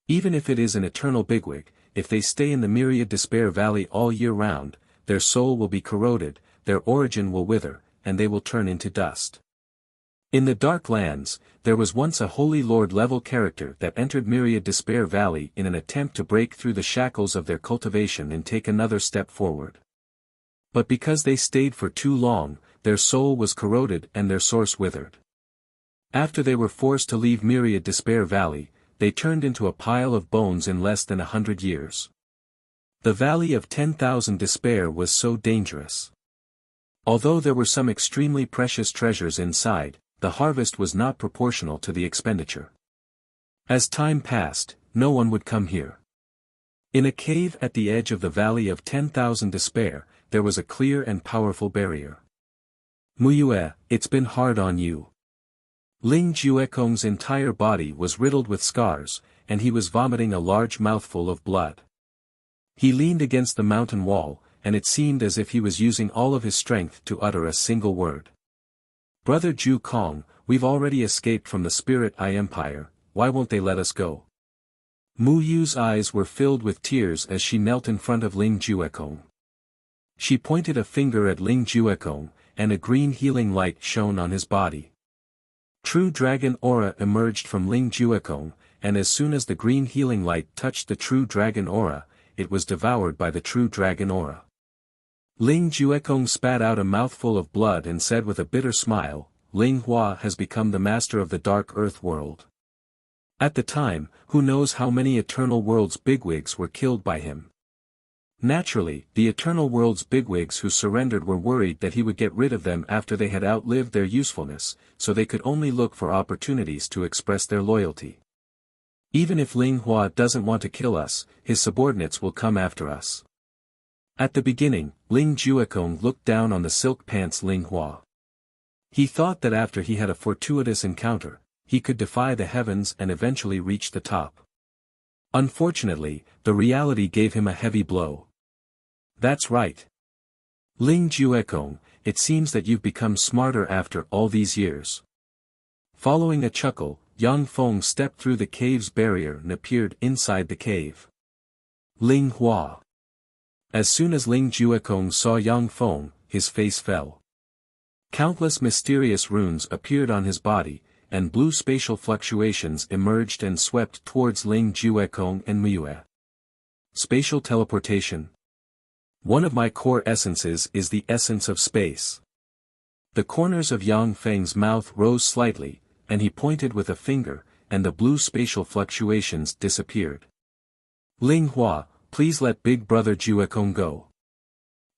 Even if it is an eternal bigwig, if they stay in the Myriad Despair Valley all year round, their soul will be corroded, their origin will wither, and they will turn into dust. In the Dark Lands, there was once a Holy Lord-level character that entered Myriad Despair Valley in an attempt to break through the shackles of their cultivation and take another step forward. But because they stayed for too long, their soul was corroded and their source withered. After they were forced to leave Myriad Despair Valley, they turned into a pile of bones in less than 100 years. The Valley of 10,000 Despair was so dangerous. Although there were some extremely precious treasures inside, the harvest was not proportional to the expenditure. As time passed, no one would come here. In a cave at the edge of the Valley of 10,000 Despair, there was a clear and powerful barrier. Muyue, it's been hard on you. Ling Juekong's entire body was riddled with scars, and he was vomiting a large mouthful of blood. He leaned against the mountain wall, and it seemed as if he was using all of his strength to utter a single word. "Brother Ju Kong, we've already escaped from the Spirit Eye Empire, why won't they let us go?" Mu Yu's eyes were filled with tears as she knelt in front of Ling Juekong. She pointed a finger at Ling Juekong, and a green healing light shone on his body. True dragon aura emerged from Ling Juekong, and as soon as the green healing light touched the true dragon aura, it was devoured by the true dragon aura. Ling Juekong spat out a mouthful of blood and said with a bitter smile, "Ling Hua has become the master of the dark earth world." At the time, who knows how many Eternal World's bigwigs were killed by him. Naturally, the Eternal World's bigwigs who surrendered were worried that he would get rid of them after they had outlived their usefulness, so they could only look for opportunities to express their loyalty. Even if Ling Hua doesn't want to kill us, his subordinates will come after us. At the beginning, Ling Juekong looked down on the silk pants Ling Hua. He thought that after he had a fortuitous encounter, he could defy the heavens and eventually reach the top. Unfortunately, the reality gave him a heavy blow. "That's right. Ling Juekong, it seems that you've become smarter after all these years." Following a chuckle, Yang Feng stepped through the cave's barrier and appeared inside the cave. Ling Hua. As soon as Ling Juekong saw Yang Feng, his face fell. Countless mysterious runes appeared on his body, and blue spatial fluctuations emerged and swept towards Ling Juekong and Muyue. Spatial teleportation. One of my core essences is the essence of space. The corners of Yang Feng's mouth rose slightly, and he pointed with a finger, and the blue spatial fluctuations disappeared. "Ling Hua, please let Big Brother Juekong go.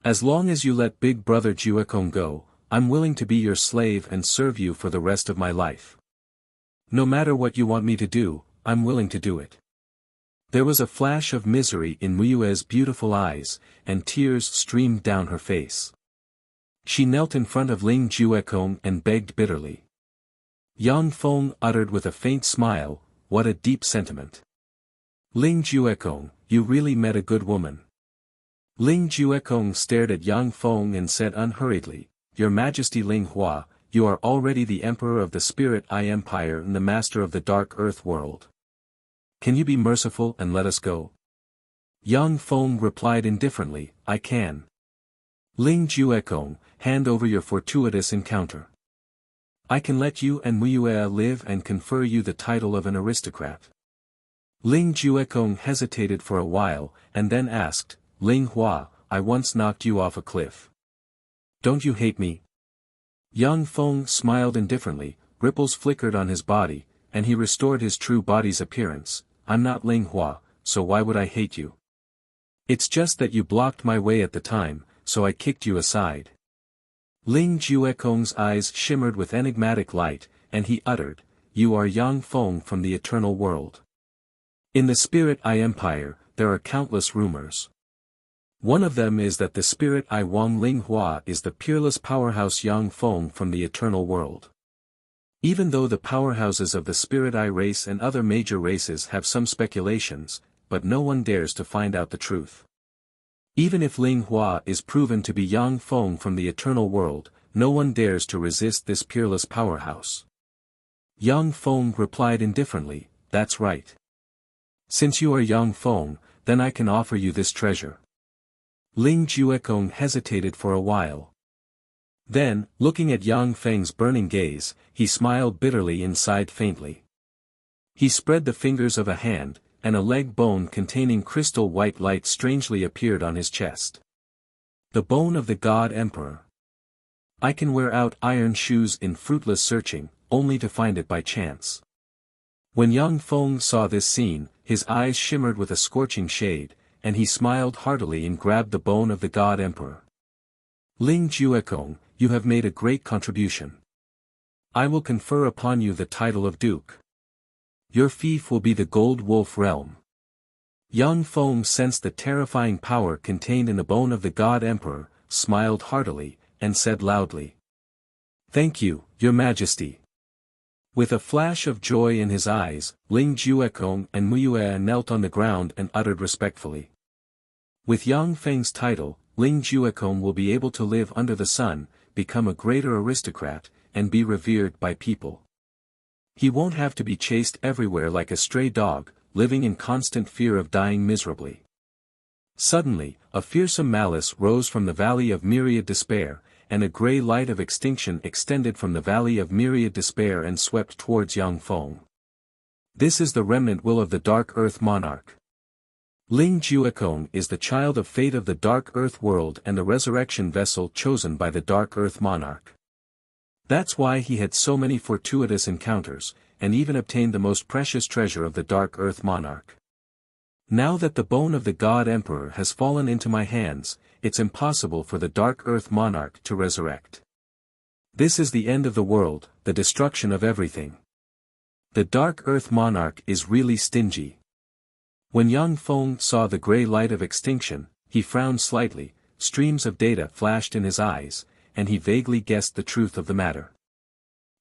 As long as you let Big Brother Juekong go, I'm willing to be your slave and serve you for the rest of my life. No matter what you want me to do, I'm willing to do it." There was a flash of misery in Muyue's beautiful eyes, and tears streamed down her face. She knelt in front of Ling Juekong and begged bitterly. Yang Feng uttered with a faint smile, "What a deep sentiment. Ling Juekong, you really met a good woman." Ling Juekong stared at Yang Feng and said unhurriedly, "Your Majesty Ling Hua, you are already the Emperor of the Spirit Eye Empire and the Master of the Dark Earth world. Can you be merciful and let us go?" Yang Feng replied indifferently, "I can." Ling Juekong, hand over your fortuitous encounter. I can let you and Muyue live and confer you the title of an aristocrat. Ling Juekong hesitated for a while, and then asked, "Ling Hua, I once knocked you off a cliff. Don't you hate me?" Yang Feng smiled indifferently, ripples flickered on his body, and he restored his true body's appearance. "I'm not Ling Hua, so why would I hate you? It's just that you blocked my way at the time, so I kicked you aside." Ling Juekong's eyes shimmered with enigmatic light, and he uttered, "You are Yang Feng from the Eternal World. In the Spirit Eye Empire, there are countless rumors. One of them is that the Spirit Eye Wang Ling Hua is the peerless powerhouse Yang Feng from the Eternal World. Even though the powerhouses of the Spirit Eye race and other major races have some speculations, but no one dares to find out the truth. Even if Ling Hua is proven to be Yang Feng from the Eternal World, no one dares to resist this peerless powerhouse." Yang Feng replied indifferently, "That's right. Since you are Yang Feng, then I can offer you this treasure." Ling Juekong hesitated for a while. Then, looking at Yang Feng's burning gaze, he smiled bitterly and sighed faintly. He spread the fingers of a hand, and a leg bone containing crystal white light strangely appeared on his chest. The bone of the God Emperor. I can wear out iron shoes in fruitless searching, only to find it by chance. When Yang Feng saw this scene, his eyes shimmered with a scorching shade, and he smiled heartily and grabbed the bone of the God Emperor. Ling Juekong, you have made a great contribution. I will confer upon you the title of Duke. Your fief will be the Gold Wolf Realm. Yang Feng sensed the terrifying power contained in the bone of the God Emperor, smiled heartily, and said loudly, "Thank you, Your Majesty." With a flash of joy in his eyes, Ling Juekong and Muyue knelt on the ground and uttered respectfully. With Yang Feng's title, Ling Juekong will be able to live under the sun, become a greater aristocrat, and be revered by people. He won't have to be chased everywhere like a stray dog, living in constant fear of dying miserably. Suddenly, a fearsome malice rose from the valley of myriad despair, and a grey light of extinction extended from the valley of myriad despair and swept towards Yang Feng. This is the remnant will of the Dark Earth Monarch. Ling Juekong is the child of fate of the Dark Earth world and the resurrection vessel chosen by the Dark Earth Monarch. That's why he had so many fortuitous encounters, and even obtained the most precious treasure of the Dark Earth Monarch. Now that the bone of the God Emperor has fallen into my hands, it's impossible for the Dark Earth Monarch to resurrect. This is the end of the world, the destruction of everything. The Dark Earth Monarch is really stingy. When Yang Feng saw the grey light of extinction, he frowned slightly, streams of data flashed in his eyes, and he vaguely guessed the truth of the matter.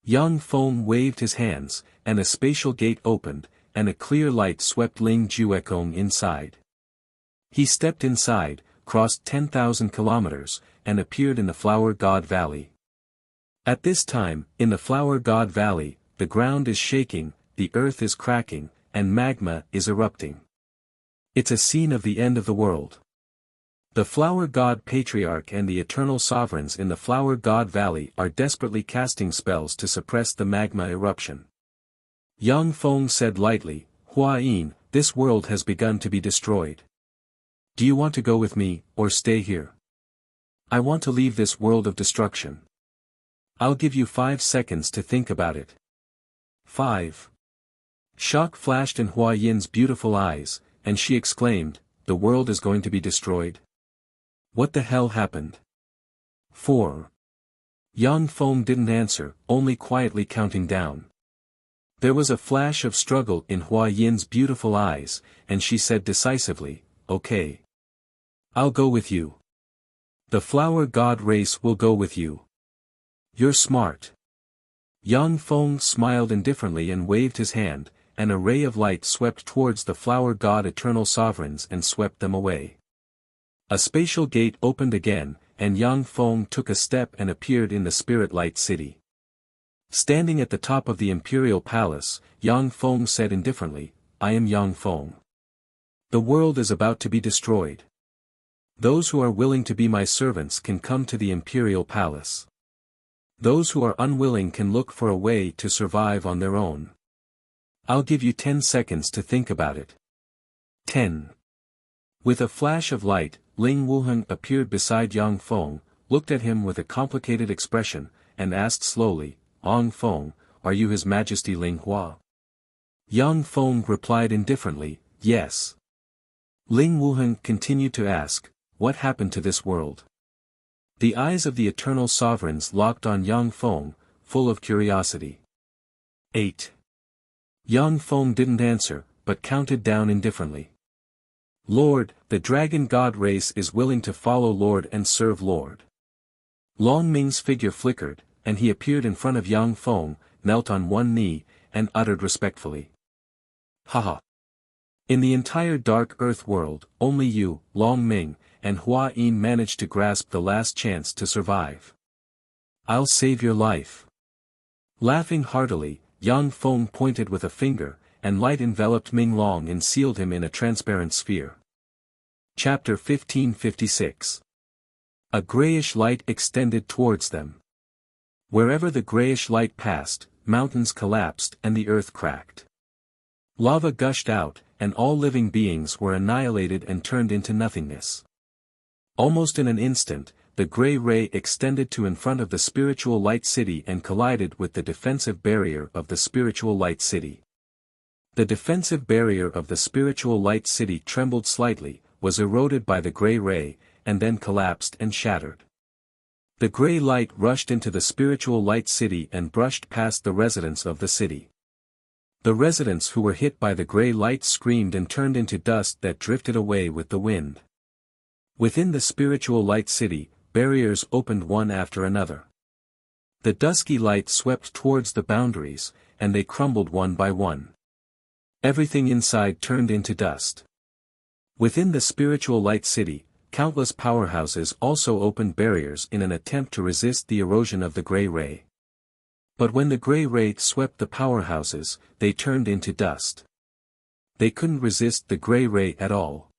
Yang Feng waved his hands, and a spatial gate opened, and a clear light swept Ling Juekong inside. He stepped inside, crossed 10,000 kilometers, and appeared in the Flower God Valley. At this time, in the Flower God Valley, the ground is shaking, the earth is cracking, and magma is erupting. It's a scene of the end of the world. The Flower God Patriarch and the eternal sovereigns in the Flower God Valley are desperately casting spells to suppress the magma eruption. Yang Feng said lightly, "Hua Yin, this world has begun to be destroyed. Do you want to go with me, or stay here? I want to leave this world of destruction. I'll give you 5 seconds to think about it." 5. Shock flashed in Hua Yin's beautiful eyes, and she exclaimed, "The world is going to be destroyed? What the hell happened?" 4. Yang Feng didn't answer, only quietly counting down. There was a flash of struggle in Hua Yin's beautiful eyes, and she said decisively, "Okay. I'll go with you. The Flower God race will go with you. You're smart." Yang Feng smiled indifferently and waved his hand, and a ray of light swept towards the Flower God eternal sovereigns and swept them away. A spatial gate opened again, and Yang Feng took a step and appeared in the Spirit Light City. Standing at the top of the Imperial Palace, Yang Feng said indifferently, "I am Yang Feng. The world is about to be destroyed. Those who are willing to be my servants can come to the Imperial Palace. Those who are unwilling can look for a way to survive on their own. I'll give you 10 seconds to think about it." 10. With a flash of light, Ling Wuheng appeared beside Yang Feng, looked at him with a complicated expression, and asked slowly, "Yang Feng, are you His Majesty Ling Hua?" Yang Feng replied indifferently, "Yes." Ling Wuheng continued to ask, "What happened to this world?" The eyes of the eternal sovereigns locked on Yang Feng, full of curiosity. 8. Yang Feng didn't answer, but counted down indifferently. "Lord, the Dragon God race is willing to follow Lord and serve Lord." Long Ming's figure flickered, and he appeared in front of Yang Feng, knelt on one knee, and uttered respectfully, "Haha. In the entire Dark Earth world, only you, Long Ming, and Hua Yin managed to grasp the last chance to survive. I'll save your life." Laughing heartily, Yang Feng pointed with a finger, and light enveloped Ming Long and sealed him in a transparent sphere. Chapter 1556. A grayish light extended towards them. Wherever the grayish light passed, mountains collapsed and the earth cracked. Lava gushed out, and all living beings were annihilated and turned into nothingness. Almost in an instant, the gray ray extended to in front of the Spiritual Light City and collided with the defensive barrier of the Spiritual Light City. The defensive barrier of the Spiritual Light City trembled slightly, was eroded by the gray ray, and then collapsed and shattered. The gray light rushed into the Spiritual Light City and brushed past the residents of the city. The residents who were hit by the gray light screamed and turned into dust that drifted away with the wind. Within the Spiritual Light City, barriers opened one after another. The dusky light swept towards the boundaries, and they crumbled one by one. Everything inside turned into dust. Within the spiritual light city, countless powerhouses also opened barriers in an attempt to resist the erosion of the gray ray. But when the gray ray swept the powerhouses, they turned into dust. They couldn't resist the gray ray at all.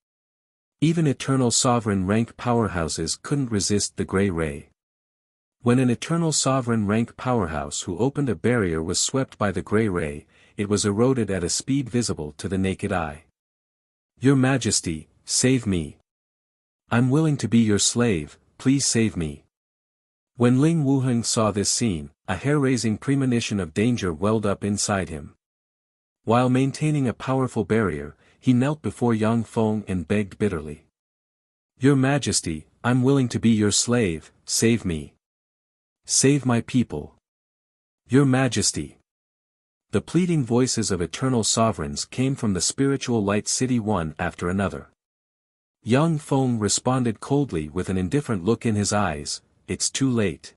Even eternal sovereign rank powerhouses couldn't resist the gray ray. When an eternal sovereign rank powerhouse who opened a barrier was swept by the gray ray, it was eroded at a speed visible to the naked eye. Your Majesty, save me. I'm willing to be your slave, please save me. When Ling Wuheng saw this scene, a hair-raising premonition of danger welled up inside him. While maintaining a powerful barrier, he knelt before Yang Feng and begged bitterly. Your Majesty, I'm willing to be your slave, save me. Save my people. Your Majesty. The pleading voices of eternal sovereigns came from the spiritual light city one after another. Yang Feng responded coldly with an indifferent look in his eyes, it's too late.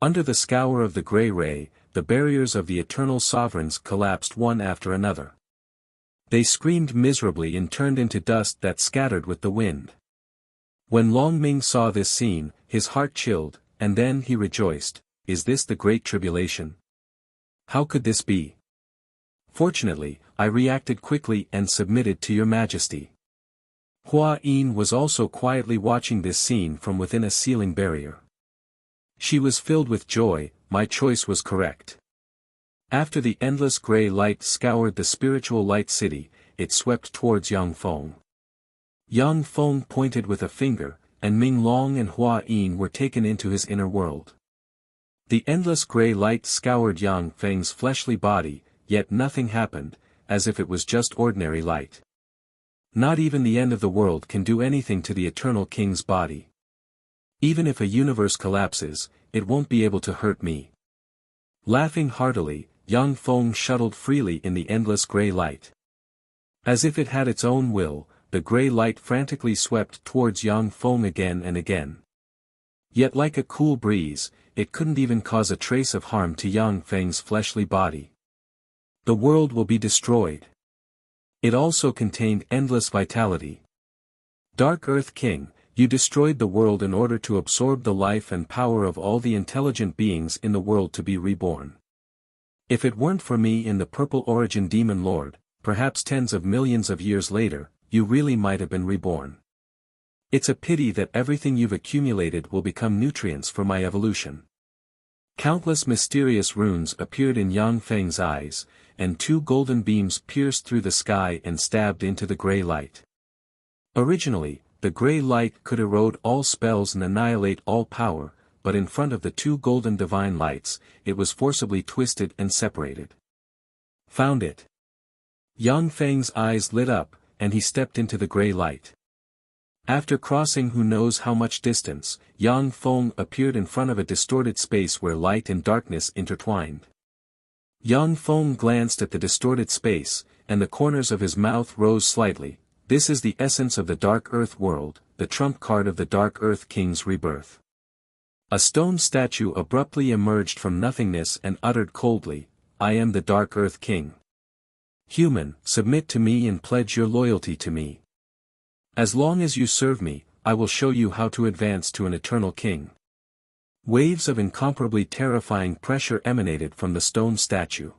Under the scour of the gray ray, the barriers of the eternal sovereigns collapsed one after another. They screamed miserably and turned into dust that scattered with the wind. When Long Ming saw this scene, his heart chilled, and then he rejoiced, is this the Great Tribulation? How could this be? Fortunately, I reacted quickly and submitted to your Majesty. Hua Yin was also quietly watching this scene from within a ceiling barrier. She was filled with joy, my choice was correct. After the endless gray light scoured the spiritual light city, it swept towards Yang Feng. Yang Feng pointed with a finger, and Ming Long and Hua Yin were taken into his inner world. The endless gray light scoured Yang Feng's fleshly body, yet nothing happened, as if it was just ordinary light. Not even the end of the world can do anything to the Eternal King's body. Even if a universe collapses, it won't be able to hurt me. Laughing heartily, Yang Feng shuttled freely in the endless gray light. As if it had its own will, the gray light frantically swept towards Yang Feng again and again. Yet like a cool breeze, it couldn't even cause a trace of harm to Yang Feng's fleshly body. The world will be destroyed. It also contained endless vitality. Dark Earth King, you destroyed the world in order to absorb the life and power of all the intelligent beings in the world to be reborn. If it weren't for me in the Purple Origin Demon Lord, perhaps tens of millions of years later, you really might have been reborn. It's a pity that everything you've accumulated will become nutrients for my evolution. Countless mysterious runes appeared in Yang Feng's eyes, and two golden beams pierced through the sky and stabbed into the gray light. Originally, the gray light could erode all spells and annihilate all power, but in front of the two golden divine lights, it was forcibly twisted and separated. Found it. Yang Feng's eyes lit up, and he stepped into the gray light. After crossing who knows how much distance, Yang Feng appeared in front of a distorted space where light and darkness intertwined. Yang Feng glanced at the distorted space, and the corners of his mouth rose slightly. This is the essence of the Dark Earth world, the trump card of the Dark Earth King's rebirth. A stone statue abruptly emerged from nothingness and uttered coldly, I am the Dark Earth King. Human, submit to me and pledge your loyalty to me. As long as you serve me, I will show you how to advance to an eternal king. Waves of incomparably terrifying pressure emanated from the stone statue.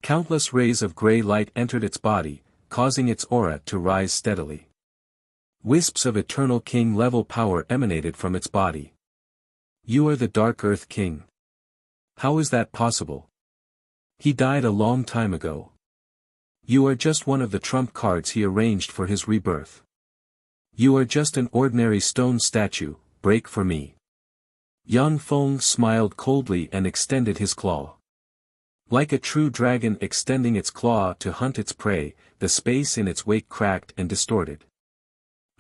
Countless rays of gray light entered its body, causing its aura to rise steadily. Wisps of eternal king-level power emanated from its body. You are the Dark Earth King. How is that possible? He died a long time ago. You are just one of the trump cards he arranged for his rebirth. You are just an ordinary stone statue, break for me. Yang Feng smiled coldly and extended his claw. Like a true dragon extending its claw to hunt its prey, the space in its wake cracked and distorted.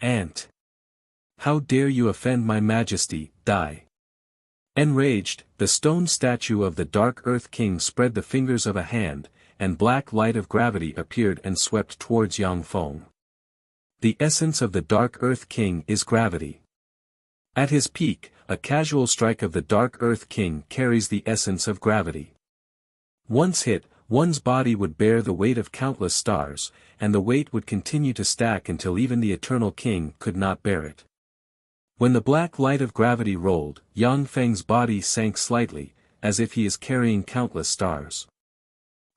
Ant! How dare you offend my majesty, die! Enraged, the stone statue of the Dark Earth King spread the fingers of a hand, and black light of gravity appeared and swept towards Yang Feng. The essence of the Dark Earth King is gravity. At his peak, a casual strike of the Dark Earth King carries the essence of gravity. Once hit, one's body would bear the weight of countless stars, and the weight would continue to stack until even the Eternal King could not bear it. When the black light of gravity rolled, Yang Feng's body sank slightly, as if he is carrying countless stars.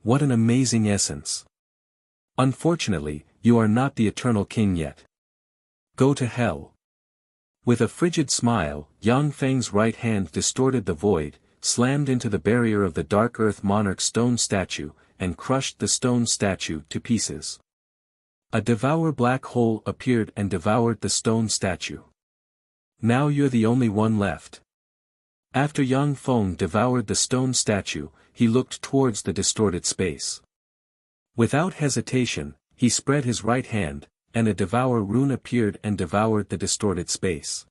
What an amazing essence! Unfortunately, you are not the Eternal King yet. Go to hell. With a frigid smile, Yang Feng's right hand distorted the void, slammed into the barrier of the Dark Earth Monarch's stone statue, and crushed the stone statue to pieces. A devour black hole appeared and devoured the stone statue. Now you're the only one left. After Yang Feng devoured the stone statue, he looked towards the distorted space. Without hesitation, he spread his right hand, and a devour rune appeared and devoured the distorted space.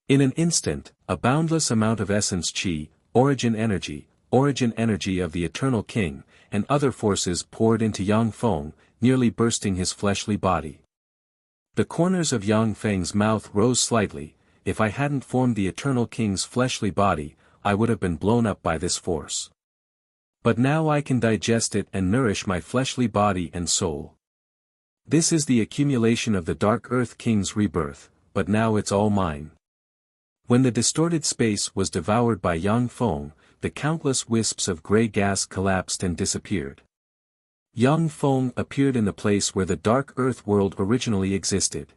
In an instant, a boundless amount of essence chi, origin energy of the Eternal King, and other forces poured into Yang Feng, nearly bursting his fleshly body. The corners of Yang Feng's mouth rose slightly. If I hadn't formed the Eternal King's fleshly body, I would have been blown up by this force. But now I can digest it and nourish my fleshly body and soul. This is the accumulation of the Dark Earth King's rebirth, but now it's all mine. When the distorted space was devoured by Yang Feng, the countless wisps of grey gas collapsed and disappeared. Yang Feng appeared in the place where the Dark Earth world originally existed.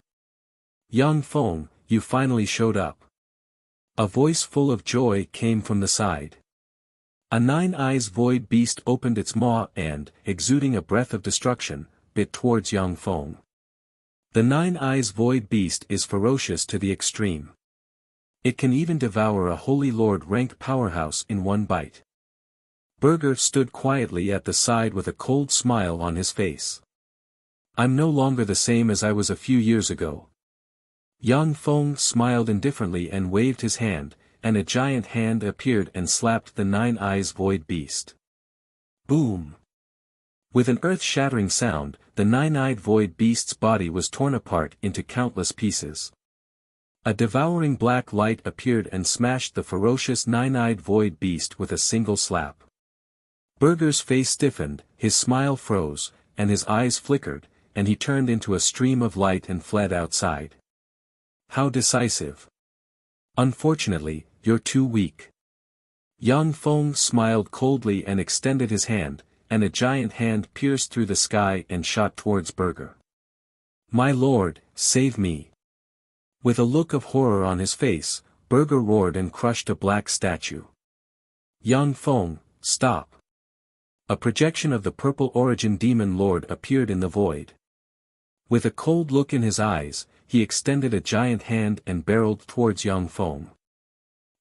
Yang Feng, you finally showed up. A voice full of joy came from the side. A nine-eyes void beast opened its maw and, exuding a breath of destruction, bit towards Yang Feng. The nine-eyes void beast is ferocious to the extreme. It can even devour a Holy Lord-ranked powerhouse in one bite. Burger stood quietly at the side with a cold smile on his face. I'm no longer the same as I was a few years ago. Yang Feng smiled indifferently and waved his hand, and a giant hand appeared and slapped the nine-eyes void beast. Boom! With an earth-shattering sound, the nine-eyed void beast's body was torn apart into countless pieces. A devouring black light appeared and smashed the ferocious nine-eyed void beast with a single slap. Burger's face stiffened, his smile froze, and his eyes flickered, and he turned into a stream of light and fled outside. How decisive! Unfortunately, you're too weak. Yang Feng smiled coldly and extended his hand, and a giant hand pierced through the sky and shot towards Burger. My lord, save me! With a look of horror on his face, Burger roared and crushed a black statue. Yang Feng, stop! A projection of the Purple Origin Demon Lord appeared in the void. With a cold look in his eyes, he extended a giant hand and barreled towards Yang Feng.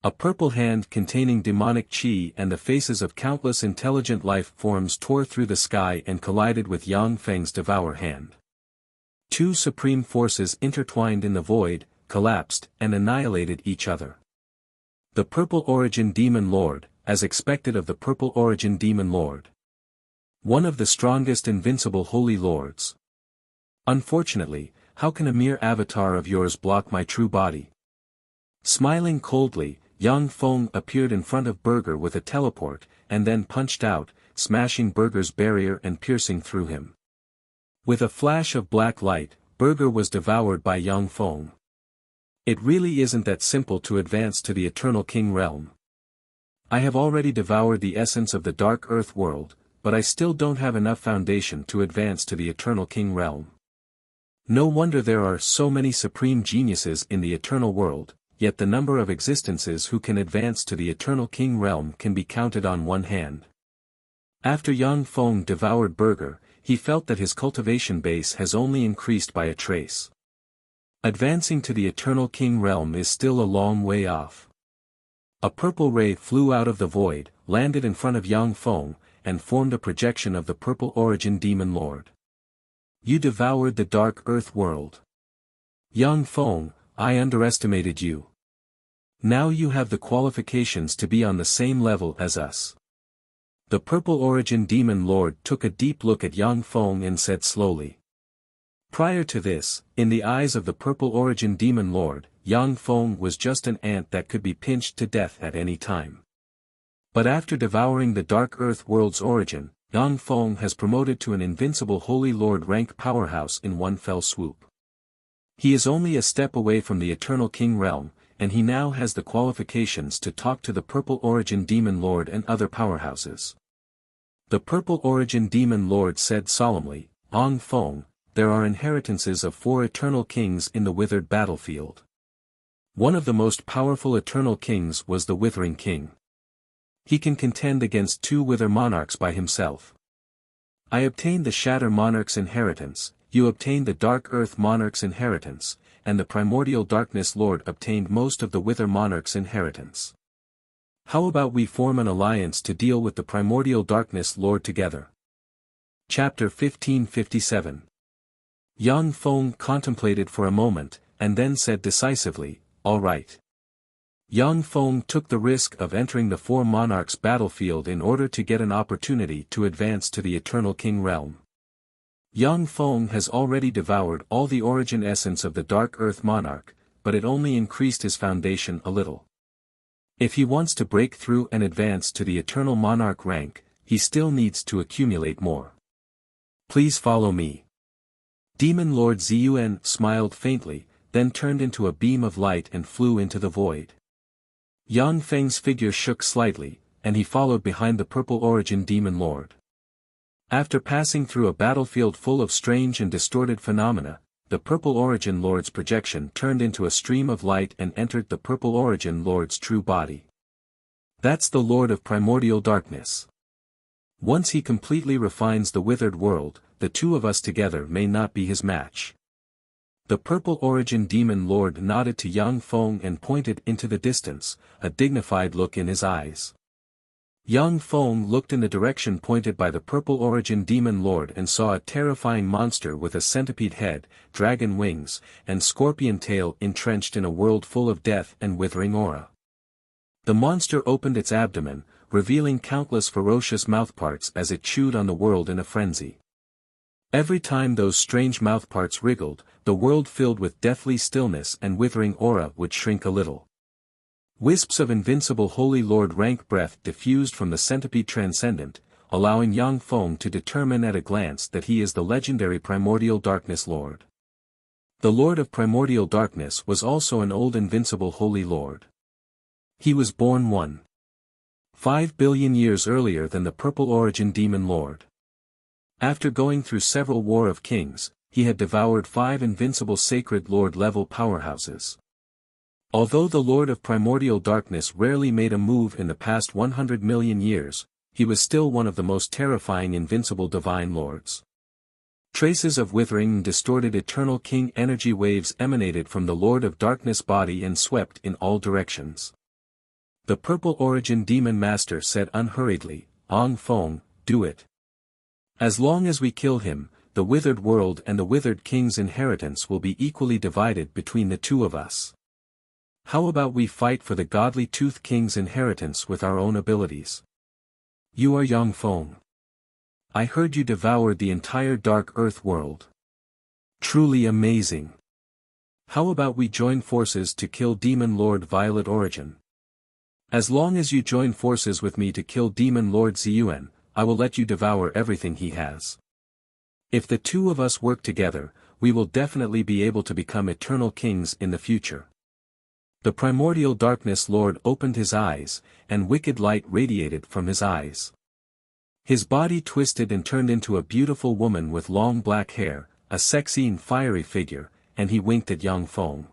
A purple hand containing demonic chi and the faces of countless intelligent life forms tore through the sky and collided with Yang Feng's devour hand. Two supreme forces intertwined in the void, collapsed, and annihilated each other. The Purple Origin Demon Lord, as expected of the Purple Origin Demon Lord. One of the strongest invincible holy lords. Unfortunately, how can a mere avatar of yours block my true body? Smiling coldly, Yang Feng appeared in front of Burger with a teleport, and then punched out, smashing Burger's barrier and piercing through him. With a flash of black light, Burger was devoured by Yang Feng. It really isn't that simple to advance to the Eternal King realm. I have already devoured the essence of the Dark Earth world, but I still don't have enough foundation to advance to the Eternal King realm. No wonder there are so many supreme geniuses in the Eternal world, yet the number of existences who can advance to the Eternal King realm can be counted on one hand. After Yang Feng devoured Burger, he felt that his cultivation base has only increased by a trace. Advancing to the Eternal King realm is still a long way off. A purple ray flew out of the void, landed in front of Yang Feng, and formed a projection of the Purple Origin Demon Lord. You devoured the Dark Earth world. Yang Feng, I underestimated you. Now you have the qualifications to be on the same level as us. The Purple Origin Demon Lord took a deep look at Yang Feng and said slowly. Prior to this, in the eyes of the Purple Origin Demon Lord, Yang Feng was just an ant that could be pinched to death at any time. But after devouring the Dark Earth world's origin, Yang Feng has promoted to an invincible Holy Lord rank powerhouse in one fell swoop. He is only a step away from the Eternal King realm, and he now has the qualifications to talk to the Purple Origin Demon Lord and other powerhouses. The Purple Origin Demon Lord said solemnly, Yang Feng, there are inheritances of 4 Eternal Kings in the withered battlefield. One of the most powerful Eternal Kings was the Withering King. He can contend against 2 Wither Monarchs by himself. I obtained the Shatter Monarch's inheritance, you obtained the Dark Earth Monarch's inheritance, and the Primordial Darkness Lord obtained most of the Wither Monarch's inheritance. How about we form an alliance to deal with the Primordial Darkness Lord together? Chapter 1557. Yang Feng contemplated for a moment, and then said decisively, all right. Yang Feng took the risk of entering the 4 monarchs' battlefield in order to get an opportunity to advance to the Eternal King realm. Yang Feng has already devoured all the origin essence of the Dark Earth Monarch, but it only increased his foundation a little. If he wants to break through and advance to the Eternal Monarch rank, he still needs to accumulate more. Please follow me. Demon Lord Ziyuan smiled faintly, then turned into a beam of light and flew into the void. Yang Feng's figure shook slightly, and he followed behind the Purple Origin Demon Lord. After passing through a battlefield full of strange and distorted phenomena, the Purple Origin Lord's projection turned into a stream of light and entered the Purple Origin Lord's true body. That's the Lord of Primordial Darkness. Once he completely refines the withered world, the 2 of us together may not be his match. The Purple Origin Demon Lord nodded to Yang Feng and pointed into the distance, a dignified look in his eyes. Yang Feng looked in the direction pointed by the Purple Origin Demon Lord and saw a terrifying monster with a centipede head, dragon wings, and scorpion tail entrenched in a world full of death and withering aura. The monster opened its abdomen, revealing countless ferocious mouthparts as it chewed on the world in a frenzy. Every time those strange mouthparts wriggled, the world filled with deathly stillness and withering aura would shrink a little. Wisps of invincible Holy Lord rank breath diffused from the centipede transcendent, allowing Yang Feng to determine at a glance that he is the legendary Primordial Darkness Lord. The Lord of Primordial Darkness was also an old invincible Holy Lord. He was born 1.5 billion years earlier than the Purple Origin Demon Lord. After going through several War of Kings, he had devoured 5 invincible Sacred Lord-level powerhouses. Although the Lord of Primordial Darkness rarely made a move in the past 100 million years, he was still one of the most terrifying invincible Divine Lords. Traces of withering and distorted Eternal King energy waves emanated from the Lord of Darkness body and swept in all directions. The Purple Origin Demon Master said unhurriedly, Yang Feng, do it. As long as we kill him, the withered world and the withered king's inheritance will be equally divided between the 2 of us. How about we fight for the godly Tooth King's inheritance with our own abilities? You are Yang Feng. I heard you devoured the entire Dark Earth world. Truly amazing. How about we join forces to kill Demon Lord Violet Origin? As long as you join forces with me to kill Demon Lord Ziyuan, I will let you devour everything he has. If the 2 of us work together, we will definitely be able to become Eternal Kings in the future. The Primordial Darkness Lord opened his eyes, and wicked light radiated from his eyes. His body twisted and turned into a beautiful woman with long black hair, a sexy and fiery figure, and he winked at Yang Feng.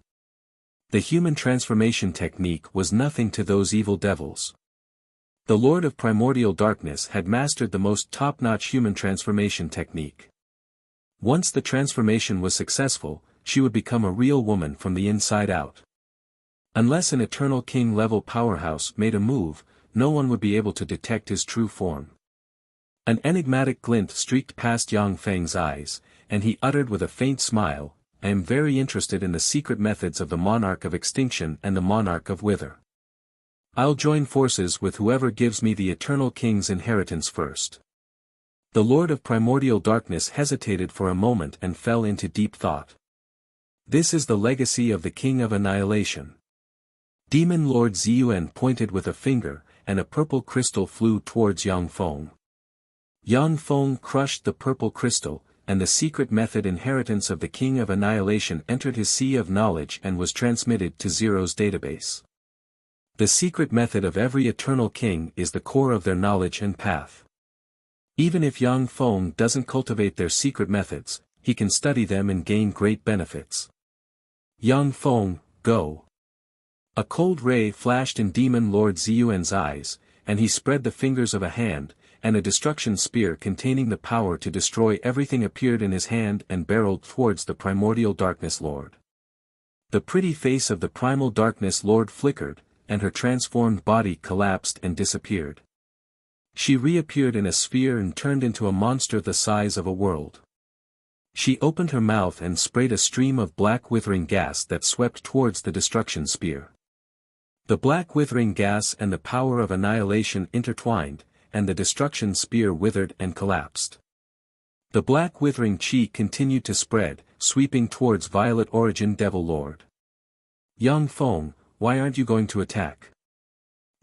The human transformation technique was nothing to those evil devils. The Lord of Primordial Darkness had mastered the most top-notch human transformation technique. Once the transformation was successful, she would become a real woman from the inside out. Unless an Eternal King-level powerhouse made a move, no one would be able to detect his true form. An enigmatic glint streaked past Yang Feng's eyes, and he uttered with a faint smile, I am very interested in the secret methods of the Monarch of Extinction and the Monarch of Wither. I'll join forces with whoever gives me the Eternal King's inheritance first. The Lord of Primordial Darkness hesitated for a moment and fell into deep thought. This is the legacy of the King of Annihilation. Demon Lord Ziyuan pointed with a finger, and a purple crystal flew towards Yang Feng. Yang Feng crushed the purple crystal, and the secret method inheritance of the King of Annihilation entered his sea of knowledge and was transmitted to Zero's database. The secret method of every eternal king is the core of their knowledge and path. Even if Yang Feng doesn't cultivate their secret methods, he can study them and gain great benefits. Yang Feng, go. A cold ray flashed in Demon Lord Ziyuan's eyes, and he spread the fingers of a hand, and a destruction spear containing the power to destroy everything appeared in his hand and barreled towards the primordial darkness lord. The pretty face of the primal darkness lord flickered, and her transformed body collapsed and disappeared. She reappeared in a sphere and turned into a monster the size of a world. She opened her mouth and sprayed a stream of black withering gas that swept towards the destruction spear. The black withering gas and the power of annihilation intertwined, and the destruction spear withered and collapsed. The black withering chi continued to spread, sweeping towards Violet Origin Devil Lord. Yang Feng, why aren't you going to attack?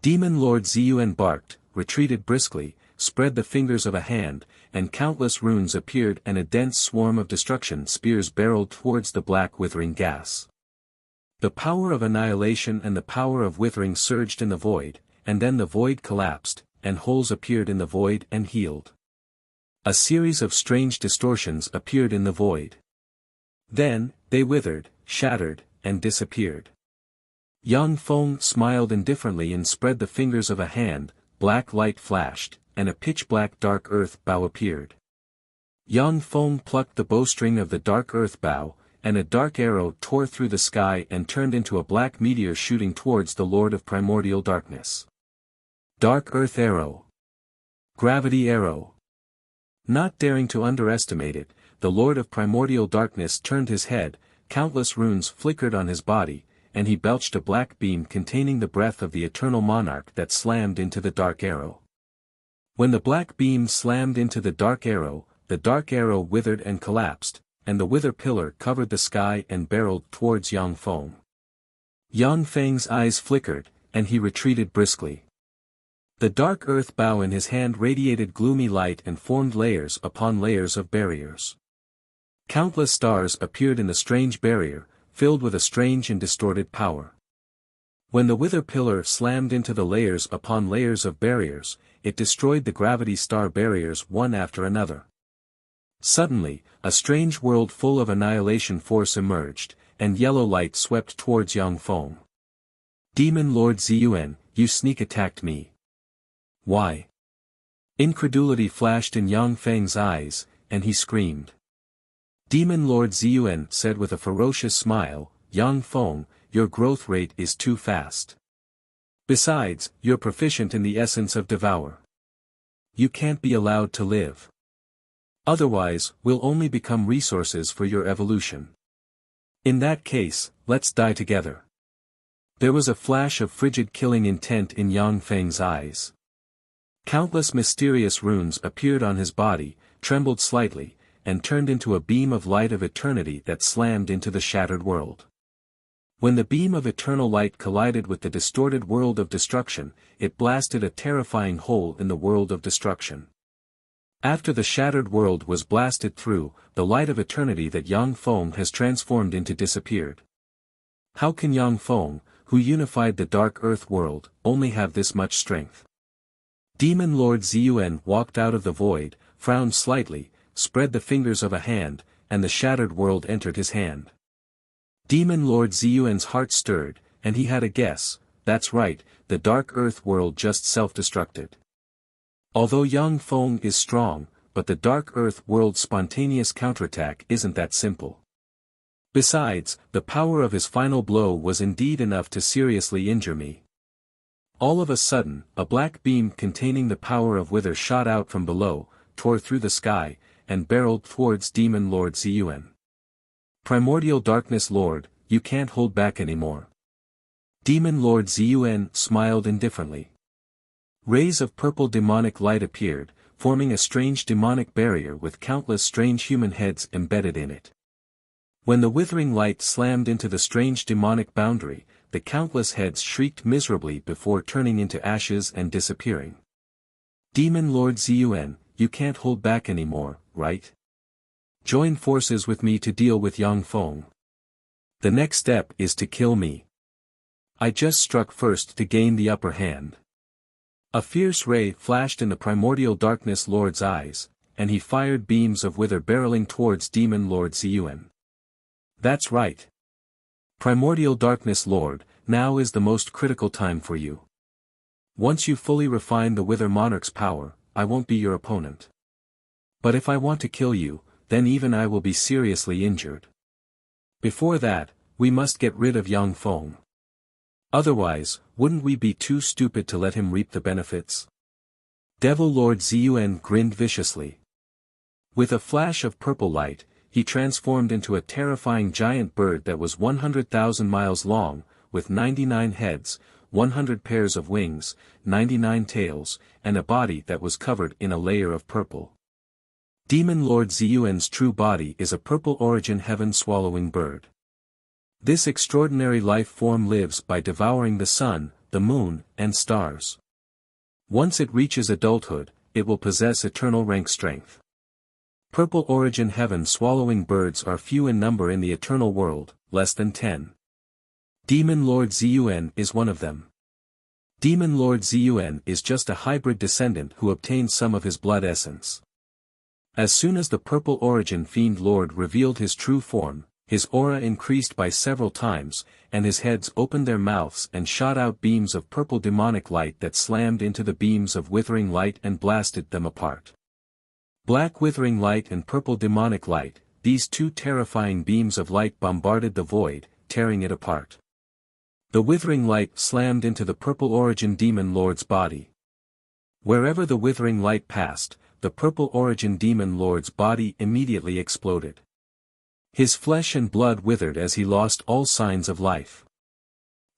Demon Lord Ziyuan barked, retreated briskly, spread the fingers of a hand, and countless runes appeared and a dense swarm of destruction spears barreled towards the black withering gas. The power of annihilation and the power of withering surged in the void, and then the void collapsed, and holes appeared in the void and healed. A series of strange distortions appeared in the void. Then, they withered, shattered, and disappeared. Yang Feng smiled indifferently and spread the fingers of a hand, black light flashed, and a pitch-black dark earth bow appeared. Yang Feng plucked the bowstring of the dark earth bow, and a dark arrow tore through the sky and turned into a black meteor shooting towards the Lord of Primordial Darkness. Dark Earth Arrow. Gravity Arrow. Not daring to underestimate it, the Lord of Primordial Darkness turned his head, countless runes flickered on his body, and he belched a black beam containing the breath of the Eternal Monarch that slammed into the dark arrow. When the black beam slammed into the dark arrow withered and collapsed, and the wither pillar covered the sky and barreled towards Yang Feng. Yang Feng's eyes flickered, and he retreated briskly. The dark earth bow in his hand radiated gloomy light and formed layers upon layers of barriers. Countless stars appeared in the strange barrier, filled with a strange and distorted power. When the wither pillar slammed into the layers upon layers of barriers, it destroyed the gravity star barriers one after another. Suddenly, a strange world full of annihilation force emerged, and yellow light swept towards Yang Feng. Demon Lord Ziyuan, you sneak attacked me. Why? Incredulity flashed in Yang Feng's eyes, and he screamed. Demon Lord Ziyuan said with a ferocious smile, Yang Feng, your growth rate is too fast. Besides, you're proficient in the essence of Devour. You can't be allowed to live. Otherwise, we'll only become resources for your evolution. In that case, let's die together. There was a flash of frigid killing intent in Yang Feng's eyes. Countless mysterious runes appeared on his body, trembled slightly, and turned into a beam of light of eternity that slammed into the shattered world. When the beam of eternal light collided with the distorted world of destruction, it blasted a terrifying hole in the world of destruction. After the shattered world was blasted through, the light of eternity that Yang Feng has transformed into disappeared. How can Yang Feng, who unified the dark earth world, only have this much strength? Demon Lord Ziyuan walked out of the void, frowned slightly, spread the fingers of a hand, and the shattered world entered his hand. Demon Lord Ziyuan's heart stirred, and he had a guess, that's right, the dark earth world just self-destructed. Although Yang Feng is strong, but the dark earth world's spontaneous counterattack isn't that simple. Besides, the power of his final blow was indeed enough to seriously injure me. All of a sudden, a black beam containing the power of Wither shot out from below, tore through the sky, and barreled towards Demon Lord Ziyuan. Primordial Darkness Lord, you can't hold back anymore. Demon Lord Ziyuan smiled indifferently. Rays of purple demonic light appeared, forming a strange demonic barrier with countless strange human heads embedded in it. When the withering light slammed into the strange demonic boundary, the countless heads shrieked miserably before turning into ashes and disappearing. Demon Lord Ziyuan, you can't hold back anymore, right? Join forces with me to deal with Yang Feng. The next step is to kill me. I just struck first to gain the upper hand. A fierce ray flashed in the primordial darkness lord's eyes, and he fired beams of wither barreling towards Demon Lord Ziyuan. That's right. Primordial Darkness Lord, now is the most critical time for you. Once you fully refine the Wither Monarch's power, I won't be your opponent. But if I want to kill you, then even I will be seriously injured. Before that, we must get rid of Yang Feng. Otherwise, wouldn't we be too stupid to let him reap the benefits? Devil Lord Ziyuan grinned viciously. With a flash of purple light, he transformed into a terrifying giant bird that was 100,000 miles long, with 99 heads, 100 pairs of wings, 99 tails, and a body that was covered in a layer of purple. Demon Lord Ziyuan's true body is a purple origin heaven-swallowing bird. This extraordinary life form lives by devouring the sun, the moon, and stars. Once it reaches adulthood, it will possess eternal rank strength. Purple origin heaven-swallowing birds are few in number in the eternal world, less than 10. Demon Lord Ziyuan is one of them. Demon Lord Ziyuan is just a hybrid descendant who obtained some of his blood essence. As soon as the purple origin fiend lord revealed his true form, his aura increased by several times, and his heads opened their mouths and shot out beams of purple demonic light that slammed into the beams of withering light and blasted them apart. Black withering light and purple demonic light, these two terrifying beams of light bombarded the void, tearing it apart. The withering light slammed into the purple origin demon lord's body. Wherever the withering light passed, the purple origin demon lord's body immediately exploded. His flesh and blood withered as he lost all signs of life.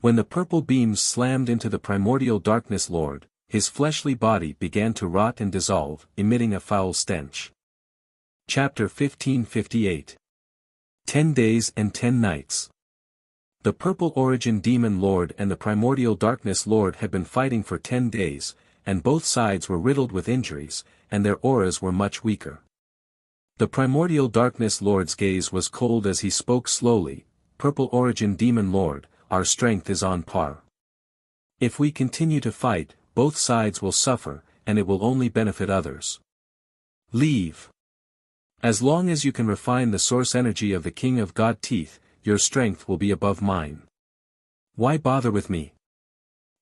When the purple beams slammed into the primordial darkness lord, his fleshly body began to rot and dissolve, emitting a foul stench. Chapter 1558. 10 Days and 10 Nights. The Purple Origin Demon Lord and the Primordial Darkness Lord had been fighting for 10 days, and both sides were riddled with injuries, and their auras were much weaker. The Primordial Darkness Lord's gaze was cold as he spoke slowly, Purple Origin Demon Lord, our strength is on par. If we continue to fight, both sides will suffer, and it will only benefit others. Leave. As long as you can refine the source energy of the King of God Teeth, your strength will be above mine. Why bother with me?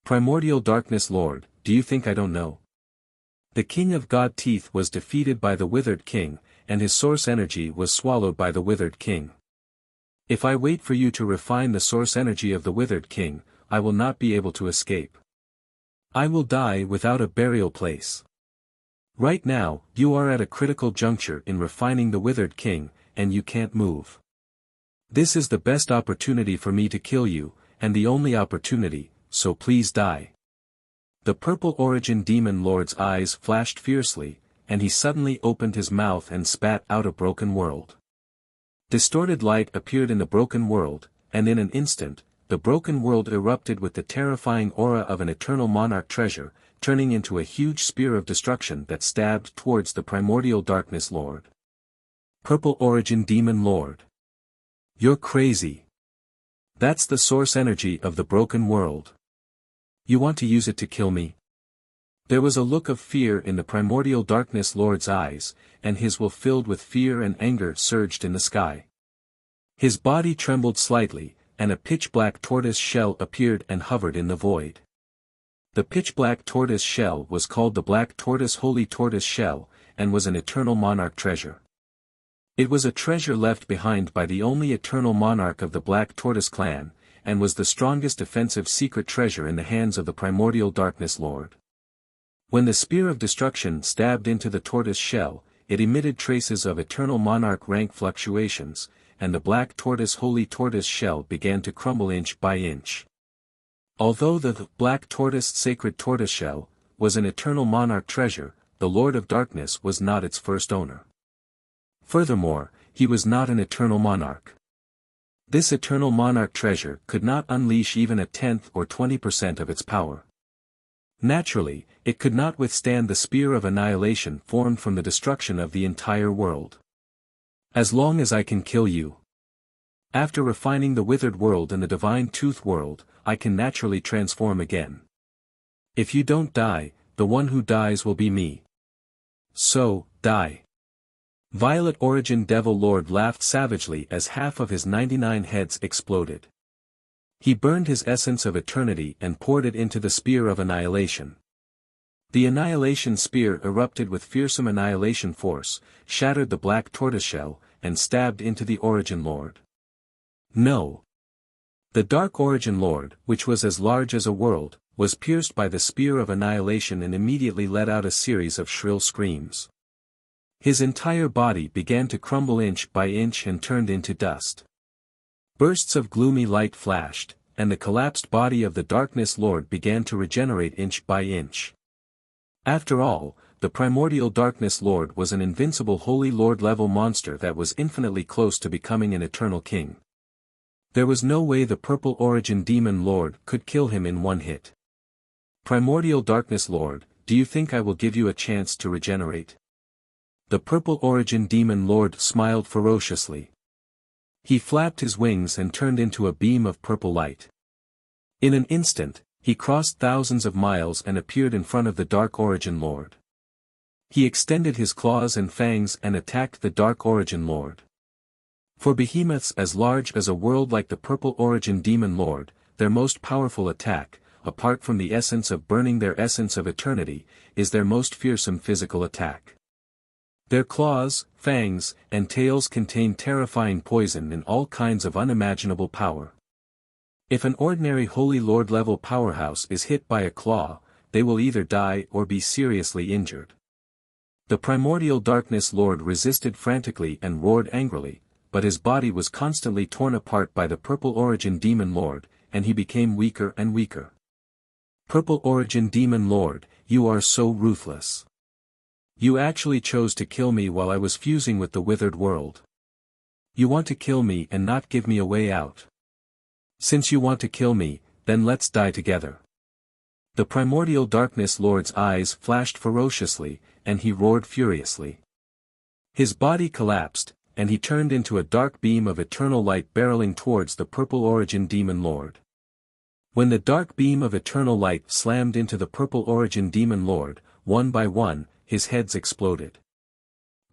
Primordial Darkness Lord, do you think I don't know? The King of God Teeth was defeated by the Withered King, and his source energy was swallowed by the Withered King. If I wait for you to refine the source energy of the Withered King, I will not be able to escape. I will die without a burial place. Right now, you are at a critical juncture in refining the Withered King, and you can't move. This is the best opportunity for me to kill you, and the only opportunity, so please die. The Purple Origin Demon Lord's eyes flashed fiercely, and he suddenly opened his mouth and spat out a broken world. Distorted light appeared in the broken world, and in an instant, the broken world erupted with the terrifying aura of an eternal monarch treasure, turning into a huge spear of destruction that stabbed towards the Primordial Darkness Lord. Purple Origin Demon Lord. You're crazy. That's the source energy of the broken world. You want to use it to kill me? There was a look of fear in the Primordial Darkness Lord's eyes, and his will filled with fear and anger surged in the sky. His body trembled slightly, and a pitch-black tortoise shell appeared and hovered in the void. The pitch-black tortoise shell was called the Black Tortoise Holy Tortoise Shell, and was an eternal monarch treasure. It was a treasure left behind by the only eternal monarch of the Black Tortoise clan, and was the strongest defensive secret treasure in the hands of the Primordial Darkness Lord. When the spear of destruction stabbed into the tortoise shell, it emitted traces of eternal monarch rank fluctuations, and the Black Tortoise Holy Tortoise Shell began to crumble inch by inch. Although the Black Tortoise Sacred Tortoise Shell was an eternal monarch treasure, the Lord of Darkness was not its first owner. Furthermore, he was not an eternal monarch. This eternal monarch treasure could not unleash even a tenth or 20% of its power. Naturally, it could not withstand the spear of annihilation formed from the destruction of the entire world. As long as I can kill you. After refining the withered world and the divine tooth world, I can naturally transform again. If you don't die, the one who dies will be me. So, die. Violet Origin Devil Lord laughed savagely as half of his 99 heads exploded. He burned his essence of eternity and poured it into the spear of annihilation. The annihilation spear erupted with fearsome annihilation force, shattered the black tortoiseshell, and stabbed into the Origin Lord. No. The Dark Origin Lord, which was as large as a world, was pierced by the spear of annihilation and immediately let out a series of shrill screams. His entire body began to crumble inch by inch and turned into dust. Bursts of gloomy light flashed, and the collapsed body of the Darkness Lord began to regenerate inch by inch. After all, the primordial Darkness Lord was an invincible Holy Lord-level monster that was infinitely close to becoming an eternal king. There was no way the Purple Origin Demon Lord could kill him in one hit. Primordial Darkness Lord, do you think I will give you a chance to regenerate? The Purple Origin Demon Lord smiled ferociously. He flapped his wings and turned into a beam of purple light. In an instant, he crossed thousands of miles and appeared in front of the Dark Origin Lord. He extended his claws and fangs and attacked the Dark Origin Lord. For behemoths as large as a world like the Purple Origin Demon Lord, their most powerful attack, apart from the essence of burning their essence of eternity, is their most fearsome physical attack. Their claws, fangs, and tails contain terrifying poison and all kinds of unimaginable power. If an ordinary Holy Lord-level powerhouse is hit by a claw, they will either die or be seriously injured. The Primordial Darkness Lord resisted frantically and roared angrily, but his body was constantly torn apart by the Purple Origin Demon Lord, and he became weaker and weaker. Purple Origin Demon Lord, you are so ruthless. You actually chose to kill me while I was fusing with the withered world. You want to kill me and not give me a way out. Since you want to kill me, then let's die together. The Primordial Darkness Lord's eyes flashed ferociously, and he roared furiously. His body collapsed, and he turned into a dark beam of eternal light barreling towards the Purple Origin Demon Lord. When the dark beam of eternal light slammed into the Purple Origin Demon Lord, one by one, his heads exploded.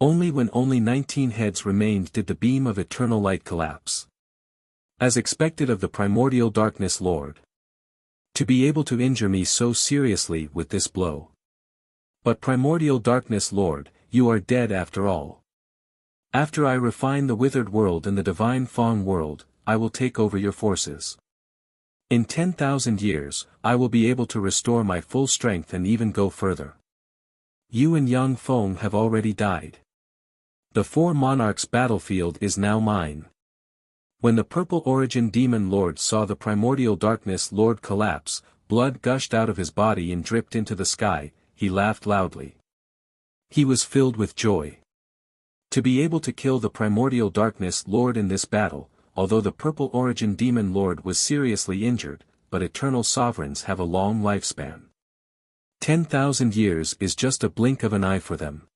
Only when only 19 heads remained did the beam of eternal light collapse. As expected of the Primordial Darkness Lord. To be able to injure me so seriously with this blow. But Primordial Darkness Lord, you are dead after all. After I refine the withered world and the divine Fong world, I will take over your forces. In 10,000 years, I will be able to restore my full strength and even go further. You and Yang Feng have already died. The Four Monarchs battlefield is now mine. When the Purple Origin Demon Lord saw the Primordial Darkness Lord collapse, blood gushed out of his body and dripped into the sky, he laughed loudly. He was filled with joy. To be able to kill the Primordial Darkness Lord in this battle, although the Purple Origin Demon Lord was seriously injured, but eternal sovereigns have a long lifespan. 10,000 years is just a blink of an eye for them.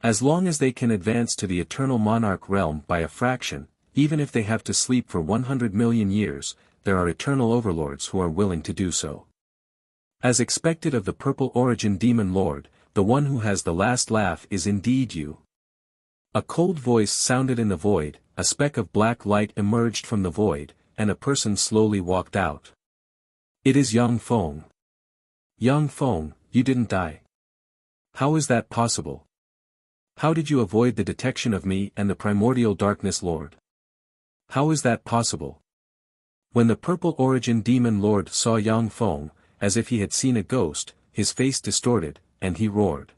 As long as they can advance to the eternal monarch realm by a fraction, even if they have to sleep for 100 million years, there are eternal overlords who are willing to do so. As expected of the Purple Origin Demon Lord, the one who has the last laugh is indeed you. A cold voice sounded in the void, a speck of black light emerged from the void, and a person slowly walked out. It is Yang Feng. Yang Feng, you didn't die. How is that possible? How did you avoid the detection of me and the Primordial Darkness Lord? How is that possible? When the Purple Origin Demon Lord saw Yang Feng, as if he had seen a ghost, his face distorted, and he roared.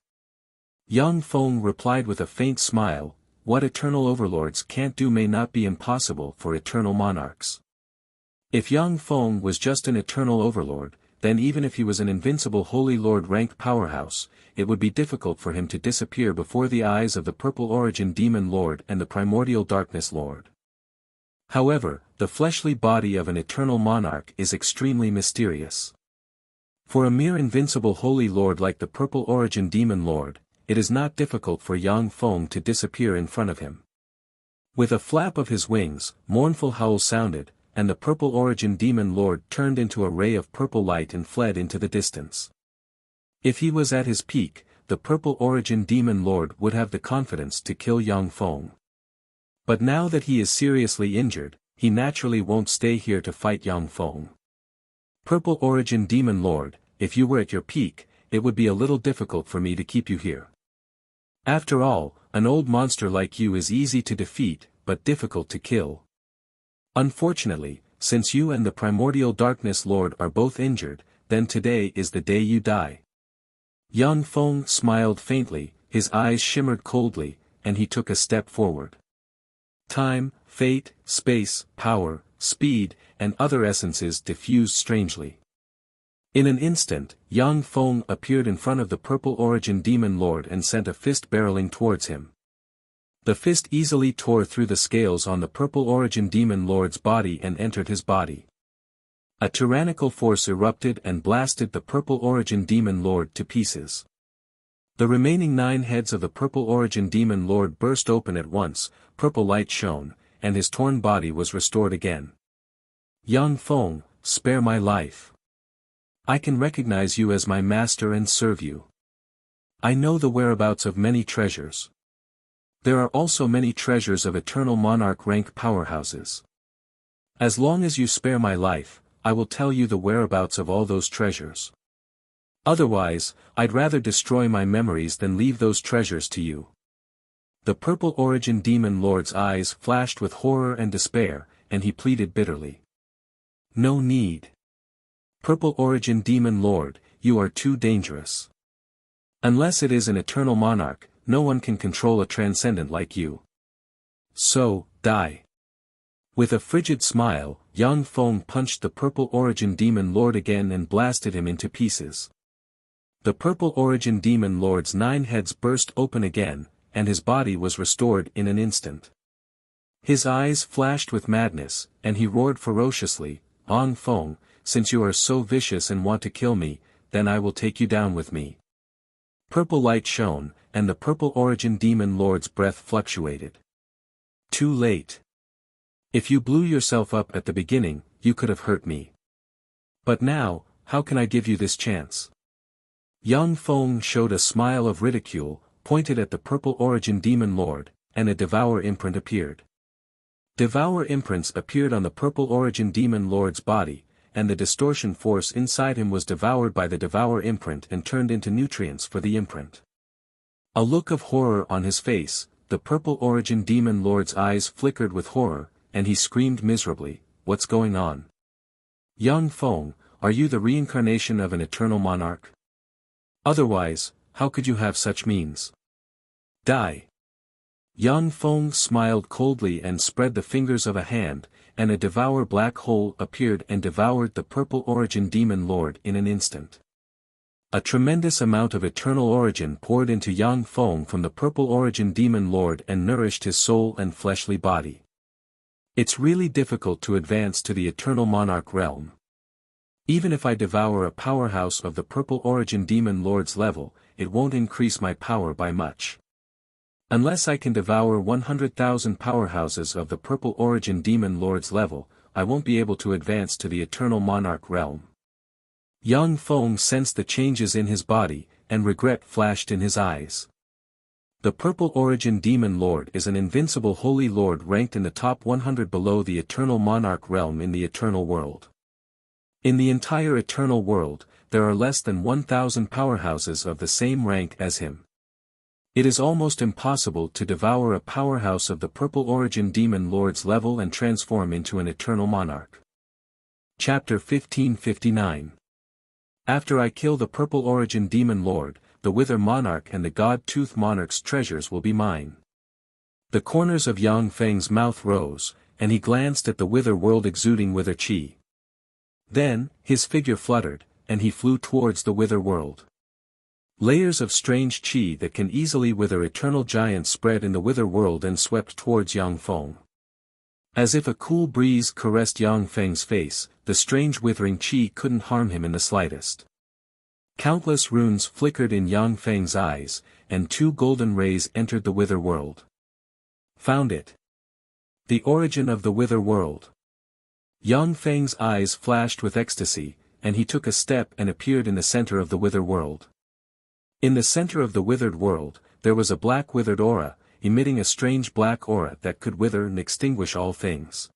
Yang Feng replied with a faint smile, what eternal overlords can't do may not be impossible for eternal monarchs. If Yang Feng was just an eternal overlord, then even if he was an invincible Holy Lord-ranked powerhouse, it would be difficult for him to disappear before the eyes of the Purple Origin Demon Lord and the Primordial Darkness Lord. However, the fleshly body of an eternal monarch is extremely mysterious. For a mere invincible holy lord like the Purple Origin Demon Lord, it is not difficult for Yang Feng to disappear in front of him. With a flap of his wings, mournful howls sounded, and the Purple Origin Demon Lord turned into a ray of purple light and fled into the distance. If he was at his peak, the Purple Origin Demon Lord would have the confidence to kill Yang Feng. But now that he is seriously injured, he naturally won't stay here to fight Yang Feng. Purple Origin Demon Lord, if you were at your peak, it would be a little difficult for me to keep you here. After all, an old monster like you is easy to defeat, but difficult to kill. Unfortunately, since you and the Primordial Darkness Lord are both injured, then today is the day you die. Yang Feng smiled faintly, his eyes shimmered coldly, and he took a step forward. Time, fate, space, power, speed, and other essences diffused strangely. In an instant, Yang Feng appeared in front of the Purple Origin Demon Lord and sent a fist barreling towards him. The fist easily tore through the scales on the Purple Origin Demon Lord's body and entered his body. A tyrannical force erupted and blasted the Purple Origin Demon Lord to pieces. The remaining 9 heads of the Purple Origin Demon Lord burst open at once, purple light shone, and his torn body was restored again. Yang Feng, spare my life. I can recognize you as my master and serve you. I know the whereabouts of many treasures. There are also many treasures of Eternal Monarch rank powerhouses. As long as you spare my life, I will tell you the whereabouts of all those treasures. Otherwise, I'd rather destroy my memories than leave those treasures to you. The Purple Origin Demon Lord's eyes flashed with horror and despair, and he pleaded bitterly. No need. Purple Origin Demon Lord, you are too dangerous. Unless it is an Eternal Monarch, no one can control a transcendent like you. So, die. With a frigid smile, Yang Feng punched the Purple Origin Demon Lord again and blasted him into pieces. The Purple Origin Demon Lord's 9 heads burst open again, and his body was restored in an instant. His eyes flashed with madness, and he roared ferociously, Yang Feng, since you are so vicious and want to kill me, then I will take you down with me. Purple light shone, and the Purple Origin Demon Lord's breath fluctuated. Too late. If you blew yourself up at the beginning, you could have hurt me. But now, how can I give you this chance? Yang Feng showed a smile of ridicule, pointed at the Purple Origin Demon Lord, and a Devour imprint appeared. Devour imprints appeared on the Purple Origin Demon Lord's body, and the distortion force inside him was devoured by the Devour imprint and turned into nutrients for the imprint. A look of horror on his face, the Purple Origin Demon Lord's eyes flickered with horror, and he screamed miserably, what's going on? Yang Feng, are you the reincarnation of an Eternal Monarch? Otherwise, how could you have such means? Die. Yang Feng smiled coldly and spread the fingers of a hand, and a Devour black hole appeared and devoured the Purple Origin Demon Lord in an instant. A tremendous amount of eternal origin poured into Yang Feng from the Purple Origin Demon Lord and nourished his soul and fleshly body. It's really difficult to advance to the Eternal Monarch realm. Even if I devour a powerhouse of the Purple Origin Demon Lord's level, it won't increase my power by much. Unless I can devour 100,000 powerhouses of the Purple Origin Demon Lord's level, I won't be able to advance to the Eternal Monarch realm. Yang Feng sensed the changes in his body, and regret flashed in his eyes. The Purple Origin Demon Lord is an invincible holy lord ranked in the top 100 below the Eternal Monarch realm in the Eternal World. In the entire Eternal World, there are less than 1,000 powerhouses of the same rank as him. It is almost impossible to devour a powerhouse of the Purple Origin Demon Lord's level and transform into an Eternal Monarch. Chapter 1559. After I kill the Purple Origin Demon Lord, the Wither Monarch and the God Tooth Monarch's treasures will be mine. The corners of Yang Feng's mouth rose, and he glanced at the Wither world exuding Wither Qi. Then, his figure fluttered, and he flew towards the Wither world. Layers of strange Qi that can easily wither eternal giants spread in the Wither world and swept towards Yang Feng. As if a cool breeze caressed Yang Feng's face, the strange withering qi couldn't harm him in the slightest. Countless runes flickered in Yang Feng's eyes, and 2 golden rays entered the Wither World. Found it. The origin of the Wither World. Yang Feng's eyes flashed with ecstasy, and he took a step and appeared in the center of the Wither World. In the center of the withered world, there was a black withered aura, emitting a strange black aura that could wither and extinguish all things.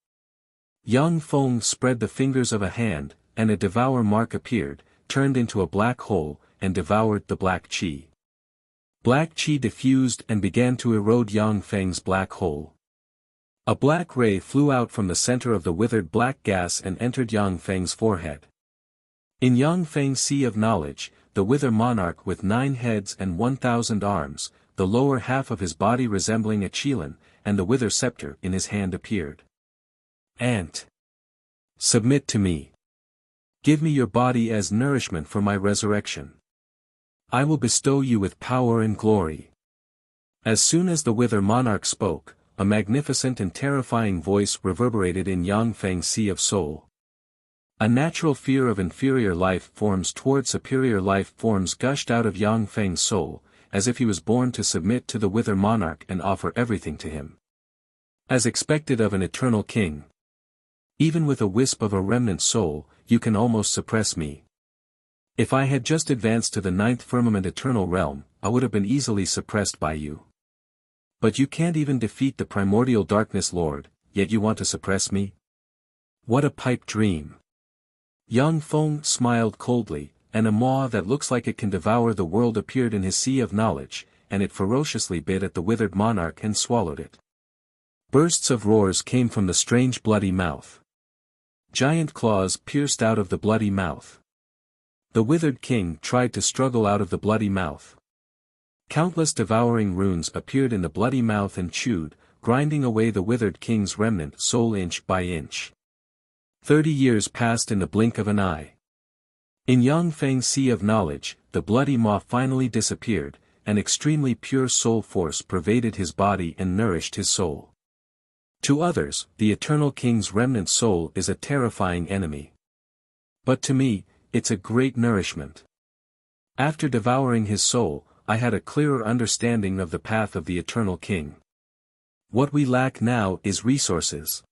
Yang Feng spread the fingers of a hand, and a devour mark appeared, turned into a black hole, and devoured the black qi. Black qi diffused and began to erode Yang Feng's black hole. A black ray flew out from the center of the withered black gas and entered Yang Feng's forehead. In Yang Feng's sea of knowledge, the Wither Monarch with 9 heads and 1,000 arms, the lower half of his body resembling a qilin, and the Wither Scepter in his hand appeared. Ant. Submit to me. Give me your body as nourishment for my resurrection. I will bestow you with power and glory. As soon as the Wither Monarch spoke, a magnificent and terrifying voice reverberated in Yang Feng's sea of soul. A natural fear of inferior life forms toward superior life forms gushed out of Yang Feng's soul, as if he was born to submit to the Wither Monarch and offer everything to him. As expected of an eternal king. Even with a wisp of a remnant soul, you can almost suppress me. If I had just advanced to the 9th firmament eternal realm, I would have been easily suppressed by you. But you can't even defeat the primordial darkness lord, yet you want to suppress me? What a pipe dream. Yang Feng smiled coldly, and a maw that looks like it can devour the world appeared in his sea of knowledge, and it ferociously bit at the withered monarch and swallowed it. Bursts of roars came from the strange bloody mouth. Giant claws pierced out of the bloody mouth. The withered king tried to struggle out of the bloody mouth. Countless devouring runes appeared in the bloody mouth and chewed, grinding away the withered king's remnant soul inch by inch. 30 years passed in the blink of an eye. In Yang Feng's sea of knowledge, the bloody maw finally disappeared, and extremely pure soul force pervaded his body and nourished his soul. To others, the eternal king's remnant soul is a terrifying enemy. But to me, it's a great nourishment. After devouring his soul, I had a clearer understanding of the path of the eternal king. What we lack now is resources.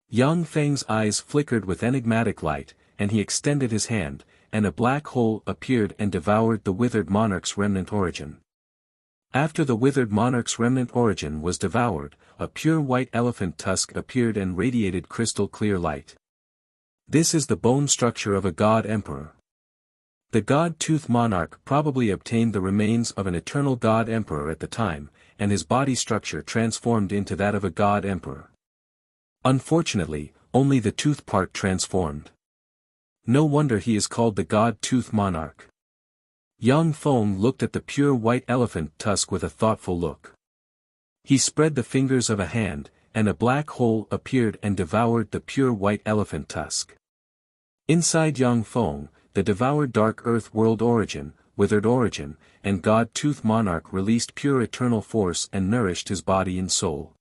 Yang Feng's eyes flickered with enigmatic light, and he extended his hand, and a black hole appeared and devoured the withered monarch's remnant origin. After the withered monarch's remnant origin was devoured, a pure white elephant tusk appeared and radiated crystal clear light. This is the bone structure of a god emperor. The god-tooth monarch probably obtained the remains of an eternal god emperor at the time, and his body structure transformed into that of a god emperor. Unfortunately, only the tooth part transformed. No wonder he is called the god-tooth monarch. Yang Feng looked at the pure white elephant tusk with a thoughtful look. He spread the fingers of a hand, and a black hole appeared and devoured the pure white elephant tusk. Inside Yang Feng, the devoured dark earth world origin, withered origin, and god-tooth monarch released pure eternal force and nourished his body and soul.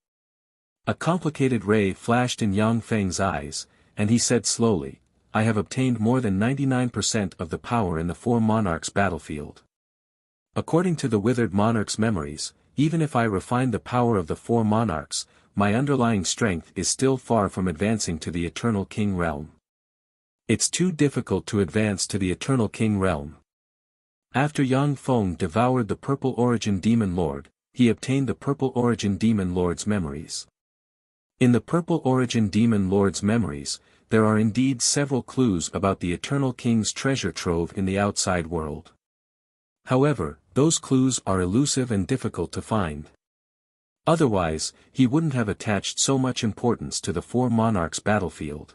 A complicated ray flashed in Yang Feng's eyes, and he said slowly, I have obtained more than 99% of the power in the 4 monarchs battlefield. According to the withered monarch's memories, even if I refine the power of the 4 monarchs, my underlying strength is still far from advancing to the eternal king realm. It's too difficult to advance to the eternal king realm. After Yang Feng devoured the purple origin demon lord, he obtained the purple origin demon lord's memories. In the purple origin demon lord's memories, there are indeed several clues about the eternal king's treasure trove in the outside world. However, those clues are elusive and difficult to find. Otherwise, he wouldn't have attached so much importance to the 4 monarchs battlefield.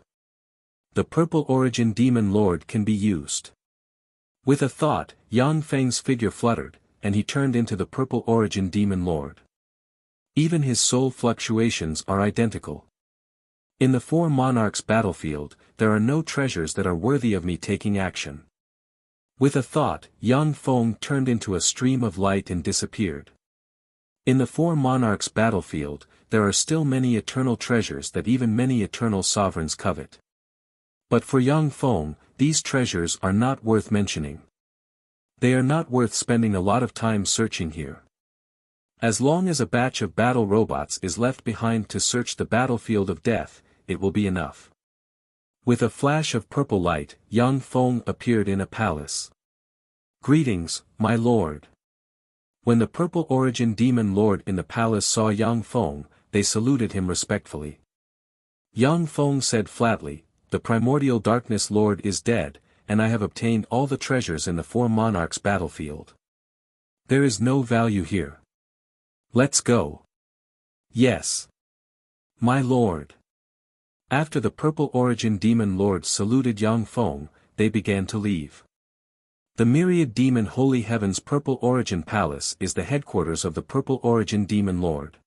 The purple origin demon lord can be used. With a thought, Yang Feng's figure fluttered, and he turned into the purple origin demon lord. Even his soul fluctuations are identical. In the 4 monarchs battlefield, there are no treasures that are worthy of me taking action. With a thought, Yang Feng turned into a stream of light and disappeared. In the 4 monarchs battlefield, there are still many eternal treasures that even many eternal sovereigns covet. But for Yang Feng, these treasures are not worth mentioning. They are not worth spending a lot of time searching here. As long as a batch of battle robots is left behind to search the battlefield of death, it will be enough. With a flash of purple light, Yang Feng appeared in a palace. "Greetings, my lord." When the Purple Origin Demon Lord in the palace saw Yang Feng, they saluted him respectfully. Yang Feng said flatly, "The Primordial Darkness Lord is dead, and I have obtained all the treasures in the Four Monarchs battlefield. There is no value here. Let's go." "Yes, my lord." After the Purple Origin Demon Lord saluted Yang Feng, they began to leave. The Myriad Demon Holy Heaven's Purple Origin Palace is the headquarters of the Purple Origin Demon Lord.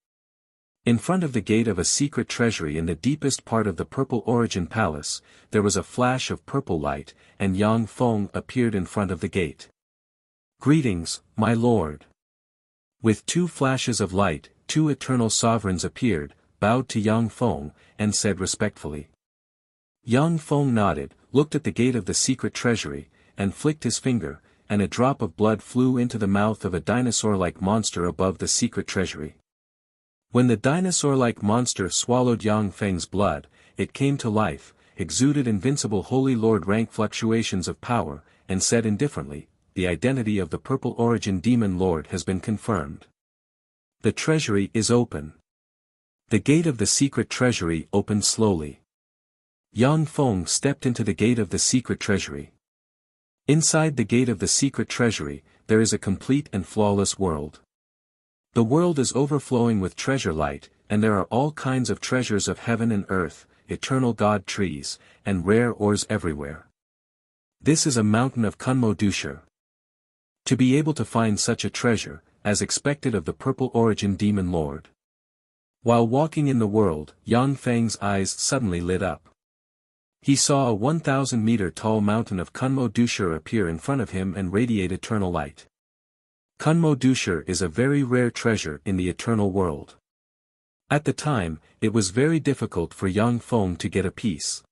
In front of the gate of a secret treasury in the deepest part of the Purple Origin Palace, there was a flash of purple light, and Yang Feng appeared in front of the gate. "Greetings, my lord." With two flashes of light, two eternal sovereigns appeared, bowed to Yang Feng, and said respectfully. Yang Feng nodded, looked at the gate of the secret treasury, and flicked his finger, and a drop of blood flew into the mouth of a dinosaur-like monster above the secret treasury. When the dinosaur-like monster swallowed Yang Feng's blood, it came to life, exuded invincible Holy Lord rank fluctuations of power, and said indifferently, "The identity of the Purple Origin Demon Lord has been confirmed. The treasury is open." The gate of the secret treasury opened slowly. Yang Feng stepped into the gate of the secret treasury. Inside the gate of the secret treasury, there is a complete and flawless world. The world is overflowing with treasure light, and there are all kinds of treasures of heaven and earth, eternal god trees, and rare ores everywhere. This is a mountain of Kunmo Dusher. To be able to find such a treasure, as expected of the Purple Origin Demon Lord. While walking in the world, Yang Feng's eyes suddenly lit up. He saw a 1,000-meter tall mountain of Kunmo Dusher appear in front of him and radiate eternal light. Kunmo Dusher is a very rare treasure in the eternal world. At the time, it was very difficult for Yang Feng to get a piece.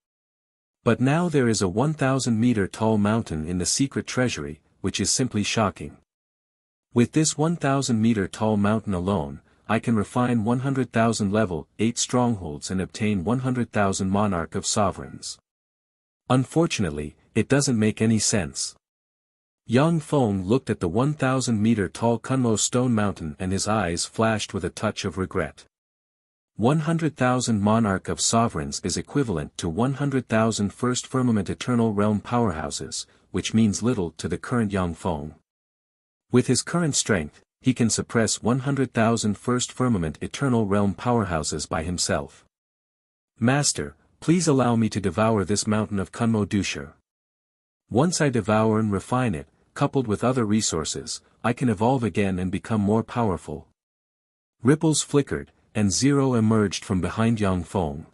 But now there is a 1,000-meter tall mountain in the secret treasury, which is simply shocking. With this 1,000-meter tall mountain alone, I can refine 100,000 level 8 strongholds and obtain 100,000 monarch of sovereigns. Unfortunately, it doesn't make any sense. Yang Feng looked at the 1,000-meter tall Kunmo Stone Mountain and his eyes flashed with a touch of regret. 100,000 monarch of sovereigns is equivalent to 100,000 First Firmament Eternal Realm powerhouses, which means little to the current Yang Feng. With his current strength, he can suppress 100,000 First Firmament Eternal Realm powerhouses by himself. "Master, please allow me to devour this mountain of Kunmo Dusher. Once I devour and refine it, coupled with other resources, I can evolve again and become more powerful." Ripples flickered, and Zero emerged from behind Yang Feng.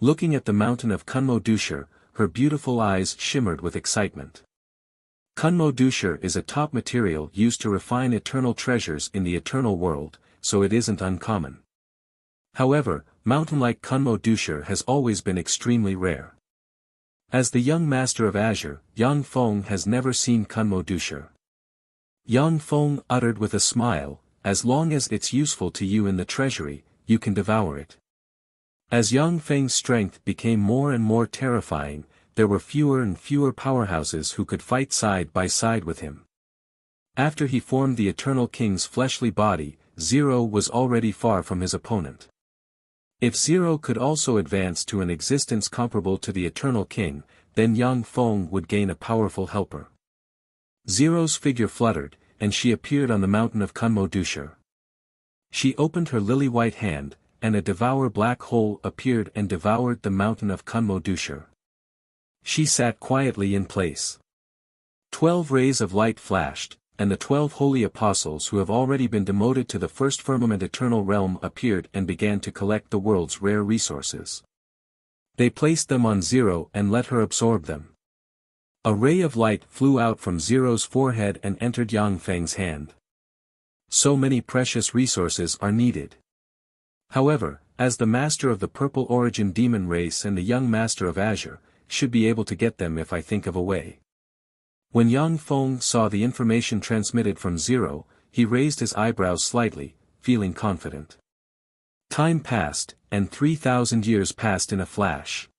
Looking at the mountain of Kunmo Dusher, her beautiful eyes shimmered with excitement. Kunmo Dusher is a top material used to refine eternal treasures in the eternal world, so it isn't uncommon. However, mountain-like Kunmo Dusher has always been extremely rare. As the young master of Azure, Yang Feng has never seen Kunmo Dusher. Yang Feng uttered with a smile, "As long as it's useful to you in the treasury, you can devour it." As Yang Feng's strength became more and more terrifying, there were fewer and fewer powerhouses who could fight side by side with him. After he formed the Eternal King's fleshly body, Zero was already far from his opponent. If Zero could also advance to an existence comparable to the Eternal King, then Yang Feng would gain a powerful helper. Zero's figure fluttered, and she appeared on the mountain of Kunmo Dusher. She opened her lily-white hand, and a devour black hole appeared and devoured the mountain of Kunmo Dusher. She sat quietly in place. 12 rays of light flashed, and the 12 holy apostles who have already been demoted to the First Firmament Eternal Realm appeared and began to collect the world's rare resources. They placed them on Zero and let her absorb them. A ray of light flew out from Zero's forehead and entered Yang Feng's hand. So many precious resources are needed. However, as the master of the Purple Origin demon race and the young master of Azure, should be able to get them if I think of a way. When Yang Feng saw the information transmitted from Zero, he raised his eyebrows slightly, feeling confident. Time passed, and 3,000 years passed in a flash.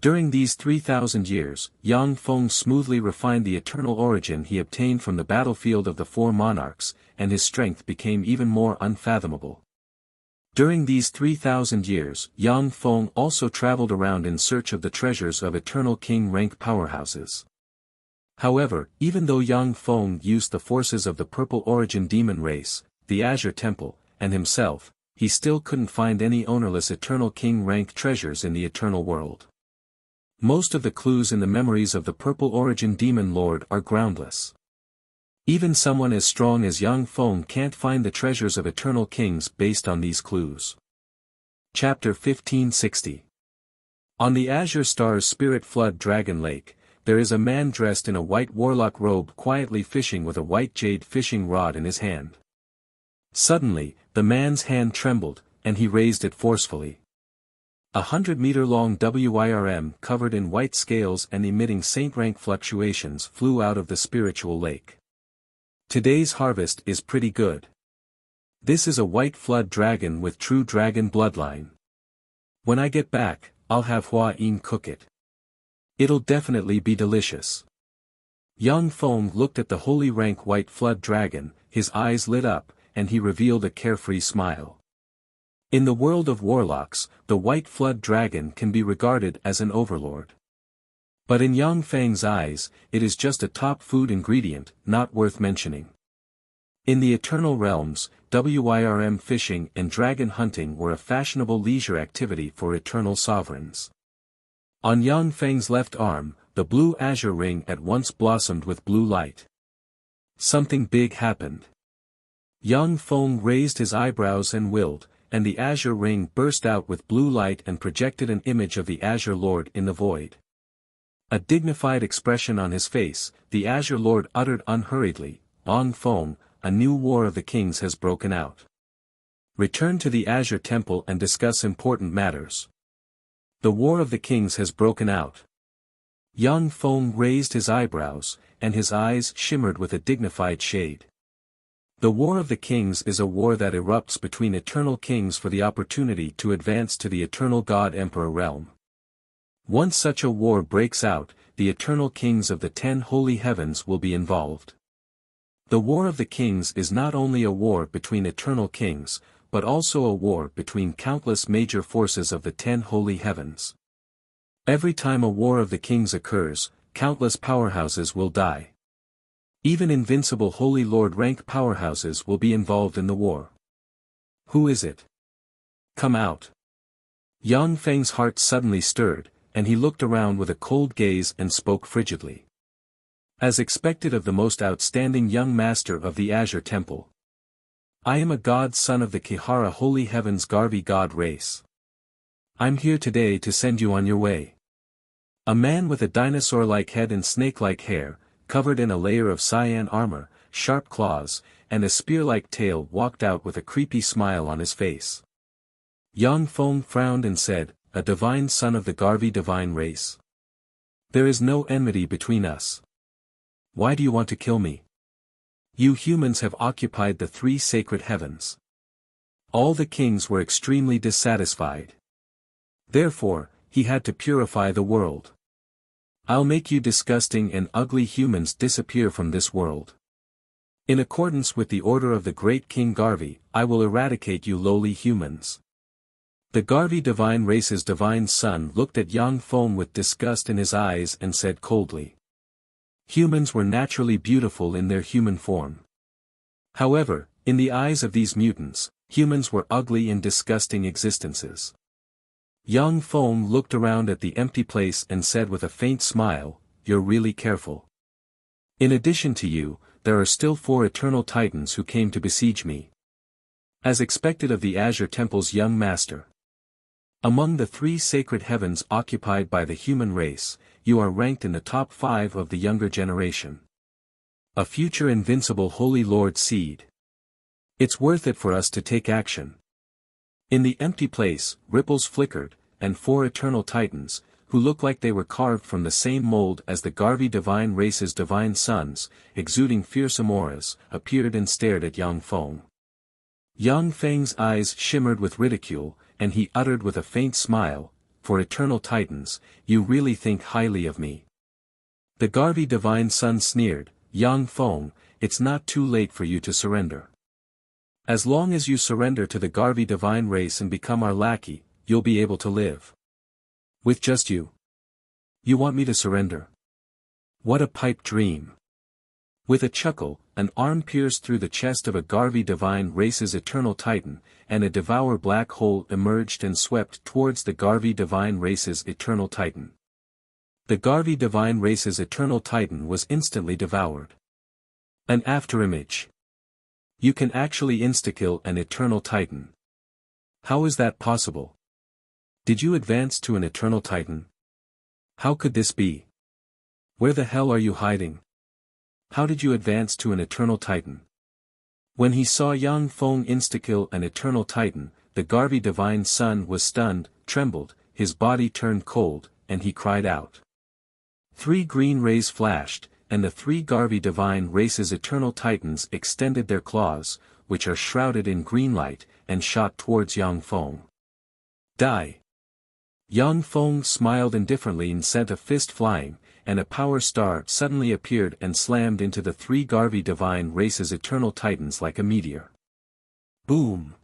During these 3,000 years, Yang Feng smoothly refined the eternal origin he obtained from the battlefield of the four monarchs, and his strength became even more unfathomable. During these 3,000 years, Yang Feng also traveled around in search of the treasures of eternal king rank powerhouses. However, even though Yang Feng used the forces of the Purple Origin demon race, the Azure Temple, and himself, he still couldn't find any ownerless eternal king rank treasures in the eternal world. Most of the clues in the memories of the Purple Origin demon lord are groundless. Even someone as strong as Yang Feng can't find the treasures of eternal kings based on these clues. Chapter 1560. On the Azure Star's Spirit Flood Dragon Lake, there is a man dressed in a white warlock robe quietly fishing with a white jade fishing rod in his hand. Suddenly, the man's hand trembled, and he raised it forcefully. 100-meter-long WIRM covered in white scales and emitting saint-rank fluctuations flew out of the spiritual lake. Today's harvest is pretty good. This is a white flood dragon with true dragon bloodline. When I get back, I'll have Hua Yin cook it. It'll definitely be delicious. Yang Feng looked at the holy rank white flood dragon, his eyes lit up, and he revealed a carefree smile. In the world of warlocks, the white flood dragon can be regarded as an overlord. But in Yang Feng's eyes, it is just a top food ingredient, not worth mentioning. In the eternal realms, WIRM fishing and dragon hunting were a fashionable leisure activity for eternal sovereigns. On Yang Feng's left arm, the blue azure ring at once blossomed with blue light. Something big happened. Yang Feng raised his eyebrows and willed, and the azure ring burst out with blue light and projected an image of the Azure Lord in the void. A dignified expression on his face, the Azure Lord uttered unhurriedly, "Yang Feng, a new war of the kings has broken out. Return to the Azure Temple and discuss important matters." The war of the kings has broken out. Yang Feng raised his eyebrows, and his eyes shimmered with a dignified shade. The war of the kings is a war that erupts between eternal kings for the opportunity to advance to the eternal God-Emperor realm. Once such a war breaks out, the eternal kings of the 10 holy heavens will be involved. The war of the kings is not only a war between eternal kings, but also a war between countless major forces of the 10 holy heavens. Every time a war of the kings occurs, countless powerhouses will die. Even invincible Holy Lord rank powerhouses will be involved in the war. Who is it? Come out. Yang Feng's heart suddenly stirred, and he looked around with a cold gaze and spoke frigidly. As expected of the most outstanding young master of the Azure Temple. I am a god son of the Kihara Holy Heavens Garvi god race. I'm here today to send you on your way. A man with a dinosaur-like head and snake-like hair, covered in a layer of cyan armor, sharp claws, and a spear-like tail walked out with a creepy smile on his face. Yang Feng frowned and said, "A divine son of the Garvi divine race. There is no enmity between us. Why do you want to kill me? You humans have occupied the 3 sacred heavens. All the kings were extremely dissatisfied. Therefore, he had to purify the world. I'll make you disgusting and ugly humans disappear from this world. In accordance with the order of the great King Garvi, I will eradicate you lowly humans." The Garvi divine race's divine son looked at Yang Feng with disgust in his eyes and said coldly. Humans were naturally beautiful in their human form. However, in the eyes of these mutants, humans were ugly and disgusting existences. Yang Feng looked around at the empty place and said with a faint smile, "You're really careful. In addition to you, there are still 4 eternal titans who came to besiege me. As expected of the Azure Temple's young master. Among the 3 sacred heavens occupied by the human race, you are ranked in the top 5 of the younger generation. A future invincible Holy Lord seed. It's worth it for us to take action. In the empty place, ripples flickered, and 4 eternal titans, who looked like they were carved from the same mold as the Garvey divine race's divine sons, exuding fearsome auras, appeared and stared at Yang Feng. Yang Feng's eyes shimmered with ridicule, and he uttered with a faint smile, "For eternal titans, you really think highly of me." The Garvey divine son sneered, "Yang Feng, it's not too late for you to surrender. As long as you surrender to the Garvey divine race and become our lackey, you'll be able to live. With just you. You want me to surrender? What a pipe dream." With a chuckle, an arm pierced through the chest of a Garvey divine race's eternal titan, and a devour black hole emerged and swept towards the Garvey divine race's eternal titan. The Garvey divine race's eternal titan was instantly devoured. An afterimage. You can actually insta-kill an eternal titan. How is that possible? Did you advance to an eternal titan? How could this be? Where the hell are you hiding? How did you advance to an eternal titan? When he saw Yang Feng insta-kill an eternal titan, the Garvey divine son was stunned, trembled, his body turned cold, and he cried out. 3 green rays flashed, and the 3 Garvey divine race's eternal titans extended their claws, which are shrouded in green light, and shot towards Yang Feng. Die! Yang Feng smiled indifferently and sent a fist flying, and a power star suddenly appeared and slammed into the 3 Garvey divine race's eternal titans like a meteor. Boom!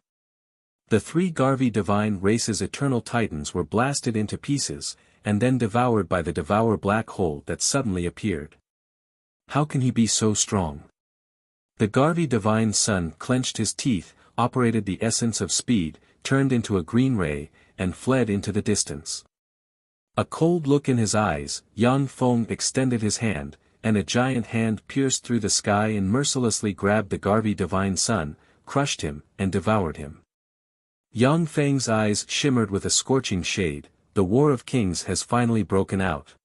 The 3 Garvey divine race's eternal titans were blasted into pieces, and then devoured by the devour black hole that suddenly appeared. How can he be so strong? The Garvey divine son clenched his teeth, operated the essence of speed, turned into a green ray, and fled into the distance. A cold look in his eyes, Yang Feng extended his hand, and a giant hand pierced through the sky and mercilessly grabbed the Garvey divine son, crushed him, and devoured him. Yang Feng's eyes shimmered with a scorching shade. The War of Kings has finally broken out.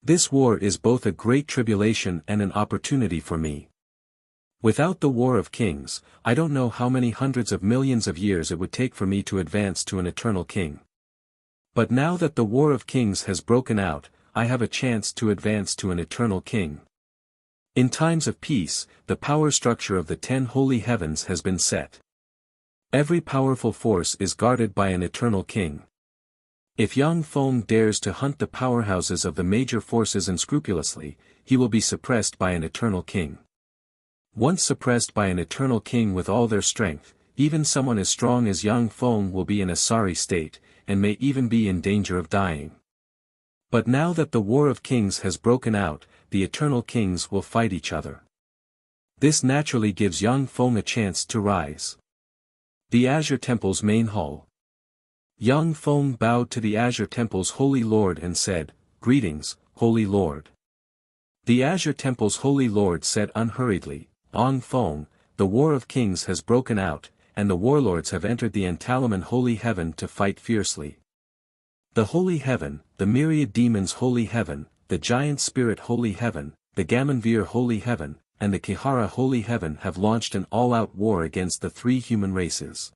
This war is both a great tribulation and an opportunity for me. Without the War of Kings, I don't know how many hundreds of millions of years it would take for me to advance to an eternal king. But now that the War of Kings has broken out, I have a chance to advance to an eternal king. In times of peace, the power structure of the 10 holy heavens has been set. Every powerful force is guarded by an eternal king. If Yang Feng dares to hunt the powerhouses of the major forces unscrupulously, he will be suppressed by an eternal king. Once suppressed by an eternal king with all their strength, even someone as strong as Yang Feng will be in a sorry state, and may even be in danger of dying. But now that the War of Kings has broken out, the eternal kings will fight each other. This naturally gives Yang Feng a chance to rise. The Azure Temple's main hall. Yang Feng bowed to the Azure Temple's Holy Lord and said, "Greetings, Holy Lord." The Azure Temple's Holy Lord said unhurriedly, "Yang Feng, the War of Kings has broken out, and the warlords have entered the Antalaman Holy Heaven to fight fiercely. The Holy Heaven, the myriad demons Holy Heaven, the giant spirit Holy Heaven, the Gamanvir Holy Heaven, and the Kihara Holy Heaven have launched an all-out war against the 3 human races.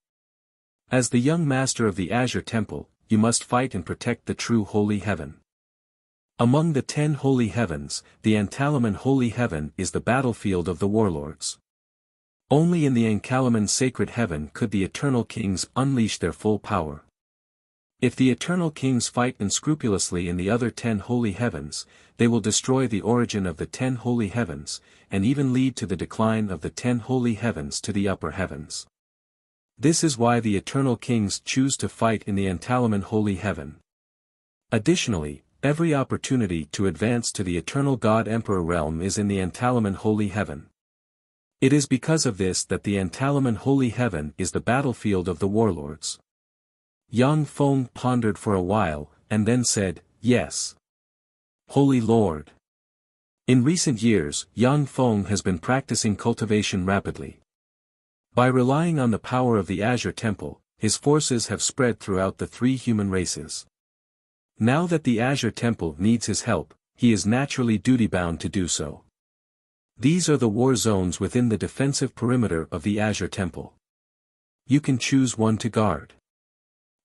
As the young master of the Azure Temple, you must fight and protect the true Holy Heaven. Among the 10 holy heavens, the Antalaman Holy Heaven is the battlefield of the warlords. Only in the Antalaman Sacred Heaven could the Eternal Kings unleash their full power. If the Eternal Kings fight unscrupulously in the other 10 holy heavens, they will destroy the origin of the 10 holy heavens, and even lead to the decline of the 10 holy heavens to the upper heavens. This is why the Eternal Kings choose to fight in the Antalaman Holy Heaven. Additionally, every opportunity to advance to the Eternal God Emperor realm is in the Antalaman Holy Heaven. It is because of this that the Antalaman Holy Heaven is the battlefield of the warlords. Yang Feng pondered for a while, and then said, "Yes. Holy Lord." In recent years, Yang Feng has been practicing cultivation rapidly. By relying on the power of the Azure Temple, his forces have spread throughout the 3 human races. Now that the Azure Temple needs his help, he is naturally duty-bound to do so. These are the war zones within the defensive perimeter of the Azure Temple. You can choose one to guard.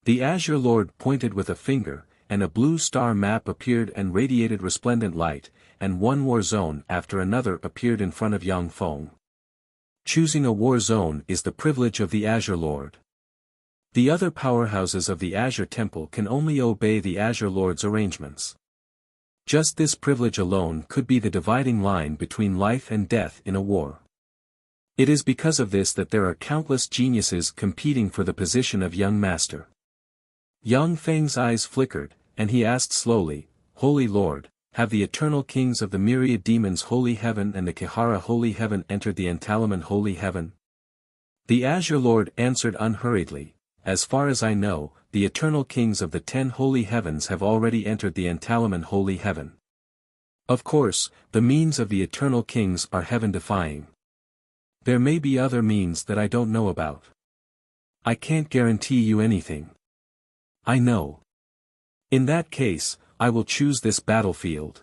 The Azure Lord pointed with a finger, and a blue star map appeared and radiated resplendent light, and one war zone after another appeared in front of Yang Feng. Choosing a war zone is the privilege of the Azure Lord. The other powerhouses of the Azure Temple can only obey the Azure Lord's arrangements. Just this privilege alone could be the dividing line between life and death in a war. It is because of this that there are countless geniuses competing for the position of young master. Yang Feng's eyes flickered, and he asked slowly, "Holy Lord, have the eternal kings of the myriad demons Holy Heaven and the Kihara Holy Heaven entered the Antalaman Holy Heaven?" The Azure Lord answered unhurriedly, "As far as I know, the eternal kings of the 10 holy heavens have already entered the Antalaman Holy Heaven. Of course, the means of the eternal kings are heaven-defying. There may be other means that I don't know about. I can't guarantee you anything. I know. In that case, I will choose this battlefield."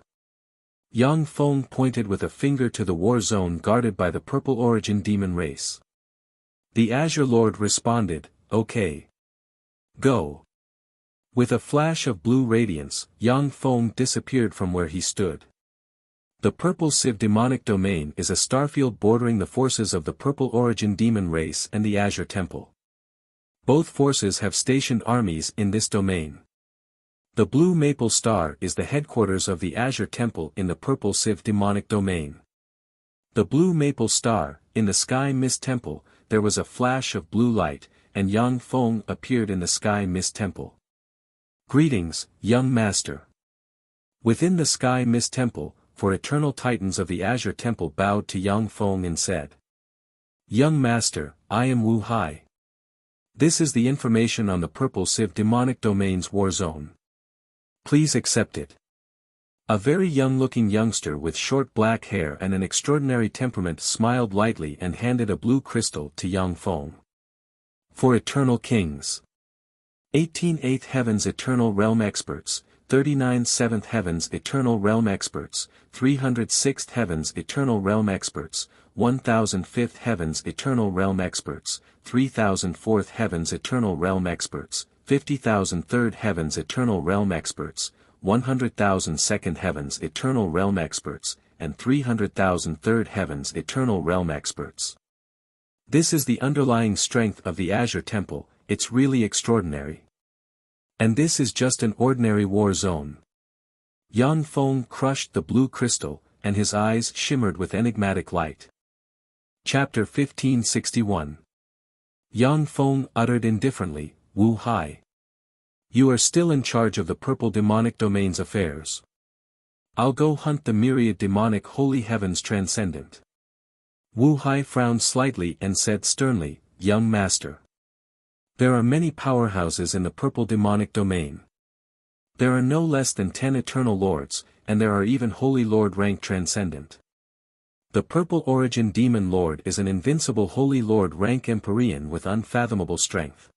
Yang Feng pointed with a finger to the war zone guarded by the Purple Origin demon race. The Azure Lord responded, "Okay. Go." With a flash of blue radiance, Yang Feng disappeared from where he stood. The Purple Civ demonic domain is a starfield bordering the forces of the Purple Origin demon race and the Azure Temple. Both forces have stationed armies in this domain. The Blue Maple Star is the headquarters of the Azure Temple in the Purple Civ demonic domain. The Blue Maple Star, in the Sky Mist Temple, there was a flash of blue light, and Yang Feng appeared in the Sky Mist Temple. "Greetings, young master." Within the Sky Mist Temple, for eternal titans of the Azure Temple bowed to Yang Feng and said, "Young master, I am Wu Hai. This is the information on the Purple Civ demonic domain's war zone. Please accept it." A very young-looking youngster with short black hair and an extraordinary temperament smiled lightly and handed a blue crystal to Yang Feng. "For eternal kings. 18 8th Heavens Eternal Realm Experts, 39 7th Heavens Eternal Realm Experts, 306th Heavens Eternal Realm Experts, 1005th Heavens Eternal Realm Experts, 3004th Heavens Eternal Realm Experts, 50,003rd Heavens Eternal Realm Experts, 100,002nd Heavens Eternal Realm Experts, and 300,003rd Heavens Eternal Realm Experts." This is the underlying strength of the Azure Temple, it's really extraordinary. And this is just an ordinary war zone. Yang Feng crushed the blue crystal, and his eyes shimmered with enigmatic light. Chapter 1561. Yang Feng uttered indifferently, "Wu Hai. You are still in charge of the Purple Demonic Domain's affairs. I'll go hunt the myriad demonic holy heavens transcendent." Wu Hai frowned slightly and said sternly, "Young master. There are many powerhouses in the Purple Demonic Domain. There are no less than 10 Eternal Lords, and there are even Holy Lord rank Transcendent. The Purple Origin Demon Lord is an invincible Holy Lord rank Empyrean with unfathomable strength.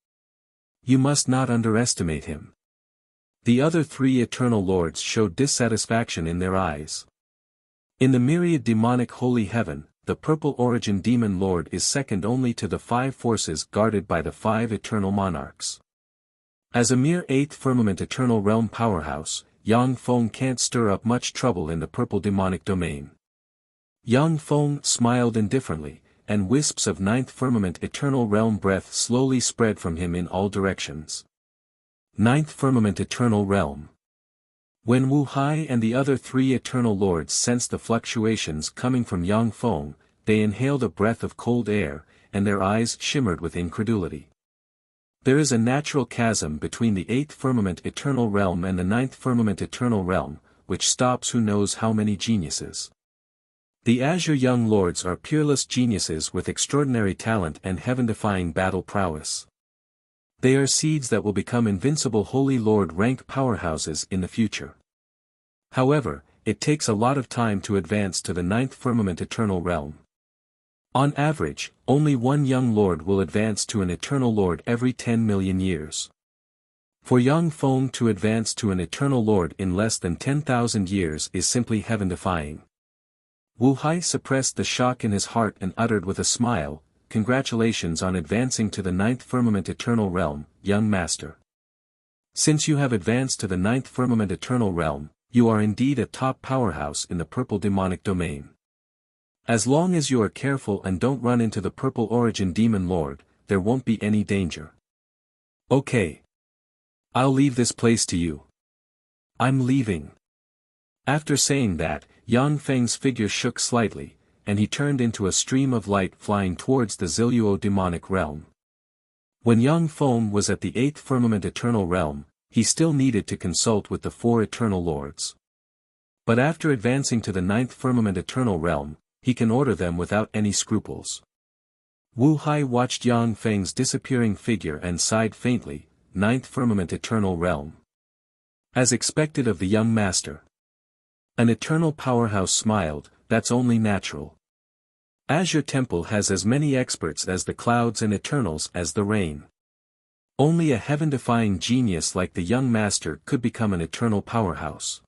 You must not underestimate him." The other 3 Eternal Lords showed dissatisfaction in their eyes. In the myriad demonic Holy Heaven, the Purple Origin Demon Lord is second only to the 5 forces guarded by the 5 Eternal Monarchs. As a mere 8th Firmament Eternal Realm powerhouse, Yang Feng can't stir up much trouble in the Purple Demonic Domain. Yang Feng smiled indifferently, and wisps of 9th Firmament Eternal Realm breath slowly spread from him in all directions. 9th Firmament Eternal Realm. When Wu Hai and the other 3 Eternal Lords sensed the fluctuations coming from Yang Feng, they inhaled a breath of cold air, and their eyes shimmered with incredulity. There is a natural chasm between the 8th Firmament Eternal Realm and the 9th Firmament Eternal Realm, which stops who knows how many geniuses. The Azure Young Lords are peerless geniuses with extraordinary talent and heaven-defying battle prowess. They are seeds that will become invincible Holy Lord rank powerhouses in the future. However, it takes a lot of time to advance to the 9th Firmament Eternal Realm. On average, only one young lord will advance to an Eternal Lord every 10 million years. For Yang Feng to advance to an Eternal Lord in less than 10,000 years is simply heaven-defying. Wu Hai suppressed the shock in his heart and uttered with a smile, "Congratulations on advancing to the 9th Firmament Eternal Realm, young master." Since you have advanced to the 9th firmament eternal realm, you are indeed a top powerhouse in the purple demonic domain. As long as you are careful and don't run into the purple origin demon lord, there won't be any danger. Okay. I'll leave this place to you. I'm leaving. After saying that, Yang Feng's figure shook slightly, and he turned into a stream of light flying towards the Ziluo demonic realm. When Yang Feng was at the 8th firmament eternal realm, he still needed to consult with the 4 eternal lords. But after advancing to the 9th firmament eternal realm, he can order them without any scruples. Wu Hai watched Yang Feng's disappearing figure and sighed faintly, 9th firmament eternal realm. As expected of the young master. An eternal powerhouse smiled, that's only natural. Azure Temple has as many experts as the clouds and eternals as the rain. Only a heaven-defying genius like the young master could become an eternal powerhouse.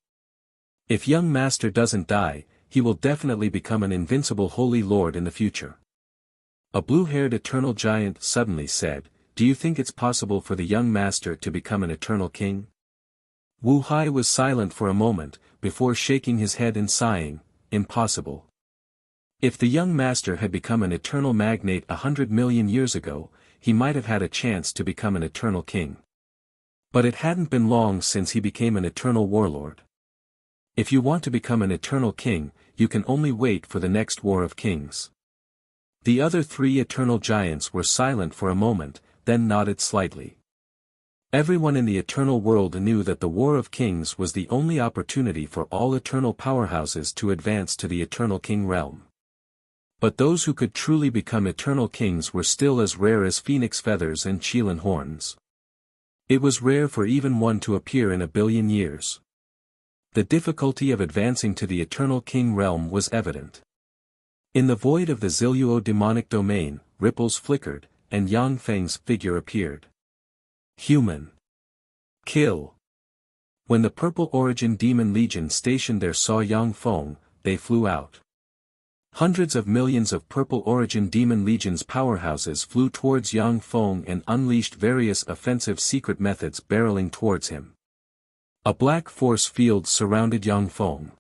If young master doesn't die, he will definitely become an invincible holy lord in the future. A blue-haired eternal giant suddenly said, "Do you think it's possible for the young master to become an eternal king?" Wu Hai was silent for a moment, before shaking his head and sighing, "Impossible." If the young master had become an eternal magnate 100 million years ago, he might have had a chance to become an eternal king. But it hadn't been long since he became an eternal warlord. If you want to become an eternal king, you can only wait for the next war of kings. The other 3 eternal giants were silent for a moment, then nodded slightly. Everyone in the eternal world knew that the War of Kings was the only opportunity for all eternal powerhouses to advance to the eternal king realm. But those who could truly become eternal kings were still as rare as phoenix feathers and Qilin horns. It was rare for even one to appear in a billion years. The difficulty of advancing to the eternal king realm was evident. In the void of the Ziluo demonic domain, ripples flickered, and Yang Feng's figure appeared. Human. Kill. When the Purple Origin Demon Legion stationed there saw Yang Feng, they flew out. Hundreds of millions of Purple Origin Demon Legion's powerhouses flew towards Yang Feng and unleashed various offensive secret methods barreling towards him. A black force field surrounded Yang Feng.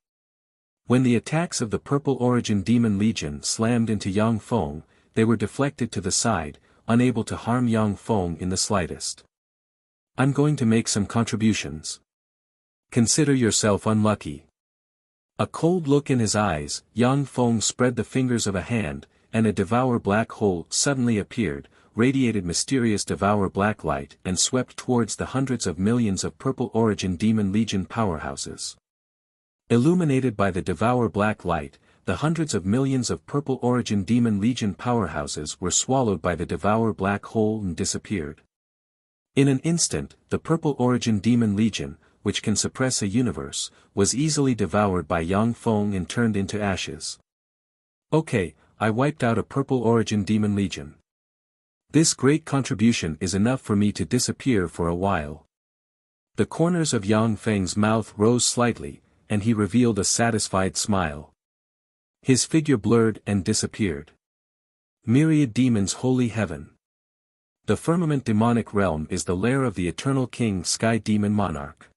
When the attacks of the Purple Origin Demon Legion slammed into Yang Feng, they were deflected to the side, unable to harm Yang Feng in the slightest. "I'm going to make some contributions. Consider yourself unlucky." A cold look in his eyes, Yang Feng spread the fingers of a hand, and a devour black hole suddenly appeared, radiated mysterious devour black light and swept towards the hundreds of millions of Purple Origin Demon Legion powerhouses. Illuminated by the devour black light, the hundreds of millions of Purple Origin Demon Legion powerhouses were swallowed by the devour black hole and disappeared. In an instant, the Purple Origin Demon Legion, which can suppress a universe, was easily devoured by Yang Feng and turned into ashes. Okay, I wiped out a Purple Origin Demon Legion. This great contribution is enough for me to disappear for a while. The corners of Yang Feng's mouth rose slightly, and he revealed a satisfied smile. His figure blurred and disappeared. Myriad demons holy heaven. The firmament demonic realm is the lair of the eternal king sky demon monarch.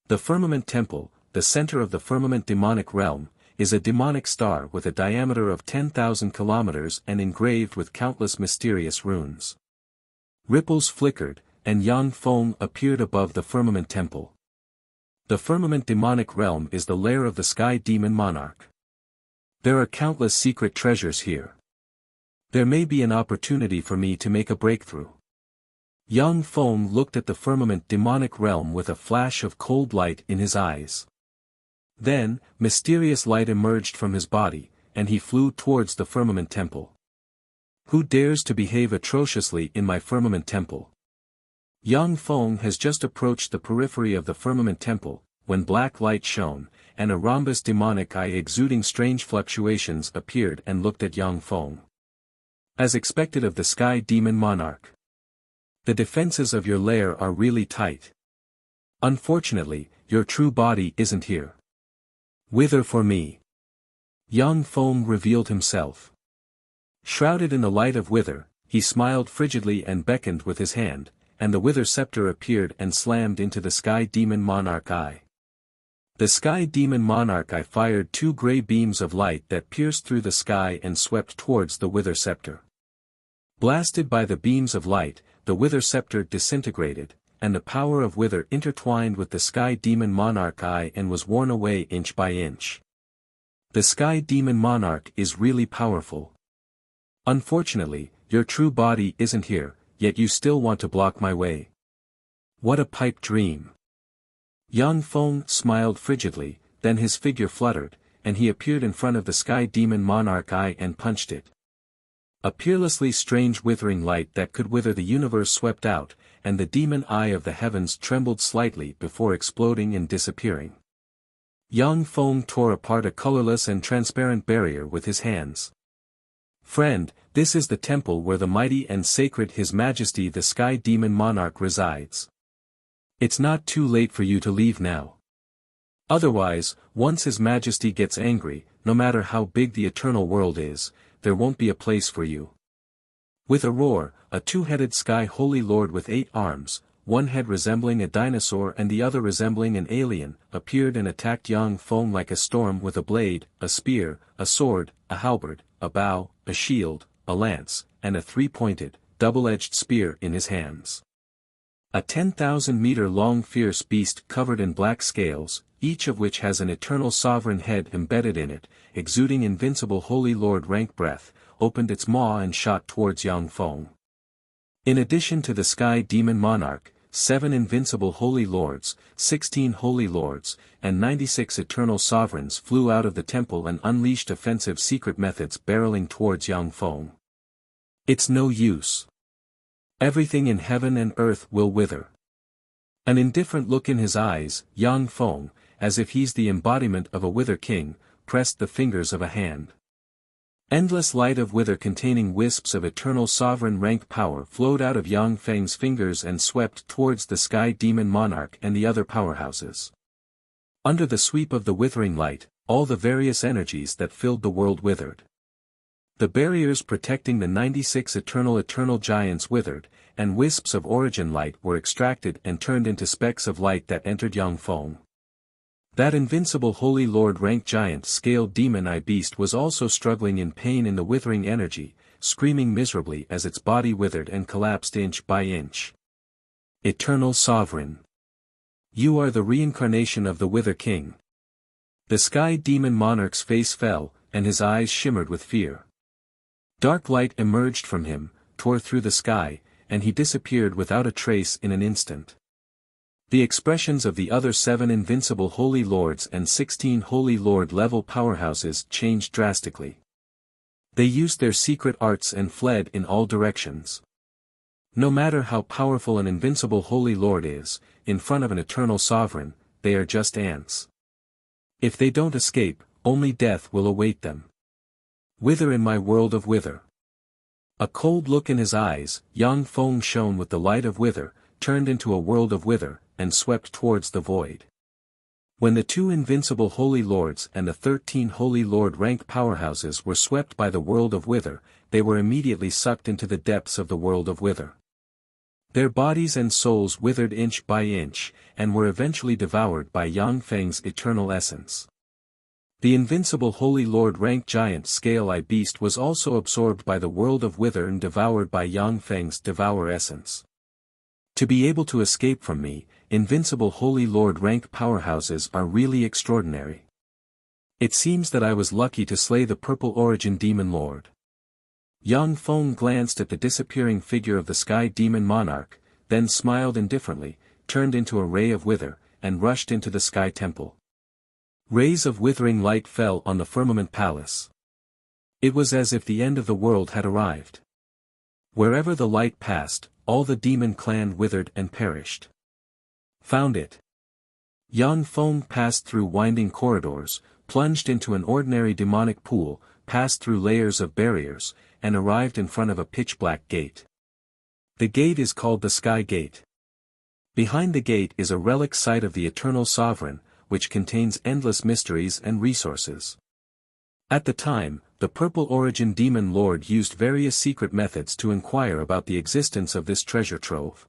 The firmament temple, the center of the firmament demonic realm, is a demonic star with a diameter of 10,000 kilometers and engraved with countless mysterious runes. Ripples flickered, and Yang Feng appeared above the firmament temple. The firmament demonic realm is the lair of the sky demon monarch. There are countless secret treasures here. There may be an opportunity for me to make a breakthrough. Yang Feng looked at the firmament demonic realm with a flash of cold light in his eyes. Then, mysterious light emerged from his body, and he flew towards the firmament temple. Who dares to behave atrociously in my firmament temple? Yang Feng has just approached the periphery of the firmament temple, when black light shone, and a rhombus demonic eye exuding strange fluctuations appeared and looked at Yang Feng. As expected of the sky demon monarch. The defenses of your lair are really tight. Unfortunately, your true body isn't here. Wither for me. Yang Feng revealed himself. Shrouded in the light of wither, he smiled frigidly and beckoned with his hand, and the Wither Scepter appeared and slammed into the Sky Demon Monarch Eye. The Sky Demon Monarch Eye fired 2 gray beams of light that pierced through the sky and swept towards the Wither Scepter. Blasted by the beams of light, the Wither Scepter disintegrated, and the power of Wither intertwined with the Sky Demon Monarch Eye and was worn away inch by inch. The Sky Demon Monarch is really powerful. Unfortunately, your true body isn't here, yet you still want to block my way. What a pipe dream. Yang Feng smiled frigidly, then his figure fluttered, and he appeared in front of the Sky Demon Monarch Eye and punched it. A peerlessly strange withering light that could wither the universe swept out, and the demon eye of the heavens trembled slightly before exploding and disappearing. Yang Feng tore apart a colorless and transparent barrier with his hands. Friend, this is the temple where the mighty and sacred His Majesty the Sky Demon Monarch resides. It's not too late for you to leave now. Otherwise, once His Majesty gets angry, no matter how big the eternal world is, there won't be a place for you. With a roar, a 2-headed Sky Holy Lord with 8 arms, one head resembling a dinosaur and the other resembling an alien, appeared and attacked Yang Feng like a storm with a blade, a spear, a sword, a halberd, a bow, a shield, a lance, and a 3-pointed, double-edged spear in his hands. A 10,000-meter-long fierce beast covered in black scales, each of which has an eternal sovereign head embedded in it, exuding invincible Holy Lord rank breath, opened its maw and shot towards Yang Feng. In addition to the Sky Demon Monarch, 7 invincible Holy Lords, 16 Holy Lords, and 96 Eternal Sovereigns flew out of the temple and unleashed offensive secret methods barreling towards Yang Feng. It's no use. Everything in heaven and earth will wither. An indifferent look in his eyes, Yang Feng, as if he's the embodiment of a Wither King, pressed the fingers of a hand. Endless light of wither containing wisps of eternal sovereign rank power flowed out of Yang Feng's fingers and swept towards the Sky Demon Monarch and the other powerhouses. Under the sweep of the withering light, all the various energies that filled the world withered. The barriers protecting the 96 eternal giants withered, and wisps of origin light were extracted and turned into specks of light that entered Yang Feng. That invincible Holy Lord rank giant scaled demon eye beast was also struggling in pain in the withering energy, screaming miserably as its body withered and collapsed inch by inch. Eternal Sovereign. You are the reincarnation of the Wither King. The Sky Demon Monarch's face fell, and his eyes shimmered with fear. Dark light emerged from him, tore through the sky, and he disappeared without a trace in an instant. The expressions of the other 7 invincible Holy Lords and 16 Holy Lord-level powerhouses changed drastically. They used their secret arts and fled in all directions. No matter how powerful an invincible Holy Lord is, in front of an eternal sovereign, they are just ants. If they don't escape, only death will await them. Wither in my world of wither. A cold look in his eyes, Yang Feng shone with the light of wither, turned into a world of wither, and swept towards the void. When the 2 invincible Holy Lords and the 13 Holy Lord rank powerhouses were swept by the world of wither, they were immediately sucked into the depths of the world of wither. Their bodies and souls withered inch by inch, and were eventually devoured by Yang Feng's eternal essence. The invincible Holy Lord rank giant scale eye beast was also absorbed by the world of wither and devoured by Yang Feng's devour essence. To be able to escape from me, invincible Holy Lord rank powerhouses are really extraordinary. It seems that I was lucky to slay the Purple Origin Demon Lord. Yang Feng glanced at the disappearing figure of the Sky Demon Monarch, then smiled indifferently, turned into a ray of wither, and rushed into the Sky Temple. Rays of withering light fell on the firmament palace. It was as if the end of the world had arrived. Wherever the light passed, all the demon clan withered and perished. Found it. Yang Feng passed through winding corridors, plunged into an ordinary demonic pool, passed through layers of barriers, and arrived in front of a pitch-black gate. The gate is called the Sky Gate. Behind the gate is a relic site of the Eternal Sovereign, which contains endless mysteries and resources. At the time, the Purple Origin Demon Lord used various secret methods to inquire about the existence of this treasure trove.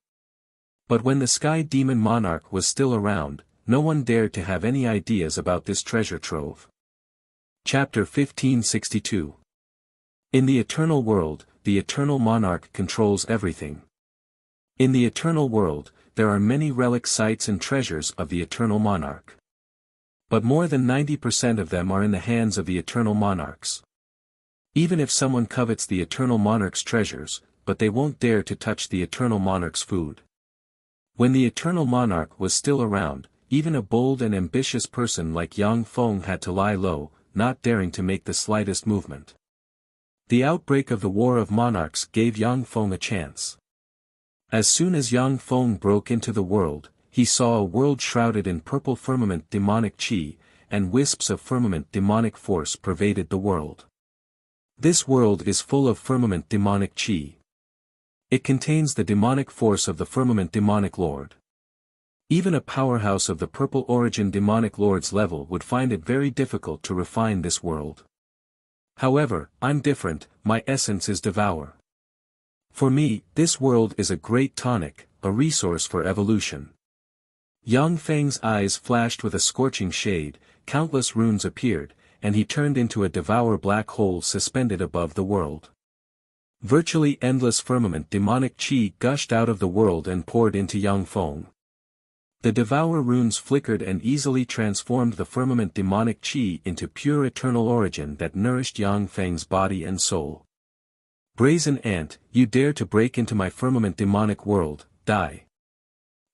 But when the Sky Demon Monarch was still around, no one dared to have any ideas about this treasure trove. Chapter 1562. In the Eternal World, the Eternal Monarch controls everything. In the Eternal World, there are many relic sites and treasures of the Eternal Monarch. But more than 90% of them are in the hands of the Eternal Monarchs. Even if someone covets the Eternal Monarch's treasures, but they won't dare to touch the Eternal Monarch's food. When the Eternal Monarch was still around, even a bold and ambitious person like Yang Feng had to lie low, not daring to make the slightest movement. The outbreak of the War of Monarchs gave Yang Feng a chance. As soon as Yang Feng broke into the world, he saw a world shrouded in purple firmament demonic chi, and wisps of firmament demonic force pervaded the world. This world is full of firmament demonic chi. It contains the demonic force of the firmament demonic lord. Even a powerhouse of the purple origin demonic lord's level would find it very difficult to refine this world. However, I'm different, my essence is devour. For me, this world is a great tonic, a resource for evolution. Yang Feng's eyes flashed with a scorching shade, countless runes appeared, and he turned into a devour black hole suspended above the world. Virtually endless firmament demonic chi gushed out of the world and poured into Yang Feng. The devour runes flickered and easily transformed the firmament demonic chi into pure eternal origin that nourished Yang Feng's body and soul. Brazen ant, you dare to break into my firmament demonic world, die.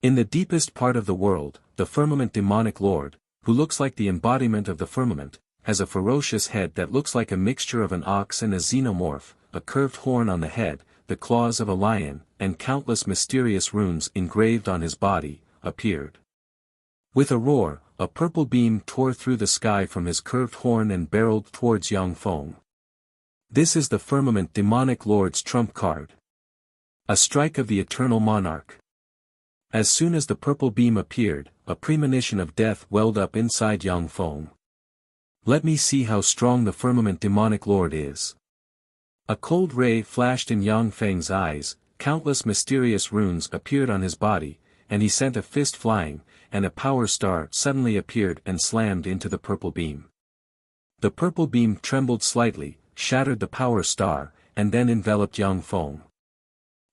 In the deepest part of the world, the firmament demonic lord, who looks like the embodiment of the firmament, has a ferocious head that looks like a mixture of an ox and a xenomorph, a curved horn on the head, the claws of a lion, and countless mysterious runes engraved on his body, appeared. With a roar, a purple beam tore through the sky from his curved horn and barreled towards Yang Feng. This is the firmament demonic lord's trump card. A strike of the Eternal Monarch. As soon as the purple beam appeared, a premonition of death welled up inside Yang Feng. Let me see how strong the firmament demonic lord is. A cold ray flashed in Yang Feng's eyes, countless mysterious runes appeared on his body, and he sent a fist flying, and a power star suddenly appeared and slammed into the purple beam. The purple beam trembled slightly, shattered the power star, and then enveloped Yang Feng.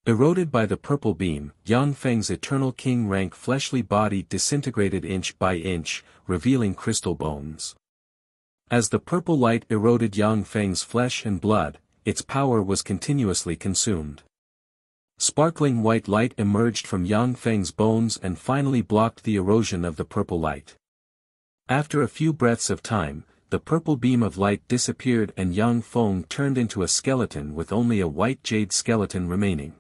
Eroded by the purple beam, Yang Feng's eternal king rank fleshly body disintegrated inch by inch, revealing crystal bones. As the purple light eroded Yang Feng's flesh and blood, its power was continuously consumed. Sparkling white light emerged from Yang Feng's bones and finally blocked the erosion of the purple light. After a few breaths of time, the purple beam of light disappeared and Yang Feng turned into a skeleton with only a white jade skeleton remaining.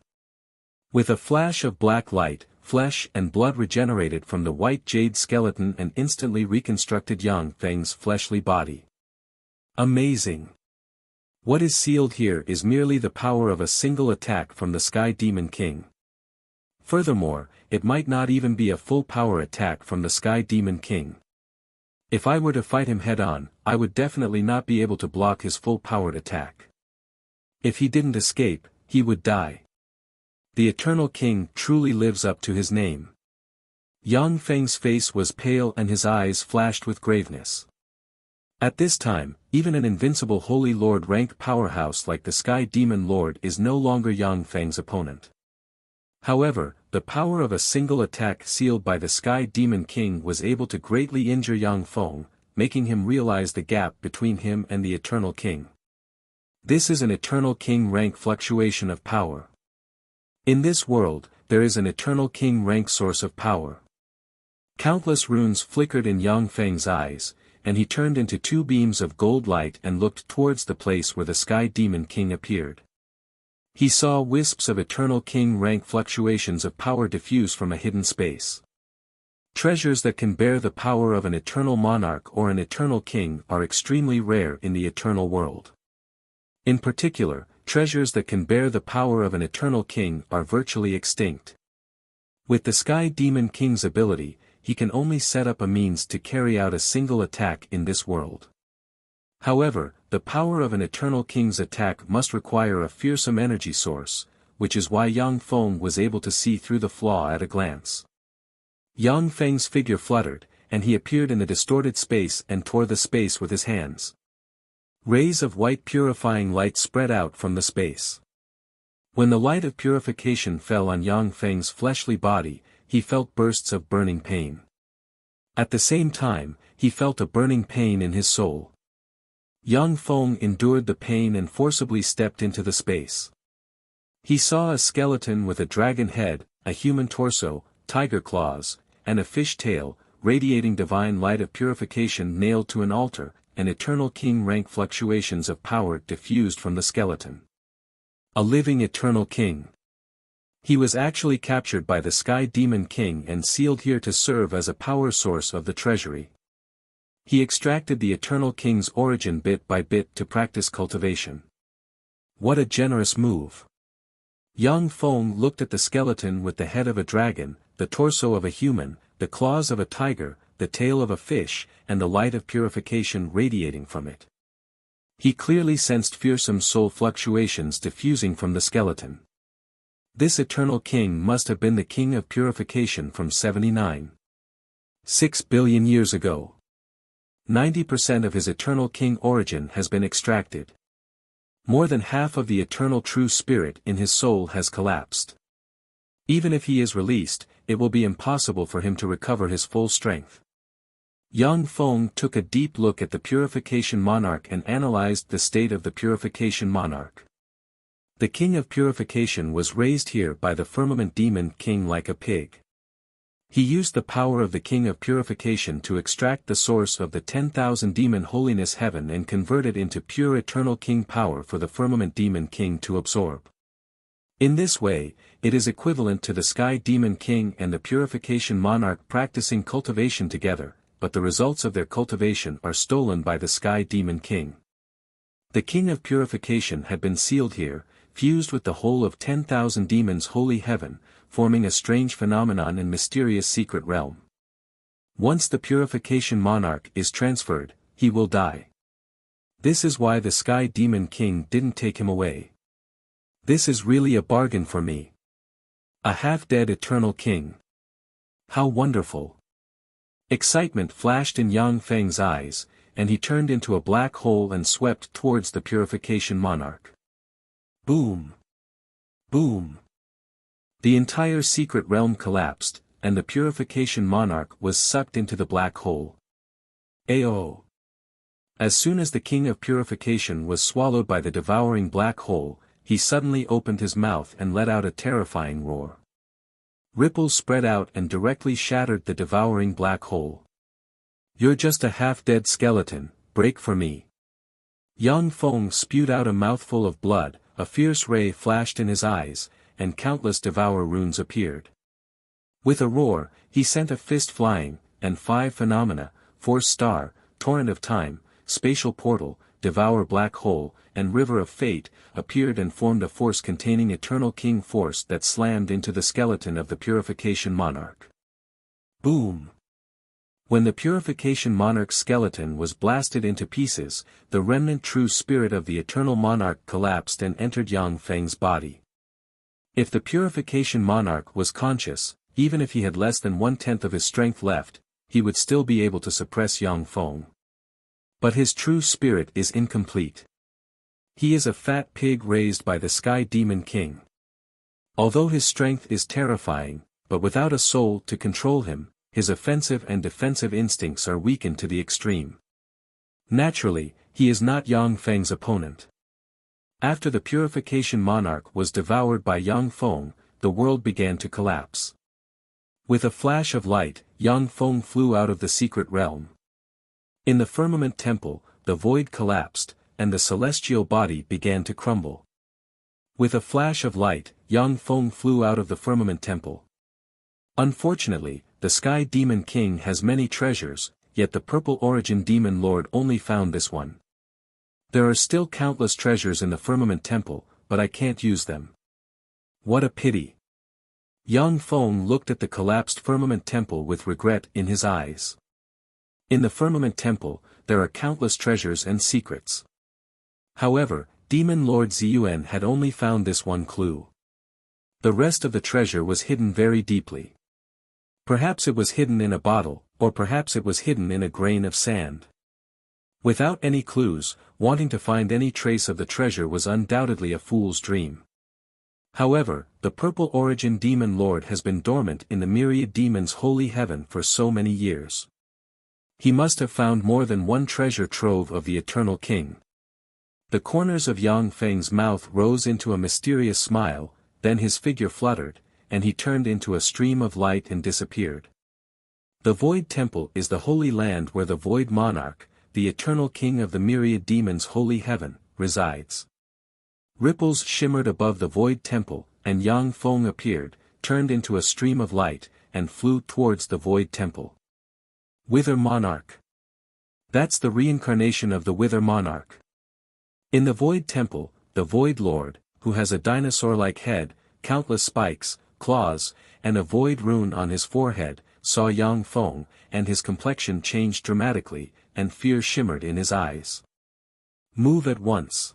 With a flash of black light, flesh and blood regenerated from the white jade skeleton and instantly reconstructed Yang Feng's fleshly body. Amazing! What is sealed here is merely the power of a single attack from the Sky Demon King. Furthermore, it might not even be a full power attack from the Sky Demon King. If I were to fight him head-on, I would definitely not be able to block his full-powered attack. If he didn't escape, he would die. The Eternal King truly lives up to his name. Yang Feng's face was pale and his eyes flashed with graveness. At this time, even an invincible Holy Lord rank powerhouse like the Sky Demon Lord is no longer Yang Feng's opponent. However, the power of a single attack sealed by the Sky Demon King was able to greatly injure Yang Feng, making him realize the gap between him and the Eternal King. This is an Eternal King rank fluctuation of power. In this world, there is an Eternal King rank source of power. Countless runes flickered in Yang Feng's eyes, and he turned into two beams of gold light and looked towards the place where the Sky Demon King appeared. He saw wisps of Eternal King rank fluctuations of power diffuse from a hidden space. Treasures that can bear the power of an Eternal Monarch or an Eternal King are extremely rare in the Eternal World. In particular, treasures that can bear the power of an Eternal King are virtually extinct. With the Sky Demon King's ability, he can only set up a means to carry out a single attack in this world. However, the power of an Eternal King's attack must require a fearsome energy source, which is why Yang Feng was able to see through the flaw at a glance. Yang Feng's figure fluttered, and he appeared in the distorted space and tore the space with his hands. Rays of white purifying light spread out from the space. When the light of purification fell on Yang Feng's fleshly body, he felt bursts of burning pain. At the same time, he felt a burning pain in his soul. Yang Feng endured the pain and forcibly stepped into the space. He saw a skeleton with a dragon head, a human torso, tiger claws, and a fish tail, radiating divine light of purification nailed to an altar, and eternal king rank fluctuations of power diffused from the skeleton. A living eternal king. He was actually captured by the Sky Demon King and sealed here to serve as a power source of the treasury. He extracted the Eternal King's origin bit by bit to practice cultivation. What a generous move! Yang Feng looked at the skeleton with the head of a dragon, the torso of a human, the claws of a tiger, the tail of a fish, and the light of purification radiating from it. He clearly sensed fearsome soul fluctuations diffusing from the skeleton. This Eternal King must have been the King of Purification from 6 billion years ago. 90% of his Eternal King origin has been extracted. More than half of the eternal true spirit in his soul has collapsed. Even if he is released, it will be impossible for him to recover his full strength. Yang Feng took a deep look at the Purification Monarch and analyzed the state of the Purification Monarch. The King of Purification was raised here by the Firmament Demon King like a pig. He used the power of the King of Purification to extract the source of the 10,000 demon holiness heaven and convert it into pure eternal king power for the Firmament Demon King to absorb. In this way, it is equivalent to the Sky Demon King and the Purification Monarch practicing cultivation together, but the results of their cultivation are stolen by the Sky Demon King. The King of Purification had been sealed here, fused with the whole of 10,000 demons' holy heaven, forming a strange phenomenon in mysterious secret realm. Once the Purification Monarch is transferred, he will die. This is why the Sky Demon King didn't take him away. This is really a bargain for me. A half-dead Eternal King. How wonderful! Excitement flashed in Yang Feng's eyes, and he turned into a black hole and swept towards the Purification Monarch. Boom! Boom! The entire secret realm collapsed, and the Purification Monarch was sucked into the black hole. Ayo! As soon as the King of Purification was swallowed by the devouring black hole, he suddenly opened his mouth and let out a terrifying roar. Ripples spread out and directly shattered the devouring black hole. You're just a half-dead skeleton, break for me. Yang Feng spewed out a mouthful of blood, a fierce ray flashed in his eyes, and countless devour runes appeared. With a roar, he sent a fist flying, and 5 phenomena, Force Star, Torrent of Time, Spatial Portal, Devour Black Hole, and River of Fate, appeared and formed a force containing Eternal King force that slammed into the skeleton of the Purification Monarch. Boom! When the Purification Monarch's skeleton was blasted into pieces, the remnant true spirit of the Eternal Monarch collapsed and entered Yang Feng's body. If the Purification Monarch was conscious, even if he had less than 1/10 of his strength left, he would still be able to suppress Yang Feng. But his true spirit is incomplete. He is a fat pig raised by the Sky Demon King. Although his strength is terrifying, but without a soul to control him, his offensive and defensive instincts are weakened to the extreme. Naturally, he is not Yang Feng's opponent. After the Purification Monarch was devoured by Yang Feng, the world began to collapse. With a flash of light, Yang Feng flew out of the secret realm. In the Firmament Temple, the void collapsed, and the celestial body began to crumble. With a flash of light, Yang Feng flew out of the Firmament Temple. Unfortunately, the Sky Demon King has many treasures, yet the Purple Origin Demon Lord only found this one. There are still countless treasures in the Firmament Temple, but I can't use them. What a pity. Yang Feng looked at the collapsed Firmament Temple with regret in his eyes. In the Firmament Temple, there are countless treasures and secrets. However, Demon Lord Ziyuan had only found this one clue. The rest of the treasure was hidden very deeply. Perhaps it was hidden in a bottle, or perhaps it was hidden in a grain of sand. Without any clues, wanting to find any trace of the treasure was undoubtedly a fool's dream. However, the Purple Origin Demon Lord has been dormant in the myriad demons' holy heaven for so many years. He must have found more than one treasure trove of the Eternal King. The corners of Yang Feng's mouth rose into a mysterious smile, then his figure fluttered, and he turned into a stream of light and disappeared. The Void Temple is the holy land where the Void Monarch, the Eternal King of the myriad demons' holy heaven, resides. Ripples shimmered above the Void Temple, and Yang Feng appeared, turned into a stream of light, and flew towards the Void Temple. Wither Monarch. That's the reincarnation of the Wither Monarch. In the Void Temple, the Void Lord, who has a dinosaur-like head, countless spikes, claws, and a void rune on his forehead, saw Yang Feng, and his complexion changed dramatically, and fear shimmered in his eyes. Move at once.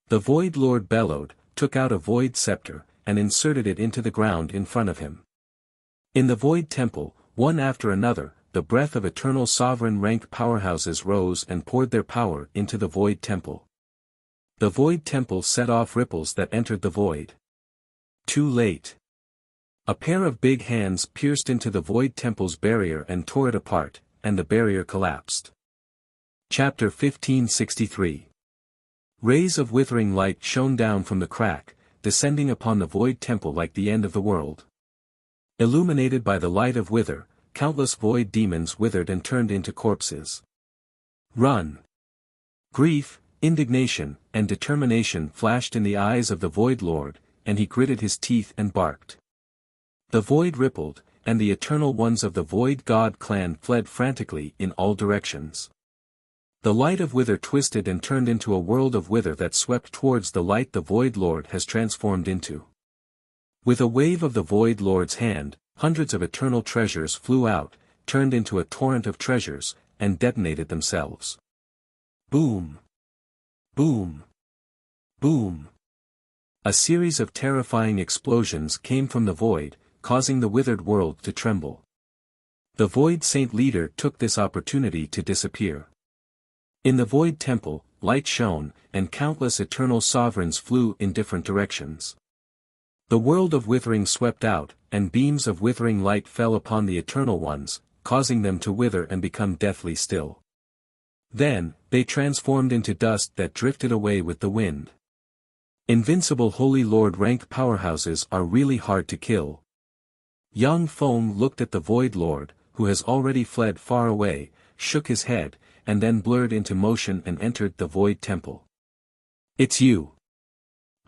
The Void Lord bellowed, took out a void scepter, and inserted it into the ground in front of him. In the Void Temple, one after another, the breath of eternal sovereign-ranked powerhouses rose and poured their power into the Void Temple. The Void Temple set off ripples that entered the void. Too late. A pair of big hands pierced into the Void Temple's barrier and tore it apart, and the barrier collapsed. Chapter 1563. Rays of withering light shone down from the crack, descending upon the Void Temple like the end of the world. Illuminated by the light of wither, countless void demons withered and turned into corpses. Run! Grief, indignation, and determination flashed in the eyes of the Void Lord, and he gritted his teeth and barked. The void rippled, and the eternal ones of the Void God clan fled frantically in all directions. The light of wither twisted and turned into a world of wither that swept towards the light the Void Lord has transformed into. With a wave of the Void Lord's hand, hundreds of eternal treasures flew out, turned into a torrent of treasures, and detonated themselves. Boom! Boom! Boom! A series of terrifying explosions came from the void, causing the withered world to tremble. The Void Saint Leader took this opportunity to disappear. In the Void Temple, light shone, and countless eternal sovereigns flew in different directions. The world of withering swept out, and beams of withering light fell upon the eternal ones, causing them to wither and become deathly still. Then, they transformed into dust that drifted away with the wind. Invincible Holy Lord rank powerhouses are really hard to kill. Yang Feng looked at the Void Lord, who has already fled far away, shook his head, and then blurred into motion and entered the Void Temple. It's you.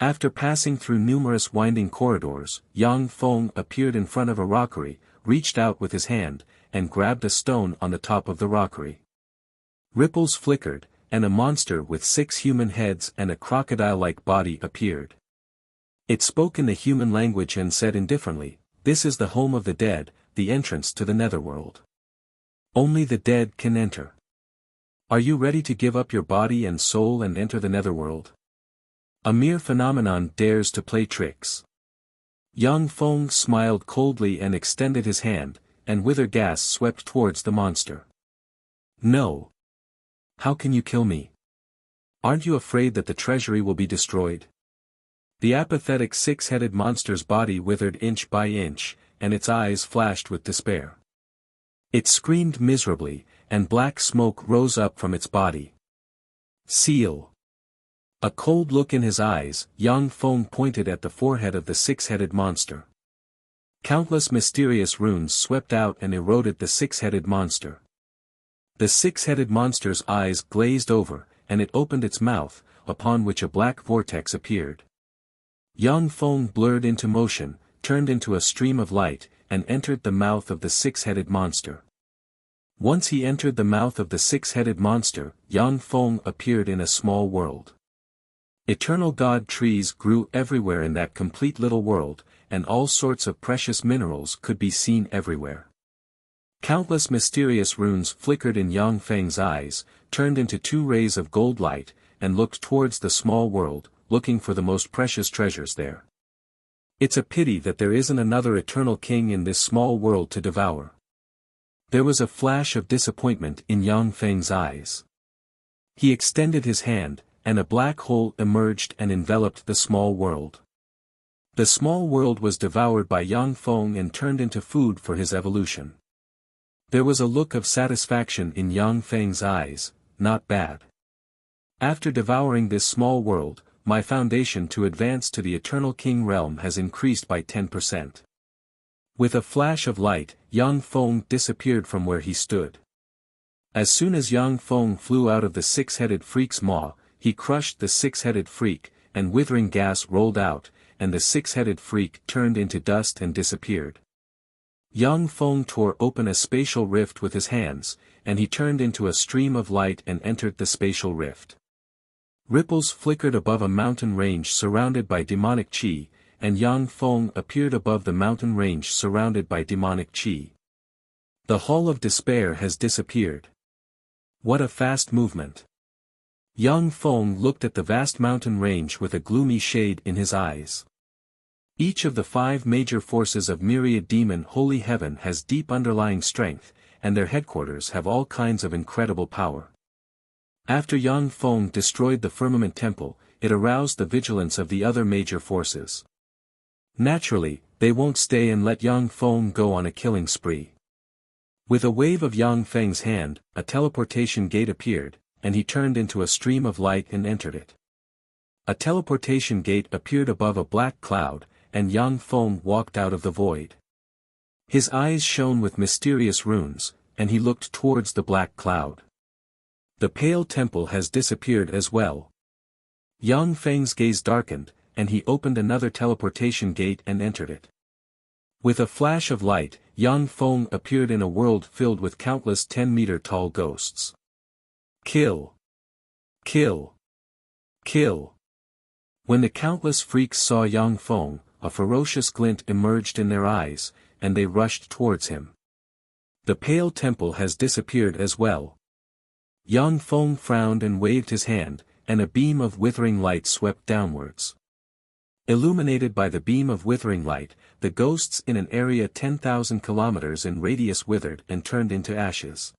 After passing through numerous winding corridors, Yang Feng appeared in front of a rockery, reached out with his hand, and grabbed a stone on the top of the rockery. Ripples flickered, and a monster with 6 human heads and a crocodile-like body appeared. It spoke in the human language and said indifferently, "This is the home of the dead, the entrance to the netherworld. Only the dead can enter. Are you ready to give up your body and soul and enter the netherworld? A mere phenomenon dares to play tricks." Yang Feng smiled coldly and extended his hand, and wither gas swept towards the monster. "No. How can you kill me? Aren't you afraid that the treasury will be destroyed?" The apathetic 6-headed monster's body withered inch by inch, and its eyes flashed with despair. It screamed miserably, and black smoke rose up from its body. "Seal." A cold look in his eyes, Yang Feng pointed at the forehead of the 6-headed monster. Countless mysterious runes swept out and eroded the 6-headed monster. The 6-headed monster's eyes glazed over, and it opened its mouth, upon which a black vortex appeared. Yang Feng blurred into motion, turned into a stream of light, and entered the mouth of the 6-headed monster. Once he entered the mouth of the 6-headed monster, Yang Feng appeared in a small world. Eternal God trees grew everywhere in that complete little world, and all sorts of precious minerals could be seen everywhere. Countless mysterious runes flickered in Yang Feng's eyes, turned into 2 rays of gold light, and looked towards the small world, looking for the most precious treasures there. It's a pity that there isn't another eternal king in this small world to devour. There was a flash of disappointment in Yang Feng's eyes. He extended his hand, and a black hole emerged and enveloped the small world. The small world was devoured by Yang Feng and turned into food for his evolution. There was a look of satisfaction in Yang Feng's eyes. Not bad. After devouring this small world, my foundation to advance to the Eternal King realm has increased by 10%. With a flash of light, Yang Feng disappeared from where he stood. As soon as Yang Feng flew out of the six-headed freak's maw, he crushed the six-headed freak, and withering gas rolled out, and the six-headed freak turned into dust and disappeared. Yang Feng tore open a spatial rift with his hands, and he turned into a stream of light and entered the spatial rift. Ripples flickered above a mountain range surrounded by demonic qi, and Yang Feng appeared above the mountain range surrounded by demonic qi. The Hall of Despair has disappeared. What a fast movement! Yang Feng looked at the vast mountain range with a gloomy shade in his eyes. Each of the 5 major forces of Myriad Demon Holy Heaven has deep underlying strength, and their headquarters have all kinds of incredible power. After Yang Feng destroyed the Firmament Temple, it aroused the vigilance of the other major forces. Naturally, they won't stay and let Yang Feng go on a killing spree. With a wave of Yang Feng's hand, a teleportation gate appeared, and he turned into a stream of light and entered it. A teleportation gate appeared above a black cloud, and Yang Feng walked out of the void. His eyes shone with mysterious runes, and he looked towards the black cloud. The pale temple has disappeared as well. Yang Feng's gaze darkened, and he opened another teleportation gate and entered it. With a flash of light, Yang Feng appeared in a world filled with countless 10-meter-tall ghosts. Kill! Kill! Kill! When the countless freaks saw Yang Feng, a ferocious glint emerged in their eyes, and they rushed towards him. The pale temple has disappeared as well. Yang Feng frowned and waved his hand, and a beam of withering light swept downwards. Illuminated by the beam of withering light, the ghosts in an area 10,000 kilometers in radius withered and turned into ashes.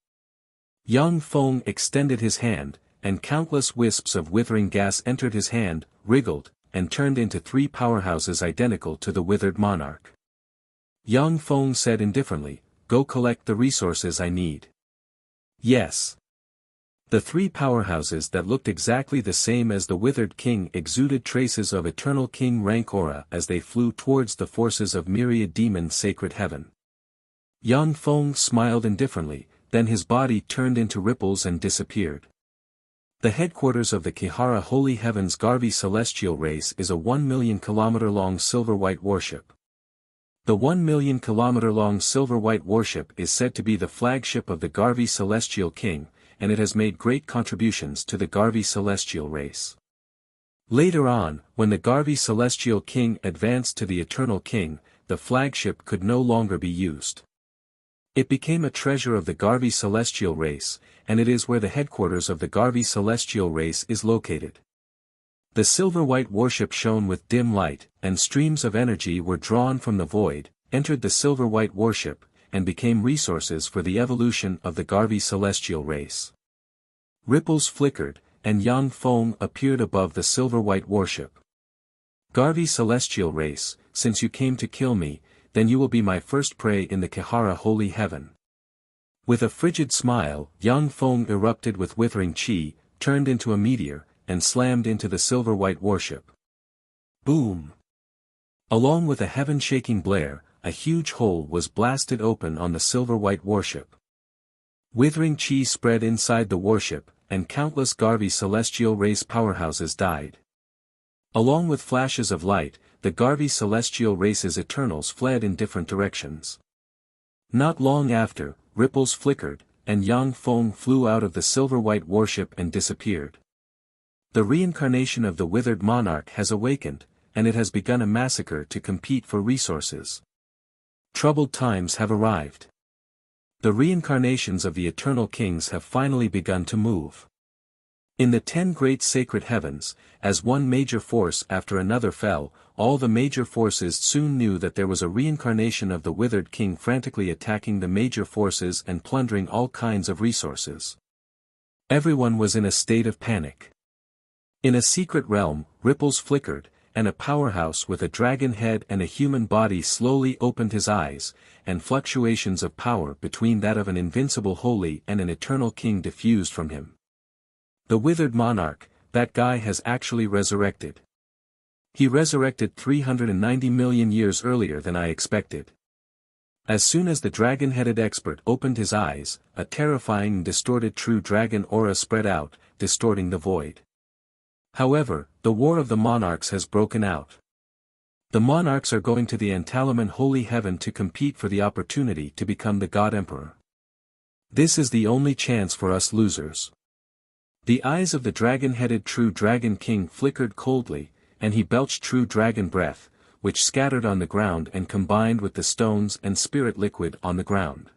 Yang Feng extended his hand, and countless wisps of withering gas entered his hand, wriggled, and turned into 3 powerhouses identical to the withered monarch. Yang Feng said indifferently, "Go collect the resources I need." Yes. The 3 powerhouses that looked exactly the same as the withered king exuded traces of eternal king rank aura as they flew towards the forces of Myriad Demon Sacred Heaven. Yang Feng smiled indifferently, then his body turned into ripples and disappeared. The headquarters of the Kihara Holy Heaven's Garvey celestial race is a 1 million kilometer long silver-white warship. The 1 million kilometer long silver-white warship is said to be the flagship of the Garvey Celestial King, and it has made great contributions to the Garvey Celestial race. Later on, when the Garvey Celestial King advanced to the Eternal King, the flagship could no longer be used. It became a treasure of the Garvey Celestial race, and it is where the headquarters of the Garvey Celestial race is located. The silver-white warship shone with dim light, and streams of energy were drawn from the void, entered the silver-white warship, and became resources for the evolution of the Garvey Celestial race. Ripples flickered, and Yang Feng appeared above the silver-white warship. Garvey Celestial race, since you came to kill me, then you will be my first prey in the Kihara Holy Heaven. With a frigid smile, Yang Feng erupted with withering qi, turned into a meteor, and slammed into the silver-white warship. Boom! Along with a heaven-shaking blare, a huge hole was blasted open on the silver-white warship. Withering qi spread inside the warship, and countless Garvey Celestial race powerhouses died. Along with flashes of light, the Garvey Celestial race's Eternals fled in different directions. Not long after, ripples flickered, and Yang Feng flew out of the silver-white warship and disappeared. The reincarnation of the withered monarch has awakened, and it has begun a massacre to compete for resources. Troubled times have arrived. The reincarnations of the Eternal Kings have finally begun to move. In the 10 great sacred heavens, as one major force after another fell, all the major forces soon knew that there was a reincarnation of the withered king frantically attacking the major forces and plundering all kinds of resources. Everyone was in a state of panic. In a secret realm, ripples flickered, and a powerhouse with a dragon head and a human body slowly opened his eyes, and fluctuations of power between that of an invincible holy and an eternal king diffused from him. The withered monarch, that guy has actually resurrected. He resurrected 390 million years earlier than I expected. As soon as the dragon-headed expert opened his eyes, a terrifying and distorted true dragon aura spread out, distorting the void. However, the war of the monarchs has broken out. The monarchs are going to the Antalaman holy heaven to compete for the opportunity to become the God Emperor. This is the only chance for us losers. The eyes of the dragon-headed true dragon king flickered coldly, and he belched true dragon breath, which scattered on the ground and combined with the stones and spirit liquid on the ground.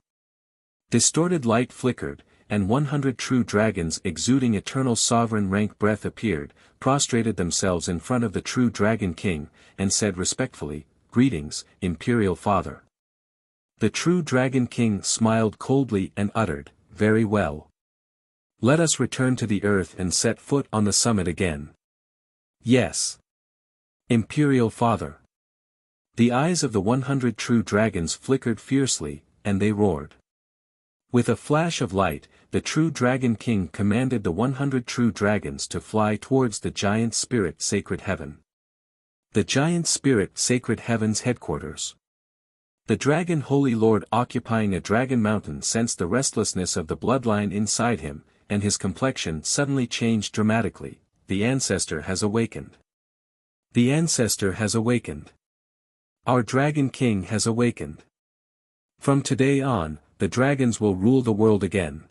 Distorted light flickered, and 100 true dragons exuding eternal sovereign rank breath appeared, prostrated themselves in front of the true dragon king, and said respectfully, "Greetings, Imperial Father." The true dragon king smiled coldly and uttered, "Very well. Let us return to the earth and set foot on the summit again." "Yes. Imperial Father." The eyes of the 100 true dragons flickered fiercely, and they roared. With a flash of light, the true dragon king commanded the 100 true dragons to fly towards the giant spirit sacred heaven. The giant spirit sacred heaven's headquarters. The dragon holy lord occupying a dragon mountain sensed the restlessness of the bloodline inside him, and his complexion suddenly changed dramatically. The ancestor has awakened. The ancestor has awakened. Our dragon king has awakened. From today on, the dragons will rule the world again.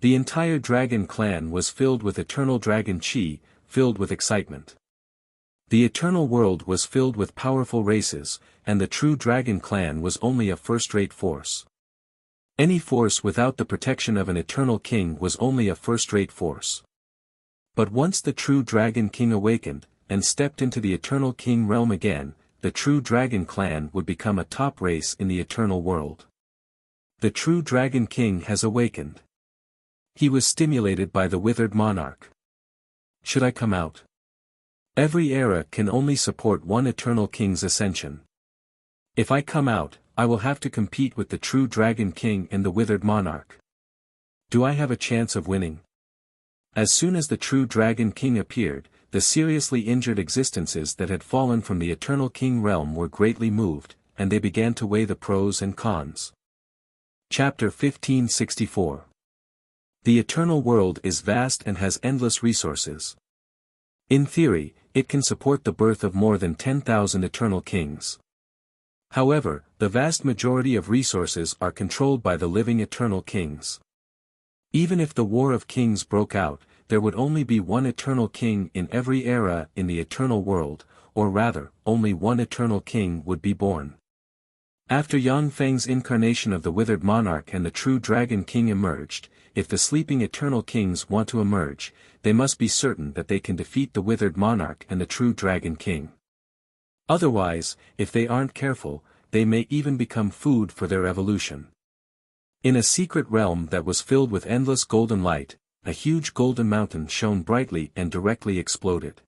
The entire dragon clan was filled with eternal dragon chi, filled with excitement. The eternal world was filled with powerful races, and the true dragon clan was only a first-rate force. Any force without the protection of an eternal king was only a first-rate force. But once the true dragon king awakened, and stepped into the eternal king realm again, the true dragon clan would become a top race in the eternal world. The true dragon king has awakened. He was stimulated by the withered monarch. Should I come out? Every era can only support one eternal king's ascension. If I come out, I will have to compete with the true dragon king and the withered monarch. Do I have a chance of winning? As soon as the true dragon king appeared, the seriously injured existences that had fallen from the eternal king realm were greatly moved, and they began to weigh the pros and cons. Chapter 1564. The eternal world is vast and has endless resources. In theory, it can support the birth of more than 10,000 eternal kings. However, the vast majority of resources are controlled by the living eternal kings. Even if the War of Kings broke out, there would only be one eternal king in every era in the eternal world, or rather, only one eternal king would be born. After Yang Feng's incarnation of the withered monarch and the true dragon king emerged, if the sleeping eternal kings want to emerge, they must be certain that they can defeat the withered monarch and the true dragon king. Otherwise, if they aren't careful, they may even become food for their evolution. In a secret realm that was filled with endless golden light, a huge golden mountain shone brightly and directly exploded.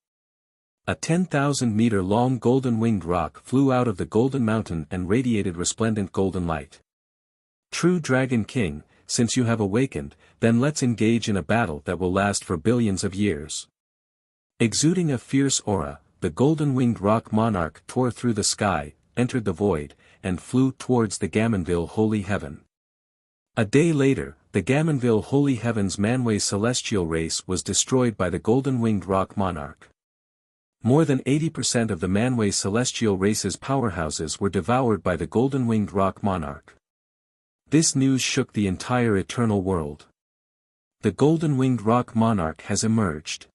A 10,000-meter-long golden-winged rock flew out of the golden mountain and radiated resplendent golden light. True Dragon King, since you have awakened, then let's engage in a battle that will last for billions of years. Exuding a fierce aura, the golden-winged rock monarch tore through the sky, entered the void, and flew towards the Gamonville Holy Heaven. A day later, the Gamonville Holy Heaven's Manway celestial race was destroyed by the golden-winged rock monarch. More than 80% of the Manway celestial race's powerhouses were devoured by the golden-winged rock monarch. This news shook the entire eternal world. The golden-winged rock monarch has emerged.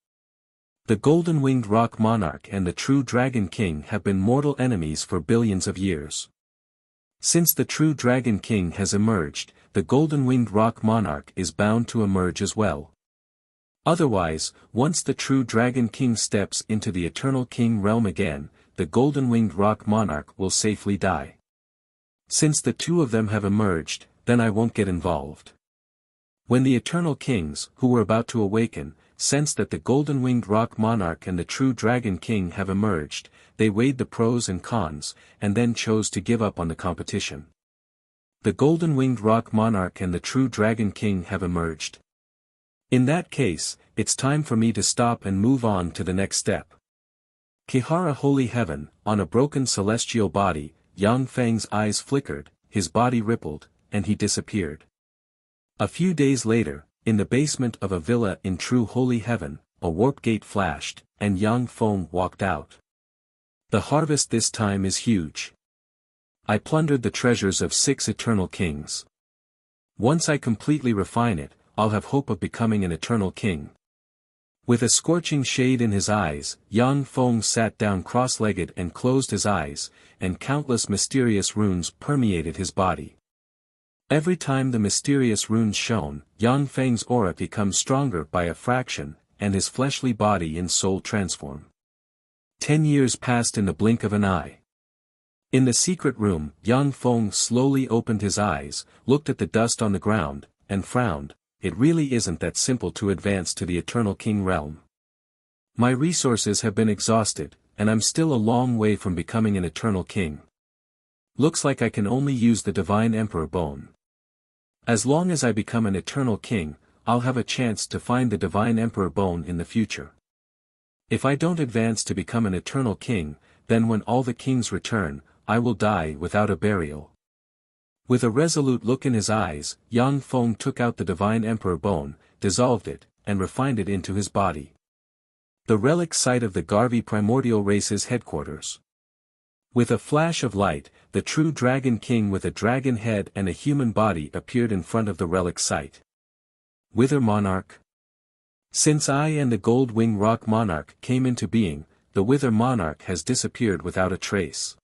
The golden-winged rock monarch and the true dragon king have been mortal enemies for billions of years. Since the true dragon king has emerged, the golden-winged rock monarch is bound to emerge as well. Otherwise, once the true Dragon King steps into the Eternal King realm again, the golden-winged rock monarch will safely die. Since the two of them have emerged, then I won't get involved. When the Eternal Kings, who were about to awaken, sensed that the golden-winged rock monarch and the true Dragon King have emerged, they weighed the pros and cons, and then chose to give up on the competition. The golden-winged rock monarch and the true Dragon King have emerged. In that case, it's time for me to stop and move on to the next step. Kihara Holy Heaven, on a broken celestial body, Yang Feng's eyes flickered, his body rippled, and he disappeared. A few days later, in the basement of a villa in true Holy Heaven, a warp gate flashed, and Yang Feng walked out. The harvest this time is huge. I plundered the treasures of 6 eternal kings. Once I completely refine it, I'll have hope of becoming an eternal king. With a scorching shade in his eyes, Yang Feng sat down cross-legged and closed his eyes, and countless mysterious runes permeated his body. Every time the mysterious runes shone, Yang Feng's aura becomes stronger by a fraction, and his fleshly body and soul transform. 10 years passed in the blink of an eye. In the secret room, Yang Feng slowly opened his eyes, looked at the dust on the ground, and frowned. It really isn't that simple to advance to the Eternal King realm. My resources have been exhausted, and I'm still a long way from becoming an Eternal King. Looks like I can only use the Divine Emperor bone. As long as I become an Eternal King, I'll have a chance to find the Divine Emperor bone in the future. If I don't advance to become an Eternal King, then when all the kings return, I will die without a burial. With a resolute look in his eyes, Yang Feng took out the Divine Emperor bone, dissolved it, and refined it into his body. The relic site of the Garvey primordial race's headquarters. With a flash of light, the true Dragon King with a dragon head and a human body appeared in front of the relic site. Wither Monarch. Since I and the Gold Wing Rock Monarch came into being, the Wither Monarch has disappeared without a trace.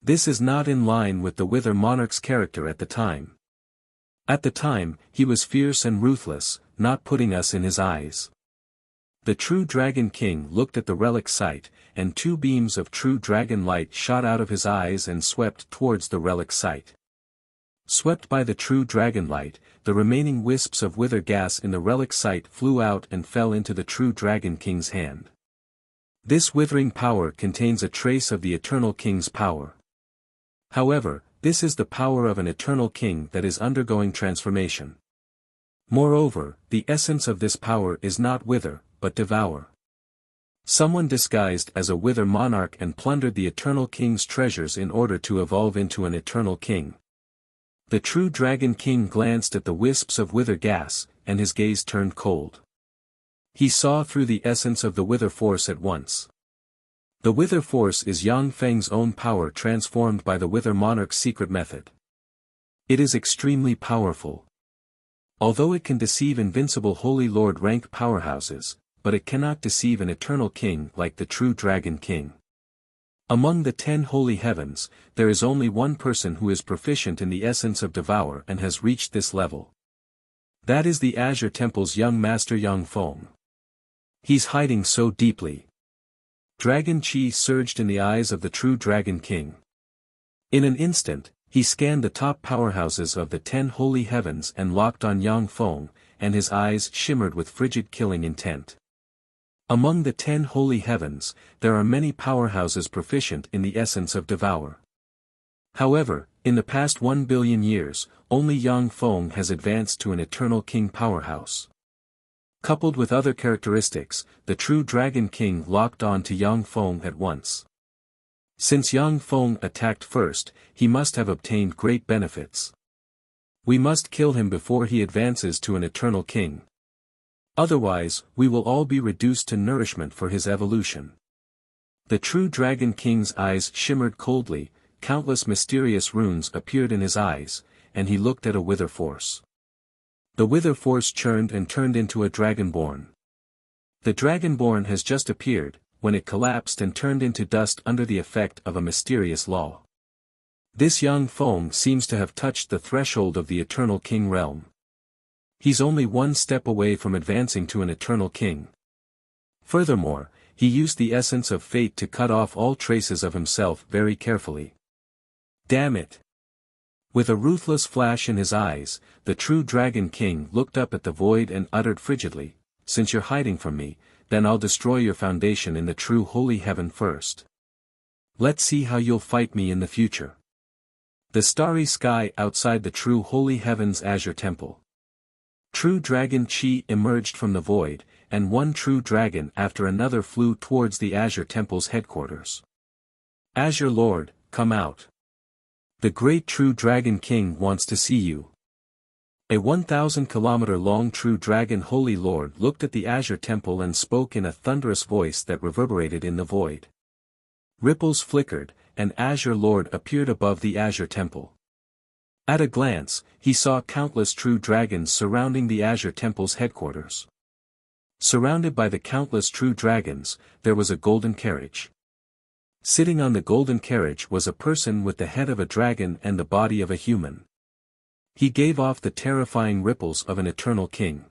This is not in line with the Wither Monarch's character at the time. At the time, he was fierce and ruthless, not putting us in his eyes. The true Dragon King looked at the relic site, and 2 beams of true dragon light shot out of his eyes and swept towards the relic site. Swept by the true dragon light, the remaining wisps of wither gas in the relic site flew out and fell into the true Dragon King's hand. This withering power contains a trace of the Eternal King's power. However, this is the power of an Eternal King that is undergoing transformation. Moreover, the essence of this power is not wither, but devour. Someone disguised as a Wither Monarch and plundered the Eternal King's treasures in order to evolve into an Eternal King. The true Dragon King glanced at the wisps of wither gas, and his gaze turned cold. He saw through the essence of the Wither Force at once. The Wither Force is Yang Feng's own power transformed by the Wither Monarch's secret method. It is extremely powerful. Although it can deceive invincible Holy Lord rank powerhouses, but it cannot deceive an Eternal King like the true Dragon King. Among the 10 holy heavens, there is only one person who is proficient in the essence of Devour and has reached this level. That is the Azure Temple's young master Yang Feng. He's hiding so deeply. Dragon Chi surged in the eyes of the true Dragon King. In an instant, he scanned the top powerhouses of the 10 holy heavens and locked on Yang Feng, and his eyes shimmered with frigid killing intent. Among the 10 holy heavens, there are many powerhouses proficient in the essence of Devour. However, in the past 1 billion years, only Yang Feng has advanced to an Eternal King powerhouse. Coupled with other characteristics, the true Dragon King locked on to Yang Feng at once. Since Yang Feng attacked first, he must have obtained great benefits. We must kill him before he advances to an Eternal King. Otherwise, we will all be reduced to nourishment for his evolution. The true Dragon King's eyes shimmered coldly, countless mysterious runes appeared in his eyes, and he looked at a Wither Force. The Wither Force churned and turned into a Dragonborn. The Dragonborn has just appeared, when it collapsed and turned into dust under the effect of a mysterious law. This Yang Feng seems to have touched the threshold of the Eternal King realm. He's only one step away from advancing to an eternal king. Furthermore, he used the essence of fate to cut off all traces of himself very carefully. Damn it! With a ruthless flash in his eyes, the true Dragon King looked up at the void and uttered frigidly, "Since you're hiding from me, then I'll destroy your foundation in the true holy heaven first. Let's see how you'll fight me in the future." The starry sky outside the true holy heaven's azure temple. True Dragon Chi emerged from the void, and one true dragon after another flew towards the azure temple's headquarters. "Azure Lord, come out. The great true Dragon King wants to see you." A 1,000-kilometer-long true dragon Holy Lord looked at the azure temple and spoke in a thunderous voice that reverberated in the void. Ripples flickered, and Azure Lord appeared above the azure temple. At a glance, he saw countless true dragons surrounding the azure temple's headquarters. Surrounded by the countless true dragons, there was a golden carriage. Sitting on the golden carriage was a person with the head of a dragon and the body of a human. He gave off the terrifying ripples of an eternal king.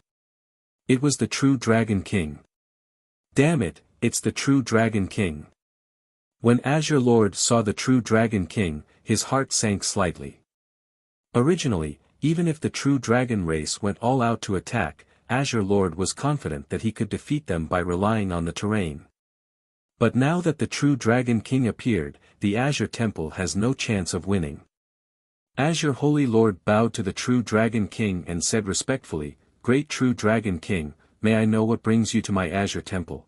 It was the true Dragon King. Damn it, it's the true Dragon King. When Azure Lord saw the true Dragon King, his heart sank slightly. Originally, even if the true dragon race went all out to attack, Azure Lord was confident that he could defeat them by relying on the terrain. But now that the true Dragon King appeared, the Azure Temple has no chance of winning. Azure Holy Lord bowed to the true Dragon King and said respectfully, "Great true Dragon King, may I know what brings you to my Azure Temple?"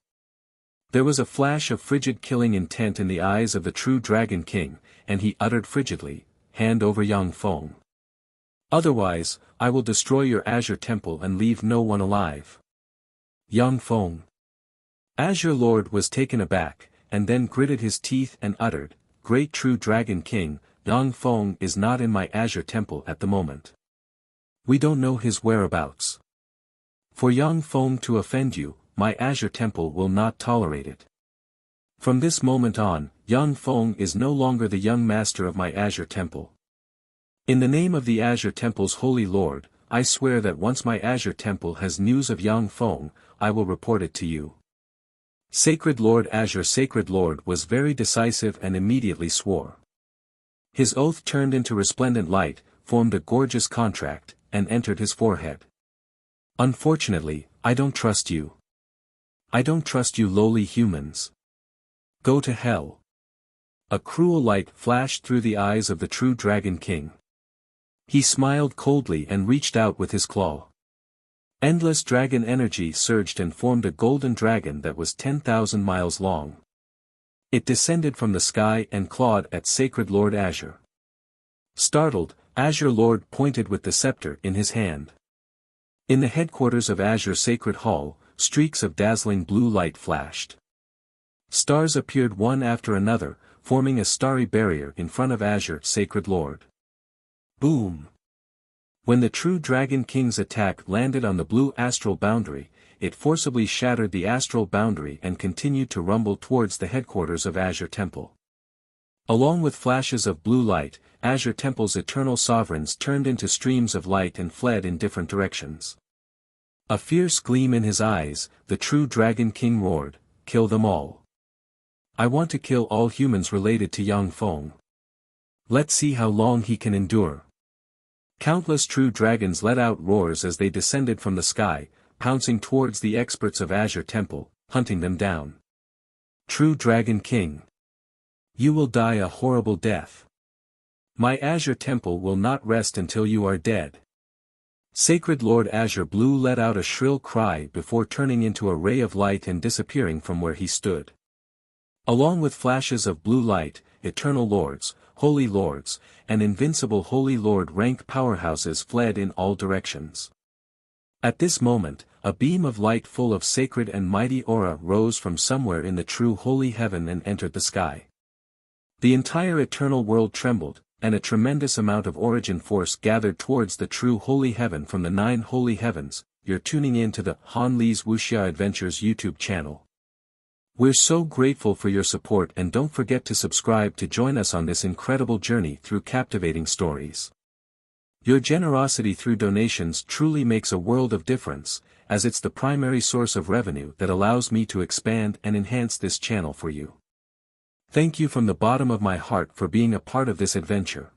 There was a flash of frigid killing intent in the eyes of the true Dragon King, and he uttered frigidly, "Hand over Yang Feng. Otherwise, I will destroy your Azure Temple and leave no one alive." Yang Feng. Azure Lord was taken aback, and then gritted his teeth and uttered, "Great true Dragon King, Yang Feng is not in my Azure Temple at the moment. We don't know his whereabouts. For Yang Feng to offend you, my Azure Temple will not tolerate it. From this moment on, Yang Feng is no longer the young master of my Azure Temple. In the name of the Azure Temple's Holy Lord, I swear that once my Azure Temple has news of Yang Feng, I will report it to you." Sacred Lord was very decisive and immediately swore. His oath turned into resplendent light, formed a gorgeous contract, and entered his forehead. "Unfortunately, I don't trust you. I don't trust you lowly humans. Go to hell." A cruel light flashed through the eyes of the true Dragon King. He smiled coldly and reached out with his claw. Endless dragon energy surged and formed a golden dragon that was 10,000 miles long. It descended from the sky and clawed at Sacred Lord Azure. Startled, Azure Lord pointed with the scepter in his hand. In the headquarters of Azure Sacred Hall, streaks of dazzling blue light flashed. Stars appeared one after another, forming a starry barrier in front of Azure Sacred Lord. Boom! When the true Dragon King's attack landed on the blue astral boundary, it forcibly shattered the astral boundary and continued to rumble towards the headquarters of Azure Temple. Along with flashes of blue light, Azure Temple's eternal sovereigns turned into streams of light and fled in different directions. A fierce gleam in his eyes, the true Dragon King roared, "Kill them all. I want to kill all humans related to Yang Feng. Let's see how long he can endure." Countless true dragons let out roars as they descended from the sky, pouncing towards the experts of Azure Temple, hunting them down. "True Dragon King. You will die a horrible death. My Azure Temple will not rest until you are dead." Sacred Lord Azure Blue let out a shrill cry before turning into a ray of light and disappearing from where he stood. Along with flashes of blue light, eternal lords, holy lords, and invincible holy lord rank powerhouses fled in all directions. At this moment, a beam of light full of sacred and mighty aura rose from somewhere in the true holy heaven and entered the sky. The entire eternal world trembled, and a tremendous amount of origin force gathered towards the true holy heaven from the 9 holy heavens. You're tuning in to the Han Lee's Wuxia Adventures YouTube channel. We're so grateful for your support, and don't forget to subscribe to join us on this incredible journey through captivating stories. Your generosity through donations truly makes a world of difference, as it's the primary source of revenue that allows me to expand and enhance this channel for you. Thank you from the bottom of my heart for being a part of this adventure.